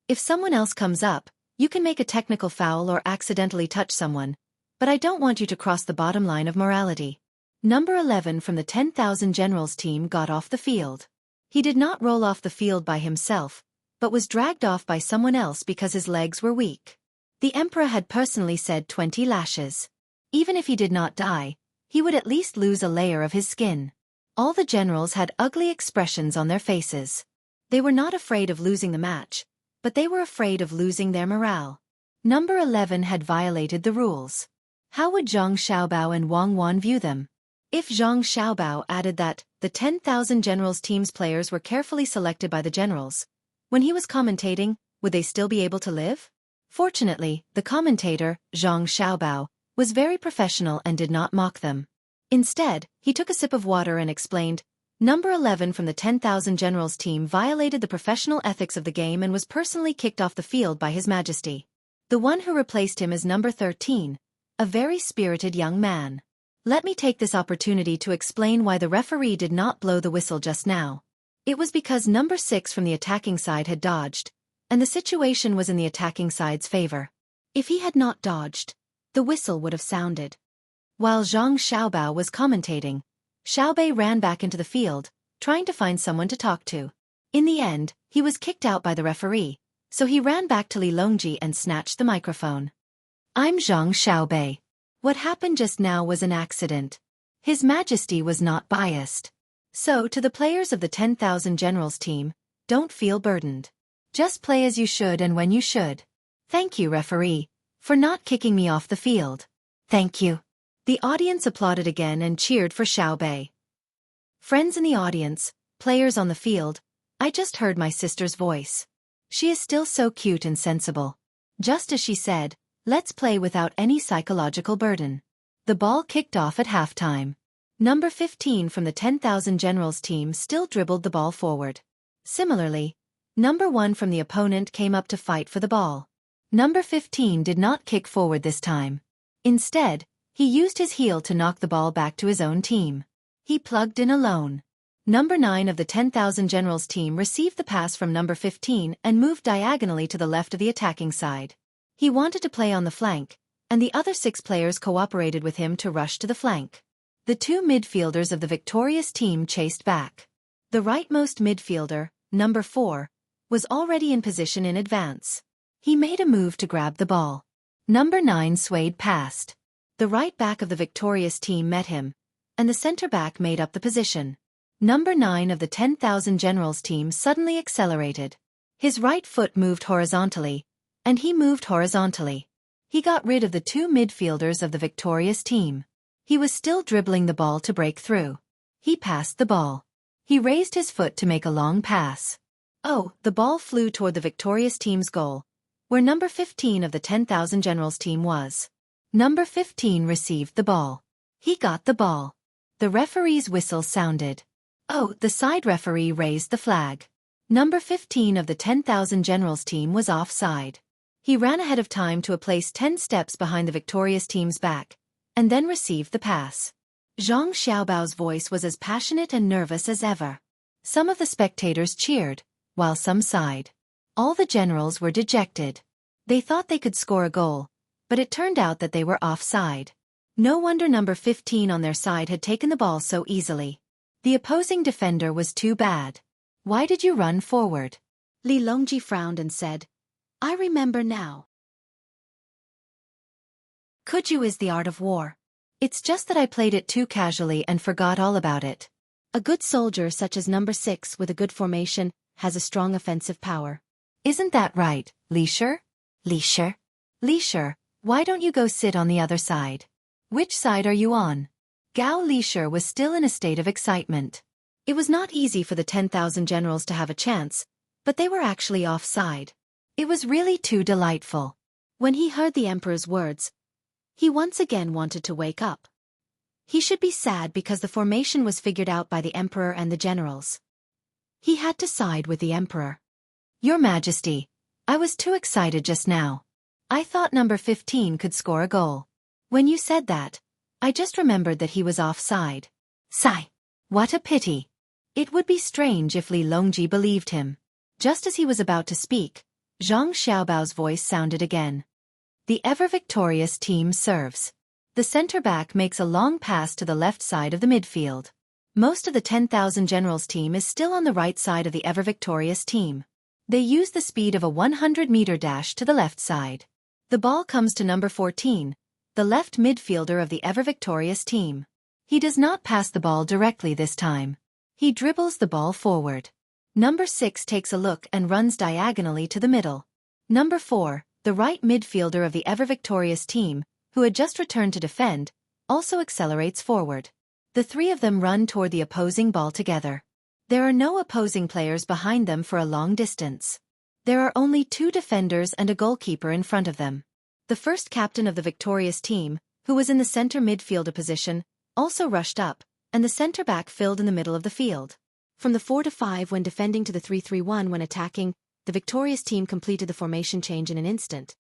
If someone else comes up, you can make a technical foul or accidentally touch someone, but I don't want you to cross the bottom line of morality." Number 11 from the 10,000 Generals team got off the field. He did not roll off the field by himself, but was dragged off by someone else because his legs were weak. The emperor had personally said 20 lashes. Even if he did not die, he would at least lose a layer of his skin. All the generals had ugly expressions on their faces. They were not afraid of losing the match, but they were afraid of losing their morale. Number 11 had violated the rules. How would Zhang Xiaobao and Wang Wan view them? If Zhang Xiaobao added that the 10,000 generals team's players were carefully selected by the generals, when he was commentating, would they still be able to live? Fortunately, the commentator, Zhang Xiaobao, was very professional and did not mock them. Instead, he took a sip of water and explained, Number 11 from the 10,000 generals team violated the professional ethics of the game and was personally kicked off the field by His Majesty. The one who replaced him is number 13, a very spirited young man. Let me take this opportunity to explain why the referee did not blow the whistle just now. It was because number 6 from the attacking side had dodged, and the situation was in the attacking side's favor. If he had not dodged, the whistle would have sounded. While Zhang Xiaobao was commentating, Xiaobei ran back into the field, trying to find someone to talk to. In the end, he was kicked out by the referee, so he ran back to Li Longji and snatched the microphone. I'm Zhang Xiaobei. What happened just now was an accident. His Majesty was not biased. So, to the players of the 10,000 generals team, don't feel burdened. Just play as you should and when you should. Thank you, referee, for not kicking me off the field. Thank you. The audience applauded again and cheered for Xiaobei. Friends in the audience, players on the field, I just heard my sister's voice. She is still so cute and sensible. Just as she said, let's play without any psychological burden. The ball kicked off at halftime. Number 15 from the 10,000 generals team still dribbled the ball forward. Similarly, number 1 from the opponent came up to fight for the ball. Number 15 did not kick forward this time. Instead, he used his heel to knock the ball back to his own team. He plugged in alone. Number 9 of the 10,000 generals team received the pass from number 15 and moved diagonally to the left of the attacking side. He wanted to play on the flank, and the other 6 players cooperated with him to rush to the flank. The 2 midfielders of the victorious team chased back. The rightmost midfielder, number 4, was already in position in advance. He made a move to grab the ball. Number 9 swayed past. The right back of the victorious team met him, and the center back made up the position. Number 9 of the 10,000 generals team suddenly accelerated. His right foot moved horizontally, and he moved horizontally. He got rid of the 2 midfielders of the victorious team. He was still dribbling the ball to break through. He passed the ball. He raised his foot to make a long pass. Oh, the ball flew toward the victorious team's goal, where number 15 of the 10,000 generals team was. Number 15 received the ball. He got the ball. The referee's whistle sounded. Oh, the side referee raised the flag. Number 15 of the 10,000 generals team was offside. He ran ahead of time to a place 10 steps behind the victorious team's back, and then received the pass. Zhang Xiaobao's voice was as passionate and nervous as ever. Some of the spectators cheered, while some sighed. All the generals were dejected. They thought they could score a goal, but it turned out that they were offside. No wonder number 15 on their side had taken the ball so easily. The opposing defender was too bad. Why did you run forward? Li Longji frowned and said, I remember now. Kuju is the art of war. It's just that I played it too casually and forgot all about it. A good soldier such as number 6 with a good formation has a strong offensive power. Isn't that right, Li Shi? Li Shi? Li Shi, why don't you go sit on the other side? Which side are you on? Gao Li Shi was still in a state of excitement. It was not easy for the 10,000 generals to have a chance, but they were actually offside. It was really too delightful. When he heard the emperor's words, he once again wanted to wake up. He should be sad because the formation was figured out by the emperor and the generals. He had to side with the emperor. Your Majesty, I was too excited just now. I thought number 15 could score a goal. When you said that, I just remembered that he was offside. Sigh. What a pity. It would be strange if Li Longji believed him. Just as he was about to speak, Zhang Xiaobao's voice sounded again. The ever-victorious team serves. The center-back makes a long pass to the left side of the midfield. Most of the 10,000 generals team is still on the right side of the ever-victorious team. They use the speed of a 100-meter dash to the left side. The ball comes to number 14, the left midfielder of the ever-victorious team. He does not pass the ball directly this time. He dribbles the ball forward. Number 6 takes a look and runs diagonally to the middle. Number 4, the right midfielder of the ever-victorious team, who had just returned to defend, also accelerates forward. The three of them run toward the opposing ball together. There are no opposing players behind them for a long distance. There are only 2 defenders and a goalkeeper in front of them. The first captain of the victorious team, who was in the center midfielder position, also rushed up, and the center back filled in the middle of the field. From the 4-5 when defending to the 3-3-1 when attacking, the victorious team completed the formation change in an instant.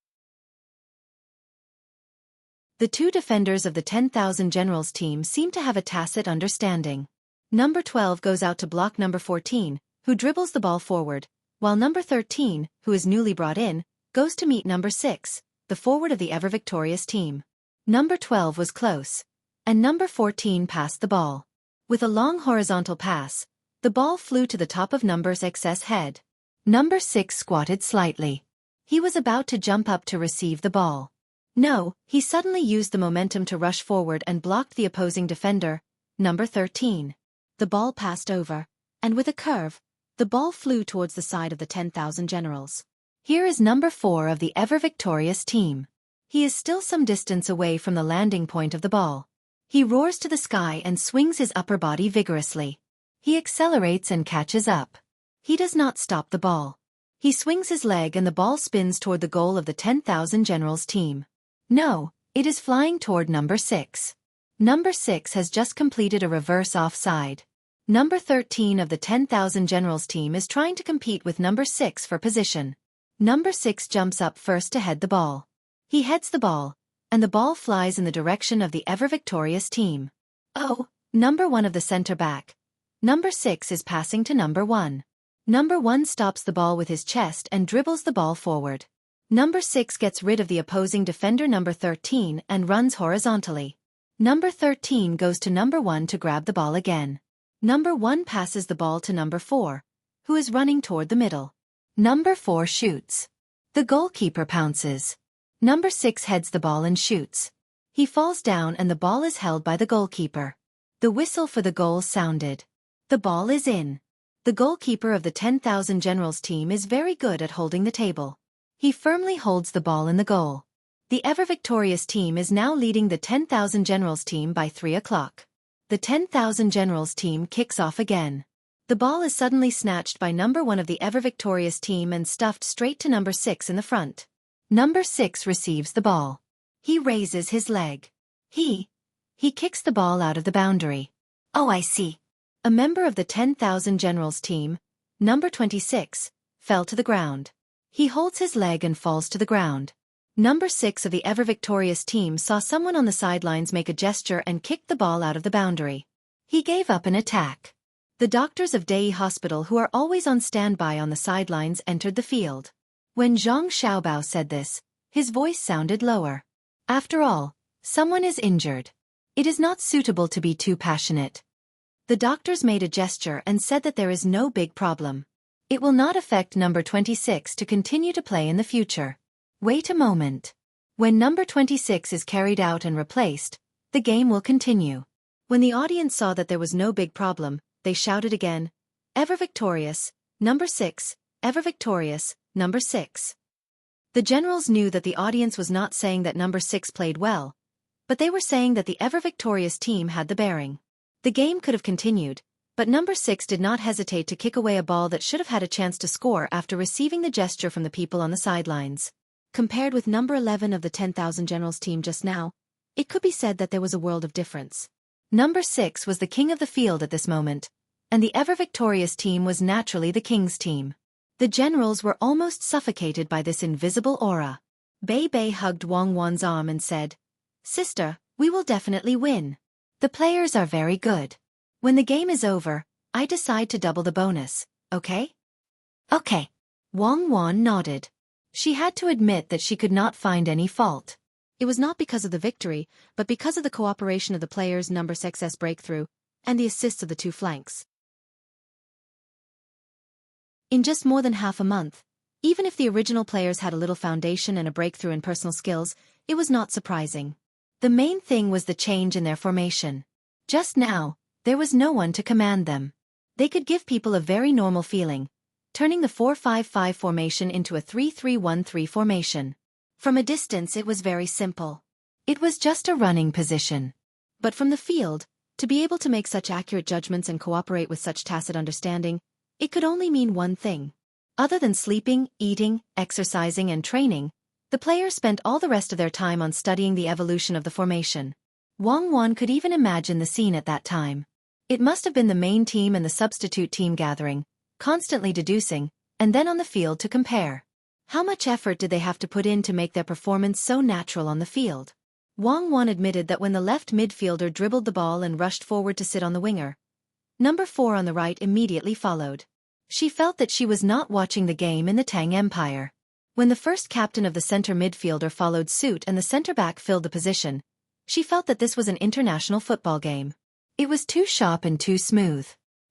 The 2 defenders of the 10,000 Generals team seem to have a tacit understanding. Number 12 goes out to block number 14, who dribbles the ball forward, while number 13, who is newly brought in, goes to meet number 6, the forward of the ever-victorious team. Number 12 was close, and number 14 passed the ball. With a long horizontal pass, the ball flew to the top of number 6's head. Number 6 squatted slightly. He was about to jump up to receive the ball. No, he suddenly used the momentum to rush forward and blocked the opposing defender, number 13. The ball passed over, and with a curve, the ball flew towards the side of the 10,000 Generals. Here is number 4 of the ever-victorious team. He is still some distance away from the landing point of the ball. He roars to the sky and swings his upper body vigorously. He accelerates and catches up. He does not stop the ball. He swings his leg and the ball spins toward the goal of the 10,000 Generals team. No, it is flying toward number 6. Number 6 has just completed a reverse offside. Number 13 of the 10,000 Generals team is trying to compete with number 6 for position. Number 6 jumps up first to head the ball. He heads the ball, and the ball flies in the direction of the ever-victorious team. Oh, number 1 of the center back. Number 6 is passing to number 1. Number 1 stops the ball with his chest and dribbles the ball forward. Number 6 gets rid of the opposing defender number 13 and runs horizontally. Number 13 goes to number 1 to grab the ball again. Number 1 passes the ball to number 4, who is running toward the middle. Number 4 shoots. The goalkeeper pounces. Number 6 heads the ball and shoots. He falls down and the ball is held by the goalkeeper. The whistle for the goal sounded. The ball is in. The goalkeeper of the 10,000 Generals team is very good at holding the table. He firmly holds the ball in the goal. The ever-victorious team is now leading the 10,000 Generals team by 3 o'clock. The 10,000 Generals team kicks off again. The ball is suddenly snatched by number 1 of the ever-victorious team and stuffed straight to number 6 in the front. Number 6 receives the ball. He raises his leg. He kicks the ball out of the boundary. Oh, I see. A member of the 10,000 Generals team, number 26, fell to the ground. He holds his leg and falls to the ground. Number 6 of the ever-victorious team saw someone on the sidelines make a gesture and kicked the ball out of the boundary. He gave up an attack. The doctors of Dei Hospital who are always on standby on the sidelines entered the field. When Zhang Xiaobao said this, his voice sounded lower. After all, someone is injured. It is not suitable to be too passionate. The doctors made a gesture and said that there is no big problem. It will not affect number 26 to continue to play in the future. Wait a moment. When number 26 is carried out and replaced, the game will continue. When the audience saw that there was no big problem, they shouted again, "Ever victorious, number 6, ever victorious, number 6. The Generals knew that the audience was not saying that number 6 played well, but they were saying that the ever-victorious team had the bearing. The game could have continued, but number 6 did not hesitate to kick away a ball that should have had a chance to score after receiving the gesture from the people on the sidelines. Compared with number 11 of the 10,000 Generals team just now, it could be said that there was a world of difference. Number 6 was the king of the field at this moment, and the ever-victorious team was naturally the king's team. The Generals were almost suffocated by this invisible aura. Bei Bei hugged Wang Wan's arm and said, "Sister, we will definitely win. The players are very good. When the game is over, I decide to double the bonus, okay?" "Okay." Wang Wan nodded. She had to admit that she could not find any fault. It was not because of the victory, but because of the cooperation of the players' number 6's breakthrough, and the assists of the 2 flanks. In just more than half a month, even if the original players had a little foundation and a breakthrough in personal skills, it was not surprising. The main thing was the change in their formation. Just now, there was no one to command them. They could give people a very normal feeling, turning the 4-5-5 formation into a 3-3-1-3 formation. From a distance it was very simple. It was just a running position. But from the field, to be able to make such accurate judgments and cooperate with such tacit understanding, it could only mean one thing. Other than sleeping, eating, exercising and training, the players spent all the rest of their time on studying the evolution of the formation. Wang Wan could even imagine the scene at that time. It must have been the main team and the substitute team gathering, constantly deducing, and then on the field to compare. How much effort did they have to put in to make their performance so natural on the field? Wang Wan admitted that when the left midfielder dribbled the ball and rushed forward to sit on the winger, number 4 on the right immediately followed. She felt that she was not watching the game in the Tang Empire. When the first captain of the center midfielder followed suit and the center-back filled the position, she felt that this was an international football game. It was too sharp and too smooth.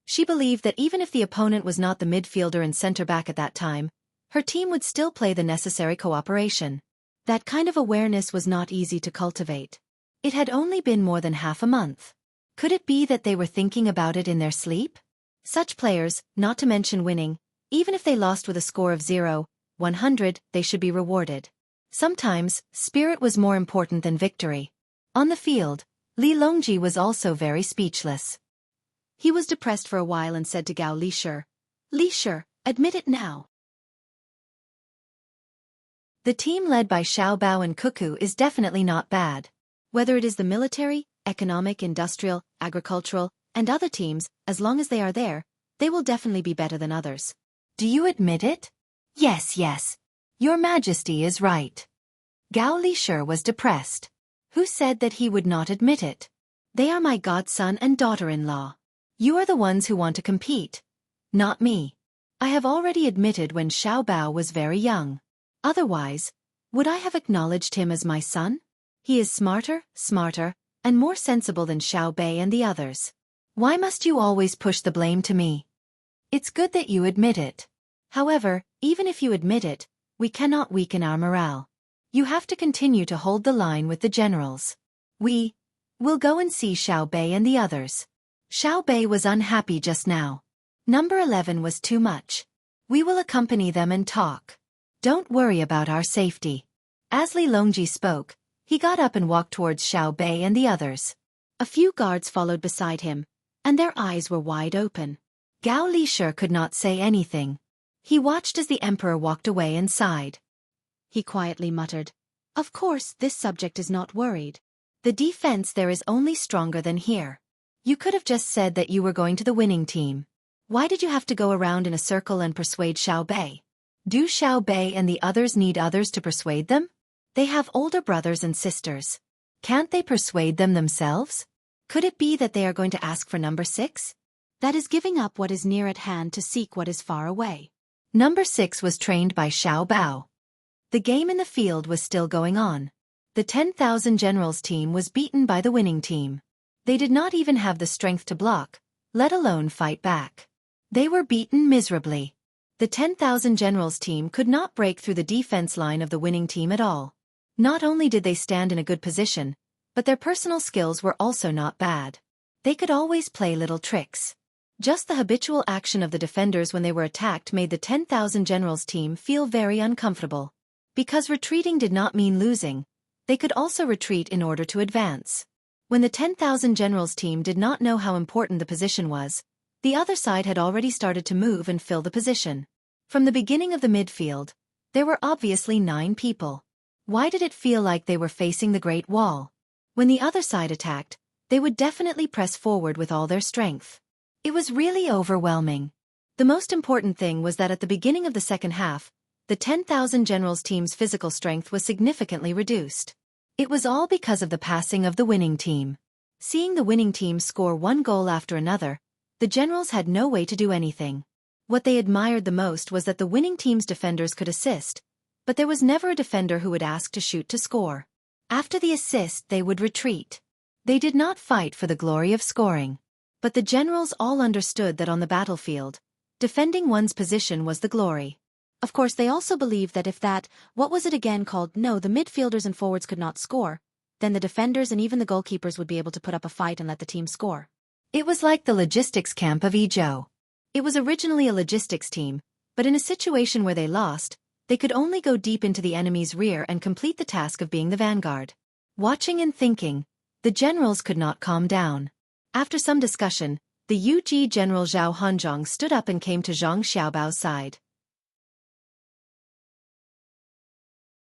She believed that even if the opponent was not the midfielder and center-back at that time, her team would still play the necessary cooperation. That kind of awareness was not easy to cultivate. It had only been more than half a month. Could it be that they were thinking about it in their sleep? Such players, not to mention winning, even if they lost with a score of 0-100, they should be rewarded. Sometimes, spirit was more important than victory. On the field, Li Longji was also very speechless. He was depressed for a while and said to Gao Lishir, "Lishir, admit it now. The team led by Xiao Bao and Xueqi is definitely not bad. Whether it is the military, economic, industrial, agricultural, and other teams, as long as they are there, they will definitely be better than others. Do you admit it?" "Yes, yes. Your Majesty is right." Gao Lishir was depressed. Who said that he would not admit it? They are my godson and daughter-in-law. You are the ones who want to compete, not me. I have already admitted when Xiao Bao was very young. Otherwise, would I have acknowledged him as my son? He is smarter, and more sensible than Xiao Bei and the others. Why must you always push the blame to me? It's good that you admit it. However, even if you admit it, we cannot weaken our morale. You have to continue to hold the line with the generals. We'll go and see Xiao Bei and the others. Xiao Bei was unhappy just now. Number 11 was too much. We will accompany them and talk. Don't worry about our safety. As Li Longji spoke, he got up and walked towards Xiao Bei and the others. A few guards followed beside him, and their eyes were wide open. Gao Lishir could not say anything. He watched as the emperor walked away and sighed. He quietly muttered, "Of course, this subject is not worried. The defense there is only stronger than here. You could have just said that you were going to the winning team. Why did you have to go around in a circle and persuade Xiao Bei? Do Xiao Bei and the others need others to persuade them? They have older brothers and sisters. Can't they persuade them themselves? Could it be that they are going to ask for number 6? That is giving up what is near at hand to seek what is far away." Number 6 was trained by Xiao Bao. The game in the field was still going on. The 10,000 generals team was beaten by the winning team. They did not even have the strength to block, let alone fight back. They were beaten miserably. The 10,000 generals team could not break through the defense line of the winning team at all. Not only did they stand in a good position, but their personal skills were also not bad. They could always play little tricks. Just the habitual action of the defenders when they were attacked made the 10,000 generals team feel very uncomfortable. Because retreating did not mean losing, they could also retreat in order to advance. When the 10,000 generals team did not know how important the position was, the other side had already started to move and fill the position. From the beginning of the midfield, there were obviously 9 people. Why did it feel like they were facing the Great Wall? When the other side attacked, they would definitely press forward with all their strength. It was really overwhelming. The most important thing was that at the beginning of the second half, the 10,000 generals team's physical strength was significantly reduced. It was all because of the passing of the winning team. Seeing the winning team score one goal after another, the generals had no way to do anything. What they admired the most was that the winning team's defenders could assist, but there was never a defender who would ask to shoot to score. After the assist, they would retreat. They did not fight for the glory of scoring. But the generals all understood that on the battlefield, defending one's position was the glory. Of course, they also believed that if the midfielders and forwards could not score, then the defenders and even the goalkeepers would be able to put up a fight and let the team score. It was like the logistics camp of Ezhou. It was originally a logistics team, but in a situation where they lost, they could only go deep into the enemy's rear and complete the task of being the vanguard. Watching and thinking, the generals could not calm down. After some discussion, the Yuji General Zhao Hanzhong stood up and came to Zhang Xiaobao's side.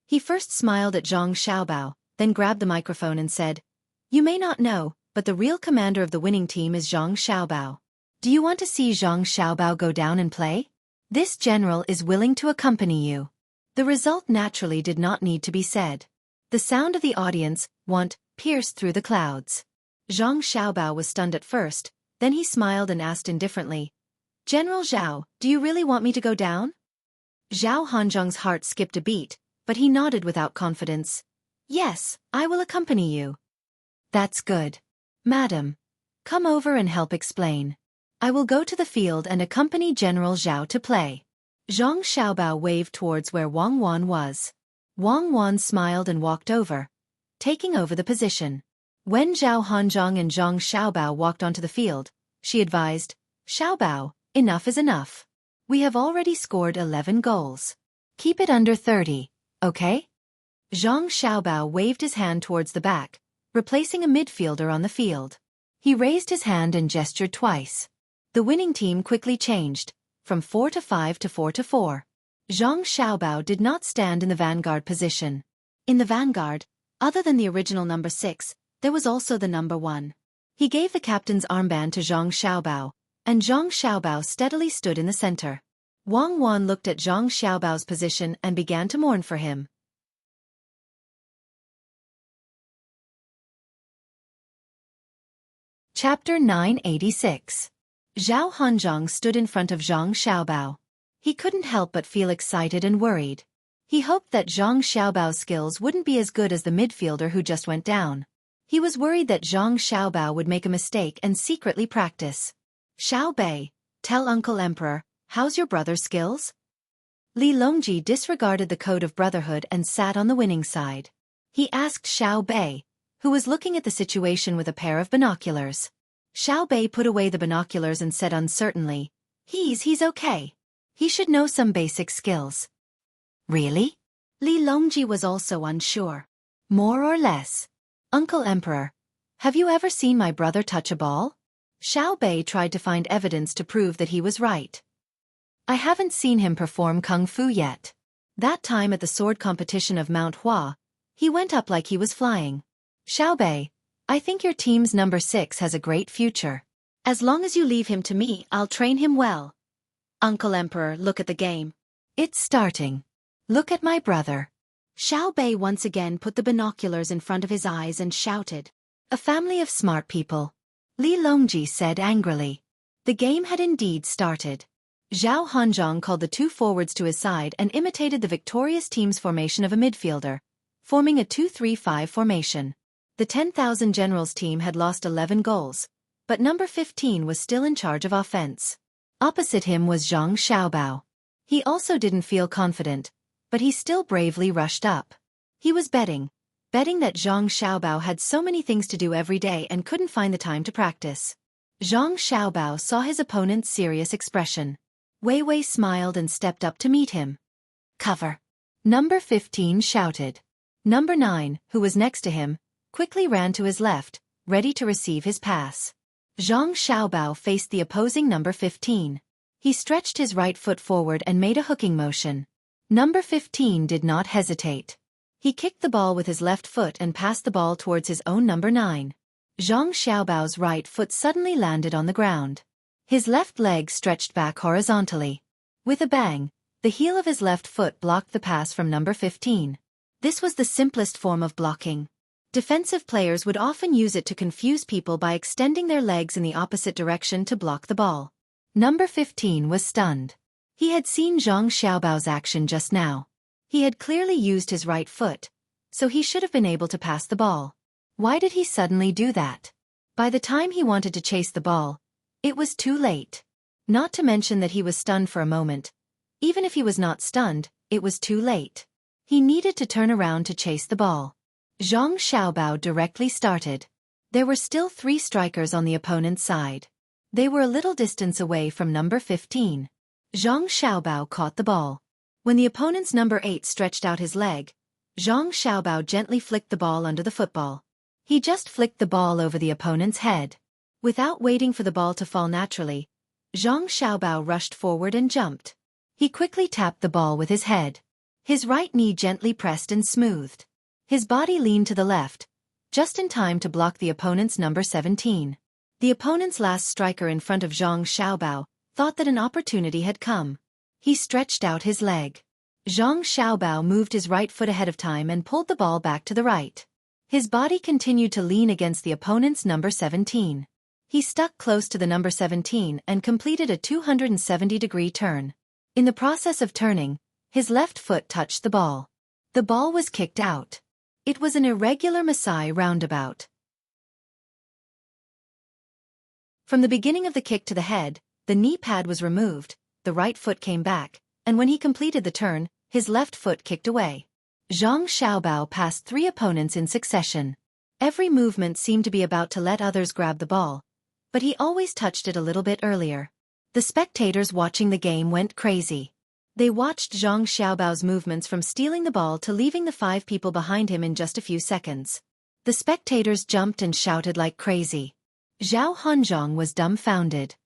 He first smiled at Zhang Xiaobao, then grabbed the microphone and said, "You may not know, but the real commander of the winning team is Zhang Xiaobao. Do you want to see Zhang Xiaobao go down and play? This general is willing to accompany you." The result naturally did not need to be said. The sound of the audience, pierced through the clouds. Zhang Xiaobao was stunned at first, then he smiled and asked indifferently, "General Zhao, do you really want me to go down?" Zhao Hanzhong's heart skipped a beat, but he nodded without confidence. "Yes, I will accompany you." "That's good. Madam, come over and help explain. I will go to the field and accompany General Zhao to play." Zhang Xiaobao waved towards where Wang Wan was. Wang Wan smiled and walked over, taking over the position. When Zhao Hanzhong and Zhang Xiaobao walked onto the field, she advised, "Xiaobao, enough is enough. We have already scored 11 goals. Keep it under 30, okay?" Zhang Xiaobao waved his hand towards the back, replacing a midfielder on the field. He raised his hand and gestured twice. The winning team quickly changed, from 4-5 to 4-4. Zhang Xiaobao did not stand in the vanguard position. In the vanguard, other than the original number 6, there was also the number 1. He gave the captain's armband to Zhang Xiaobao, and Zhang Xiaobao steadily stood in the center. Wang Wan looked at Zhang Xiaobao's position and began to mourn for him. Chapter 986. Zhao Hanzhong stood in front of Zhang Xiaobao. He couldn't help but feel excited and worried. He hoped that Zhang Xiaobao's skills wouldn't be as good as the midfielder who just went down. He was worried that Zhang Xiaobao would make a mistake and secretly practice. "Xiao Bei, tell Uncle Emperor, how's your brother's skills?" Li Longji disregarded the code of brotherhood and sat on the winning side. He asked Xiao Bei, who was looking at the situation with a pair of binoculars. Xiao Bei put away the binoculars and said uncertainly, He's okay. He should know some basic skills." "Really?" Li Longji was also unsure. "More or less. Uncle Emperor, have you ever seen my brother touch a ball?" Xiao Bei tried to find evidence to prove that he was right. "I haven't seen him perform kung fu yet. That time at the sword competition of Mount Hua, he went up like he was flying. Xiao Bei, I think your team's number 6 has a great future. As long as you leave him to me, I'll train him well." "Uncle Emperor, look at the game. It's starting. Look at my brother." Xiao Bei once again put the binoculars in front of his eyes and shouted. "A family of smart people," Li Longji said angrily. The game had indeed started. Zhao Hanzhong called the 2 forwards to his side and imitated the victorious team's formation of a midfielder, forming a 2-3-5 formation. The 10,000 Generals team had lost 11 goals, but number 15 was still in charge of offense. Opposite him was Zhang Xiaobao. He also didn't feel confident, but he still bravely rushed up. He was betting that Zhang Xiaobao had so many things to do every day and couldn't find the time to practice. Zhang Xiaobao saw his opponent's serious expression. Wei Wei smiled and stepped up to meet him. "Cover!" Number 15 shouted. Number 9, who was next to him, quickly ran to his left, ready to receive his pass. Zhang Xiaobao faced the opposing number 15. He stretched his right foot forward and made a hooking motion. Number 15 did not hesitate. He kicked the ball with his left foot and passed the ball towards his own number 9. Zhang Xiaobao's right foot suddenly landed on the ground. His left leg stretched back horizontally. With a bang, the heel of his left foot blocked the pass from number 15. This was the simplest form of blocking. Defensive players would often use it to confuse people by extending their legs in the opposite direction to block the ball. Number 15 was stunned. He had seen Zhang Xiaobao's action just now. He had clearly used his right foot, so he should have been able to pass the ball. Why did he suddenly do that? By the time he wanted to chase the ball, it was too late. Not to mention that he was stunned for a moment. Even if he was not stunned, it was too late. He needed to turn around to chase the ball. Zhang Xiaobao directly started. There were still 3 strikers on the opponent's side. They were a little distance away from number 15. Zhang Xiaobao caught the ball. When the opponent's number 8 stretched out his leg, Zhang Xiaobao gently flicked the ball under the football. He just flicked the ball over the opponent's head. Without waiting for the ball to fall naturally, Zhang Xiaobao rushed forward and jumped. He quickly tapped the ball with his head. His right knee gently pressed and smoothed. His body leaned to the left, just in time to block the opponent's number 17. The opponent's last striker in front of Zhang Xiaobao thought that an opportunity had come. He stretched out his leg. Zhang Xiaobao moved his right foot ahead of time and pulled the ball back to the right. His body continued to lean against the opponent's number 17. He stuck close to the number 17 and completed a 270-degree turn. In the process of turning, his left foot touched the ball. The ball was kicked out. It was an irregular Maasai roundabout. From the beginning of the kick to the head, the knee pad was removed, the right foot came back, and when he completed the turn, his left foot kicked away. Zhang Xiaobao passed 3 opponents in succession. Every movement seemed to be about to let others grab the ball, but he always touched it a little bit earlier. The spectators watching the game went crazy. They watched Zhang Xiaobao's movements from stealing the ball to leaving the 5 people behind him in just a few seconds. The spectators jumped and shouted like crazy. Zhao Hanzhong was dumbfounded.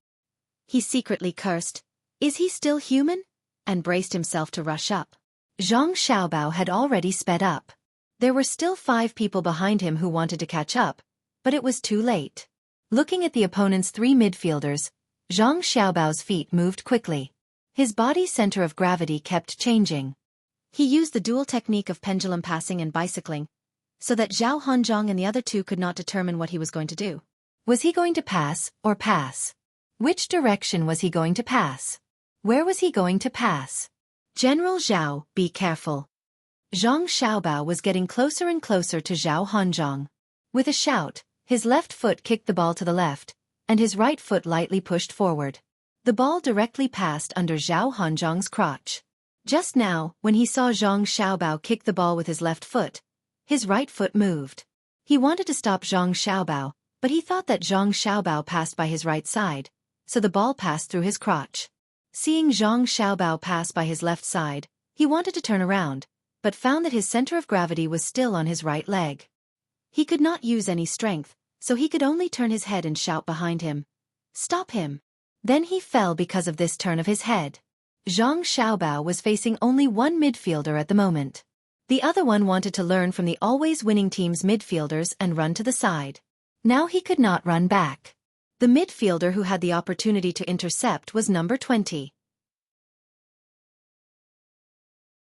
He secretly cursed, "Is he still human?" and braced himself to rush up. Zhang Xiaobao had already sped up. There were still 5 people behind him who wanted to catch up, but it was too late. Looking at the opponent's 3 midfielders, Zhang Xiaobao's feet moved quickly. His body's center of gravity kept changing. He used the dual technique of pendulum passing and bicycling, so that Zhao Hanzhong and the other 2 could not determine what he was going to do. Was he going to pass or pass? Which direction was he going to pass? Where was he going to pass? General Zhao, be careful. Zhang Xiaobao was getting closer and closer to Zhao Hanzhong. With a shout, his left foot kicked the ball to the left, and his right foot lightly pushed forward. The ball directly passed under Zhao Hanzhong's crotch. Just now, when he saw Zhang Xiaobao kick the ball with his left foot, his right foot moved. He wanted to stop Zhang Xiaobao, but he thought that Zhang Xiaobao passed by his right side, so the ball passed through his crotch. Seeing Zhang Xiaobao pass by his left side, he wanted to turn around, but found that his center of gravity was still on his right leg. He could not use any strength, so he could only turn his head and shout behind him, "Stop him!" Then he fell because of this turn of his head. Zhang Xiaobao was facing only 1 midfielder at the moment. The other one wanted to learn from the always winning team's midfielders and run to the side. Now he could not run back. The midfielder who had the opportunity to intercept was number 20.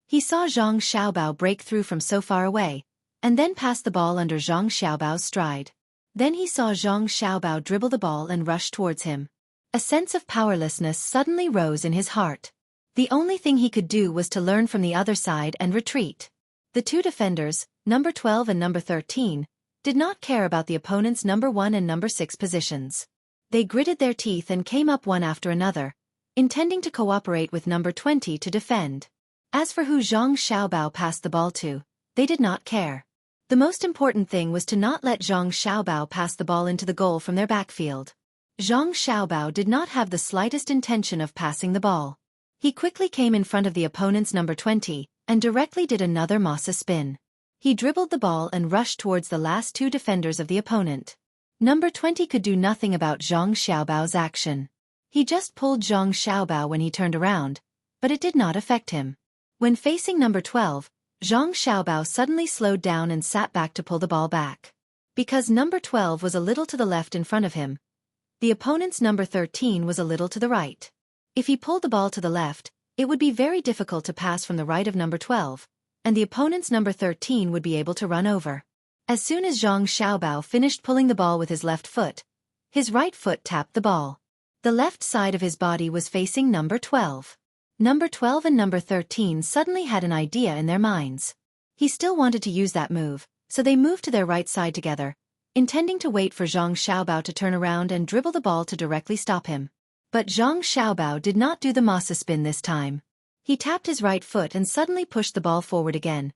He saw Zhang Xiaobao break through from so far away, and then pass the ball under Zhang Xiaobao's stride. Then he saw Zhang Xiaobao dribble the ball and rush towards him. A sense of powerlessness suddenly rose in his heart. The only thing he could do was to learn from the other side and retreat. The 2 defenders, number 12 and number 13, did not care about the opponent's number 1 and number 6 positions. They gritted their teeth and came up one after another, intending to cooperate with number 20 to defend. As for who Zhang Xiaobao passed the ball to, they did not care. The most important thing was to not let Zhang Xiaobao pass the ball into the goal from their backfield. Zhang Xiaobao did not have the slightest intention of passing the ball. He quickly came in front of the opponent's number 20, and directly did another Masa spin. He dribbled the ball and rushed towards the last 2 defenders of the opponent. Number 20 could do nothing about Zhang Xiaobao's action. He just pulled Zhang Xiaobao when he turned around, but it did not affect him. When facing number 12, Zhang Xiaobao suddenly slowed down and sat back to pull the ball back. Because number 12 was a little to the left in front of him, the opponent's number 13 was a little to the right. If he pulled the ball to the left, it would be very difficult to pass from the right of number 12, and the opponent's number 13 would be able to run over. As soon as Zhang Xiaobao finished pulling the ball with his left foot, his right foot tapped the ball. The left side of his body was facing number 12. Number 12 and number 13 suddenly had an idea in their minds. He still wanted to use that move, so they moved to their right side together, intending to wait for Zhang Xiaobao to turn around and dribble the ball to directly stop him. But Zhang Xiaobao did not do the Masa spin this time. He tapped his right foot and suddenly pushed the ball forward again,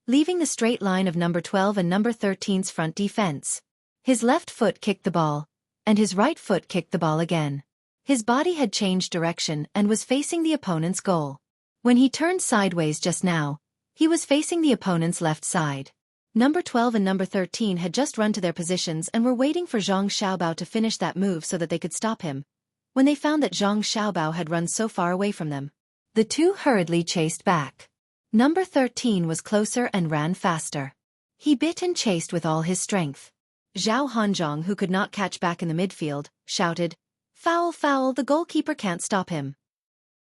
leaving the straight line of number 12 and number 13's front defense. His left foot kicked the ball, and his right foot kicked the ball again. His body had changed direction and was facing the opponent's goal. When he turned sideways just now, he was facing the opponent's left side. Number 12 and number 13 had just run to their positions and were waiting for Zhang Xiaobao to finish that move so that they could stop him, when they found that Zhang Xiaobao had run so far away from them. The two hurriedly chased back. Number 13 was closer and ran faster. He bit and chased with all his strength. Zhao Hanzhong, who could not catch back in the midfield, shouted, "Foul, foul, the goalkeeper can't stop him."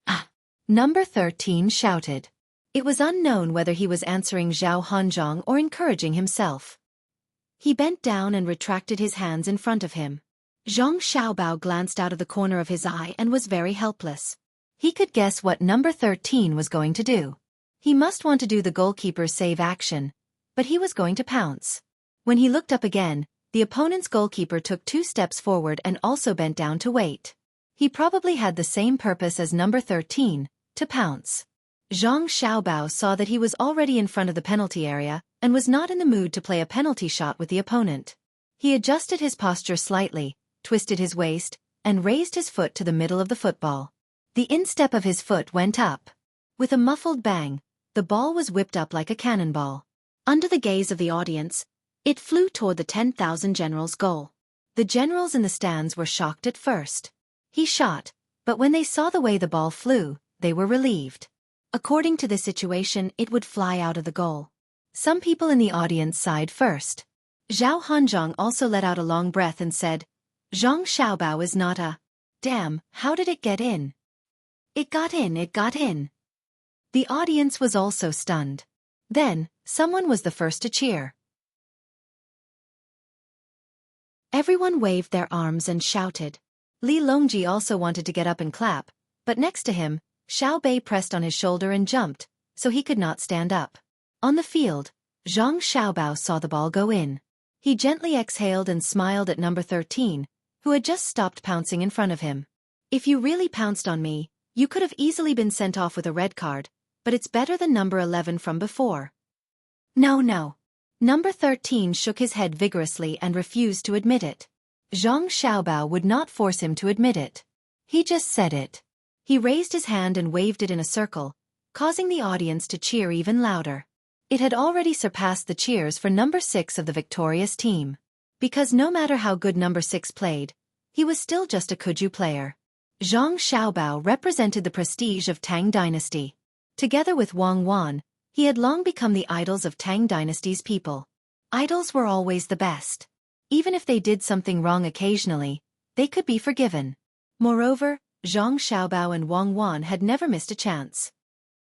Ah! Number 13 shouted. It was unknown whether he was answering Zhao Hanzhong or encouraging himself. He bent down and retracted his hands in front of him. Zhang Xiaobao glanced out of the corner of his eye and was very helpless. He could guess what number 13 was going to do. He must want to do the goalkeeper's save action, but he was going to pounce. When he looked up again, the opponent's goalkeeper took 2 steps forward and also bent down to wait. He probably had the same purpose as number 13, to pounce. Zhang Xiaobao saw that he was already in front of the penalty area and was not in the mood to play a penalty shot with the opponent. He adjusted his posture slightly, twisted his waist, and raised his foot to the middle of the football. The instep of his foot went up. With a muffled bang, the ball was whipped up like a cannonball. Under the gaze of the audience, it flew toward the 10,000 generals' goal. The generals in the stands were shocked at first. He shot, but when they saw the way the ball flew, they were relieved. According to the situation, it would fly out of the goal. Some people in the audience sighed first. Zhao Hanzhong also let out a long breath and said, "Zhang Xiaobao is not a... Damn, how did it get in?" "It got in, it got in." The audience was also stunned. Then, someone was the first to cheer. Everyone waved their arms and shouted. Li Longji also wanted to get up and clap, but next to him, Xiao Bei pressed on his shoulder and jumped, so he could not stand up. On the field, Zhang Xiaobao saw the ball go in. He gently exhaled and smiled at number 13, who had just stopped pouncing in front of him. "If you really pounced on me, you could have easily been sent off with a red card, but it's better than number 11 from before." "No, no." Number 13 shook his head vigorously and refused to admit it. Zhang Xiaobao would not force him to admit it. He just said it. He raised his hand and waved it in a circle, causing the audience to cheer even louder. It had already surpassed the cheers for number 6 of the victorious team. Because no matter how good number 6 played, he was still just a Kuju player. Zhang Xiaobao represented the prestige of Tang dynasty. Together with Wang Wan, he had long become the idols of Tang dynasty's people. Idols were always the best. Even if they did something wrong occasionally, they could be forgiven. Moreover, Zhang Xiaobao and Wang Wan had never missed a chance.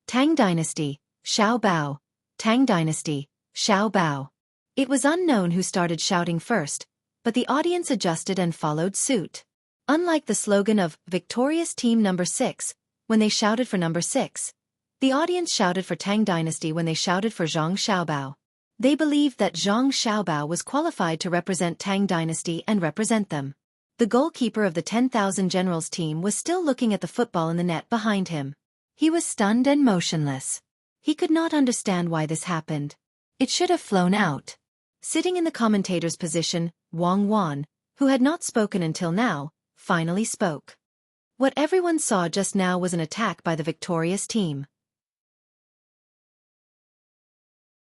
Tang dynasty, Xiaobao. Tang dynasty, Xiaobao. It was unknown who started shouting first, but the audience adjusted and followed suit. Unlike the slogan of victorious team number 6, when they shouted for number 6, the audience shouted for Tang dynasty when they shouted for Zhang Xiaobao. They believed that Zhang Xiaobao was qualified to represent Tang dynasty and represent them. The goalkeeper of the 10,000 generals team was still looking at the football in the net behind him. He was stunned and motionless. He could not understand why this happened. It should have flown out. Sitting in the commentator's position, Wang Wan, who had not spoken until now, finally spoke. What everyone saw just now was an attack by the victorious team.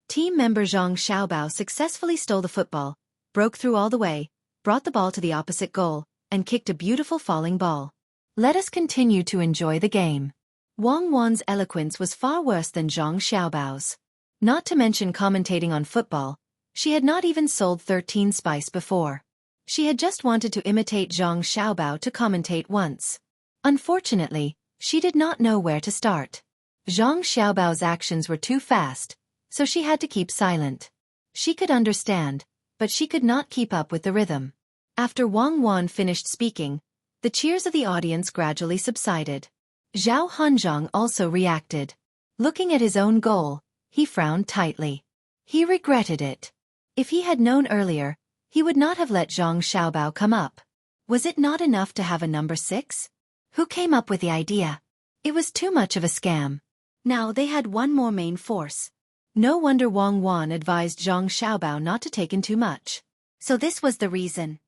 Team member Zhang Xiaobao successfully stole the football, broke through all the way, brought the ball to the opposite goal, and kicked a beautiful falling ball. Let us continue to enjoy the game. Wang Wan's eloquence was far worse than Zhang Xiaobao's. Not to mention commentating on football, she had not even sold 13 spice before. She had just wanted to imitate Zhang Xiaobao to commentate once. Unfortunately, she did not know where to start. Zhang Xiaobao's actions were too fast, so she had to keep silent. She could understand, but she could not keep up with the rhythm. After Wang Wan finished speaking, the cheers of the audience gradually subsided. Zhao Hanzhong also reacted. Looking at his own goal, he frowned tightly. He regretted it. If he had known earlier, he would not have let Zhang Xiaobao come up. Was it not enough to have a number 6? Who came up with the idea? It was too much of a scam. Now they had one more main force. No wonder Wang Wan advised Zhang Xiaobao not to take in too much. So this was the reason.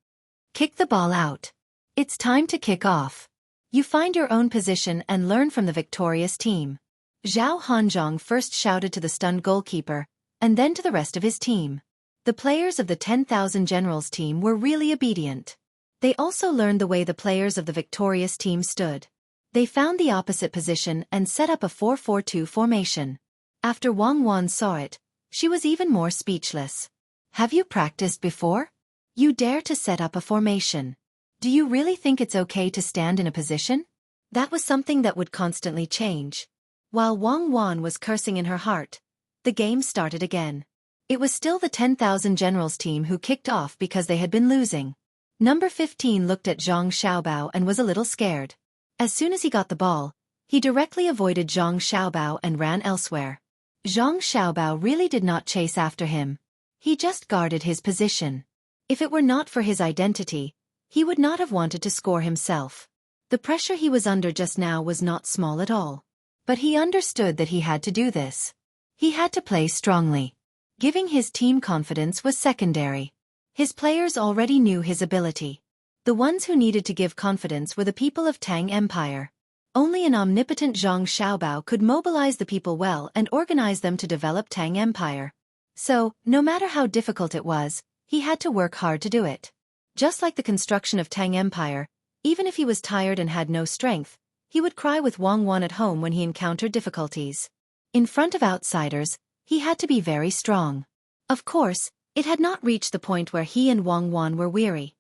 Kick the ball out. It's time to kick off. You find your own position and learn from the victorious team. Zhao Hanzhong first shouted to the stunned goalkeeper, and then to the rest of his team. The players of the 10,000 Generals team were really obedient. They also learned the way the players of the victorious team stood. They found the opposite position and set up a 4-4-2 formation. After Wang Wan saw it, she was even more speechless. Have you practiced before? You dare to set up a formation. Do you really think it's okay to stand in a position? That was something that would constantly change. While Wang Wan was cursing in her heart, the game started again. It was still the 10,000 Generals team who kicked off because they had been losing. Number 15 looked at Zhang Xiaobao and was a little scared. As soon as he got the ball, he directly avoided Zhang Xiaobao and ran elsewhere. Zhang Xiaobao really did not chase after him. He just guarded his position. If it were not for his identity, he would not have wanted to score himself. The pressure he was under just now was not small at all. But he understood that he had to do this. He had to play strongly. Giving his team confidence was secondary. His players already knew his ability. The ones who needed to give confidence were the people of Tang Empire. Only an omnipotent Zhang Xiaobao could mobilize the people well and organize them to develop Tang Empire. So, no matter how difficult it was, he had to work hard to do it. Just like the construction of Tang Empire, even if he was tired and had no strength, he would cry with Wang Wan at home when he encountered difficulties. In front of outsiders, he had to be very strong. Of course, it had not reached the point where he and Wang Wan were weary.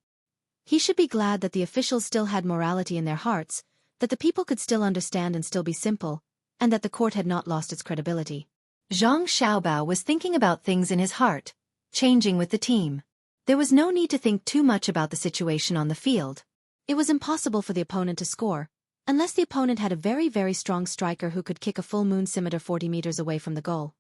He should be glad that the officials still had morality in their hearts, that the people could still understand and still be simple, and that the court had not lost its credibility. Zhang Xiaobao was thinking about things in his heart, changing with the team. There was no need to think too much about the situation on the field. It was impossible for the opponent to score, unless the opponent had a very, very strong striker who could kick a full moon scimitar 40 meters away from the goal.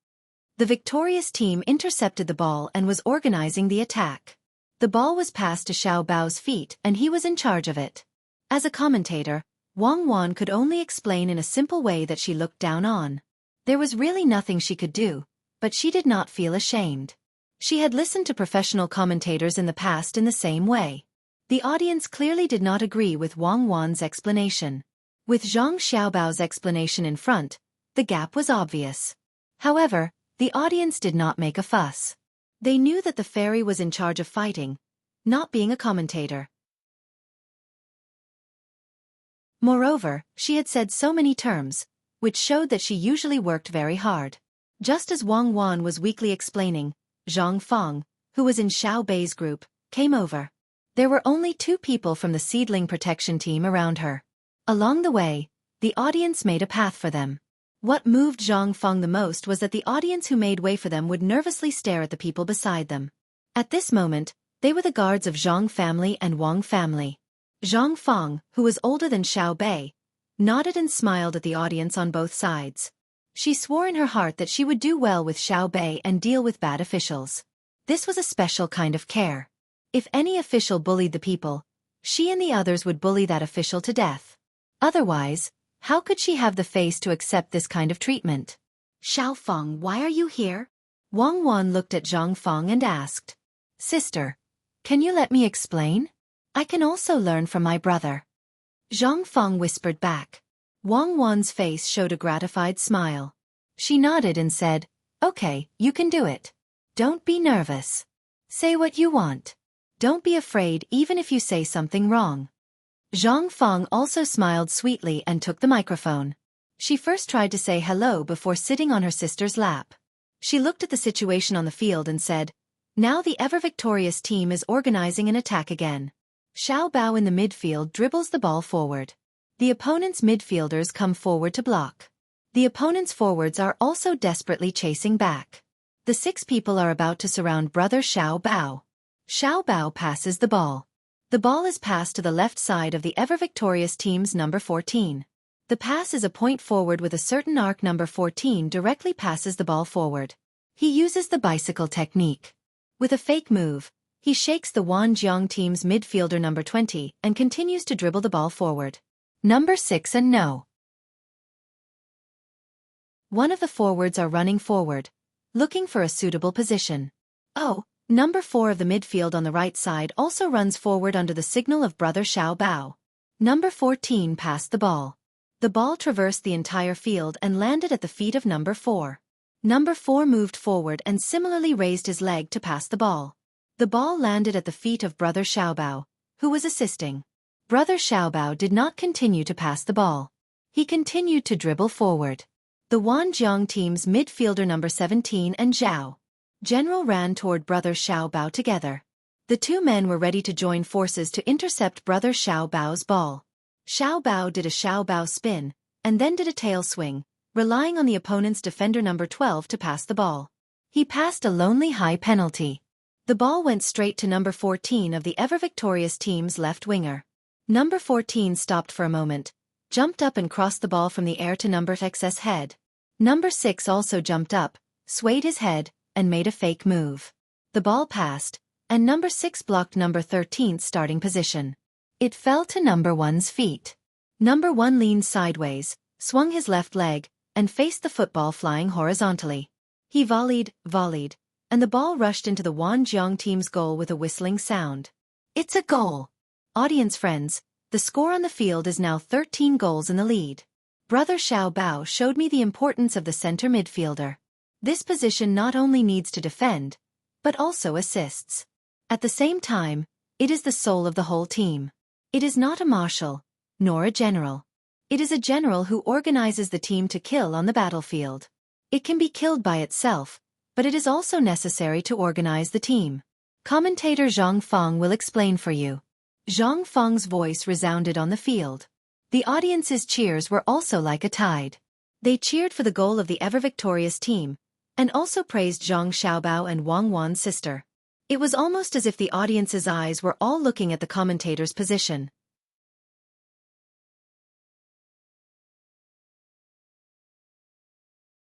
The victorious team intercepted the ball and was organizing the attack. The ball was passed to Xiaobao's feet and he was in charge of it. As a commentator, Wang Wan could only explain in a simple way that she looked down on. There was really nothing she could do, but she did not feel ashamed. She had listened to professional commentators in the past in the same way. The audience clearly did not agree with Wang Wan's explanation. With Zhang Xiaobao's explanation in front, the gap was obvious. However, the audience did not make a fuss. They knew that the fairy was in charge of fighting, not being a commentator. Moreover, she had said so many terms, which showed that she usually worked very hard. Just as Wang Wan was weakly explaining, Zhang Feng, who was in Xiao Bei's group, came over. There were only 2 people from the seedling protection team around her. Along the way, the audience made a path for them. What moved Zhang Feng the most was that the audience who made way for them would nervously stare at the people beside them. At this moment, they were the guards of Zhang family and Wang family. Zhang Feng, who was older than Xiao Bei, nodded and smiled at the audience on both sides. She swore in her heart that she would do well with Xiao Bei and deal with bad officials. This was a special kind of care. If any official bullied the people, she and the others would bully that official to death. Otherwise, how could she have the face to accept this kind of treatment? Xiao Feng, why are you here? Wang Wan looked at Zhang Feng and asked, "Sister, can you let me explain? I can also learn from my brother." Zhang Feng whispered back. Wang Wan's face showed a gratified smile. She nodded and said, "Okay, you can do it. Don't be nervous. Say what you want. Don't be afraid even if you say something wrong." Zhang Feng also smiled sweetly and took the microphone. She first tried to say hello before sitting on her sister's lap. She looked at the situation on the field and said, "Now the ever-victorious team is organizing an attack again. Xiao Bao in the midfield dribbles the ball forward. The opponent's midfielders come forward to block. The opponent's forwards are also desperately chasing back. The 6 people are about to surround brother Xiao Bao. Xiao Bao passes the ball. The ball is passed to the left side of the ever-victorious team's number 14. The pass is a point forward with a certain arc. Number 14 directly passes the ball forward. He uses the bicycle technique. With a fake move, he shakes the Wanjiang team's midfielder number 20 and continues to dribble the ball forward. Number 6 and no. One of the forwards are running forward, looking for a suitable position. Oh, number 4 of the midfield on the right side also runs forward under the signal of Brother Xiao Bao. Number 14 passed the ball. The ball traversed the entire field and landed at the feet of number 4. Number 4 moved forward and similarly raised his leg to pass the ball. The ball landed at the feet of Brother Xiaobao, who was assisting. Brother Xiaobao did not continue to pass the ball. He continued to dribble forward. The Wanjiang team's midfielder number 17 and Zhao General ran toward Brother Xiaobao together. The two men were ready to join forces to intercept Brother Xiaobao's ball. Xiaobao did a Xiaobao spin, and then did a tail swing, relying on the opponent's defender number 12 to pass the ball. He passed a lonely high penalty. The ball went straight to number 14 of the ever-victorious team's left winger. Number 14 stopped for a moment, jumped up and crossed the ball from the air to number X's head. Number 6 also jumped up, swayed his head, and made a fake move. The ball passed, and number 6 blocked number 13's starting position. It fell to number 1's feet. Number 1 leaned sideways, swung his left leg, and faced the football flying horizontally. He volleyed, and the ball rushed into the Wanjiang team's goal with a whistling sound. It's a goal! Audience friends, the score on the field is now 13 goals in the lead. Brother Xiaobao showed me the importance of the center midfielder. This position not only needs to defend, but also assists. At the same time, it is the soul of the whole team. It is not a marshal, nor a general. It is a general who organizes the team to kill on the battlefield. It can be killed by itself, but it is also necessary to organize the team. Commentator Zhang Feng will explain for you. Zhang Feng's voice resounded on the field. The audience's cheers were also like a tide. They cheered for the goal of the ever-victorious team, and also praised Zhang Xiaobao and Wang Wan's sister. It was almost as if the audience's eyes were all looking at the commentator's position.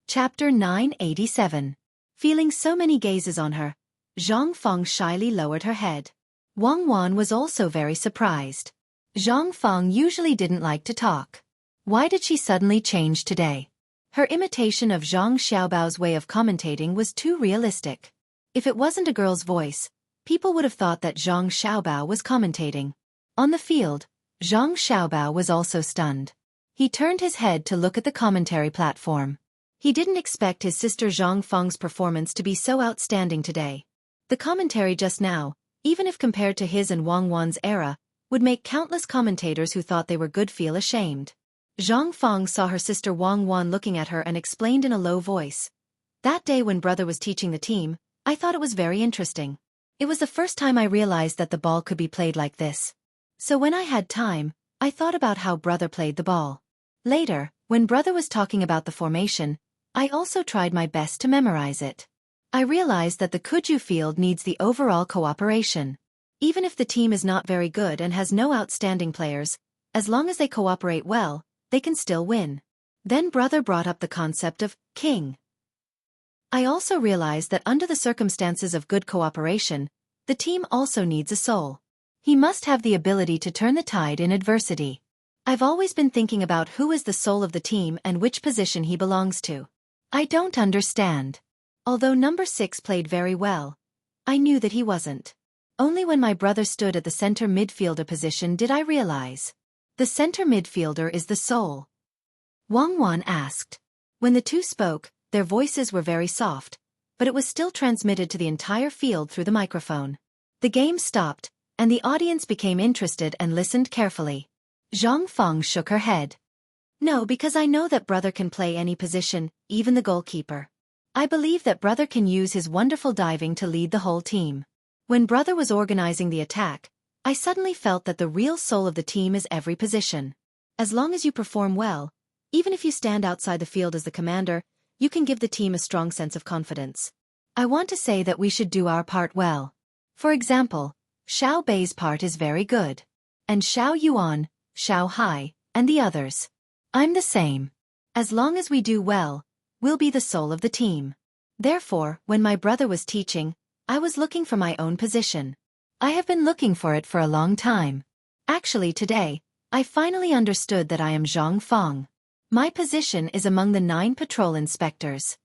Chapter 987. Feeling so many gazes on her, Zhang Feng shyly lowered her head. Wang Wan was also very surprised. Zhang Feng usually didn't like to talk. Why did she suddenly change today? Her imitation of Zhang Xiaobao's way of commentating was too realistic. If it wasn't a girl's voice, people would have thought that Zhang Xiaobao was commentating. On the field, Zhang Xiaobao was also stunned. He turned his head to look at the commentary platform. He didn't expect his sister Zhang Feng's performance to be so outstanding today. The commentary just now, even if compared to his and Wang Wan's era, would make countless commentators who thought they were good feel ashamed. Zhang Feng saw her sister Wang Wan looking at her and explained in a low voice. That day when brother was teaching the team, I thought it was very interesting. It was the first time I realized that the ball could be played like this. So when I had time, I thought about how brother played the ball. Later, when brother was talking about the formation, I also tried my best to memorize it. I realized that the Kuju field needs the overall cooperation. Even if the team is not very good and has no outstanding players, as long as they cooperate well, they can still win. Then brother brought up the concept of king. I also realized that under the circumstances of good cooperation, the team also needs a soul. He must have the ability to turn the tide in adversity. I've always been thinking about who is the soul of the team and which position he belongs to. I don't understand. Although number 6 played very well, I knew that he wasn't. Only when my brother stood at the center midfielder position did I realize. The center midfielder is the soul. Wang Wan asked. When the two spoke, their voices were very soft, but it was still transmitted to the entire field through the microphone. The game stopped, and the audience became interested and listened carefully. Zhang Feng shook her head. No, because I know that brother can play any position, even the goalkeeper. I believe that brother can use his wonderful diving to lead the whole team. When brother was organizing the attack, I suddenly felt that the real soul of the team is every position. As long as you perform well, even if you stand outside the field as the commander, you can give the team a strong sense of confidence. I want to say that we should do our part well. For example, Xiao Bei's part is very good. And Xiao Yuan, Xiao Hai, and the others. I'm the same. As long as we do well, we'll be the soul of the team. Therefore, when my brother was teaching, I was looking for my own position. I have been looking for it for a long time. Actually today, I finally understood that I am Zhang Feng. My position is among the 9 patrol inspectors.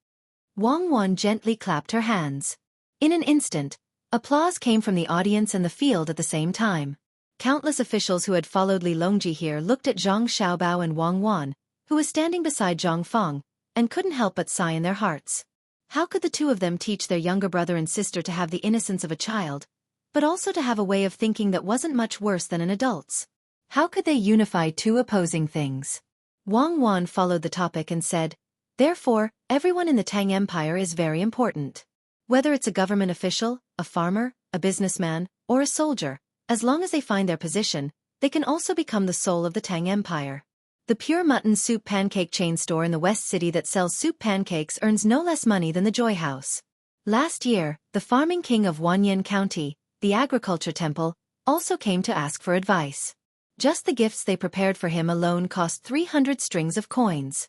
Wang Wan gently clapped her hands. In an instant, applause came from the audience and the field at the same time. Countless officials who had followed Li Longji here looked at Zhang Xiaobao and Wang Wan, who was standing beside Zhang Feng, and couldn't help but sigh in their hearts. How could the two of them teach their younger brother and sister to have the innocence of a child, but also to have a way of thinking that wasn't much worse than an adult's? How could they unify two opposing things? Wang Wan followed the topic and said, "Therefore, everyone in the Tang Empire is very important. Whether it's a government official, a farmer, a businessman, or a soldier, as long as they find their position, they can also become the soul of the Tang Empire. The pure mutton soup pancake chain store in the West City that sells soup pancakes earns no less money than the Joy House. Last year, the farming king of Wanyan County, the agriculture temple, also came to ask for advice. Just the gifts they prepared for him alone cost 300 strings of coins.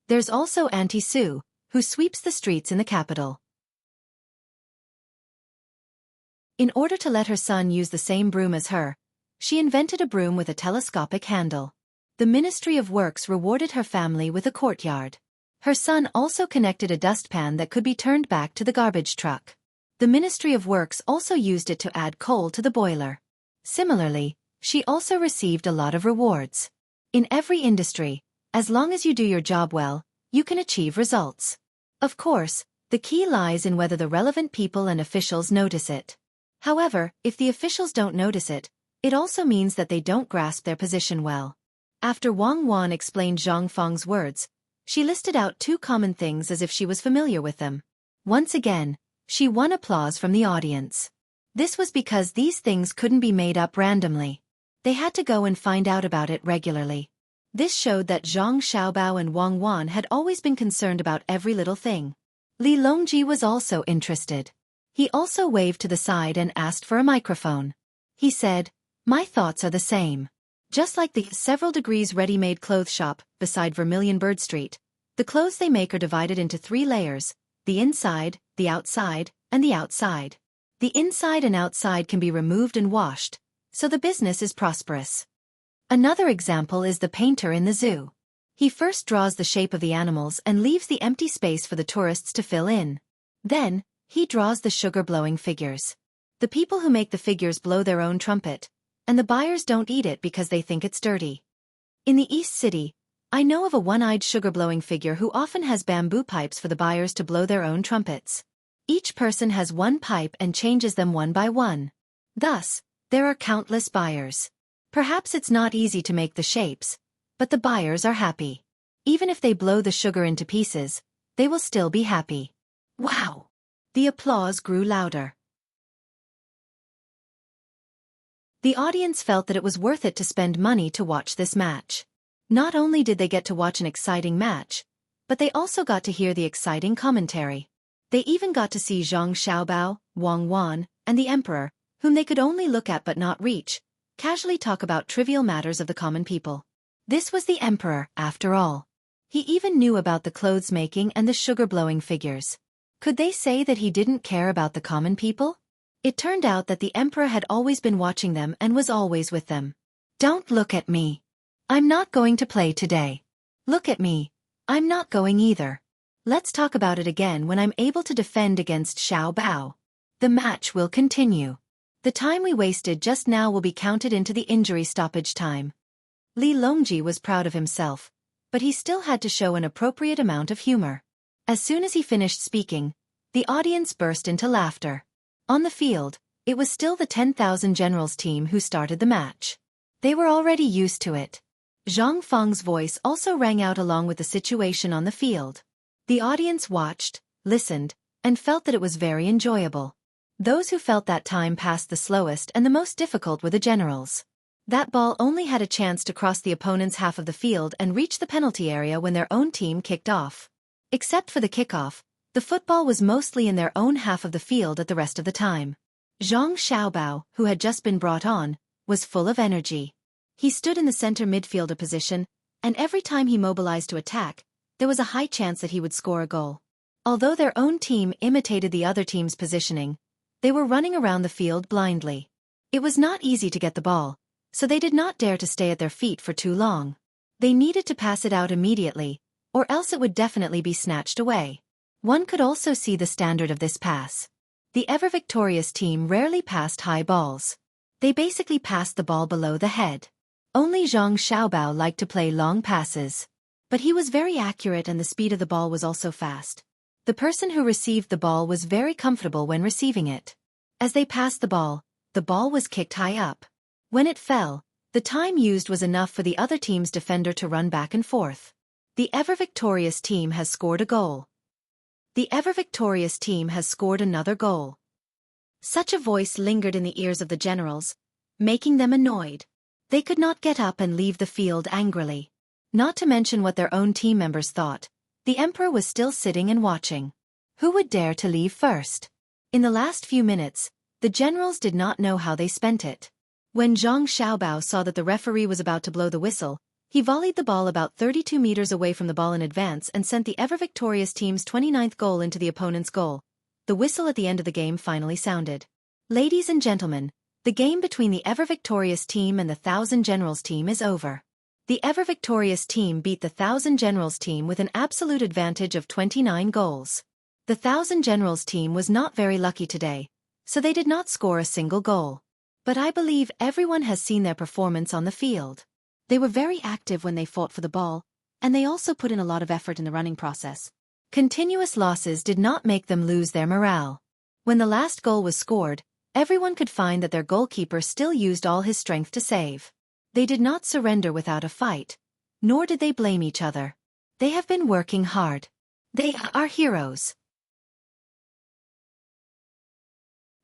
There's also Auntie Sue, who sweeps the streets in the capital. In order to let her son use the same broom as her, she invented a broom with a telescopic handle. The Ministry of Works rewarded her family with a courtyard. Her son also connected a dustpan that could be turned back to the garbage truck. The Ministry of Works also used it to add coal to the boiler. Similarly, she also received a lot of rewards. In every industry, as long as you do your job well, you can achieve results. Of course, the key lies in whether the relevant people and officials notice it. However, if the officials don't notice it, it also means that they don't grasp their position well. After Wang Wan explained Zhang Feng's words, she listed out two common things as if she was familiar with them. Once again, she won applause from the audience. This was because these things couldn't be made up randomly. They had to go and find out about it regularly. This showed that Zhang Xiaobao and Wang Wan had always been concerned about every little thing. Li Longji was also interested. He also waved to the side and asked for a microphone. He said, "My thoughts are the same. Just like the several degrees ready-made clothes shop beside Vermilion Bird Street, the clothes they make are divided into 3 layers, the inside, the outside, and the outside. The inside and outside can be removed and washed, so the business is prosperous." Another example is the painter in the zoo. He first draws the shape of the animals and leaves the empty space for the tourists to fill in. Then, he draws the sugar-blowing figures. The people who make the figures blow their own trumpet, and the buyers don't eat it because they think it's dirty. In the East City, I know of a one-eyed sugar-blowing figure who often has bamboo pipes for the buyers to blow their own trumpets. Each person has one pipe and changes them one by one. Thus, there are countless buyers. Perhaps it's not easy to make the shapes, but the buyers are happy. Even if they blow the sugar into pieces, they will still be happy. Wow! The applause grew louder. The audience felt that it was worth it to spend money to watch this match. Not only did they get to watch an exciting match, but they also got to hear the exciting commentary. They even got to see Zhang Xiaobao, Wang Wan, and the Emperor, whom they could only look at but not reach, casually talk about trivial matters of the common people. This was the Emperor, after all. He even knew about the clothes making and the sugar-blowing figures. Could they say that he didn't care about the common people? It turned out that the Emperor had always been watching them and was always with them. "Don't look at me. I'm not going to play today. Look at me. I'm not going either. Let's talk about it again when I'm able to defend against Xiao Bao. The match will continue. The time we wasted just now will be counted into the injury stoppage time." Li Longji was proud of himself, but he still had to show an appropriate amount of humor. As soon as he finished speaking, the audience burst into laughter. On the field, it was still the 10,000 Generals team who started the match. They were already used to it. Zhang Feng's voice also rang out along with the situation on the field. The audience watched, listened, and felt that it was very enjoyable. Those who felt that time passed the slowest and the most difficult were the generals. That ball only had a chance to cross the opponent's half of the field and reach the penalty area when their own team kicked off. Except for the kickoff, the football was mostly in their own half of the field at the rest of the time. Zhang Xiaobao, who had just been brought on, was full of energy. He stood in the center midfielder position, and every time he mobilized to attack, there was a high chance that he would score a goal. Although their own team imitated the other team's positioning, they were running around the field blindly. It was not easy to get the ball, so they did not dare to stay at their feet for too long. They needed to pass it out immediately, or else it would definitely be snatched away. One could also see the standard of this pass. The ever-victorious team rarely passed high balls. They basically passed the ball below the head. Only Zhang Xiaobao liked to play long passes. But he was very accurate and the speed of the ball was also fast. The person who received the ball was very comfortable when receiving it. As they passed the ball was kicked high up. When it fell, the time used was enough for the other team's defender to run back and forth. The ever-victorious team has scored a goal. The ever-victorious team has scored another goal. Such a voice lingered in the ears of the generals, making them annoyed. They could not get up and leave the field angrily. Not to mention what their own team members thought. The emperor was still sitting and watching. Who would dare to leave first? In the last few minutes, the generals did not know how they spent it. When Zhang Xiaobao saw that the referee was about to blow the whistle, he volleyed the ball about 32 meters away from the ball in advance and sent the ever-victorious team's 29th goal into the opponent's goal. The whistle at the end of the game finally sounded. Ladies and gentlemen, the game between the ever-victorious team and the Thousand Generals team is over. The ever-victorious team beat the Thousand Generals team with an absolute advantage of 29 goals. The Thousand Generals team was not very lucky today, so they did not score a single goal. But I believe everyone has seen their performance on the field. They were very active when they fought for the ball, and they also put in a lot of effort in the running process. Continuous losses did not make them lose their morale. When the last goal was scored, everyone could find that their goalkeeper still used all his strength to save. They did not surrender without a fight, nor did they blame each other. They have been working hard. They are heroes.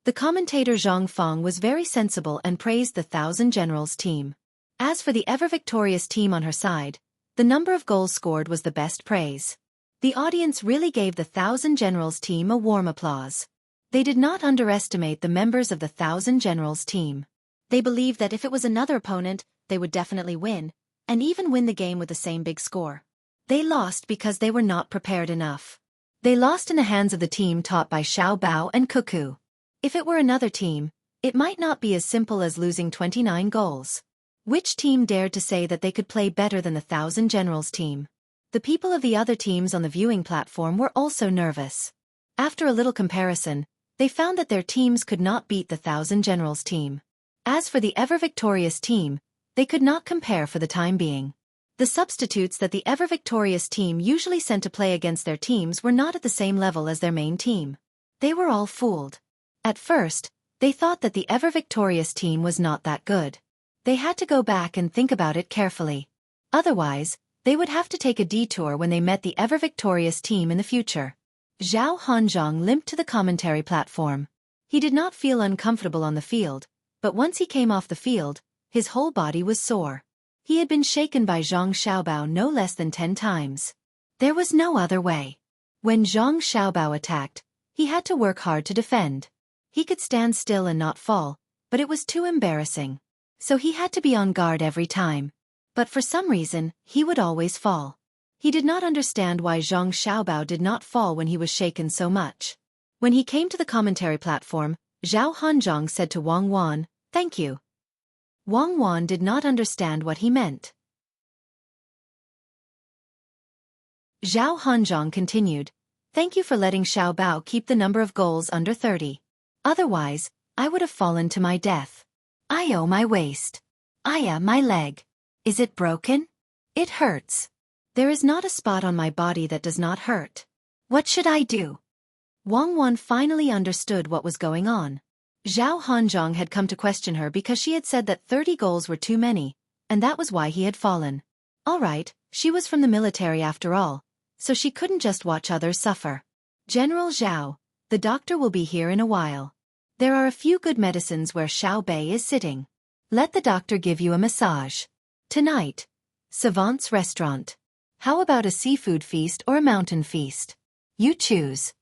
The commentator Zhang Feng was very sensible and praised the Thousand Generals team. As for the ever-victorious team on her side, the number of goals scored was the best praise. The audience really gave the Thousand Generals team a warm applause. They did not underestimate the members of the Thousand Generals team. They believed that if it was another opponent, they would definitely win, and even win the game with the same big score. They lost because they were not prepared enough. They lost in the hands of the team taught by Xiao Bao and Xueqi. If it were another team, it might not be as simple as losing 29 goals. Which team dared to say that they could play better than the Thousand Generals team? The people of the other teams on the viewing platform were also nervous. After a little comparison, they found that their teams could not beat the Thousand Generals team. As for the ever-victorious team, they could not compare for the time being. The substitutes that the ever-victorious team usually sent to play against their teams were not at the same level as their main team. They were all fooled. At first, they thought that the ever-victorious team was not that good. They had to go back and think about it carefully. Otherwise, they would have to take a detour when they met the ever-victorious team in the future. Zhao Hanzhong limped to the commentary platform. He did not feel uncomfortable on the field, but once he came off the field, his whole body was sore. He had been shaken by Zhang Xiaobao no less than 10 times. There was no other way. When Zhang Xiaobao attacked, he had to work hard to defend. He could stand still and not fall, but it was too embarrassing. So he had to be on guard every time. But for some reason, he would always fall. He did not understand why Zhang Xiaobao did not fall when he was shaken so much. When he came to the commentary platform, Zhao Hanzhong said to Wang Wan, "Thank you." Wang Wan did not understand what he meant. Zhao Hanzhong continued, "Thank you for letting Xiao Bao keep the number of goals under 30. Otherwise, I would have fallen to my death. Oh, my waist. My leg. Is it broken? It hurts. There is not a spot on my body that does not hurt. What should I do?" Wang Wan finally understood what was going on. Zhao Hanzhong had come to question her because she had said that 30 goals were too many, and that was why he had fallen. All right, she was from the military after all, so she couldn't just watch others suffer. "General Zhao, the doctor will be here in a while. There are a few good medicines where Xiao Bei is sitting. Let the doctor give you a massage. Tonight, Savant's restaurant. How about a seafood feast or a mountain feast? You choose.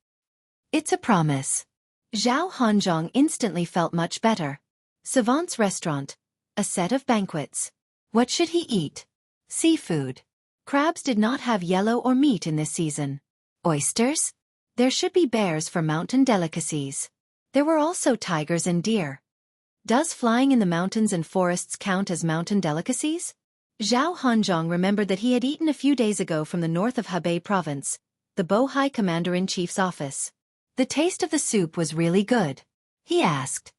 It's a promise." Zhao Hanzhong instantly felt much better. Savant's restaurant. A set of banquets. What should he eat? Seafood. Crabs did not have yellow or meat in this season. Oysters? There should be bears for mountain delicacies. There were also tigers and deer. Does flying in the mountains and forests count as mountain delicacies? Zhao Hanzhong remembered that he had eaten a few days ago from the north of Hebei province. the Bohai Commander-in-Chief's office. The taste of the soup was really good. He asked.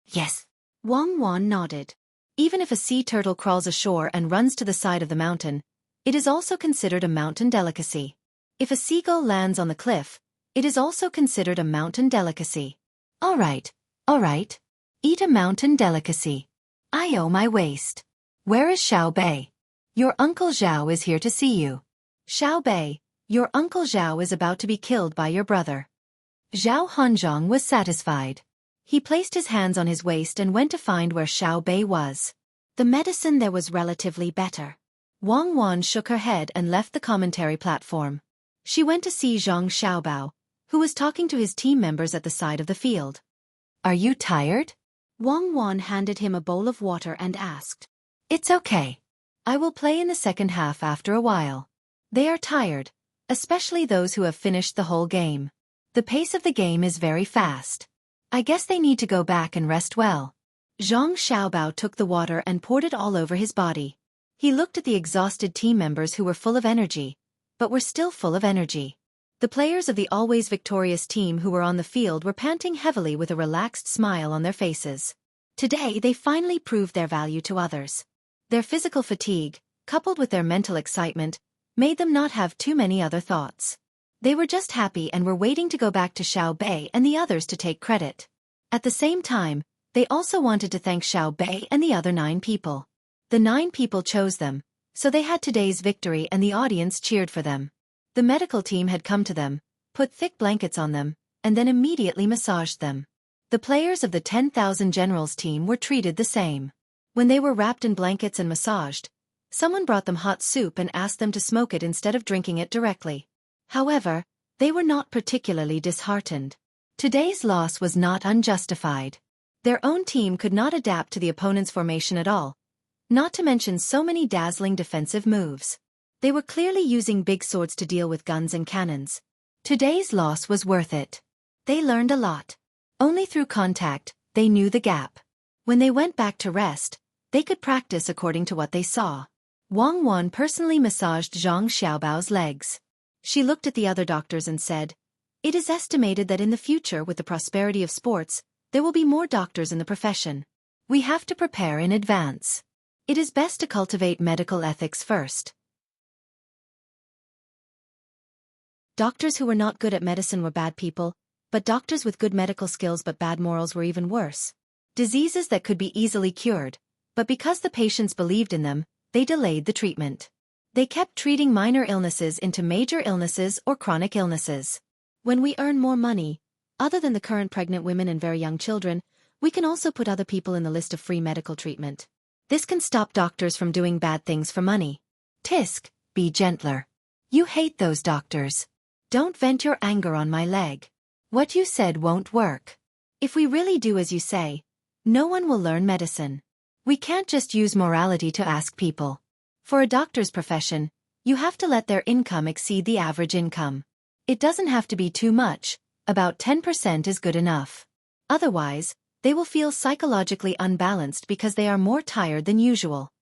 Yes. Wang Wan nodded. Even if a sea turtle crawls ashore and runs to the side of the mountain, it is also considered a mountain delicacy. If a seagull lands on the cliff, it is also considered a mountain delicacy. All right. Eat a mountain delicacy. I owe my waist. Where is Xiao Bei? Your Uncle Zhao is here to see you. Xiao Bei, your Uncle Zhao is about to be killed by your brother. Zhao Hanzhong was satisfied. He placed his hands on his waist and went to find where Xiao Bei was. The medicine there was relatively better. Wang Wan shook her head and left the commentary platform. She went to see Zhang Xiaobao, who was talking to his team members at the side of the field. Are you tired? Wang Wan handed him a bowl of water and asked. It's okay. I will play in the second half after a while. They are tired, especially those who have finished the whole game. The pace of the game is very fast. I guess they need to go back and rest well. Zhang Xiaobao took the water and poured it all over his body. He looked at the exhausted team members who were full of energy, but were still full of energy. The players of the always victorious team who were on the field were panting heavily with a relaxed smile on their faces. Today they finally proved their value to others. Their physical fatigue, coupled with their mental excitement, made them not have too many other thoughts. They were just happy and were waiting to go back to Xiao Bei and the others to take credit. At the same time, they also wanted to thank Xiao Bei and the other 9 people. The 9 people chose them, so they had today's victory and the audience cheered for them. The medical team had come to them, put thick blankets on them, and then immediately massaged them. The players of the 10,000 Generals team were treated the same. When they were wrapped in blankets and massaged, someone brought them hot soup and asked them to smoke it instead of drinking it directly. However, they were not particularly disheartened. Today's loss was not unjustified. Their own team could not adapt to the opponent's formation at all, not to mention so many dazzling defensive moves. They were clearly using big swords to deal with guns and cannons. Today's loss was worth it. They learned a lot. Only through contact, they knew the gap. When they went back to rest, they could practice according to what they saw. Wang Wan personally massaged Zhang Xiaobao's legs. She looked at the other doctors and said, "It is estimated that in the future with the prosperity of sports, there will be more doctors in the profession. We have to prepare in advance. It is best to cultivate medical ethics first." Doctors who were not good at medicine were bad people, but doctors with good medical skills but bad morals were even worse. Diseases that could be easily cured, but because the patients believed in them, they delayed the treatment. They kept treating minor illnesses into major illnesses or chronic illnesses. When we earn more money, other than the current pregnant women and very young children, we can also put other people in the list of free medical treatment. This can stop doctors from doing bad things for money. Tisk, be gentler. You hate those doctors. Don't vent your anger on my leg. What you said won't work. If we really do as you say, no one will learn medicine. We can't just use morality to ask people. For a doctor's profession, you have to let their income exceed the average income. It doesn't have to be too much, about 10% is good enough. Otherwise, they will feel psychologically unbalanced because they are more tired than usual.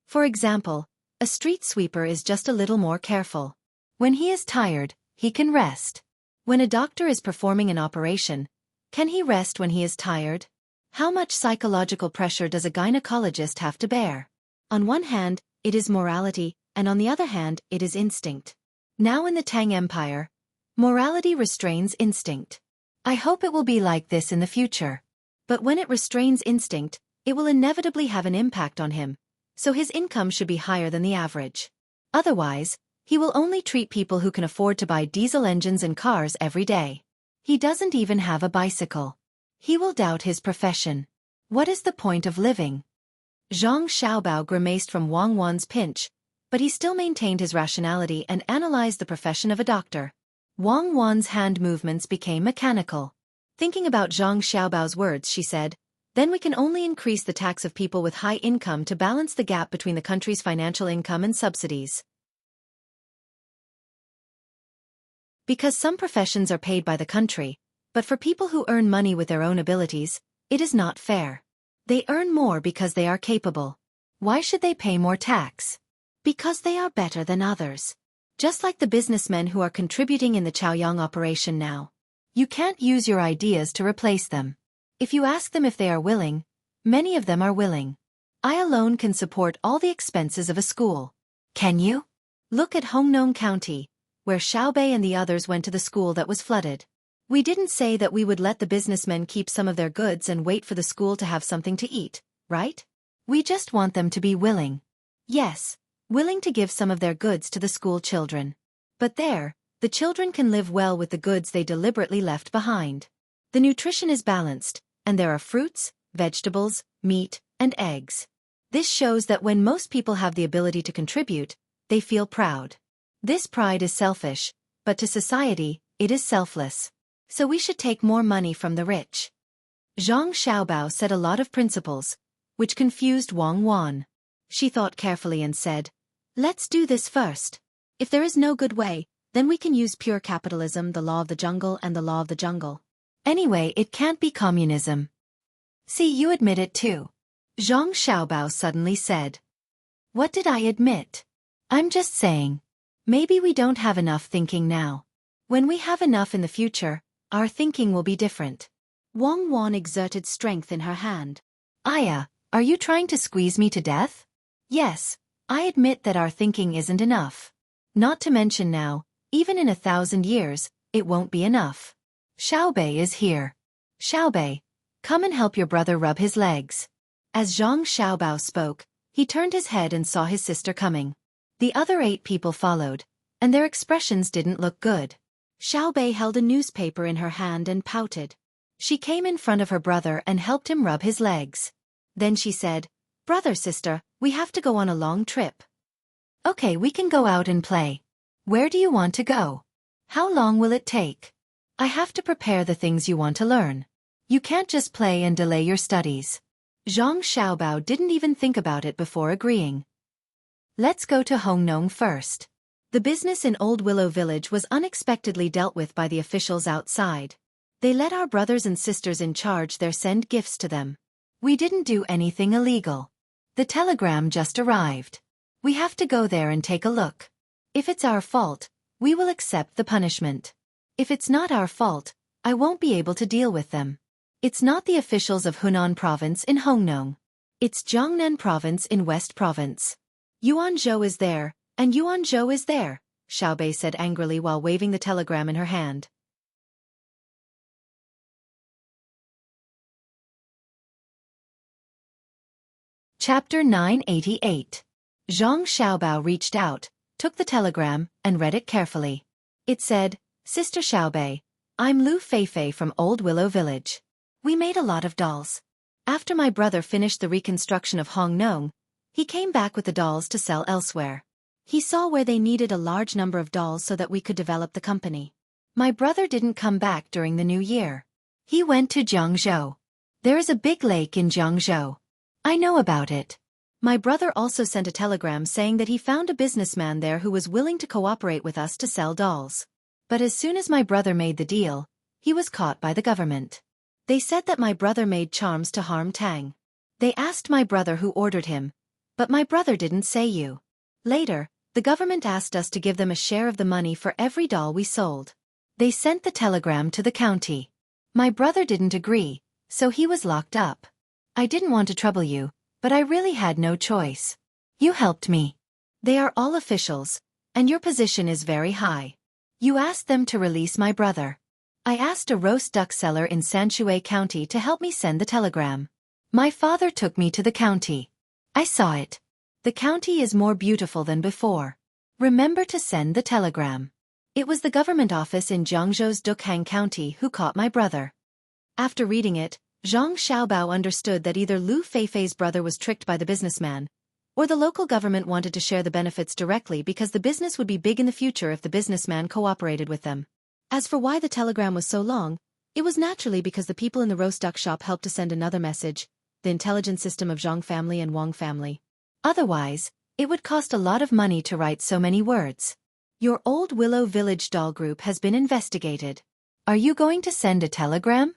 For example, a street sweeper is just a little more careful. When he is tired, he can rest. When a doctor is performing an operation, can he rest when he is tired? How much psychological pressure does a gynecologist have to bear? On one hand, it is morality, and on the other hand, it is instinct. Now in the Tang Empire, morality restrains instinct. I hope it will be like this in the future. But when it restrains instinct, it will inevitably have an impact on him, so his income should be higher than the average. Otherwise, he will only treat people who can afford to buy diesel engines and cars every day. He doesn't even have a bicycle. He will doubt his profession. What is the point of living? Zhang Xiaobao grimaced from Wang Wan's pinch, but he still maintained his rationality and analyzed the profession of a doctor. Wang Wan's hand movements became mechanical. Thinking about Zhang Xiaobao's words, she said, "Then we can only increase the tax of people with high income to balance the gap between the country's financial income and subsidies. Because some professions are paid by the country, but for people who earn money with their own abilities, it is not fair. They earn more because they are capable. Why should they pay more tax? Because they are better than others. Just like the businessmen who are contributing in the Chaoyang operation now. You can't use your ideas to replace them. If you ask them if they are willing, many of them are willing. I alone can support all the expenses of a school. Can you? Look at Hongnong County, where Xiaobei and the others went to the school that was flooded. We didn't say that we would let the businessmen keep some of their goods and wait for the school to have something to eat, right? We just want them to be willing. Yes, willing to give some of their goods to the school children. But there, the children can live well with the goods they deliberately left behind. The nutrition is balanced, and there are fruits, vegetables, meat, and eggs. This shows that when most people have the ability to contribute, they feel proud. This pride is selfish, but to society, it is selfless. So we should take more money from the rich. Zhang Xiaobao said a lot of principles, which confused Wang Wan. She thought carefully and said, "Let's do this first. If there is no good way, then we can use pure capitalism, the law of the jungle and the law of the jungle. Anyway, it can't be communism." See, you admit it too. Zhang Xiaobao suddenly said. What did I admit? I'm just saying. Maybe we don't have enough thinking now. When we have enough in the future, our thinking will be different. Wang Wan exerted strength in her hand. Aya, are you trying to squeeze me to death? Yes, I admit that our thinking isn't enough. Not to mention now, even in 1,000 years, it won't be enough. Xiaobei is here. Xiaobei, come and help your brother rub his legs. As Zhang Xiaobao spoke, he turned his head and saw his sister coming. The other 8 people followed, and their expressions didn't look good. Xiaobei held a newspaper in her hand and pouted. She came in front of her brother and helped him rub his legs. Then she said, "Brother, sister, we have to go on a long trip." "Okay, we can go out and play. Where do you want to go? How long will it take? I have to prepare the things you want to learn. You can't just play and delay your studies." Zhang Xiaobao didn't even think about it before agreeing. Let's go to Hongnong first. The business in Old Willow Village was unexpectedly dealt with by the officials outside. They let our brothers and sisters in charge there send gifts to them. We didn't do anything illegal. The telegram just arrived. We have to go there and take a look. If it's our fault, we will accept the punishment. If it's not our fault, I won't be able to deal with them. It's not the officials of Hunan Province in Hongnong. It's Jiangnan Province in West Province. Yuanzhou is there, and Yuanzhou is there, Xiaobei said angrily while waving the telegram in her hand. Chapter 988. Zhang Xiaobao reached out, took the telegram, and read it carefully. It said, "Sister Xiaobei, I'm Lu Feifei from Old Willow Village. We made a lot of dolls. After my brother finished the reconstruction of Hongnong, he came back with the dolls to sell elsewhere. He saw where they needed a large number of dolls so that we could develop the company. My brother didn't come back during the new year. He went to Jiangzhou. There is a big lake in Jiangzhou. I know about it. My brother also sent a telegram saying that he found a businessman there who was willing to cooperate with us to sell dolls. But as soon as my brother made the deal, he was caught by the government. They said that my brother made charms to harm Tang. They asked my brother who ordered him, but my brother didn't say you. Later, the government asked us to give them a share of the money for every doll we sold. They sent the telegram to the county. My brother didn't agree, so he was locked up. I didn't want to trouble you, but I really had no choice. You helped me. They are all officials, and your position is very high. You asked them to release my brother. I asked a roast duck seller in Xueqi County to help me send the telegram. My father took me to the county. I saw it. The county is more beautiful than before. Remember to send the telegram. It was the government office in Jiangzhou's Dukhang County who caught my brother. After reading it, Zhang Xiaobao understood that either Lu Feifei's brother was tricked by the businessman, or the local government wanted to share the benefits directly because the business would be big in the future if the businessman cooperated with them. As for why the telegram was so long, it was naturally because the people in the roast duck shop helped to send another message, the intelligence system of Zhang family and Wang family. Otherwise, it would cost a lot of money to write so many words. Your Old Willow Village doll group has been investigated. Are you going to send a telegram?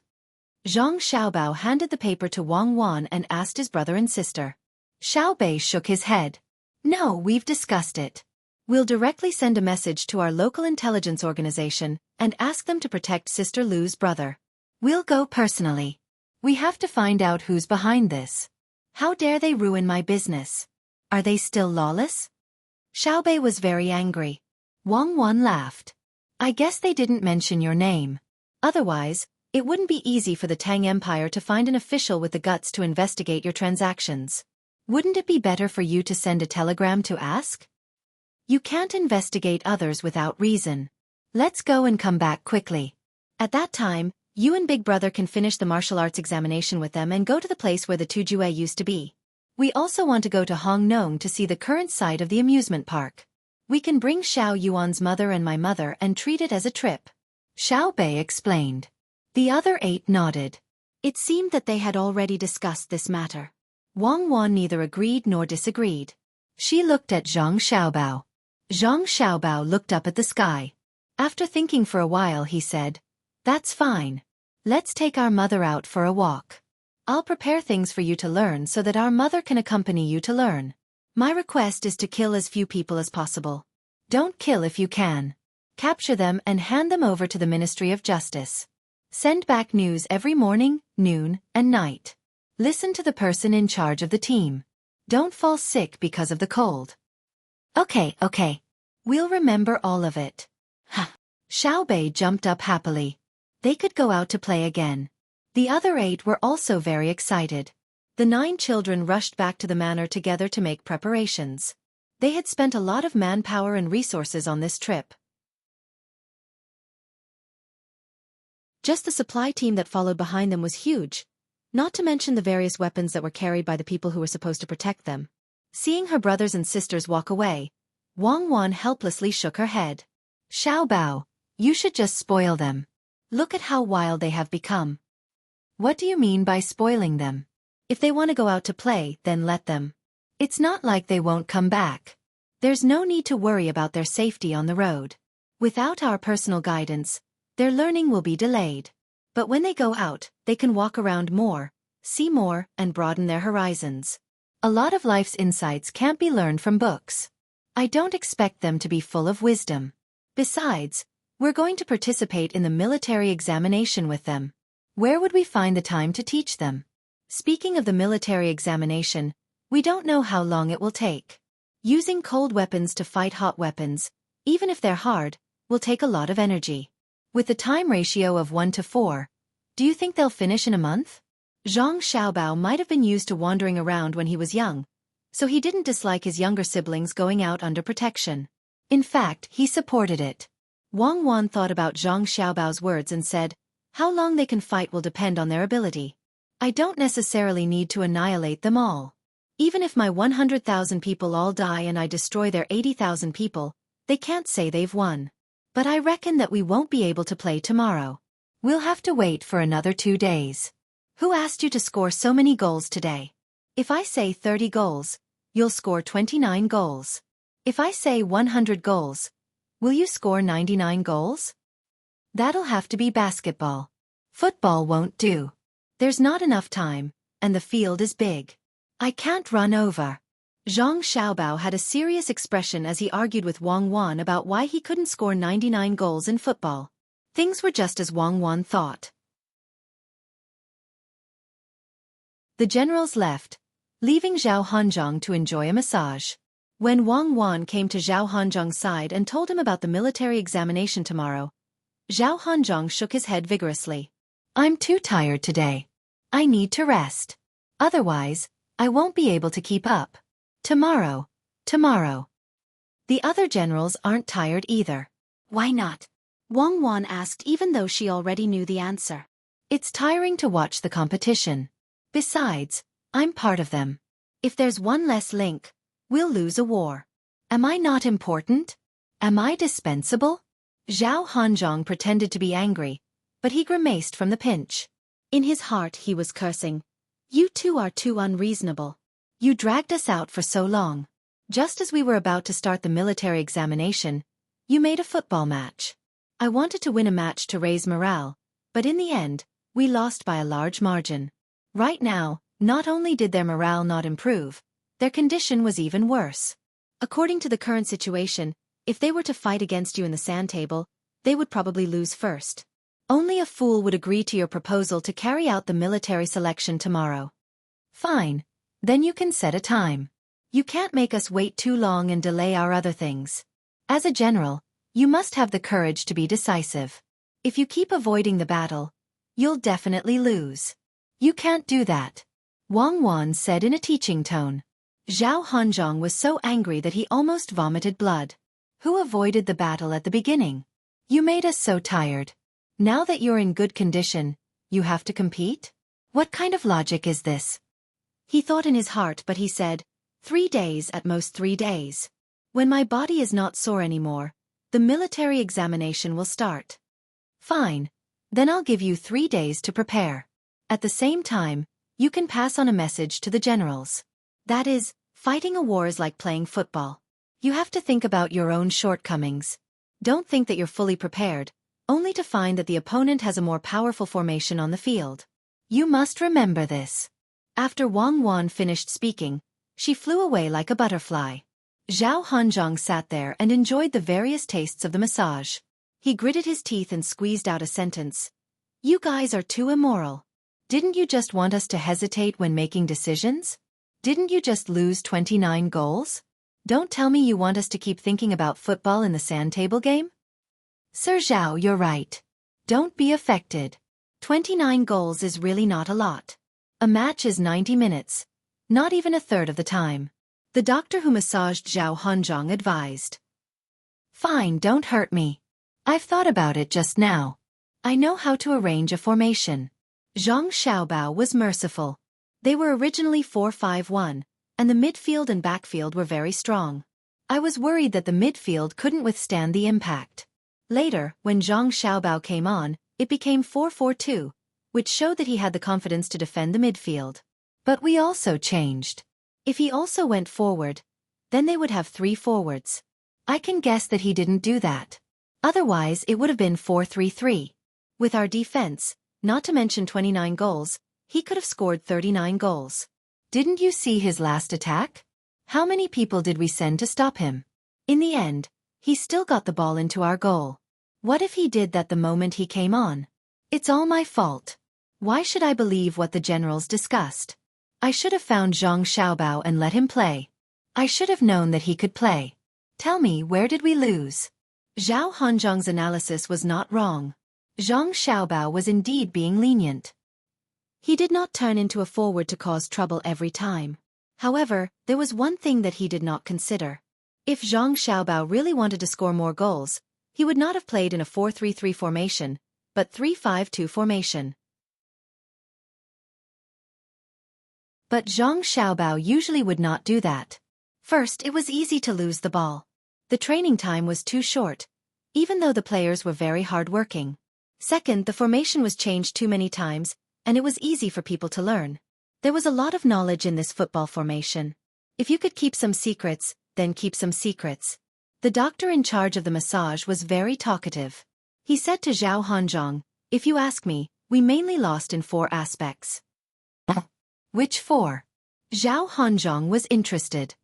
Zhang Xiaobao handed the paper to Wang Wan and asked his brother and sister. Xiaobei shook his head. No, we've discussed it. We'll directly send a message to our local intelligence organization and ask them to protect Sister Lu's brother. We'll go personally. We have to find out who's behind this. How dare they ruin my business? Are they still lawless? Xiaobei was very angry. Wang Wan laughed. I guess they didn't mention your name. Otherwise, it wouldn't be easy for the Tang Empire to find an official with the guts to investigate your transactions. Wouldn't it be better for you to send a telegram to ask? You can't investigate others without reason. Let's go and come back quickly. At that time, you and Big Brother can finish the martial arts examination with them and go to the place where the Tujue used to be. We also want to go to Hong Nong to see the current site of the amusement park. We can bring Xiao Yuan's mother and my mother and treat it as a trip. Xiaobei explained. The other 8 nodded. It seemed that they had already discussed this matter. Wang Wan neither agreed nor disagreed. She looked at Zhang Xiaobao. Zhang Xiaobao looked up at the sky. After thinking for a while he said, That's fine. Let's take our mother out for a walk. I'll prepare things for you to learn so that our mother can accompany you to learn. My request is to kill as few people as possible. Don't kill if you can. Capture them and hand them over to the Ministry of Justice. Send back news every morning, noon, and night. Listen to the person in charge of the team. Don't fall sick because of the cold. Okay. We'll remember all of it. Xiaobei jumped up happily. They could go out to play again. The other 8 were also very excited. The 9 children rushed back to the manor together to make preparations. They had spent a lot of manpower and resources on this trip. Just the supply team that followed behind them was huge, not to mention the various weapons that were carried by the people who were supposed to protect them. Seeing her brothers and sisters walk away, Wang Wan helplessly shook her head. Xiaobao, you should just spoil them. Look at how wild they have become. What do you mean by spoiling them? If they want to go out to play, then let them. It's not like they won't come back. There's no need to worry about their safety on the road. Without our personal guidance, their learning will be delayed. But when they go out, they can walk around more, see more, and broaden their horizons. A lot of life's insights can't be learned from books. I don't expect them to be full of wisdom. Besides, we're going to participate in the military examination with them. Where would we find the time to teach them? Speaking of the military examination, we don't know how long it will take. Using cold weapons to fight hot weapons, even if they're hard, will take a lot of energy. With the time ratio of 1 to 4, do you think they'll finish in a month? Zhang Xiaobao might have been used to wandering around when he was young, so he didn't dislike his younger siblings going out under protection. In fact, he supported it. Wang Wan thought about Zhang Xiaobao's words and said, How long they can fight will depend on their ability. I don't necessarily need to annihilate them all. Even if my 100,000 people all die and I destroy their 80,000 people, they can't say they've won. But I reckon that we won't be able to play tomorrow. We'll have to wait for another 2 days. Who asked you to score so many goals today? If I say 30 goals, you'll score 29 goals. If I say 100 goals, will you score 99 goals? That'll have to be basketball. Football won't do. There's not enough time, and the field is big. I can't run over. Zhang Xiaobao had a serious expression as he argued with Wang Wan about why he couldn't score 99 goals in football. Things were just as Wang Wan thought. The generals left, leaving Zhao Hanzhong to enjoy a massage. When Wang Wan came to Zhao Hanzhong's side and told him about the military examination tomorrow, Zhao Hanzhong shook his head vigorously. I'm too tired today. I need to rest. Otherwise, I won't be able to keep up. Tomorrow. The other generals aren't tired either. Why not? Wang Wan asked even though she already knew the answer. It's tiring to watch the competition. Besides, I'm part of them. If there's one less link, we'll lose a war. Am I not important? Am I dispensable? Zhao Hanzhong pretended to be angry, but he grimaced from the pinch. In his heart he was cursing. You two are too unreasonable. You dragged us out for so long. Just as we were about to start the military examination, you made a football match. I wanted to win a match to raise morale, but in the end, we lost by a large margin. Right now, not only did their morale not improve, their condition was even worse. According to the current situation, if they were to fight against you in the sand table, they would probably lose first. Only a fool would agree to your proposal to carry out the military selection tomorrow. Fine. Then you can set a time. You can't make us wait too long and delay our other things. As a general, you must have the courage to be decisive. If you keep avoiding the battle, you'll definitely lose. You can't do that, Wang Wan said in a teaching tone. Zhao Hanzhong was so angry that he almost vomited blood. Who avoided the battle at the beginning? You made us so tired. Now that you're in good condition, you have to compete? What kind of logic is this? He thought in his heart, but he said, 3 days, at most 3 days. When my body is not sore anymore, the military examination will start. Fine. Then I'll give you 3 days to prepare. At the same time, you can pass on a message to the generals. That is, fighting a war is like playing football. You have to think about your own shortcomings. Don't think that you're fully prepared, only to find that the opponent has a more powerful formation on the field. You must remember this. After Wang Wan finished speaking, she flew away like a butterfly. Zhao Hanzhong sat there and enjoyed the various tastes of the massage. He gritted his teeth and squeezed out a sentence. You guys are too immoral. Didn't you just want us to hesitate when making decisions? Didn't you just lose 29 goals? Don't tell me you want us to keep thinking about football in the sand table game? Sir Zhao, you're right. Don't be affected. 29 goals is really not a lot. A match is 90 minutes. Not even a third of the time. The doctor who massaged Zhao Hanzhong advised. Fine, don't hurt me. I've thought about it just now. I know how to arrange a formation. Zhang Xiaobao was merciful. They were originally 4-5-1, and the midfield and backfield were very strong. I was worried that the midfield couldn't withstand the impact. Later, when Zhang Xiaobao came on, it became 4-4-2, which showed that he had the confidence to defend the midfield. But we also changed. If he also went forward, then they would have 3 forwards. I can guess that he didn't do that. Otherwise, it would have been 4-3-3. With our defense, not to mention 29 goals, he could have scored 39 goals. Didn't you see his last attack? How many people did we send to stop him? In the end, he still got the ball into our goal. What if he did that the moment he came on? It's all my fault. Why should I believe what the generals discussed? I should have found Zhang Xiaobao and let him play. I should have known that he could play. Tell me, where did we lose? Zhao Hanzhong's analysis was not wrong. Zhang Xiaobao was indeed being lenient. He did not turn into a forward to cause trouble every time. However, there was one thing that he did not consider. If Zhang Xiaobao really wanted to score more goals, he would not have played in a 4-3-3 formation, but 3-5-2 formation. But Zhang Xiaobao usually would not do that. First, it was easy to lose the ball. The training time was too short, even though the players were very hard-working. Second, the formation was changed too many times, and it was easy for people to learn. There was a lot of knowledge in this football formation. If you could keep some secrets, then keep some secrets. The doctor in charge of the massage was very talkative. He said to Zhao Hanzhong, if you ask me, we mainly lost in 4 aspects. Which 4? Zhao Hanzhong was interested.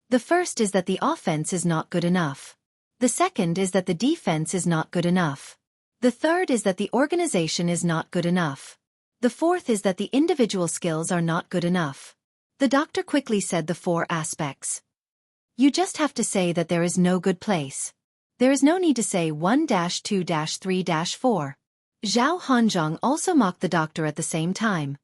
The first is that the offense is not good enough. The second is that the defense is not good enough. The third is that the organization is not good enough. The fourth is that the individual skills are not good enough. The doctor quickly said the 4 aspects. You just have to say that there is no good place. There is no need to say 1-2-3-4. Zhao Hanzhong also mocked the doctor at the same time.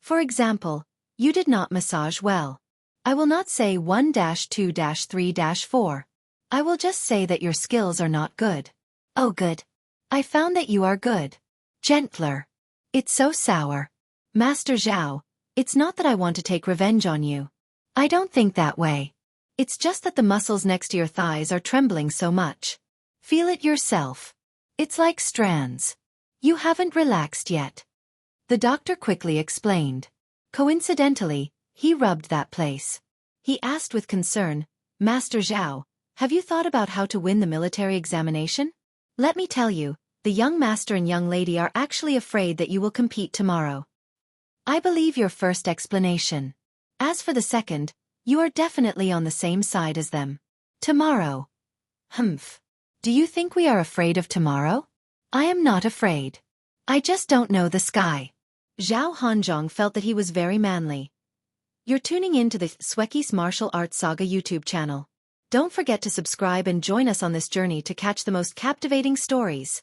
For example, you did not massage well. I will not say 1-2-3-4. I will just say that your skills are not good. Oh good. I found that you are good. Gentler. It's so sour. Master Zhao, it's not that I want to take revenge on you. I don't think that way. It's just that the muscles next to your thighs are trembling so much. Feel it yourself. It's like strands. You haven't relaxed yet. The doctor quickly explained. Coincidentally, he rubbed that place. He asked with concern, Master Zhao, have you thought about how to win the military examination? Let me tell you, the young master and young lady are actually afraid that you will compete tomorrow. I believe your first explanation. As for the second, You are definitely on the same side as them. Tomorrow. Humph. Do you think we are afraid of tomorrow? I am not afraid. I just don't know the sky. Zhao Hanzhong felt that he was very manly. You're tuning in to the Xueqi's Martial Arts Saga YouTube channel. Don't forget to subscribe and join us on this journey to catch the most captivating stories.